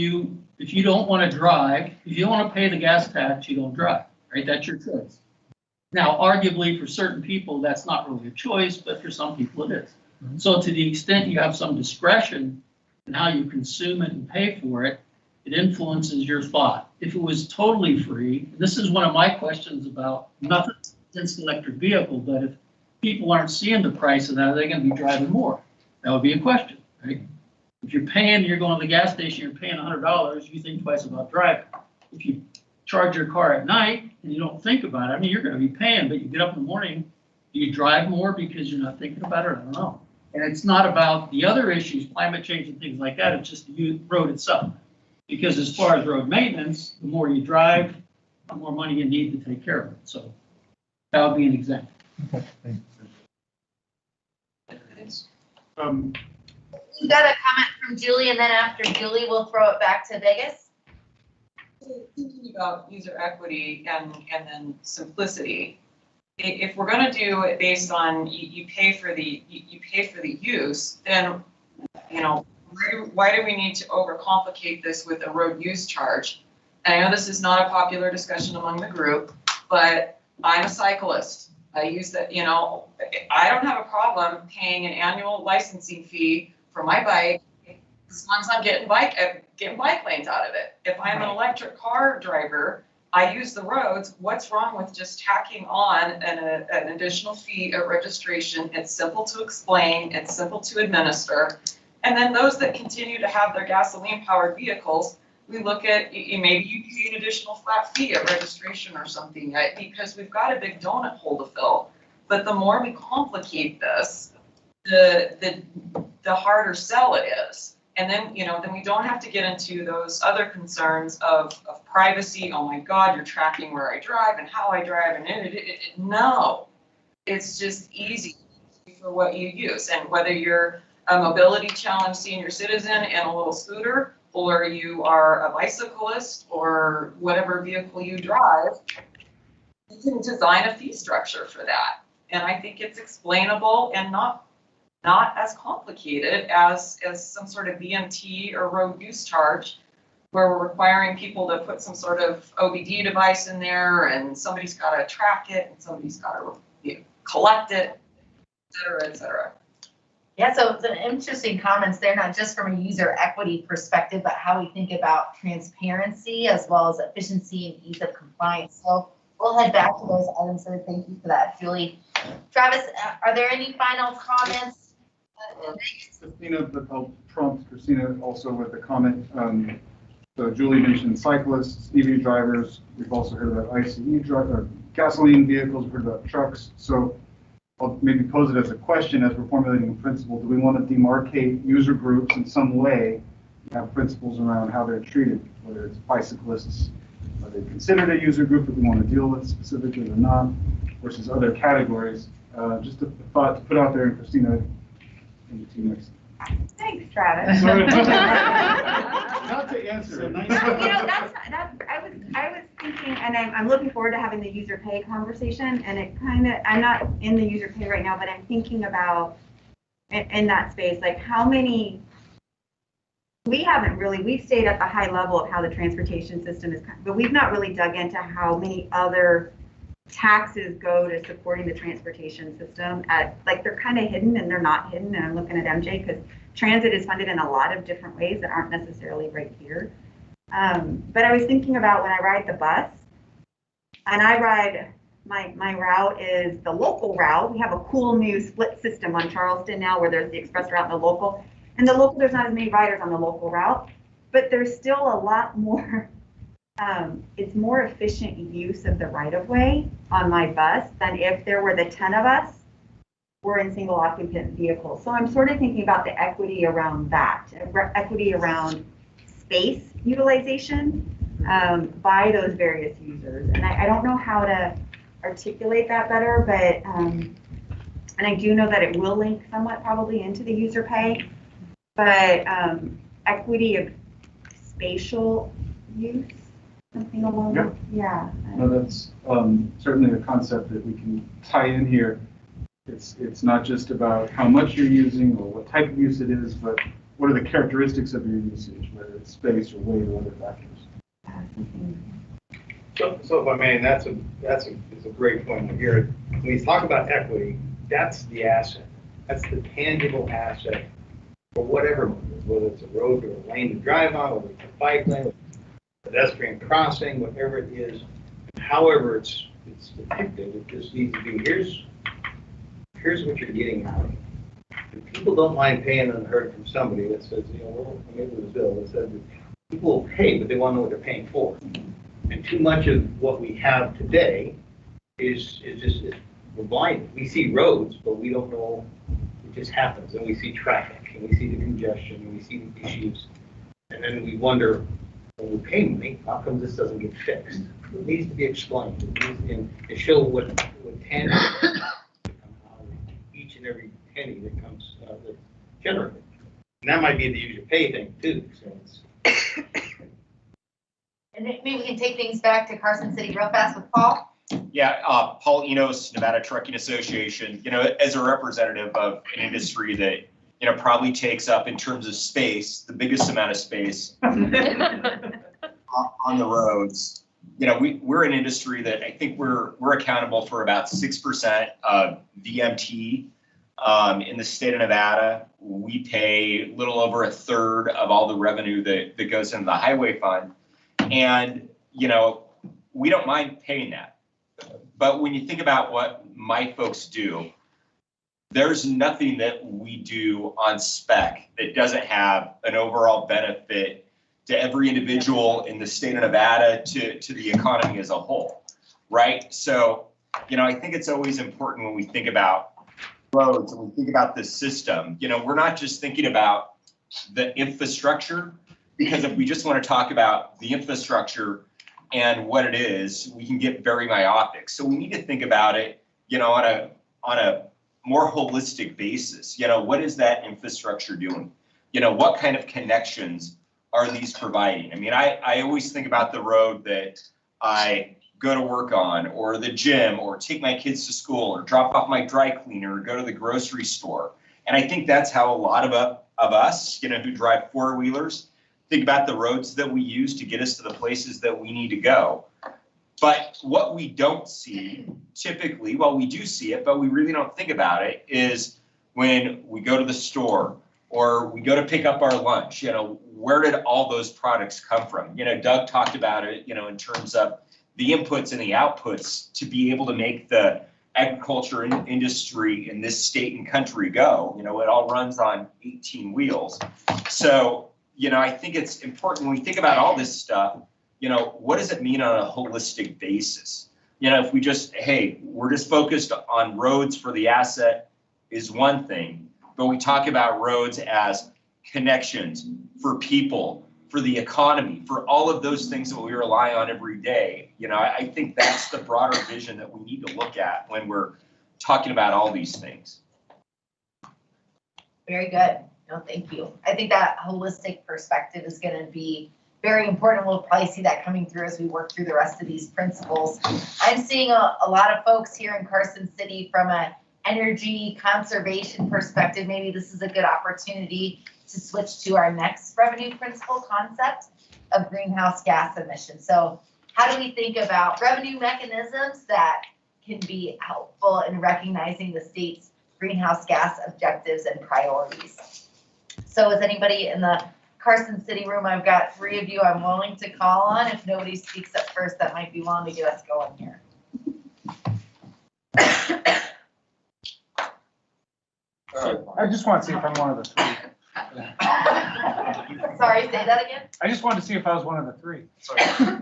you don't want to drive, if you don't want to pay the gas tax, you don't drive, right? That's your choice. Now, arguably for certain people, that's not really a choice, but for some people it is. Mm-hmm. So to the extent you have some discretion in how you consume it and pay for it, it influences your thought. If it was totally free, this is one of my questions about nothing against electric vehicle, but if people aren't seeing the price of that, are they going to be driving more? That would be a question, right? If you're paying, you're going to the gas station, you're paying $100, you think twice about driving. If you charge your car at night and you don't think about it, I mean, you're going to be paying, but you get up in the morning, do you drive more because you're not thinking about it? I don't know. And it's not about the other issues, climate change and things like that, it's just the road itself. Because as far as road maintenance, the more you drive, the more money you need to take care of it. So that would be an example. We got a comment from Julie, and then after Julie, we'll throw it back to Vegas. Thinking about user equity and then simplicity, if we're going to do it based on you pay for the use, then why do we need to overcomplicate this with a road use charge? And I know this is not a popular discussion among the group, but I'm a cyclist. I use that. I don't have a problem paying an annual licensing fee for my bike as long as I'm getting bike lanes out of it. If I'm an electric car driver, I use the roads. What's wrong with just tacking on an additional fee of registration? It's simple to explain. It's simple to administer. And then those that continue to have their gasoline-powered vehicles, we look at, maybe you pay an additional flat fee at registration or something, because we've got a big donut hole to fill. But the more we complicate this, the harder sell it is. And then, then we don't have to get into those other concerns of privacy. Oh my God, you're tracking where I drive and how I drive, and no, it's just easy for what you use. And whether you're a mobility challenged senior citizen in a little scooter, or you are a bicyclist, or whatever vehicle you drive, you can design a fee structure for that. And I think it's explainable and not as complicated as some sort of VMT or road use charge, where we're requiring people to put some sort of OBD device in there, and somebody's got to track it, and somebody's got to collect it, et cetera, et cetera. Yeah, so it's an interesting comments there, not just from a user equity perspective, but how we think about transparency as well as efficiency and ease of compliance. So we'll head back to those items. So thank you for that, Julie. Travis, are there any final comments? Christina, that helped prompt Christina also with the comment. So Julie mentioned cyclists, EV drivers. We've also heard about ICE gasoline vehicles. We've heard about trucks. So I'll maybe pose it as a question as we're formulating a principle. Do we want to demarcate user groups in some way, have principles around how they're treated, whether it's bicyclists, are they considered a user group that we want to deal with specifically or not, versus other categories? Just a thought to put out there, and Christina, Thanks, Travis. Not to answer. No, that's I was thinking, and I'm looking forward to having the user pay conversation, and I'm not in the user pay right now, but I'm thinking about in that space, like how many, we've stayed at the high level of how the transportation system is, but we've not really dug into how many other taxes go to supporting the transportation system they're kind of hidden and they're not hidden. And I'm looking at MJ because transit is funded in a lot of different ways that aren't necessarily right here. But I was thinking about when I ride the bus, and I ride, my route is the local route. We have a cool new split system on Charleston now where there's the express route and the local. And the local, there's not as many riders on the local route, but there's still a lot more. It's more efficient use of the right-of-way on my bus than if there were the 10 of us were in single occupant vehicles. So I'm sort of thinking about the equity around that, equity around space utilization by those various users. And I don't know how to articulate that better, but, and I do know that it will link somewhat probably into the user pay, but equity of spatial use. Something along Yep. Yeah. No, that's certainly a concept that we can tie in here. It's not just about how much you're using or what type of use it is, but what are the characteristics of your usage, whether it's space or weight or other factors. So if I may, that's a great point here. When we talk about equity, that's the asset. That's the tangible asset for whatever, whether it's a road or a lane to drive on, whether it's a bike lane, pedestrian crossing, whatever it is, however it's depicted, it just needs to be, here's what you're getting out of it. And people don't mind paying unheard from somebody that says, well, maybe it was Bill that said that people will pay, but they want to know what they're paying for. And too much of what we have today is we're blind. We see roads, but we don't know, it just happens. And we see traffic, and we see the congestion, and we see the issues. And then we wonder, when we pay money, how come this doesn't get fixed? It needs to be explained. It needs to show what tangible each and every penny that comes that's generated. And that might be the user pay thing too. So it's, and maybe we can take things back to Carson City real fast with Paul. Yeah, Paul Enos, Nevada Trucking Association, as a representative of an industry that probably takes up in terms of space, the biggest amount of space on the roads. We're an industry that I think we're accountable for about 6% of VMT in the state of Nevada. We pay a little over a third of all the revenue that goes into the highway fund. And, we don't mind paying that. But when you think about what my folks do, there's nothing that we do on spec that doesn't have an overall benefit to every individual in the state of Nevada, to the economy as a whole, right? So, you know, I think it's always important when we think about roads and we think about this system, you know, we're not just thinking about the infrastructure, because if we just want to talk about the infrastructure and what it is, we can get very myopic. So we need to think about it, you know, on a more holistic basis. You know, what is that infrastructure doing? You know, what kind of connections are these providing? I mean, I always think about the road that I go to work on, or the gym, or take my kids to school, or drop off my dry cleaner, or go to the grocery store. And I think that's how a lot of us, you know, who drive four-wheelers, think about the roads that we use to get us to the places that we need to go. But what we don't see typically, well, we do see it, but we really don't think about it, is when we go to the store or we go to pick up our lunch, you know, where did all those products come from? You know, Doug talked about it, you know, in terms of the inputs and the outputs to be able to make the agriculture industry in this state and country go. You know, it all runs on 18 wheels. So, you know, I think it's important when we think about all this stuff, you know, what does it mean on a holistic basis? You know, if we just, hey, we're just focused on roads for the asset is one thing, but we talk about roads as connections for people, for the economy, for all of those things that we rely on every day. You know, I think that's the broader vision that we need to look at when we're talking about all these things. Very good. No, thank you. I think that holistic perspective is going to be very important. We'll probably see that coming through as we work through the rest of these principles. I'm seeing a lot of folks here in Carson City from an energy conservation perspective. Maybe this is a good opportunity to switch to our next revenue principle concept of greenhouse gas emissions. So how do we think about revenue mechanisms that can be helpful in recognizing the state's greenhouse gas objectives and priorities? So is anybody in the Carson City room? I've got 3 of you I'm willing to call on. If nobody speaks up first, that might be willing to get us going here. I just want to see if I'm one of the 3. Sorry, say that again? I just wanted to see if I was one of the 3. Sure, Kyle.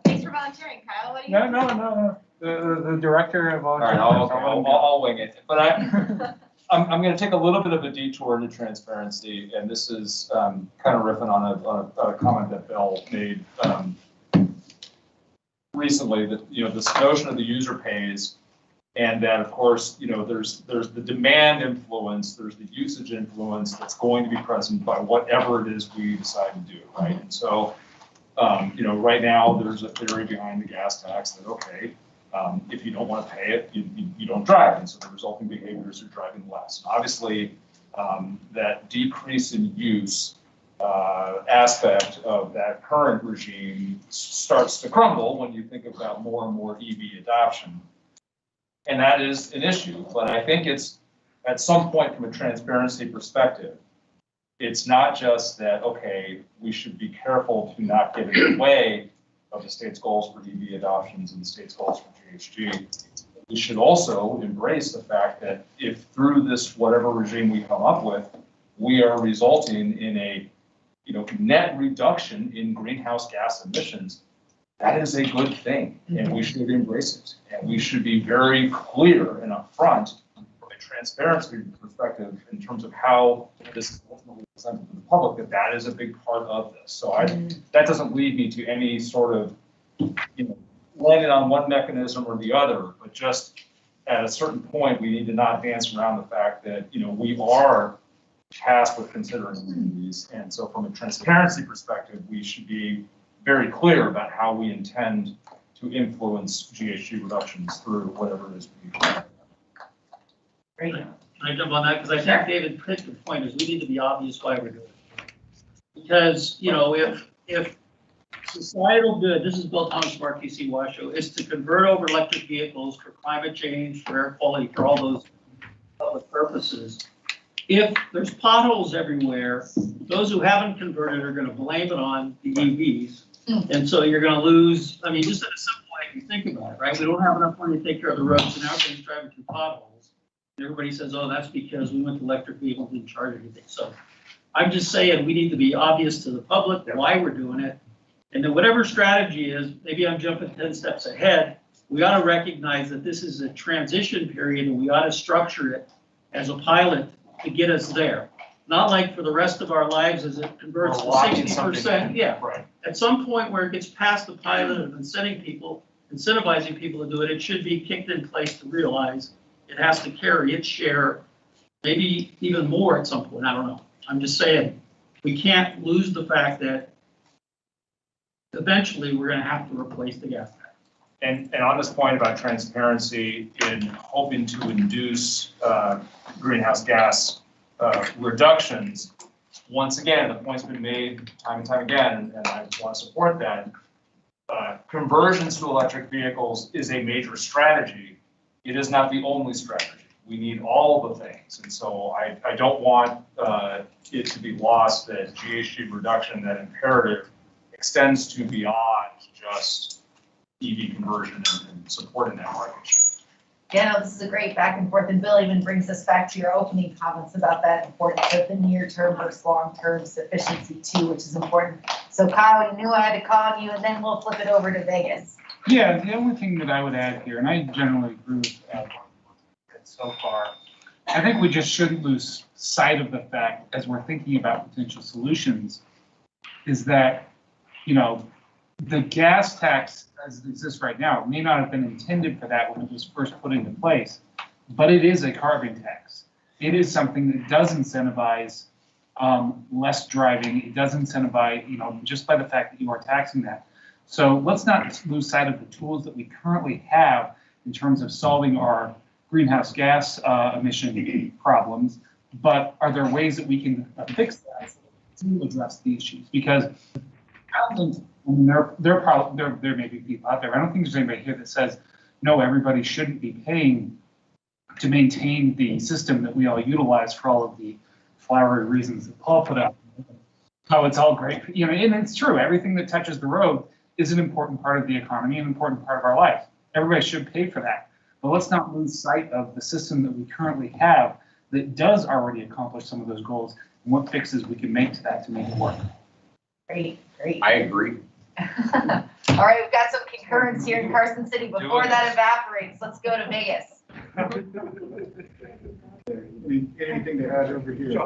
Thanks for volunteering, Kyle. What do you No. The director of All right, I'll wing it. But I'm going to take a little bit of a detour into transparency, and this is kind of riffing on a comment that Bill made recently, that, you know, this notion of the user pays, and that, of course, you know, there's the demand influence, there's the usage influence that's going to be present by whatever it is we decide to do, right? And so, you know, right now there's a theory behind the gas tax that, okay, if you don't want to pay it, you don't drive, and so the resulting behaviors are driving less. And obviously, that decrease in use aspect of that current regime starts to crumble when you think about more and more EV adoption. And that is an issue, but I think it's, at some point from a transparency perspective, it's not just that, okay, we should be careful to not get in the way of the state's goals for EV adoptions and the state's goals for GHG. We should also embrace the fact that if through this whatever regime we come up with, we are resulting in a, you know, net reduction in greenhouse gas emissions, that is a good thing, and we should embrace it. And we should be very clear and upfront from a transparency perspective in terms of how this is ultimately presented to the public, that that is a big part of this. So that doesn't lead me to any sort of, you know, landing on one mechanism or the other, but just at a certain point, we need to not dance around the fact that, you know, we are tasked with considering these. And so from a transparency perspective, we should be very clear about how we intend to influence GHG reductions through whatever it is we do. Great. Can I jump on that? Because I think David picked the point is we need to be obvious why we're doing it. Because, you know, if societal good, this is Bill Thomas from RTC Washoe, is to convert over electric vehicles for climate change, for air quality, for all those public purposes. If there's potholes everywhere, those who haven't converted are going to blame it on the EVs. And so you're going to lose, I mean, just at a simple way, if you think about it, right? We don't have enough money to take care of the roads, and now everybody's driving through potholes. And everybody says, oh, that's because we went to electric vehicles and didn't charge anything. So I'm just saying, we need to be obvious to the public why we're doing it. And then whatever strategy is, maybe I'm jumping 10 steps ahead, we ought to recognize that this is a transition period and we ought to structure it as a pilot to get us there. Not like for the rest of our lives as it converts to 60%. Yeah. Right. At some point where it gets past the pilot of incentivizing people to do it, it should be kicked in place to realize it has to carry its share, maybe even more at some point. I don't know. I'm just saying, we can't lose the fact that eventually we're going to have to replace the gas tax. And on this point about transparency in hoping to induce greenhouse gas reductions, once again, the point's been made time and time again, and I want to support that. Conversion to electric vehicles is a major strategy. It is not the only strategy. We need all the things. And so I don't want it to be lost that GHG reduction, that imperative, extends to beyond just EV conversion and supporting that market share. Yeah, no, this is a great back and forth, and Bill even brings us back to your opening comments about that importance of the near-term versus long-term sufficiency too, which is important. So Kyle, you knew I had to call on you, and then we'll flip it over to Vegas. Yeah, the only thing that I would add here, and I generally agree with so far, I think we just shouldn't lose sight of the fact as we're thinking about potential solutions, is that, you know, the gas tax as it exists right now may not have been intended for that when it was first put into place, but it is a carbon tax. It is something that does incentivize less driving. It does incentivize, you know, just by the fact that you are taxing that. So let's not lose sight of the tools that we currently have in terms of solving our greenhouse gas emission problems, but are there ways that we can fix that to address the issues? Because I don't think, I mean, there may be people out there. I don't think there's anybody here that says, no, everybody shouldn't be paying to maintain the system that we all utilize for all of the flowery reasons that Paul put out. How it's all great, you know, and it's true. Everything that touches the road is an important part of the economy, an important part of our life. Everybody should pay for that. But let's not lose sight of the system that we currently have that does already accomplish some of those goals and what fixes we can make to that to make it work. Great, great. I agree. All right, we've got some concurrence here in Carson City. Before that evaporates, let's go to Vegas. Anything to add over here?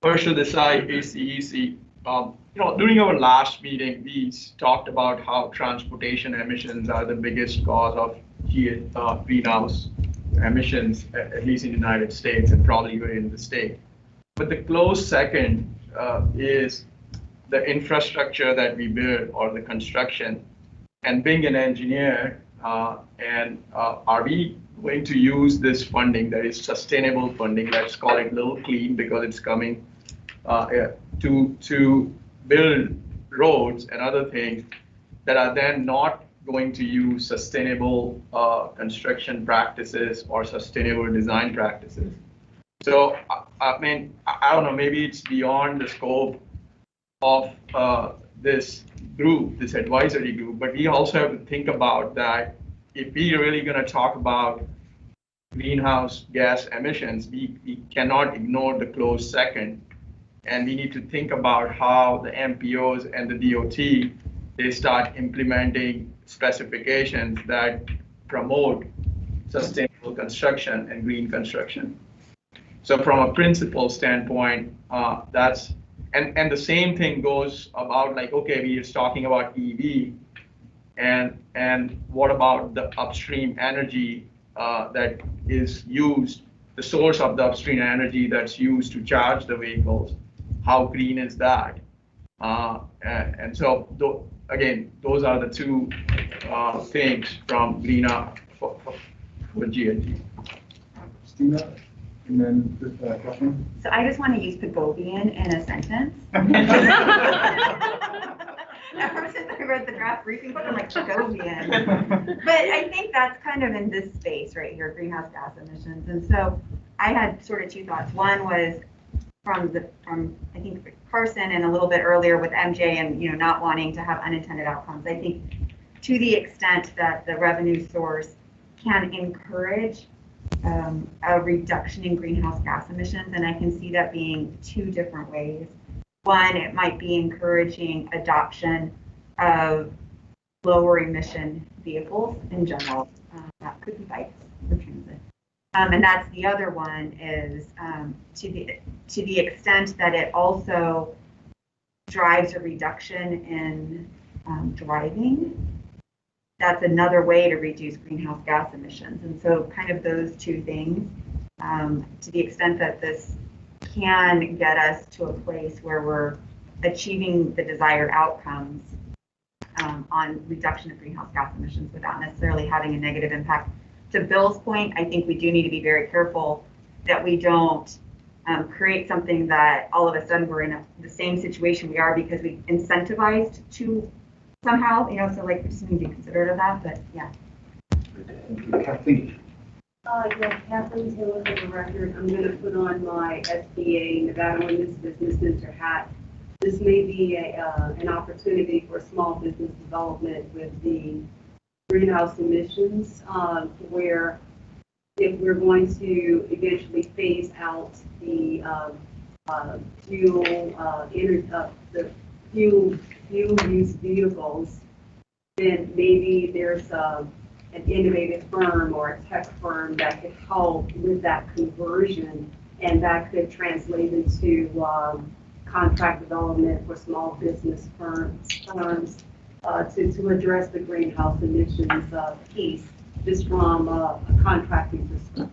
Partial Desai, ACEC. You know, during our last meeting, we talked about how transportation emissions are the biggest cause of greenhouse emissions, at least in the United States and probably here in the state. But the close second is the infrastructure that we build or the construction. And being an engineer, are we going to use this funding that is sustainable funding, let's call it little clean because it's coming to build roads and other things that are then not going to use sustainable construction practices or sustainable design practices. So, I mean, I don't know, maybe it's beyond the scope of this group, this advisory group, but we also have to think about that if we're really going to talk about greenhouse gas emissions, we cannot ignore the close second. And we need to think about how the MPOs and the DOT, they start implementing specifications that promote sustainable construction and green construction. So from a principle standpoint, that's, and the same thing goes about like, okay, we are talking about EV, and what about the upstream energy that is used, the source of the upstream energy that's used to charge the vehicles? How green is that? And so, again, those are the two things from greenhouse for GHG. Christina, and then Kathleen. So I just want to use Pagovian in a sentence. Ever since I read the draft briefing book, I'm like, Pagovian. But I think that's kind of in this space right here, greenhouse gas emissions. And so I had sort of two thoughts. One was from I think Carson and a little bit earlier with MJ and, you know, not wanting to have unintended outcomes. I think to the extent that the revenue source can encourage a reduction in greenhouse gas emissions, and I can see that being two different ways. One, it might be encouraging adoption of lower emission vehicles in general. That could be bikes or transit. And that's the other one is to the extent that it also drives a reduction in driving. That's another way to reduce greenhouse gas emissions. And so kind of those two things, to the extent that this can get us to a place where we're achieving the desired outcomes on reduction of greenhouse gas emissions without necessarily having a negative impact. To Bill's point, I think we do need to be very careful that we don't create something that all of a sudden we're in the same situation we are because we incentivized to somehow, so like we just need to be considerate of that, but yeah. Kathleen. Yes, Kathleen Taylor for the record. I'm going to put on my SBA Nevada Women's Business Center hat. This may be an opportunity for small business development with the greenhouse emissions, where if we're going to eventually phase out the fuel use vehicles, then maybe there's an innovative firm or a tech firm that could help with that conversion, and that could translate into contract development for small business firms to address the greenhouse emissions piece, just from a contracting perspective.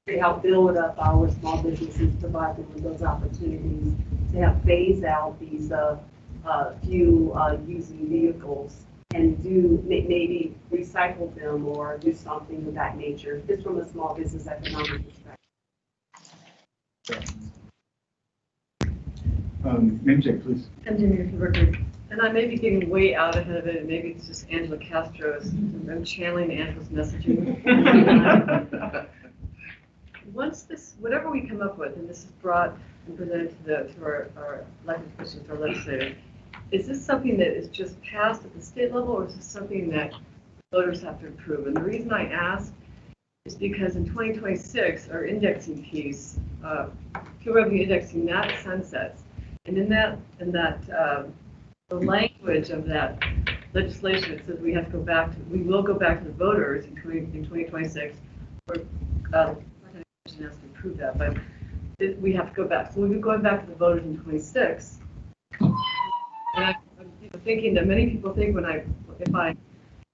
To help build up our small businesses, provide them with those opportunities to help phase out these fuel using vehicles and do maybe recycle them or do something of that nature, just from a small business economic perspective. MJ, please. Engineer for record. And I may be getting way out ahead of it, and maybe it's just Angela Castro's. I'm channeling Angela's messaging. Once this, whatever we come up with, and this is brought and presented to our elected officials, our legislators, is this something that is just passed at the state level, or is this something that voters have to approve? And the reason I ask is because in 2026, our indexing piece, fuel revenue indexing, that sunsets. And in that, the language of that legislation, it says we have to go back to, we will go back to the voters in 2026. Or, has to approve that, but we have to go back. So we'll be going back to the voters in 26. And I'm thinking that many people think if I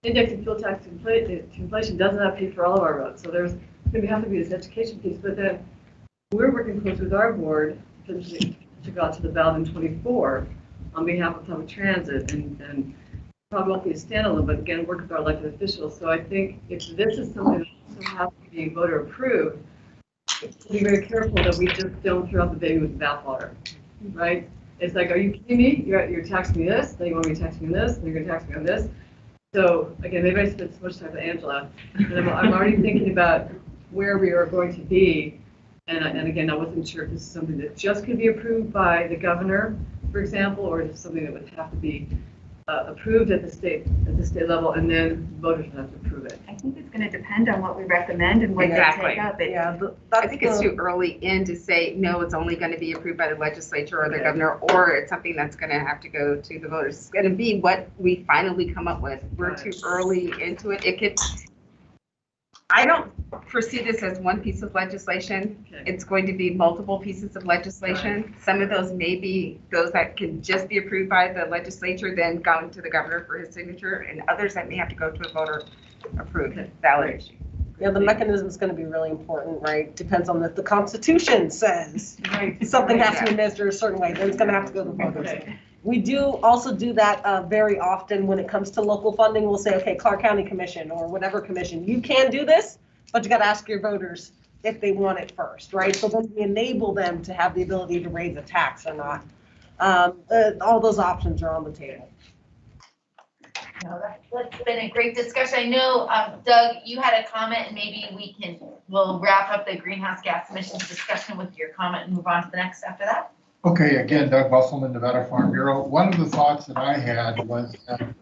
index and fuel tax to inflation doesn't have to pay for all of our roads. So there's going to have to be this education piece. But then we're working close with our board to go out to the ballot in 24 on behalf of public transit, and probably won't be a standalone, but again, work with our elected officials. So I think if this is something that also has to be voter approved, be very careful that we just don't throw out the baby with the bathwater, right? It's like, are you kidding me? You're taxing me this, then you want me to tax me on this, and you're going to tax me on this. So again, maybe I spent so much time with Angela, and I'm already thinking about where we are going to be. And again, I wasn't sure if this is something that just could be approved by the governor, for example, or is it something that would have to be approved at the state level, and then voters would have to approve it. I think it's going to depend on what we recommend and what they take up. I think it's too early in to say, no, it's only going to be approved by the legislature or the governor, or it's something that's going to have to go to the voters. It's going to be what we finally come up with. We're too early into it. I don't foresee this as one piece of legislation. Okay. It's going to be multiple pieces of legislation. Right. Some of those may be those that can just be approved by the legislature, then going to the governor for his signature, and others that may have to go to a voter approved ballot issue. Yeah, the mechanism is going to be really important, right? Depends on what the Constitution says. Right. Something has to be administered a certain way, then it's going to have to go to the voters. Okay. We do also do that very often when it comes to local funding. We'll say, okay, Clark County Commission or whatever commission, you can do this, but you got to ask your voters if they want it first, right? So then we enable them to have the ability to raise a tax or not. All those options are on the table. That's been a great discussion. I know, Doug, you had a comment, and maybe we'll wrap up the greenhouse gas emissions discussion with your comment and move on to the next after that. Okay, again, Doug Busselman, Nevada Farm Bureau. One of the thoughts that I had was that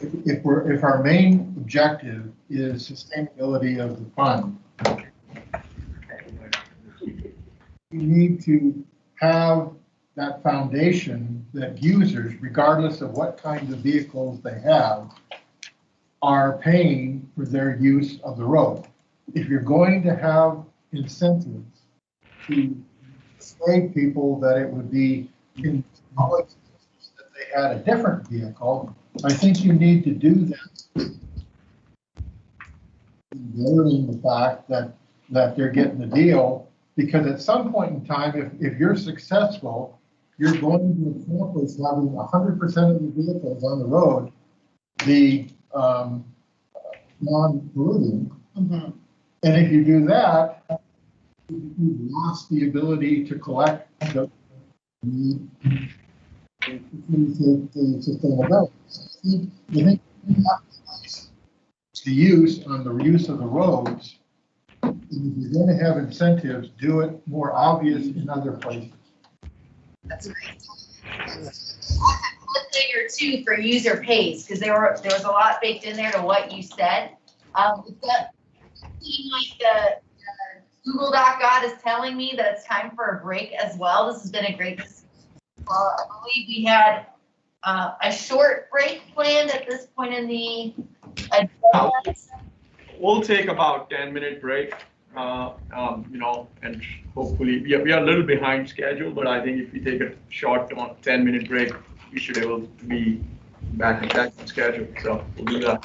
if our main objective is sustainability of the fund, you need to have that foundation that users, regardless of what kinds of vehicles they have, are paying for their use of the road. If you're going to have incentives to persuade people that it would be in public interest that they had a different vehicle, I think you need to do that. Varying the fact that they're getting a deal, because at some point in time, if you're successful, you're going to accomplish having 100% of the vehicles on the road be non-polluting. Mm-hmm. And if you do that, you've lost the ability to collect the sustainability. I think the use on the use of the roads, and if you're going to have incentives, do it more obvious in other places. That's great. One thing or two for user pays, because there was a lot baked in there to what you said. It does seem like the Google Doc God is telling me that it's time for a break as well. This has been a great discussion. I believe we had a short break planned at this point in the agenda. We'll take about 10-minute break, and hopefully, we are a little behind schedule, but I think if we take a short 10-minute break, we should be able to be back on schedule. So we'll do that.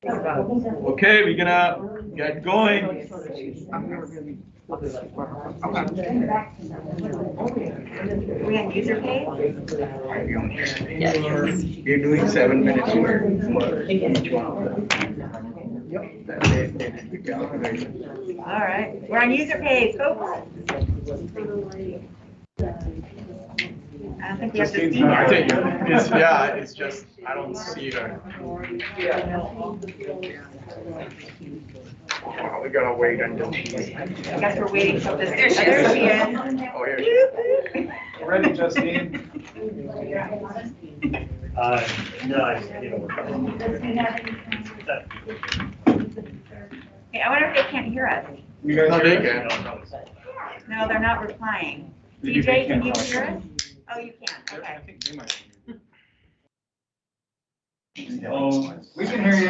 Okay, we're gonna get going. We on user pay? We're doing 7 minutes for each one. All right, we're on user pays, folks. I don't think we have to see I her. think it's, yeah, it's just, I don't see her. Oh, we gotta wait until she's. I guess we're waiting till this, there she is. Oh, here she is. Ready, Justine? No, Hey, I wonder if they can't hear us. You guys No, they hear can. No, they're not replying. Maybe DJ, they can you can't. hear us? Oh, you can, okay. Oh, we can hear you.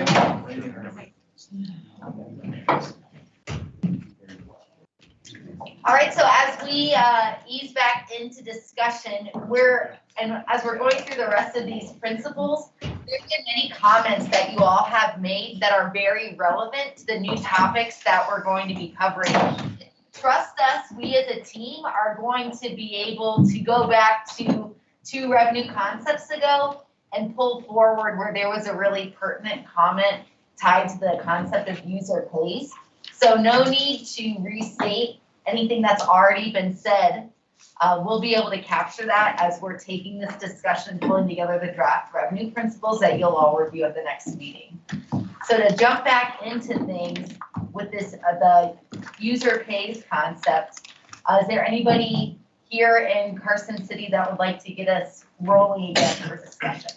All right, so as we ease back into discussion, as we're going through the rest of these principles, there's been many comments that you all have made that are very relevant to the new topics that we're going to be covering. Trust us, we as a team are going to be able to go back to 2 revenue concepts ago and pull forward where there was a really pertinent comment tied to the concept of user pays. So no need to restate anything that's already been said. We'll be able to capture that as we're taking this discussion, pulling together the draft revenue principles that you'll all review at the next meeting. So to jump back into things with this, the user pays concept, is there anybody here in Carson City that would like to get us rolling again for discussion?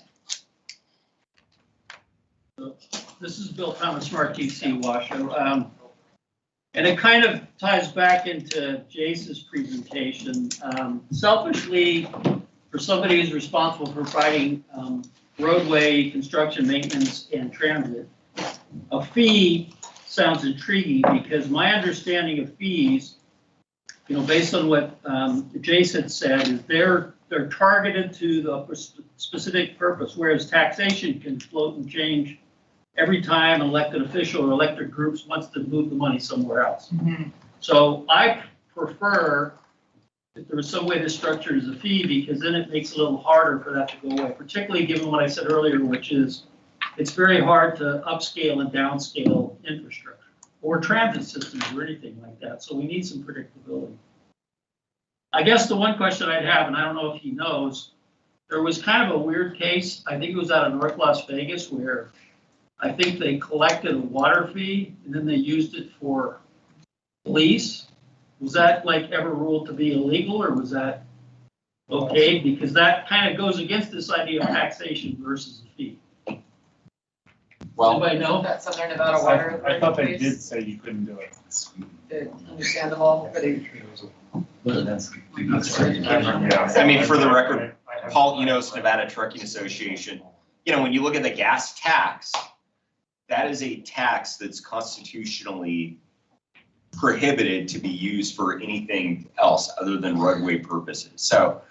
This is Bill Thomas, Smart TC Washoe. And it kind of ties back into Jace's presentation. Selfishly, for somebody who's responsible for providing roadway construction, maintenance, and transit, a fee sounds intriguing because my understanding of fees, based on what Jace had said, is they're targeted to the specific purpose, whereas taxation can float and change every time an elected official or elected groups wants to move the money somewhere else. Mm-hmm. So I prefer if there was some way to structure it as a fee, because then it makes it a little harder for that to go away, particularly given what I said earlier, which is it's very hard to upscale and downscale infrastructure or transit systems or anything like that. So we need some predictability. I guess the one question I'd have, and I don't know if he knows, there was kind of a weird case, I think it was out of North Las Vegas, where I think they collected a water fee and then they used it for police. Was that like ever ruled to be illegal, or was that okay? Because that kind of goes against this idea of taxation versus a fee. Well, Anybody know? That's Southern Nevada water. I thought they did say you couldn't do it. Understandable, but I mean, for the record, Paul Enos, Nevada Trucking Association, when you look at the gas tax, that is a tax that's constitutionally prohibited to be used for anything else other than roadway purposes. So,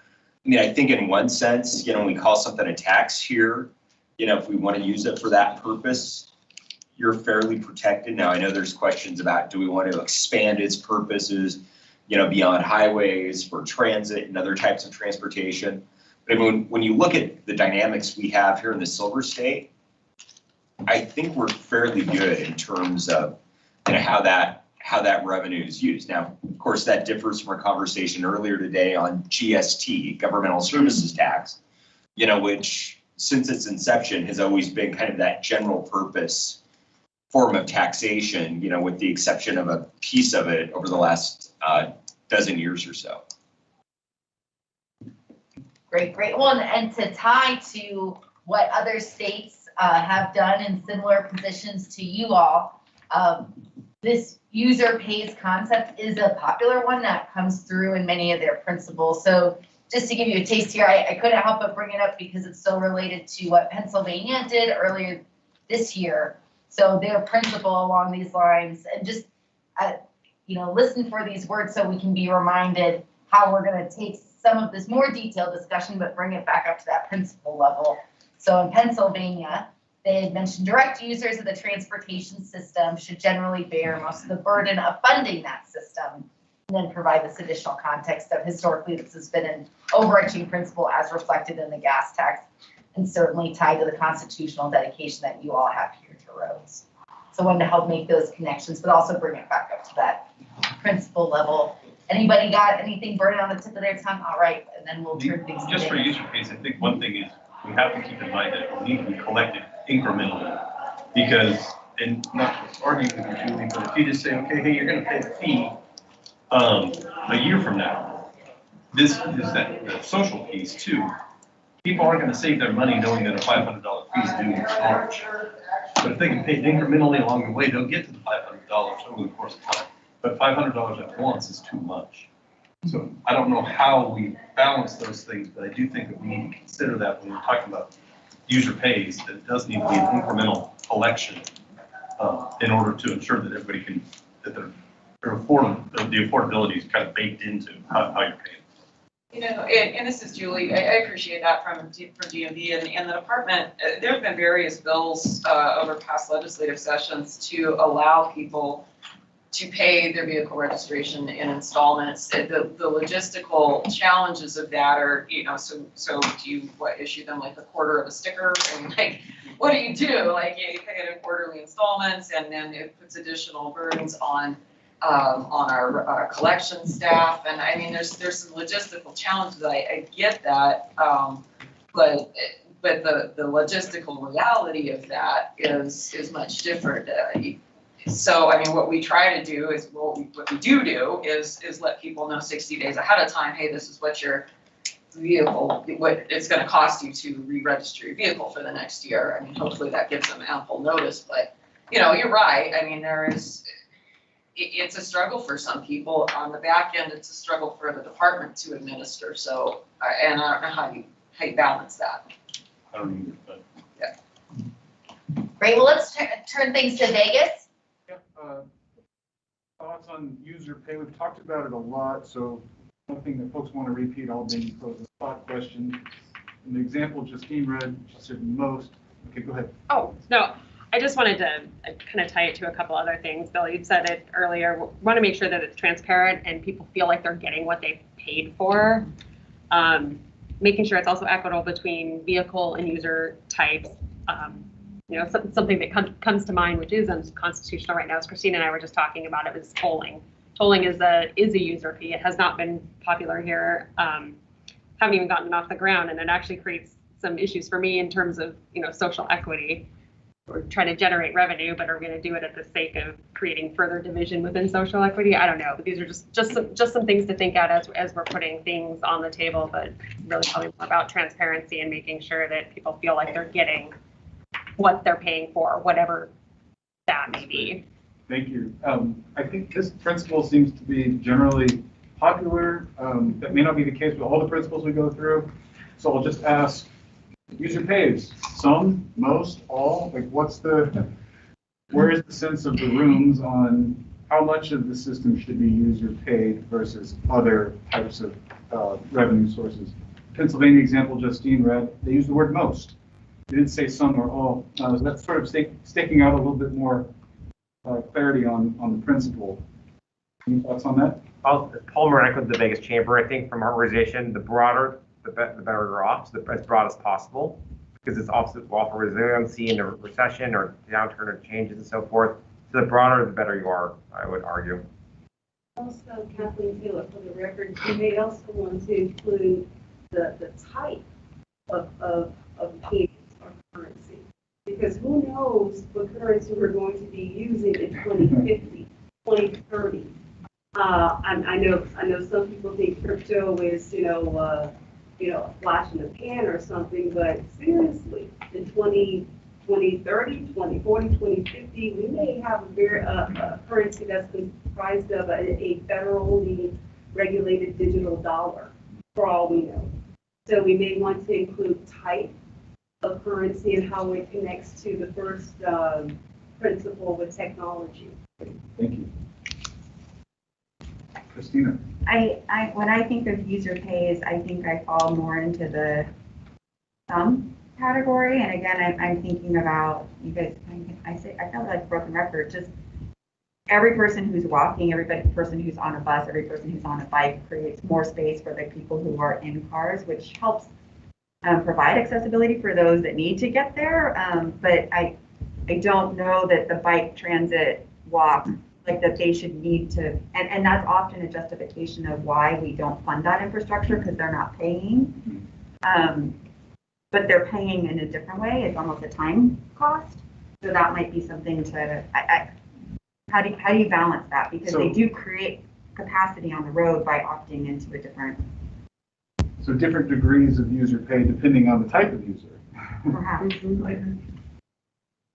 I think in one sense, we call something a tax here, if we want to use it for that purpose, you're fairly protected. Now, I know there's questions about, do we want to expand its purposes, beyond highways for transit and other types of transportation. But when you look at the dynamics we have here in the Silver State, I think we're fairly good in terms of how that revenue is used. Now, of course, that differs from our conversation earlier today on GST, governmental services tax, which since its inception has always been kind of that general purpose form of taxation, with the exception of a piece of it over the last dozen years or so. Great. Well, and to tie to what other states have done in similar positions to you all, this user pays concept is a popular one that comes through in many of their principles. So just to give you a taste here, I couldn't help but bring it up because it's so related to what Pennsylvania did earlier this year. So their principle along these lines, and just, listen for these words so we can be reminded how we're going to take some of this more detailed discussion, but bring it back up to that principle level. So in Pennsylvania, They had mentioned direct users of the transportation system should generally bear most of the burden of funding that system, and then provide this additional context of historically this has been an overarching principle as reflected in the gas tax and certainly tied to the constitutional dedication that you all have here to roads. So I wanted to help make those connections, but also bring it back up to that principle level. Anybody got anything burning on the tip of their tongue? All right, and then we'll turn things. Just for user pays, I think one thing is we have to keep in mind that it will need to be collected incrementally. Because, and not to argue with you, Julie, but if you just say, okay, hey, you're gonna pay a fee a year from now, this is that the social piece too. People aren't gonna save their money knowing that a $500 fee is due in March. But if they can pay it incrementally along the way, they'll get to the $500 over the course of time. But $500 at once is too much. So I don't know how we balance those things, but I do think that we need to consider that when we're talking about user pays, that it does need to be an incremental collection in order to ensure that everybody can, that the affordability is kind of baked into how you're paying. You know, and this is Julie, I appreciate that from DMV and the department. There have been various bills over past legislative sessions to allow people to pay their vehicle registration in installments. The logistical challenges of that are, you know, so do you issue them like a quarter of a sticker? And like, what do? Like, you pay it in quarterly installments, and then it puts additional burdens on our collection staff. And I mean, there's some logistical challenges. I get that, but the logistical reality of that is much different. So, I mean, what we try to do is, what we do is let people know 60 days ahead of time, hey, this is what your vehicle, what it's gonna cost you to re-register your vehicle for the next year. I mean, hopefully that gives them ample notice, but, you know, you're right. I mean, it's a struggle for some people. On the back end, it's a struggle for the department to administer. So, and I don't know how you balance that. I don't either, but. Yeah. Great, well, let's turn things to Vegas. Thoughts on user pay? We've talked about it a lot, so nothing that folks want to repeat, all being posed as thought question. In the example Justine read, she said most. Okay, go ahead. Oh, no, I just wanted to kind of tie it to a couple other things. Bill, you said it earlier. We want to make sure that it's transparent and people feel like they're getting what they paid for. Making sure it's also equitable between vehicle and user types. You know, something that comes to mind, which is unconstitutional right now, as Christine and I were just talking about, it was tolling. Tolling is a user fee. It has not been popular here. Haven't even gotten off the ground, and it actually creates some issues for me in terms of, you know, social equity. We're trying to generate revenue, but are we going to do it at the sake of creating further division within social equity? I don't know, but these are just some things to think out as we're putting things on the table, but really probably more about transparency and making sure that people feel like they're getting what they're paying for, whatever that may be. Thank you. I think this principle seems to be generally popular. That may not be the case with all the principles we go through. So I'll just ask, user pays, some, most, all, like where is the sense of the rooms on how much of the system should be user paid versus other types of revenue sources? Pennsylvania example Justine read, they use the word most. They didn't say some or all. So that's sort of sticking out a little bit more clarity on the principle. Any thoughts on that? Paul Moranek with the Vegas Chamber. I think from our organization, the broader, the better we're off, so as broad as possible, because it's also will offer resiliency in a recession or downturn or changes and so forth. So the broader, the better you are, I would argue. Also, Kathleen Taylor, for the record, you may also want to include the type of payments or currency, because who knows what currency we're going to be using in 2050, 2030. I know some people think crypto is, a flash in the pan or something, but seriously, in 2030, 2040, 2050, we may have a currency that's comprised of a federally regulated digital dollar, for all we know. So we may want to include type of currency and how it connects to the first principle with technology. Thank you. Christina. When I think of user pays, I think I fall more into the some category. And again, I'm thinking about, you guys, I feel like broken record, just every person who's walking, every person who's on a bus, every person who's on a bike creates more space for the people who are in cars, which helps provide accessibility for those that need to get there. But I don't know that the bike, transit, walk, like that they should need to, and that's often a justification of why we don't fund that infrastructure, because they're not paying. But they're paying in a different way. It's almost a time cost. So that might be something to, how do you balance that? Because they do create capacity on the road by opting into a different. So different degrees of user pay depending on the type of user. Perhaps.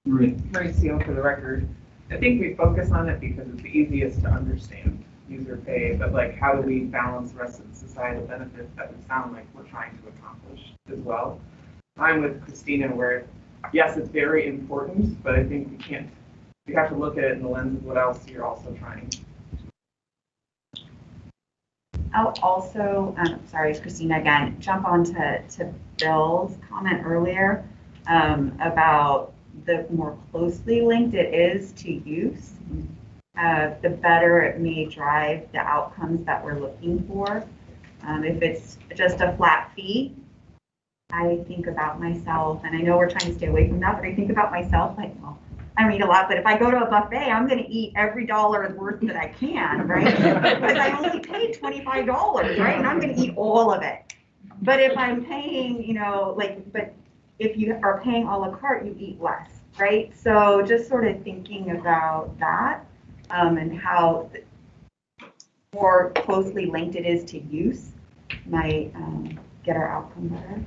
Mauricio, for the record, I think we focus on it because it's the easiest to understand, user pay, but like how do we balance the rest of the societal benefits that we sound like we're trying to accomplish as well? I'm with Christina where, yes, it's very important, but I think we have to look at it in the lens of what else you're also trying. I'll also, sorry, Christina again, jump on to Bill's comment earlier about the more closely linked it is to use, the better it may drive the outcomes that we're looking for. If it's just a flat fee, I think about myself, and I know we're trying to stay away from that, but I think about myself like, well, I don't eat a lot, but if I go to a buffet, I'm going to eat every dollar worth that I can, right? Because I only paid $25, right? And I'm going to eat all of it. But if I'm paying, but if you are paying a la carte, you eat less, right? So just sort of thinking about that and how more closely linked it is to use might get our outcome better.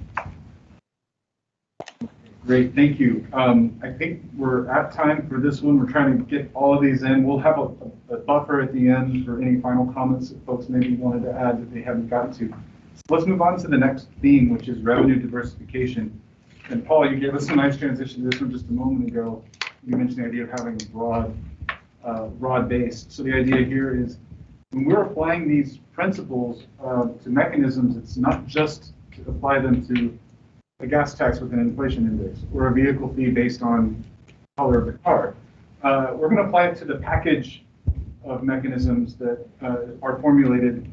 Great, thank you. I think we're at time for this one. We're trying to get all of these in. We'll have a buffer at the end for any final comments that folks maybe wanted to add that they haven't gotten to. So let's move on to the next theme, which is revenue diversification. And Paul, you gave us a nice transition to this one just a moment ago. You mentioned the idea of having a broad base. So the idea here is when we're applying these principles to mechanisms, it's not just to apply them to a gas tax with an inflation index or a vehicle fee based on color of the car. We're going to apply it to the package of mechanisms that are formulated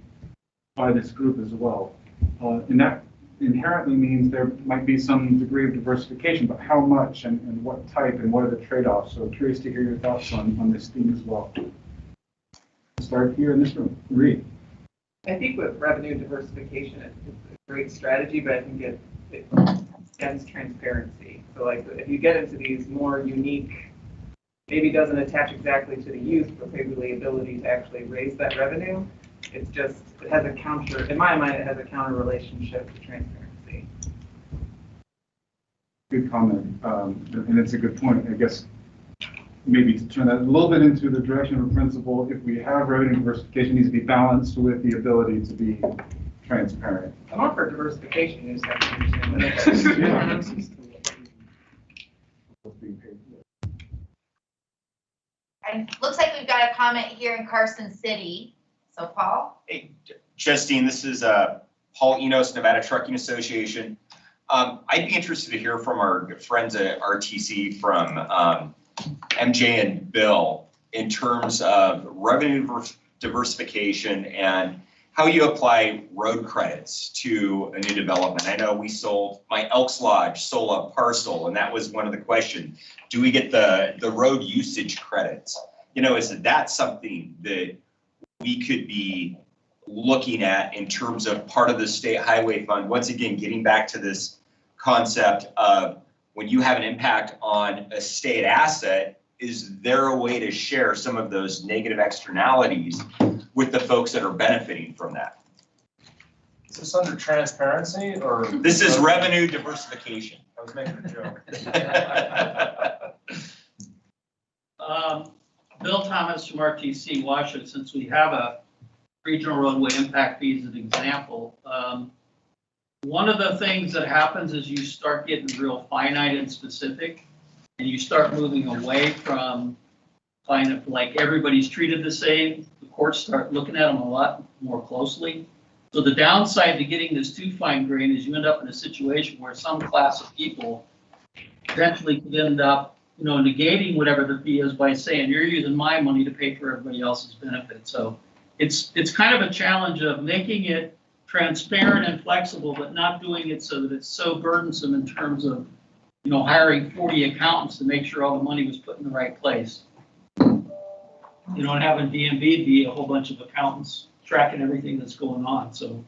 by this group as well. And that inherently means there might be some degree of diversification, but how much and what type and what are the trade-offs? So curious to hear your thoughts on this theme as well. We'll start here in this room. Marie. I think with revenue diversification, it's a great strategy, but I think it against transparency. So like if you get into these more unique, maybe doesn't attach exactly to the use, but maybe the ability to actually raise that revenue, it's just, it has a counter, in my mind, it has a counter relationship to transparency. Good comment, and it's a good point. I guess maybe to turn that a little bit into the direction of a principle, if we have revenue diversification, it needs to be balanced with the ability to be transparent. I'm all for diversification, you just have to understand And looks like we've got a comment here in Carson City. So Paul? Hey, Justine, this is Paul Enos, Nevada Trucking Association. I'd be interested to hear from our friends at RTC from MJ and Bill in terms of revenue diversification and how you apply road credits to a new development. I know we sold, my Elks Lodge sold a parcel, and that was one of the questions. Do we get the road usage credits? Is that something that we could be looking at in terms of part of the state highway fund? Once again, getting back to this concept of when you have an impact on a state asset, is there a way to share some of those negative externalities with the folks that are benefiting from that? Is this under transparency or? This is revenue diversification. I was making a joke. Bill Thomas from RTC Washington, since we have a regional roadway impact fee as an example, one of the things that happens is you start getting real finite and specific, and you start moving away from like everybody's treated the same. The courts start looking at them a lot more closely. So the downside to getting this too fine grained is you end up in a situation where some class of people eventually could end up, negating whatever the fee is by saying, you're using my money to pay for everybody else's benefit. So it's kind of a challenge of making it transparent and flexible, but not doing it so that it's so burdensome in terms of, hiring 40 accountants to make sure all the money was put in the right place. And having DMV be a whole bunch of accountants tracking everything that's going on. So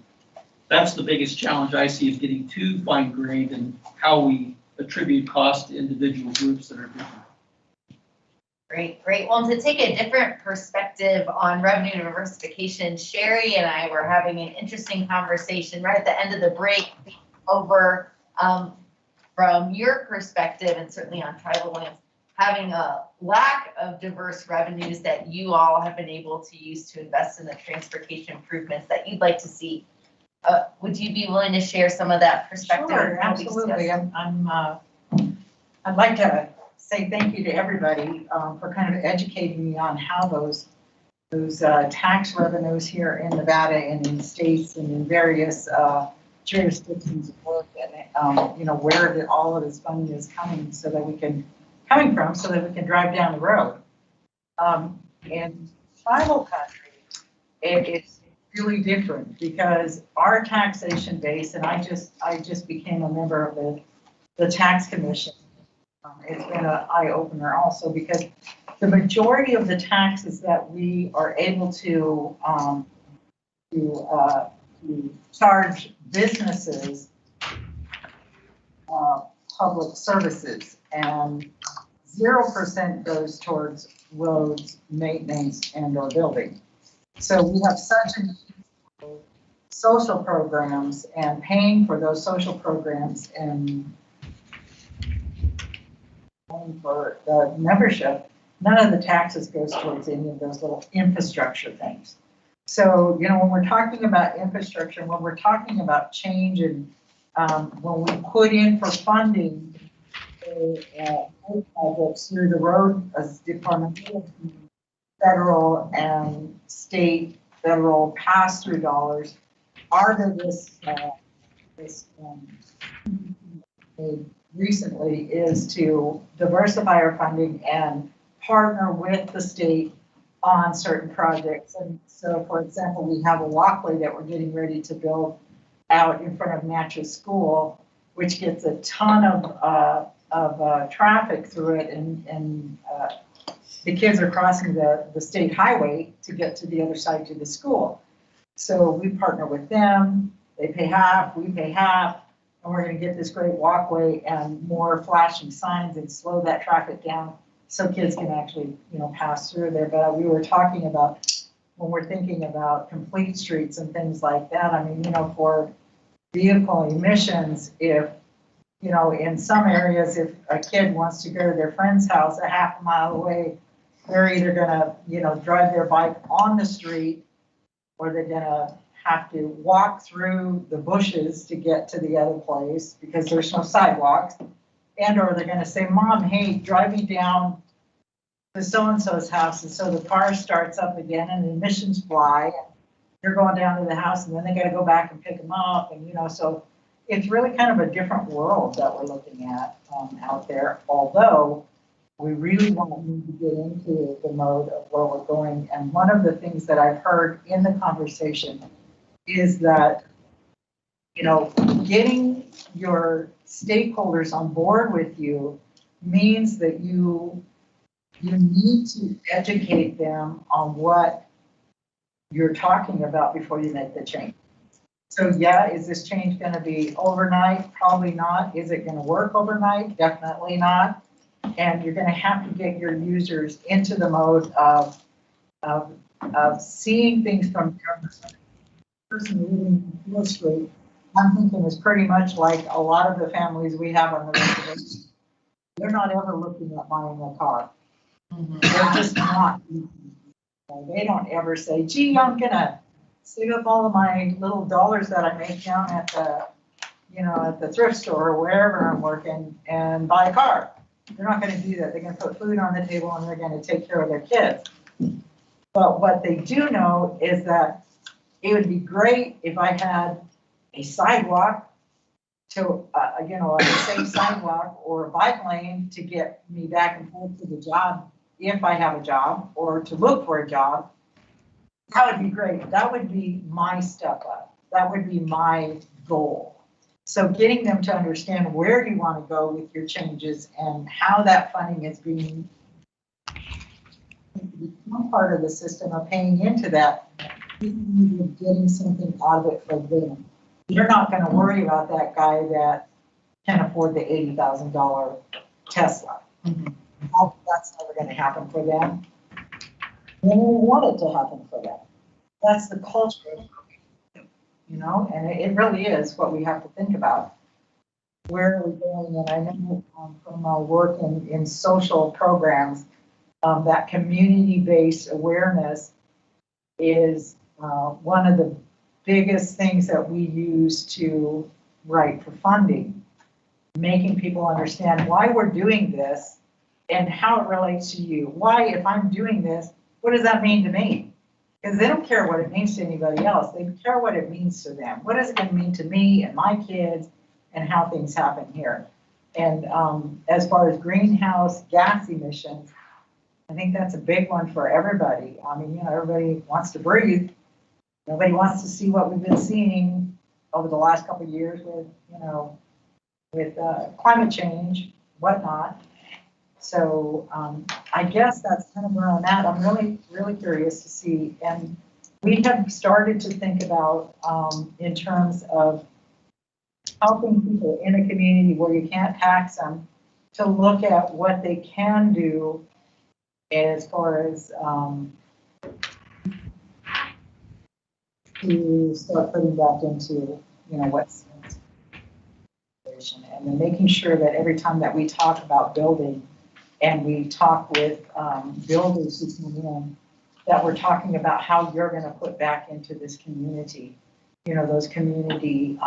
that's the biggest challenge I see, is getting too fine grained in how we attribute cost to individual groups that are different. Great, great. Well, to take a different perspective on revenue diversification, Sherry and I were having an interesting conversation right at the end of the break over, from your perspective, and certainly on tribal lands, having a lack of diverse revenues that you all have been able to use to invest in the transportation improvements that you'd like to see. Would you be willing to share some of that perspective? Sure, absolutely. I'd like to say thank you to everybody for kind of educating me on how those tax revenues here in Nevada and in states and in various jurisdictions work, and where all of this funding is coming from, so that we can drive down the road. In tribal country, it's really different because our taxation base, and I just became a member of the tax commission. It's been an eye-opener also, because the majority of the taxes that we are able to charge businesses, public services, and 0% goes towards roads, maintenance, and/or building. So we have such a need for social programs and paying for those social programs and for the membership. None of the taxes goes towards any of those little infrastructure things. So, when we're talking about infrastructure, when we're talking about change, and when we put in for funding projects through the road department, federal and state, federal pass-through dollars, our biggest recently is to diversify our funding and partner with the state on certain projects. And so, for example, we have a walkway that we're getting ready to build out in front of Natchez School, which gets a ton of traffic through it, and the kids are crossing the state highway to get to the other side to the school. So we partner with them, they pay half, we pay half, and we're gonna get this great walkway and more flashing signs and slow that traffic down so kids can actually, pass through there. But we were talking about, when we're thinking about complete streets and things like that, for vehicle emissions, if, in some areas, if a kid wants to go to their friend's house a half a mile away, they're either gonna, drive their bike on the street, or they're gonna have to walk through the bushes to get to the other place because there's no sidewalks. Or they're gonna say, Mom, hey, drive me down to so-and-so's house. And so the car starts up again and the emissions fly. And they're going down to the house, and then they gotta go back and pick them up. And, so it's really kind of a different world that we're looking at out there. Although we really won't need to get into the mode of where we're going. And one of the things that I've heard in the conversation is that, getting your stakeholders on board with you means that you need to educate them on what you're talking about before you make the change. So yeah, is this change going to be overnight? Probably not. Is it going to work overnight? Definitely not. And you're going to have to get your users into the mode of seeing things from their perspective. The person living in Hill Street, I'm thinking, is pretty much like a lot of the families we have on the reservation. They're not ever looking at buying a car. They're just not. They don't ever say, gee, I'm gonna save up all of my little dollars that I make down at the thrift store or wherever I'm working and buy a car. They're not gonna do that. They're gonna put food on the table and they're gonna take care of their kids. But what they do know is that It would be great if I had a sidewalk to, a safe sidewalk or a bike lane to get me back and forth to the job if I have a job or to look for a job. That would be great. That would be my step up. That would be my goal. So getting them to understand where do you want to go with your changes and how that funding is being become part of the system of paying into that, getting something out of it for them. You're not going to worry about that guy that can afford the $80,000 Tesla. That's never going to happen for them. They don't want it to happen for them. That's the culture, and it really is what we have to think about. Where are we going? And I know from my work in social programs, that community-based awareness is one of the biggest things that we use to write for funding, making people understand why we're doing this and how it relates to you. Why, if I'm doing this, what does that mean to me? Because they don't care what it means to anybody else. They care what it means to them. What is it going to mean to me and my kids and how things happen here? And as far as greenhouse gas emissions, I think that's a big one for everybody. I mean, everybody wants to breathe. Nobody wants to see what we've been seeing over the last couple of years with climate change, whatnot. So I guess that's kind of where I'm at. I'm really, really curious to see. And we have started to think about in terms of helping people in a community where you can't tax them to look at what they can do as far as to start putting back into, what's and then making sure that every time that we talk about building and we talk with builders who come in, that we're talking about how you're going to put back into this community, those community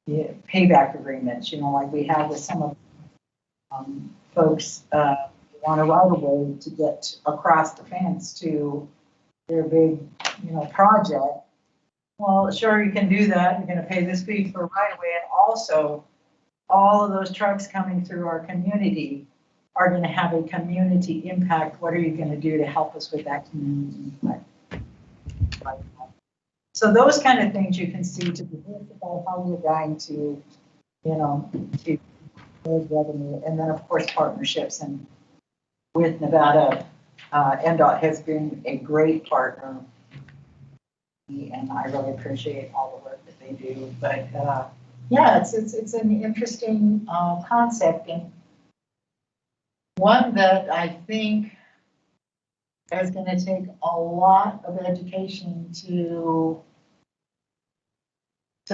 payback agreements, like we have with some of folks want a right of way to get across the fence to their big, project. Well, sure, you can do that. You're going to pay this fee for right of way, and also all of those trucks coming through our community are going to have a community impact. What are you going to do to help us with that community impact? So those kind of things you can see to diversify how we're going to, to build revenue, and then of course partnerships. And with Nevada, NDOT has been a great partner, and I really appreciate all the work that they do. But yeah, it's an interesting concept, and one that I think is going to take a lot of education to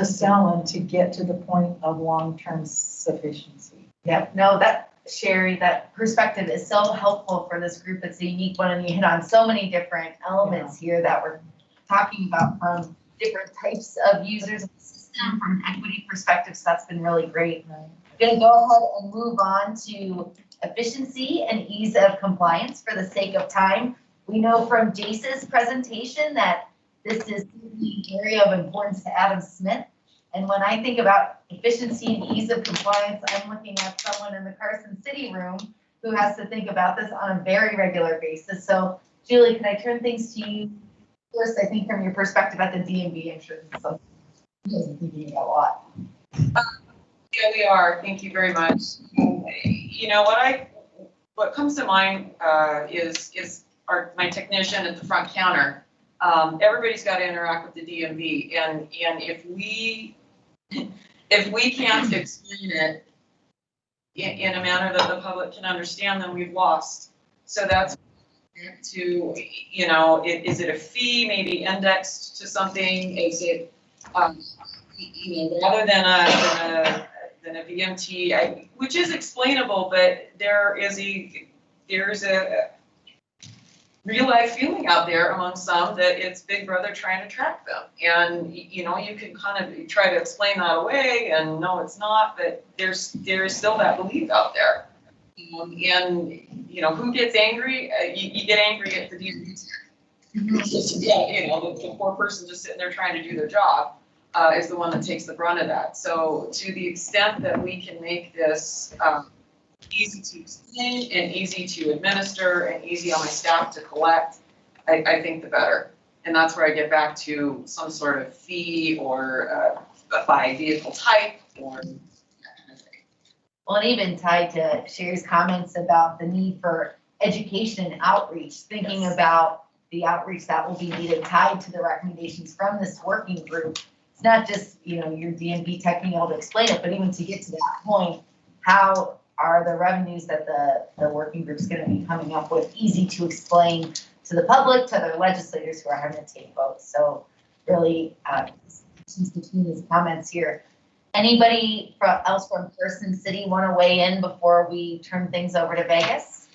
sell and to get to the point of long-term sufficiency. Yep, no, Sherry, that perspective is so helpful for this group. It's a unique one, and you hit on so many different elements here that we're talking about from different types of users of the system from an equity perspective, so that's been really great. I'm going to go ahead and move on to efficiency and ease of compliance for the sake of time. We know from Jace's presentation that this is the area of importance to Adam Smith. And when I think about efficiency and ease of compliance, I'm looking at someone in the Carson City room who has to think about this on a very regular basis. So Julie, can I turn things to you first? I think from your perspective at the DMV, I'm sure this is something you guys are thinking about a lot. Yeah, we are. Thank you very much. What comes to mind is my technician at the front counter. Everybody's got to interact with the DMV, and if we can't explain it in a manner that the public can understand, then we've lost. So that's to, is it a fee maybe indexed to something? Is it, rather than a VMT, which is explainable, but there's a real life feeling out there among some that it's Big Brother trying to track them. And, you can kind of try to explain that away and no, it's not, but there's still that belief out there. And, who gets angry? You get angry at the DMV. Yeah, the poor person just sitting there trying to do their job, is the one that takes the brunt of that. So to the extent that we can make this, easy to explain and easy to administer and easy on my staff to collect, I think the better. And that's where I get back to some sort of fee or by vehicle type or that kind of thing. Well, and even tied to Sherry's comments about the need for education and outreach, thinking about the outreach that will be needed tied to the recommendations from this working group. It's not just, your DMP tech being able to explain it, but even to get to that point, how are the revenues that the working group's going to be coming up with easy to explain to the public, to their legislators who are having to take votes. So really, between these comments here. Anybody else from Person City want to weigh in before we turn things over to Vegas?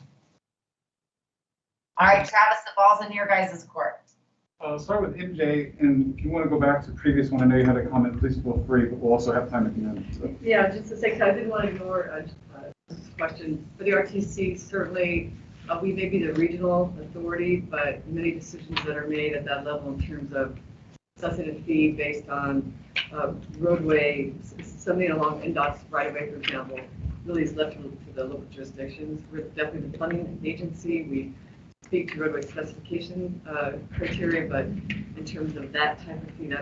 All right, Travis, the ball's in your guys' court. I'll start with MJ, and if you want to go back to the previous one, I know you had a comment, please feel free, but we'll also have time at the end. So. Yeah, just to say, I didn't want to ignore this question. For the RTC, certainly we may be the regional authority, but many decisions that are made at that level in terms of assessing a fee based on roadway, something along NDOT's right of way, for example, really is left to the local jurisdictions. We're definitely the funding agency. We speak to roadway specification criteria, but in terms of that type of fee,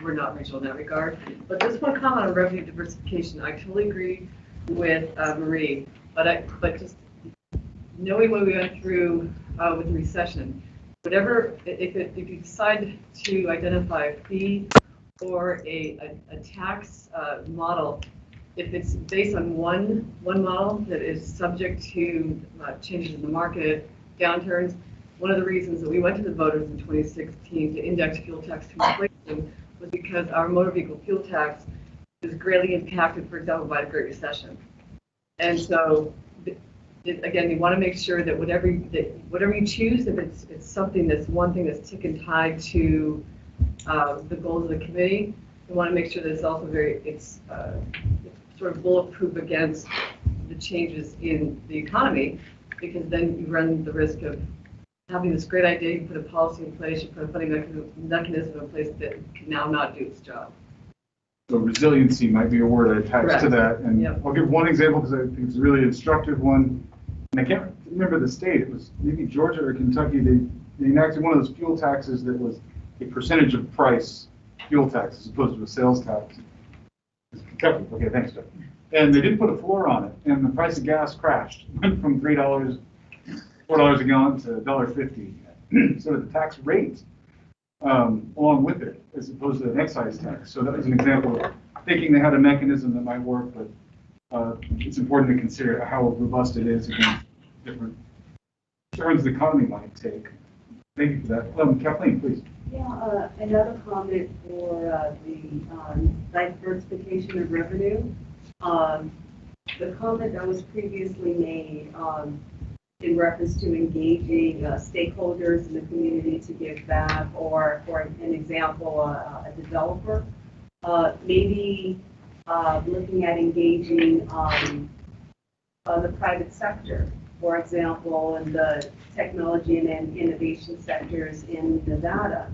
we're not regional in that regard. But just one comment on revenue diversification. I totally agree with Marie, but just knowing what we went through with the recession, whatever, if you decide to identify a fee or a tax model, if it's based on one model that is subject to changes in the market, downturns, one of the reasons that we went to the voters in 2016 to index fuel tax to inflation was because our motor vehicle fuel tax is greatly impacted, for example, by the Great Recession. And so, again, you want to make sure that whatever you choose, if it's something that's one thing that's tied to the goals of the committee, you want to make sure that it's also it's sort of bulletproof against the changes in the economy, because then you run the risk of having this great idea, you put a policy in place, you put a funding mechanism in place that can now not do its job. So resiliency might be a word attached to that. And yep. I'll give one example because I think it's a really instructive one. And I can't remember the state. It was maybe Georgia or Kentucky. They enacted one of those fuel taxes that was a percentage of price fuel tax as opposed to a sales tax. It's Kentucky. Okay, thanks, Jeff. And they didn't put a floor on it. And the price of gas crashed. Went from $3, $4 a gallon to $1.50. So the tax rate along with it, as opposed to an excise tax. So that was an example of thinking they had a mechanism that might work, but it's important to consider how robust it is against different turns the economy might take. Thank you for that. Kathleen, please. Yeah, another comment for the diversification of revenue. The comment that was previously made in reference to engaging stakeholders in the community to give back, or for an example, a developer, maybe looking at engaging the private sector, for example, in the technology and innovation sectors in Nevada,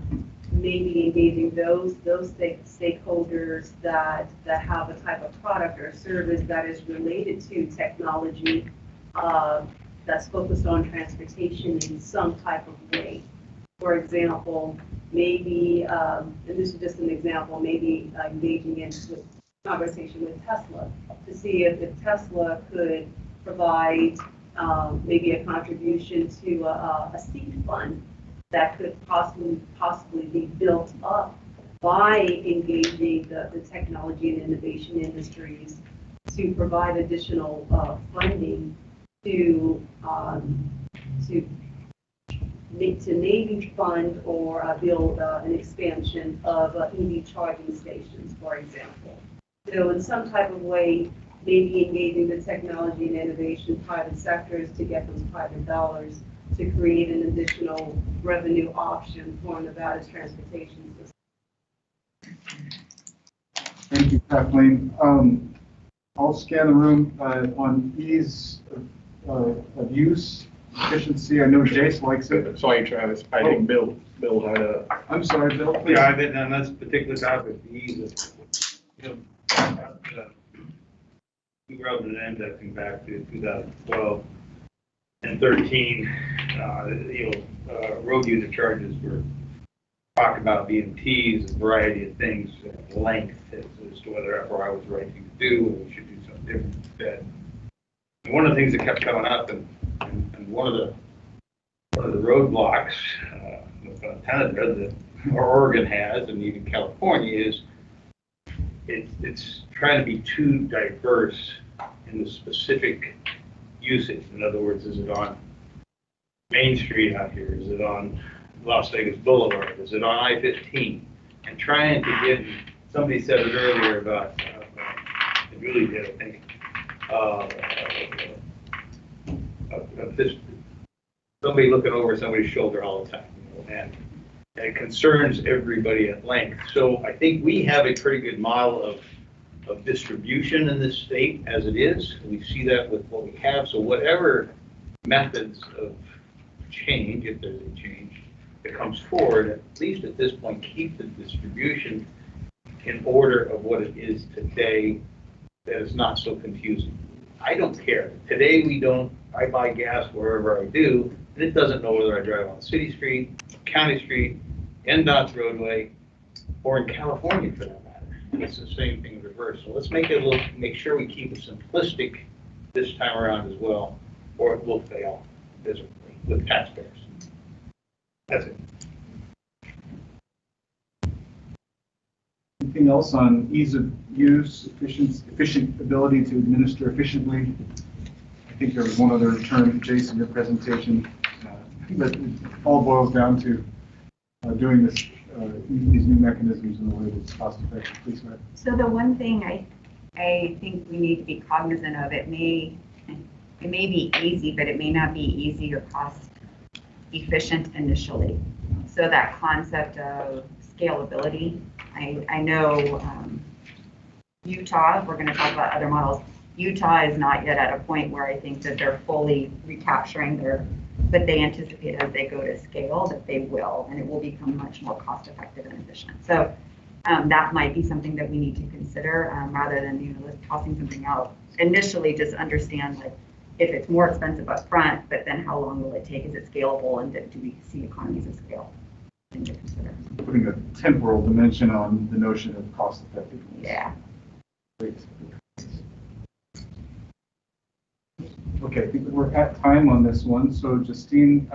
maybe engaging those stakeholders that have a type of product or service that is related to technology, that's focused on transportation in some type of way. For example, maybe, and this is just an example, maybe engaging in conversation with Tesla to see if Tesla could provide maybe a contribution to a seed fund that could possibly be built up by engaging the technology and innovation industries to provide additional funding to maybe fund or build an expansion of EV charging stations, for example. So in some type of way, maybe engaging the technology and innovation private sectors to get those private dollars to create an additional revenue option for Nevada's transportation system. Thank you, Kathleen. I'll scan the room on ease of use. efficiency. I know Jace likes it. Sorry, Travis, I think Bill had a. I'm sorry, Bill. please. Yeah, I've been on this particular topic, the ease of, we wrote an indexing back to 2012 and 13, road unit charges were talked about BMTs, a variety of things, length as to whether FRI was the right thing to do, or we should do something different instead. And one of the things that kept coming up, and one of the roadblocks, that Oregon has, and even California, is it's trying to be too diverse in the specific usage. In other words, is it on Main Street out here? Is it on Las Vegas Boulevard? Is it on I-15? And trying to get, somebody said it earlier about, it really did, I think, this, somebody looking over somebody's shoulder all the time, and it concerns everybody at length. So I think we have a pretty good model of distribution in this state as it is. We see that with what we have. So whatever methods of change, if there's a change that comes forward, at least at this point, keep the distribution in order of what it is today, that is not so confusing. I don't care. Today I buy gas wherever I do, and it doesn't know whether I drive on city street, county street, NDOT's roadway, or in California for that matter. And it's the same thing in reverse. So let's make sure we keep it simplistic this time around as well, or it will fail miserably with taxpayers. That's it. Anything else on ease of use, efficient ability to administer efficiently? I think there was one other term, Jason, in your presentation, but it all boils down to doing these new mechanisms in a way that's cost effective. Please, Matt. So the one thing I think we need to be cognizant of, it may be easy, but it may not be easy or cost efficient initially. So that concept of scalability, I know Utah, if we're going to talk about other models, Utah is not yet at a point where I think that they're fully recapturing but they anticipate as they go to scale that they will, and it will become much more cost effective and efficient. So that might be something that we need to consider rather than tossing something out. Initially, just understand like if it's more expensive up front, but then how long will it take? Is it scalable, and do we see economies of scale? To consider. Putting a temporal dimension on the notion of cost effectiveness. Yeah. Great. Okay, I think we're at time on this one. So Justine,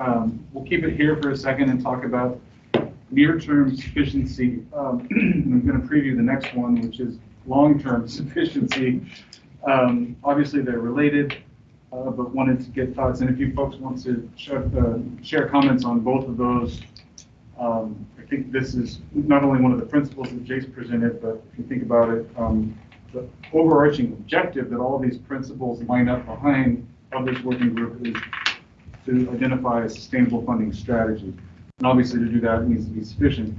we'll keep it here for a second and talk about near-term sufficiency. I'm going to preview the next one, which is long-term sufficiency. Obviously, they're related, but wanted to get thoughts. And if you folks want to share comments on both of those, I think this is not only one of the principles that Jace presented, but if you think about it, the overarching objective that all of these principles line up behind of this working group is to identify a sustainable funding strategy. And obviously to do that, it needs to be sufficient.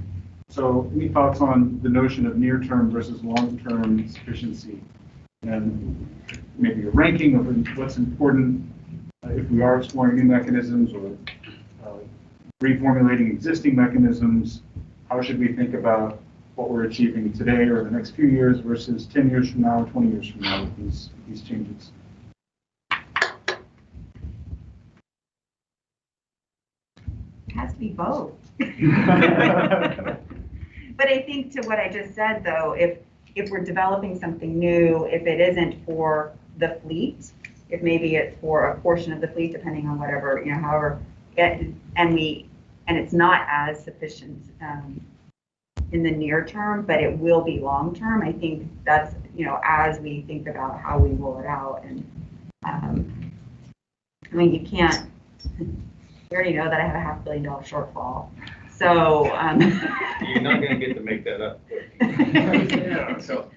So any thoughts on the notion of near-term versus long-term sufficiency? And maybe a ranking of what's important if we are exploring new mechanisms or reformulating existing mechanisms. How should we think about what we're achieving today or the next few years versus 10 years from now or 20 years from now with these changes? It has to be both. But I think to what I just said, though, if we're developing something new, if it isn't for the fleet, if maybe it's for a portion of the fleet, depending on whatever, however, and it's not as sufficient in the near term, but it will be long term. I think that's, as we think about how we roll it out. And you can't, you already know that I have a $500 million shortfall. So you're not going to get to make that up. Yeah, so,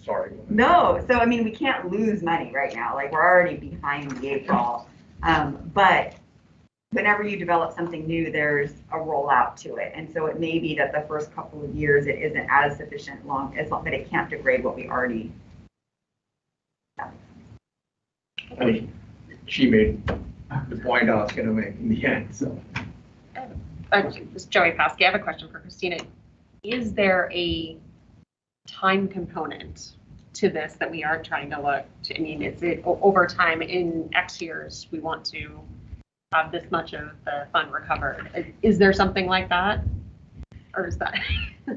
sorry. No, so we can't lose money right now. Like we're already behind the 8 ball. But whenever you develop something new, there's a rollout to it. And so it may be that the first couple of years it isn't as sufficient but it can't degrade what we already have. I think she made the point I was gonna make in the end, so. This is Joey Paskey. I have a question for Christina. Is there a time component to this that we are trying to look to? I mean, is it over time in X years, we want to have this much of the fund recovered? Is there something like that? Or is that?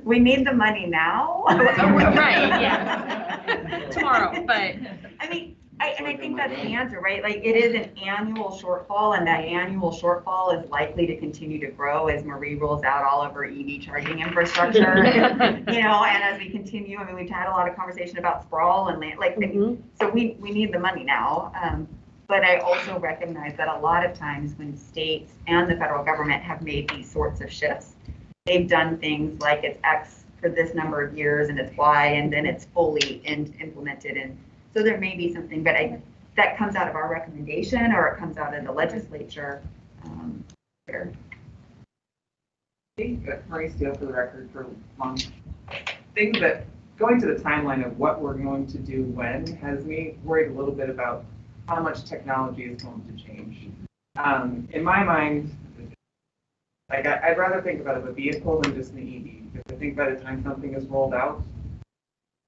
We need the money now. Right, yeah. Tomorrow, but. I mean, I think that's the answer, right? Like, it is an annual shortfall, and that annual shortfall is likely to continue to grow as Marie rolls out all of her EV charging infrastructure. You know, and as we continue, I mean, we've had a lot of conversation about sprawl and land, like, so we need the money now. But I also recognize that a lot of times when states and the federal government have made these sorts of shifts, they've done things like it's X for this number of years and it's Y, and then it's fully implemented. And so there may be something, but that comes out of our recommendation or it comes out of the legislature. Marie Steele for the record for long things that going to the timeline of what we're going to do when has me worried a little bit about how much technology is going to change. In my mind, like I'd rather think about a vehicle than just an EV, because I think by the time something is rolled out,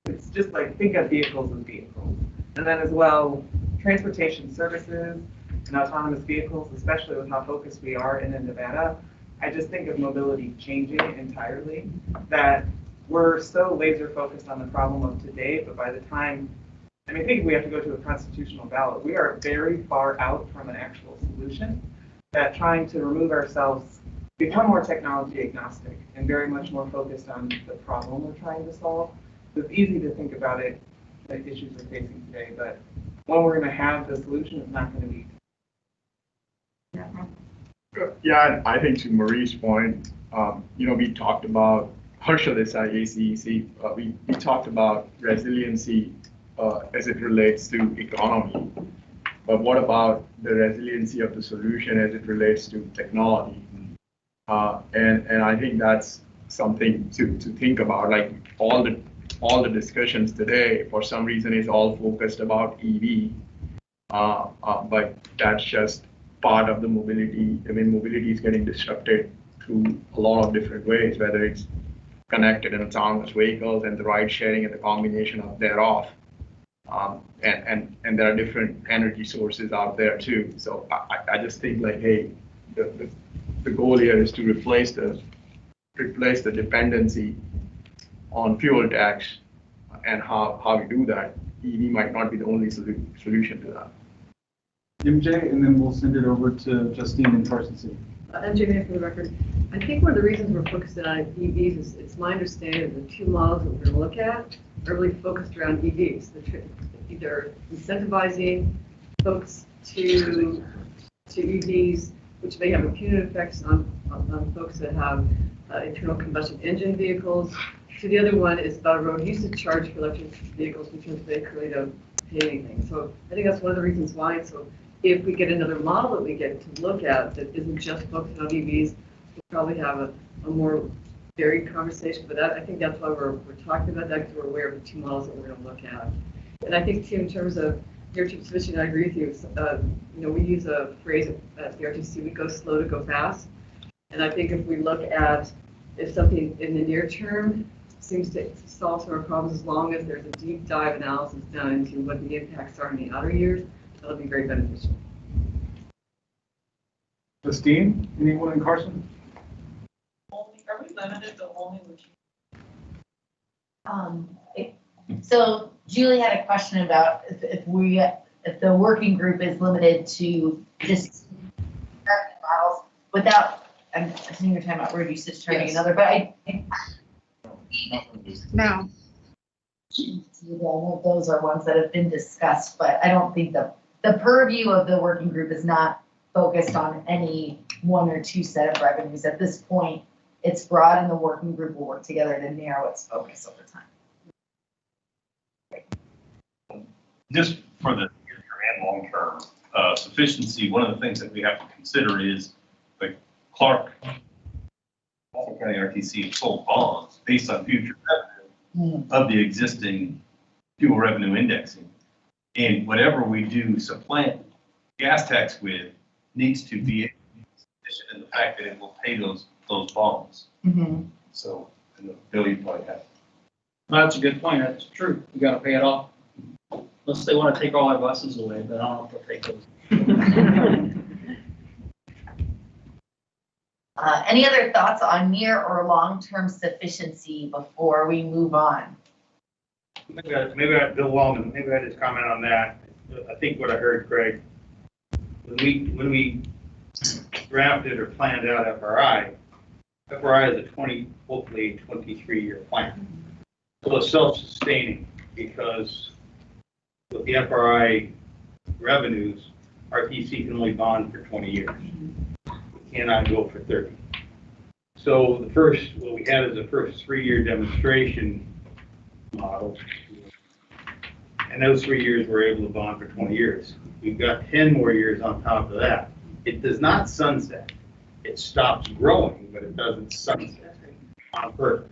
it's just like, think of vehicles as vehicles. And then as well, transportation services and autonomous vehicles, especially with how focused we are in Nevada, I just think of mobility changing entirely, that we're so laser focused on the problem of today, but by the time, I mean, I think we have to go to a constitutional ballot. We are very far out from an actual solution, that trying to remove ourselves, become more technology agnostic and very much more focused on the problem we're trying to solve. It's easy to think about it, like issues we're facing today, but when we're going to have the solution, it's not going to be. Yeah, and I think to Marie's point, we talked about partially this ACEC, we talked about resiliency as it relates to economy. But what about the resiliency of the solution as it relates to technology? And I think that's something to think about. Like all the discussions today, for some reason, is all focused about EV, but that's just part of the mobility. I mean, mobility is getting disrupted through a lot of different ways, whether it's connected and autonomous vehicles and the ride sharing and the combination of thereof. And there are different energy sources out there too. So I just think like, hey, the goal here is to replace the dependency on fuel tax, and how we do that. EV might not be the only solution to that. MJ, and then we'll send it over to Justine and Carson City. MJ May for the record. I think one of the reasons we're focused on EVs is it's my understanding that the two models that we're going to look at are really focused around EVs. Either incentivizing folks to EVs, which may have punitive effects on folks that have internal combustion engine vehicles. So the other one is about a road usage charge for electric vehicles, because they currently don't pay anything. So I think that's one of the reasons why. So if we get another model that we get to look at that isn't just focused on EVs, we'll probably have a more varied conversation. But I think that's why we're talking about that, because we're aware of the two models that we're going to look at. And I think, too, in terms of the RTC position, I agree with you. We use a phrase at the RTC, we go slow to go fast. And I think if we look at if something in the near term seems to solve some of our problems, as long as there's a deep dive analysis done into what the impacts are in the outer years, that'll be very beneficial. Justine, anyone in Carson? Are we limited to only So Julie had a question about if the working group is limited to just models without, I'm assuming you're talking about road usage charging another, but No. Those are ones that have been discussed, but I don't think the purview of the working group is not focused on any one or two set of revenues. At this point, it's broad, and the working group will work together to narrow its focus over time. Just for the near-term and long-term sufficiency, one of the things that we have to consider is the Clark County RTC sold bonds based on future revenue of the existing fuel revenue indexing. And whatever we do supplant gas tax with needs to be sufficient in the fact that it will pay those bonds. So, and the bill you probably have. That's a good point. That's true. We gotta pay it off. Unless they wanna take all our buses away, but I don't know if they'll take those. Any other thoughts on near or long-term sufficiency before we move on? Maybe Bill Wellman, maybe I just comment on that. I think what I heard, Craig, when we drafted or planned out FRI is a hopefully 23-year plan. So it's self-sustaining because with the FRI revenues, RTC can only bond for 20 years. We cannot go for 30. So what we had is the first 3-year demonstration model. And those 3 years we're able to bond for 20 years. We've got 10 more years on top of that. It does not sunset. It stops growing, but it doesn't sunset on purpose.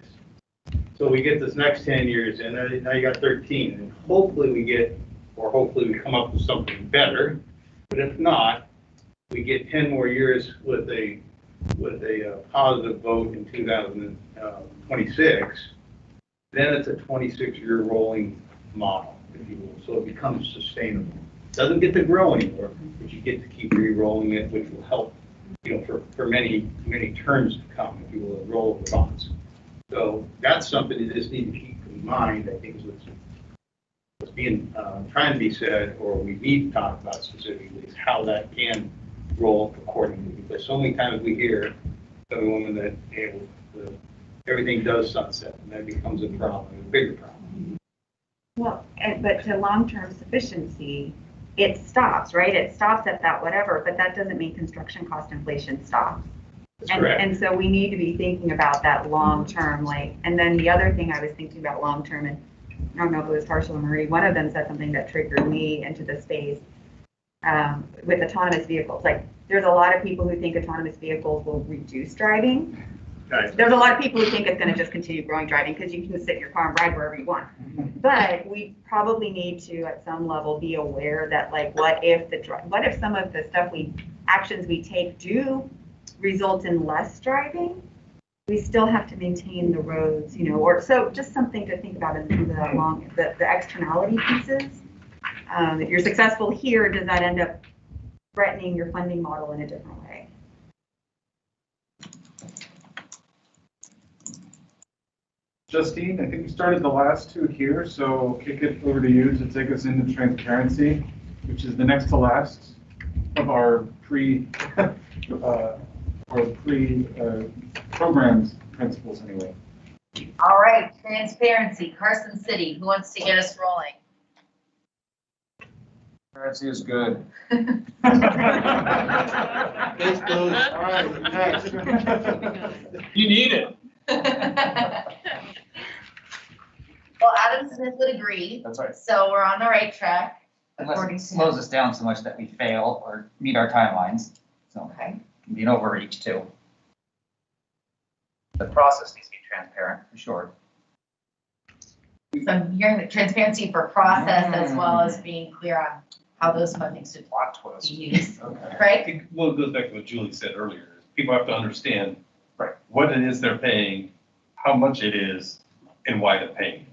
So we get this next 10 years and now you got 13. And hopefully we come up with something better. But if not, we get 10 more years with a positive vote in 2026. Then it's a 26-year rolling model, if you will. So it becomes sustainable. It doesn't get to grow anymore, but you get to keep re-rolling it, which will help, for many, many terms to come, if you will, roll of bonds. So that's something you just need to keep in mind, I think, is what's being trying to be said, or we need to talk about specifically, is how that can roll accordingly. Because so many times we hear of a woman that everything does sunset, and that becomes a problem, a bigger problem. Well, but to long-term sufficiency, it stops, right? It stops at that whatever, but that doesn't mean construction cost inflation stops. And so we need to be thinking about that long-term, and then the other thing I was thinking about long-term, and I don't know if it was Marshall or Marie, one of them said something that triggered me into the space with autonomous vehicles. There's a lot of people who think autonomous vehicles will reduce driving. There's a lot of people who think it's going to just continue growing driving because you can sit in your car and ride wherever you want. But we probably need to, at some level, be aware that, what if some of the actions we take do result in less driving? We still have to maintain the roads, or so just something to think about in the externality pieces. If you're successful here, does that end up threatening your funding model in a different way? Justine, I think we started the last two here, so I'll kick it over to you to take us into transparency, which is the next to last of our programs principles anyway. All right, transparency, Carson City, who wants to get us rolling? Transparency is good. All right, next. You need it. Well, Adam Smith would agree. That's right. So we're on the right track. Unless it slows us down so much that we fail or meet our timelines. So Okay. it can be an overreach too. The process needs to be transparent for sure. So I'm hearing the transparency for process as well as being clear on how those funding should be used. Right? Well, it goes back to what Julie said earlier. People have to understand what it is they're paying, how much it is, and why they're paying.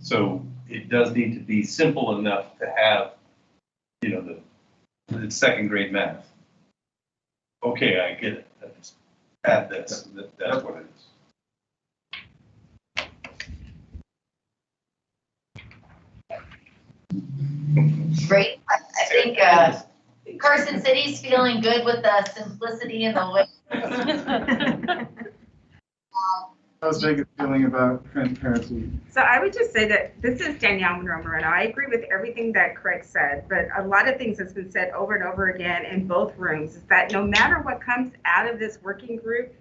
So it does need to be simple enough to have, the second grade math. Okay, I get it. Just add this. That's what it is. Great. I think Carson City's feeling good with the simplicity and the way. How's Vegas feeling about transparency? So I would just say that this is Danielle Monroe-Moreno. I agree with everything that Craig said, but a lot of things that's been said over and over again in both rooms is that no matter what comes out of this working group,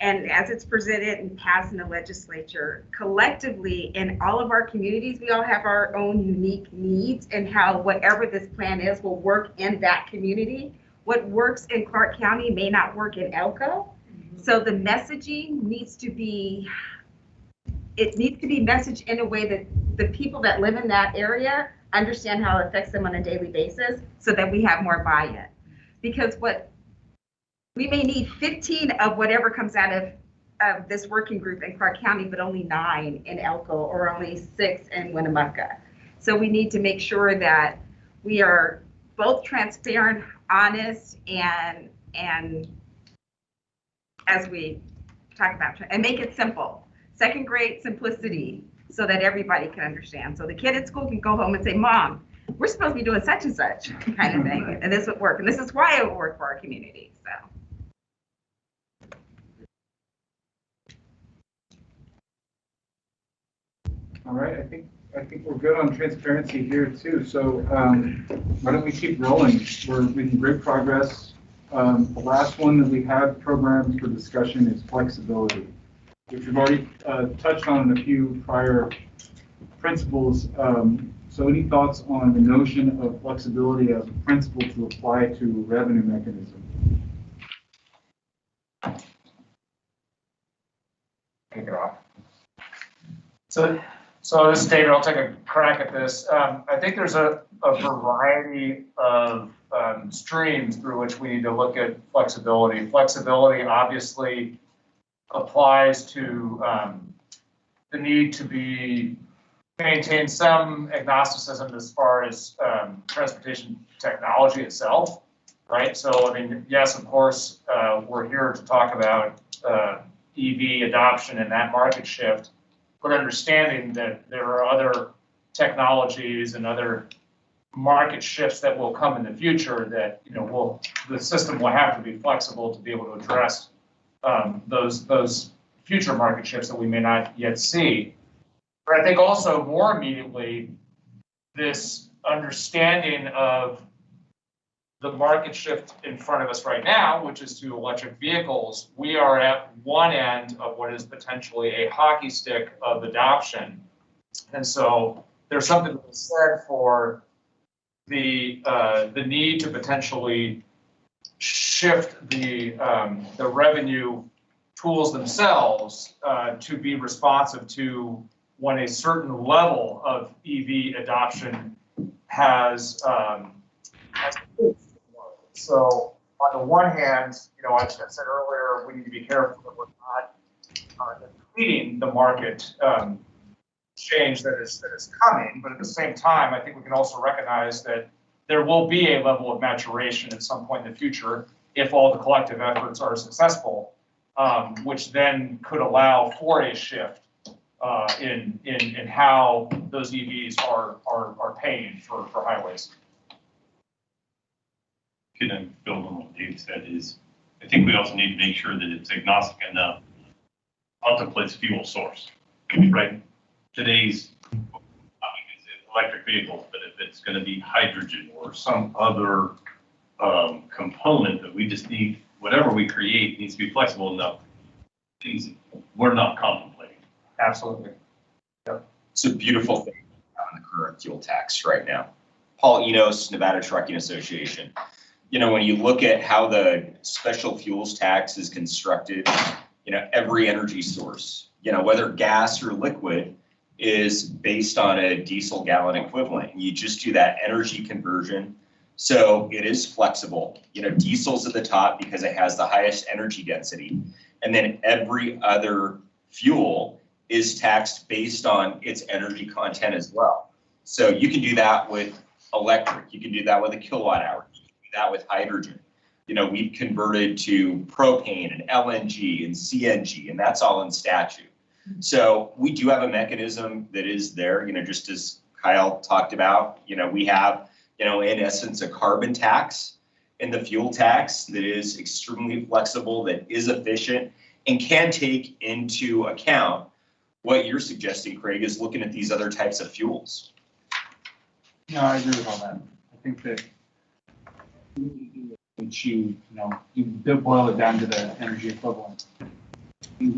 and as it's presented and passed in the legislature, collectively in all of our communities, we all have our own unique needs and how whatever this plan is will work in that community. What works in Clark County may not work in Elko. So the messaging needs to be messaged in a way that the people that live in that area understand how it affects them on a daily basis so that we have more buy-in. because we may need 15 of whatever comes out of this working group in Clark County, but only 9 in Elko or only 6 in Winnemucca. So we need to make sure that we are both transparent, honest, and as we talk about, and make it simple. Second grade simplicity so that everybody can understand. So the kid at school can go home and say, Mom, we're supposed to be doing such and such kind of thing. And this would work. And this is why it would work for our community. So. All right, I think we're good on transparency here too. So why don't we keep rolling? We're making great progress. The last one that we have programmed for discussion is flexibility, which we've already touched on in a few prior principles. So any thoughts on the notion of flexibility as a principle to apply to revenue mechanism? Kick it off. So this is David, I'll take a crack at this. I think there's a variety of streams through which we need to look at flexibility. Flexibility obviously applies to the need to maintain some agnosticism as far as transportation technology itself, right? So, I mean, yes, of course, we're here to talk about EV adoption and that market shift, but understanding that there are other technologies and other market shifts that will come in the future that, the system will have to be flexible to be able to address those future market shifts that we may not yet see. But I think also more immediately, this understanding of the market shift in front of us right now, which is to electric vehicles, we are at one end of what is potentially a hockey stick of adoption. And so there's something to be said for the need to potentially shift the revenue tools themselves to be responsive to when a certain level of EV adoption has so on the one hand, I said earlier, we need to be careful that we're not impeding the market change that is coming. But at the same time, I think we can also recognize that there will be a level of maturation at some point in the future if all the collective efforts are successful, which then could allow for a shift in how those EVs are paying for highways. Can I build on what Dave said is, I think we also need to make sure that it's agnostic enough, contemplates fuel source, right? Today's, electric vehicles, but if it's going to be hydrogen or some other component that we just need, whatever we create needs to be flexible enough, things we're not contemplating. Absolutely. Yep. It's a beautiful thing on the current fuel tax right now. Paul Enos, Nevada Trucking Association. When you look at how the special fuels tax is constructed, every energy source, whether gas or liquid, is based on a diesel gallon equivalent. You just do that energy conversion. So it is flexible. Diesel's at the top because it has the highest energy density. And then every other fuel is taxed based on its energy content as well. So you can do that with electric. You can do that with a kilowatt hour. That with hydrogen. We've converted to propane and LNG and CNG, and that's all in statute. So we do have a mechanism that is there, just as Kyle talked about. We have, in essence, a carbon tax in the fuel tax that is extremely flexible, that is efficient, and can take into account what you're suggesting, Craig, is looking at these other types of fuels. No, I agree with all that. I think that you boil it down to the energy equivalent. You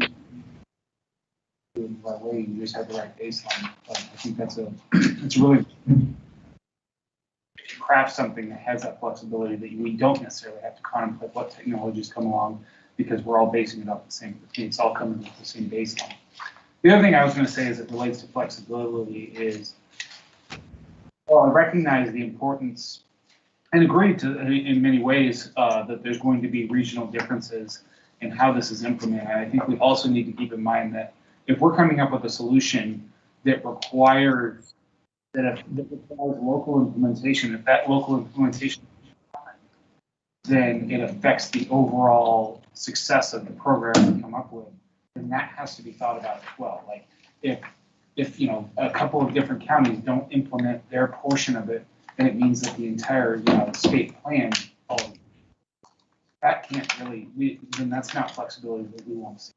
just have the right baseline. But I think it's really, if you craft something that has that flexibility, that we don't necessarily have to contemplate what technologies come along, because we're all basing it off the same, it's all coming with the same baseline. The other thing I was going to say as it relates to flexibility is, well, I recognize the importance and agree to, in many ways, that there's going to be regional differences in how this is implemented. I think we also need to keep in mind that if we're coming up with a solution that requires local implementation, if that local implementation, then it affects the overall success of the program we come up with, then that has to be thought about as well. Like if you know, a couple of different counties don't implement their portion of it, then it means that the entire, you know, state plan, that can't really, then that's not flexibility that we want to see.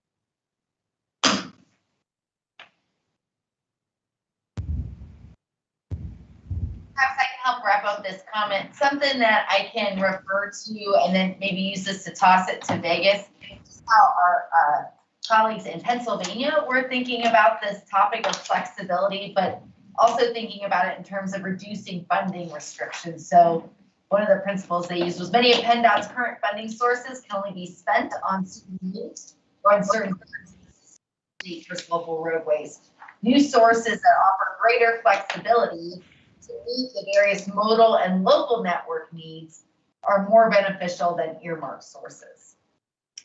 Perhaps I can help wrap up this comment. Something that I can refer to and then maybe use this to toss it to Vegas. Just how our colleagues in Pennsylvania were thinking about this topic of flexibility, but also thinking about it in terms of reducing funding restrictions. So one of the principles they used was many of PennDOT's current funding sources can only be spent on certain needs or on certain for local roadways. New sources that offer greater flexibility to meet the various modal and local network needs are more beneficial than earmarked sources.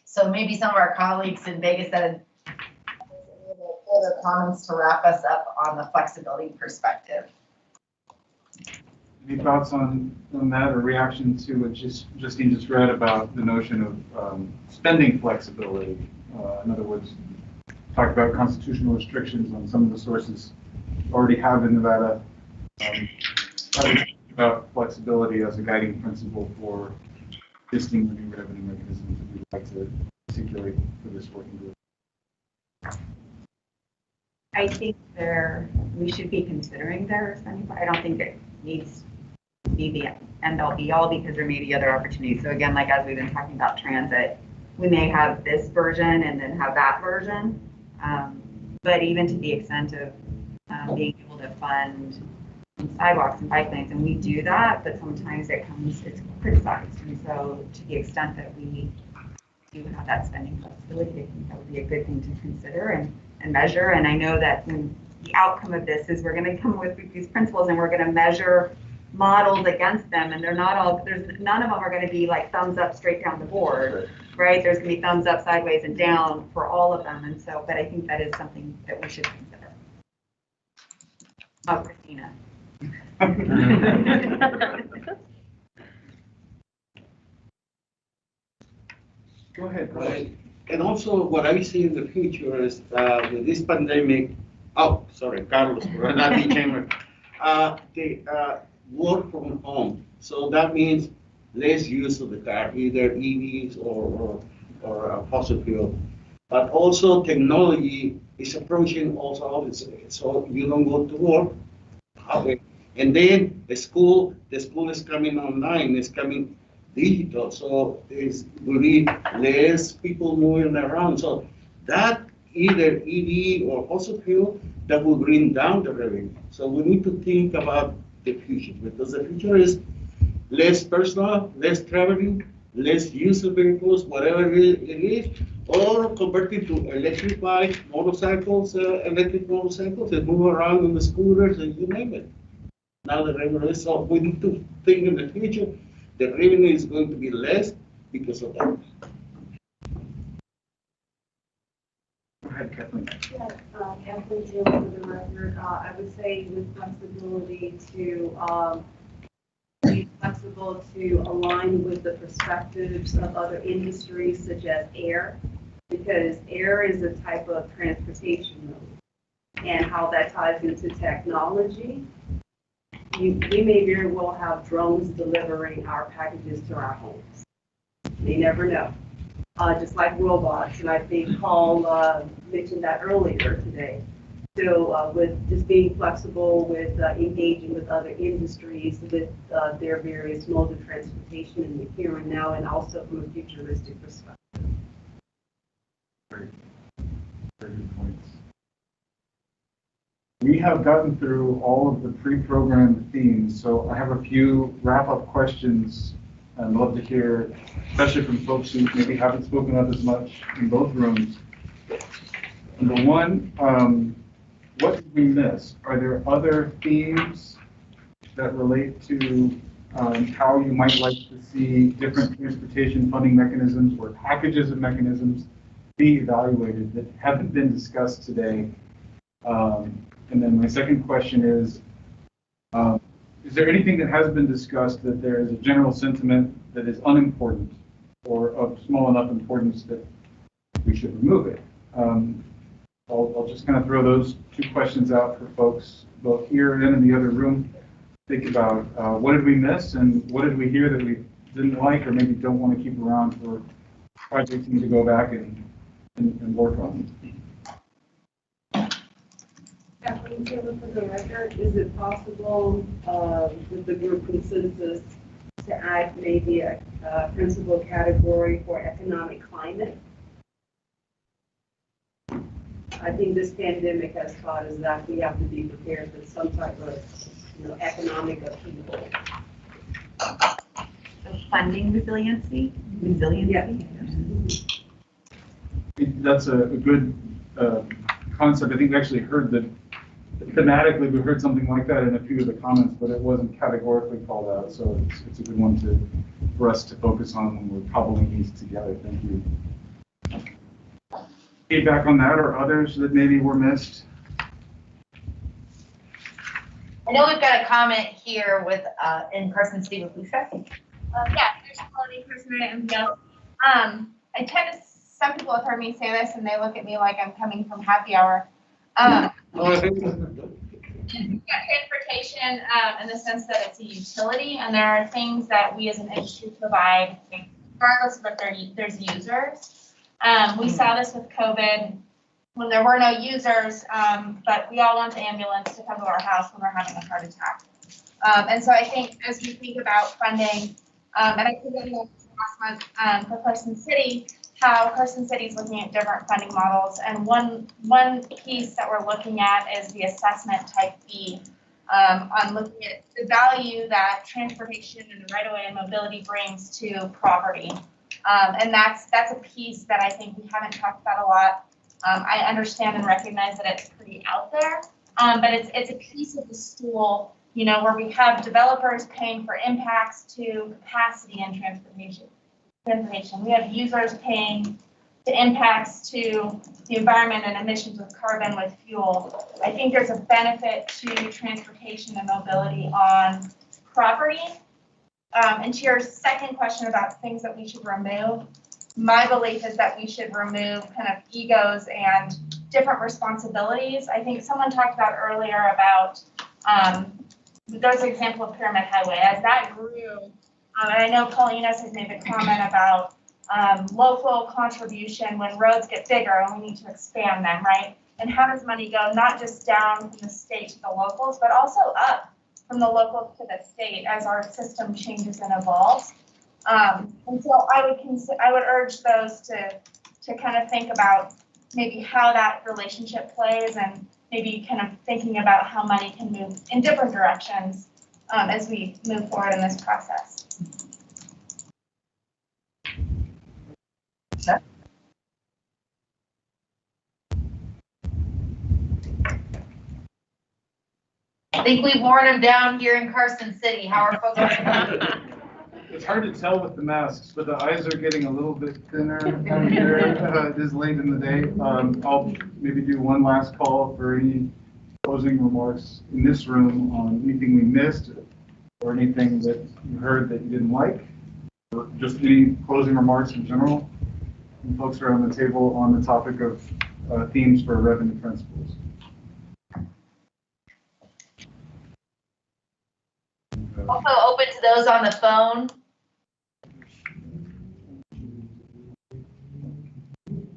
So maybe some of our colleagues in Vegas had further comments to wrap us up on the flexibility perspective. Any thoughts on that or reaction to what Justine just read about the notion of spending flexibility? In other words, talk about constitutional restrictions on some of the sources already have in Nevada. How do you think about flexibility as a guiding principle for existing new revenue mechanisms that we'd like to articulate for this working group? I think we should be considering their spending. I don't think it needs to be the end all be all because there may be other opportunities. So again, like as we've been talking about transit, we may have this version and then have that version. But even to the extent of being able to fund sidewalks and bike lanes, and we do that, but sometimes it's criticized. And so to the extent that we do have that spending flexibility, I think that would be a good thing to consider and measure. And I know that when the outcome of this is we're going to come with these principles and we're going to measure models against them, and they're not all, none of them are going to be like thumbs up straight down the board, right? There's going to be thumbs up, sideways, and down for all of them. And so, but I think that is something that we should consider. Oh, Christina. Go ahead. Right. And also what I see in the future is with this pandemic, Carlos, Renati Chamber, they work from home. So that means less use of the car, either EVs or fossil fuel. But also technology is approaching also opposite. So you don't go to work. Okay. And then the school is coming online, it's coming digital. So there's will be less people moving around. So that either EV or fossil fuel that will bring down the revenue. So we need to think about the future because the future is less personal, less traveling, less use of vehicles, whatever it is, or converted to electric bikes, motorcycles, electric motorcycles that move around on the scooters and you name it. Now the revenue is, so we need to think in the future, the revenue is going to be less because of that. Go ahead, Kathleen. Yes, Kathleen Taylor for the record. I would say with flexibility to be flexible to align with the perspectives of other industries such as air, because air is a type of transportation mode, and how that ties into technology. We may very well have drones delivering our packages to our homes. You never know. Just like robots, and I think Paul mentioned that earlier today. So with just being flexible with engaging with other industries with their various modes of transportation in the here and now, and also from a futuristic perspective. Very good points. We have gotten through all of the pre-programmed themes, so I have a few wrap-up questions I'd love to hear, especially from folks who maybe haven't spoken up as much in both rooms. Number one, what did we miss? Are there other themes that relate to how you might like to see different transportation funding mechanisms or packages of mechanisms be evaluated that haven't been discussed today. And then my second question is there anything that has been discussed that there is a general sentiment that is unimportant or of small enough importance that we should remove it? I'll just kind of throw those two questions out for folks, both here and in the other room. Think about what did we miss and what did we hear that we didn't like or maybe don't want to keep around for projects we need to go back and work on. Kathleen, Taylor, for the record, is it possible with the group consensus to add maybe a principal category for economic climate? I think this pandemic has taught us that we have to be prepared for some type of, economic upheaval. So funding resiliency? That's a good concept. I think we actually heard that thematically we heard something like that in a few of the comments, but it wasn't categorically called out. So it's a good one for us to focus on when we're cobbling these together. Thank you. Feedback on that or others that maybe were missed? I know we've got a comment here with in Carson City with Lisa. Yeah, there's quality person at MPL. I tend to, some people have heard me say this and they look at me like I'm coming from happy hour. Transportation in the sense that it's a utility and there are things that we as an industry provide regardless of if there's users. We saw this with COVID when there were no users, but we all want the ambulance to come to our house when we're having a heart attack. And so I think as we think about funding, and I presented last month for Carson City, how Carson City is looking at different funding models. And one piece that we're looking at is the assessment type fee on looking at the value that transportation and the right-of-way and mobility brings to property. And that's a piece that I think we haven't talked about a lot. I understand and recognize that it's pretty out there, but it's a piece of the stool, where we have developers paying for impacts to capacity and transportation. We have users paying to impacts to the environment and emissions with carbon with fuel. I think there's a benefit to transportation and mobility on property. And to your second question about things that we should remove, my belief is that we should remove kind of egos and different responsibilities. I think someone talked about earlier about, there's an example of Pyramid Highway. As that grew, and I know Paulina's has made the comment about local contribution when roads get bigger and we need to expand them, right? And how does money go not just down from the state to the locals, but also up from the local to the state as our system changes and evolves. And so I would urge those to kind of think about maybe how that relationship plays and maybe kind of thinking about how money can move in different directions as we move forward in this process. I think we've worn them down here in Carson City. How are folks? It's hard to tell with the masks, but the eyes are getting a little bit thinner here. It is late in the day. I'll maybe do one last call for any closing remarks in this room on anything we missed or anything that you heard that you didn't like, or just any closing remarks in general. And folks around the table on the topic of themes for revenue principles. Also open to those on the phone.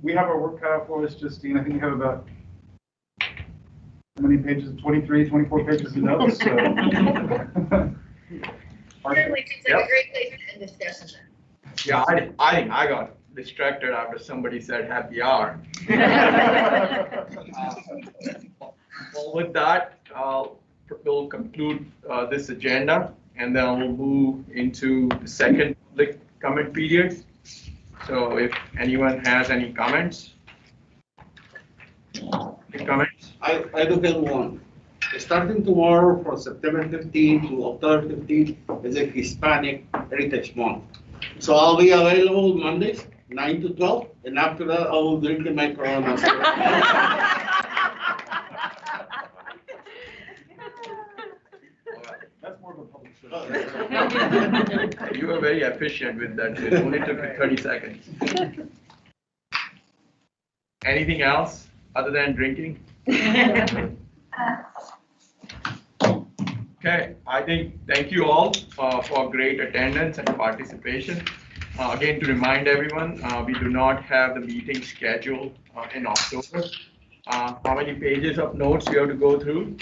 We have our work cut out for us, Justine. I think we have about how many pages? 23, 24 pages of notes. So. Certainly seems like a great place to end discussion. Yeah, I think I got distracted after somebody said happy hour. Well, with that, we'll conclude this agenda, and then we'll move into the second public comment period. So if anyone has any comments? Any comments? I do have one. Starting tomorrow from September 15 to October 15 is a Hispanic Heritage Month. So I'll be available Mondays, 9 to 12, and after that, I will drink my Corona. That's more of a public service. You were very efficient with that. It only took me 30 seconds. Anything else other than drinking? Okay, I think, thank you all for great attendance and participation. Again, to remind everyone, we do not have the meeting scheduled in October. How many pages of notes we have to go through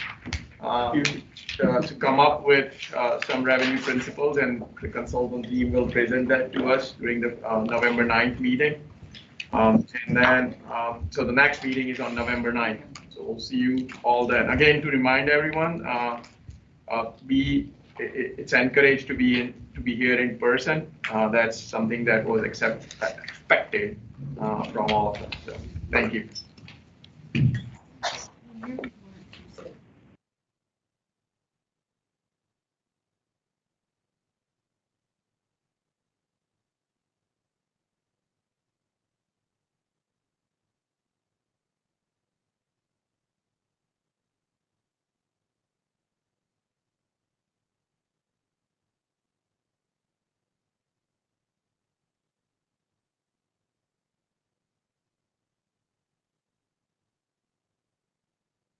to come up with some revenue principles, and the consultant team will present that to us during the November 9th meeting. And then, so the next meeting is on November 9th. So we'll see you all then. Again, to remind everyone, it's encouraged to be here in person. That's something that was expected from all of us. So, thank you.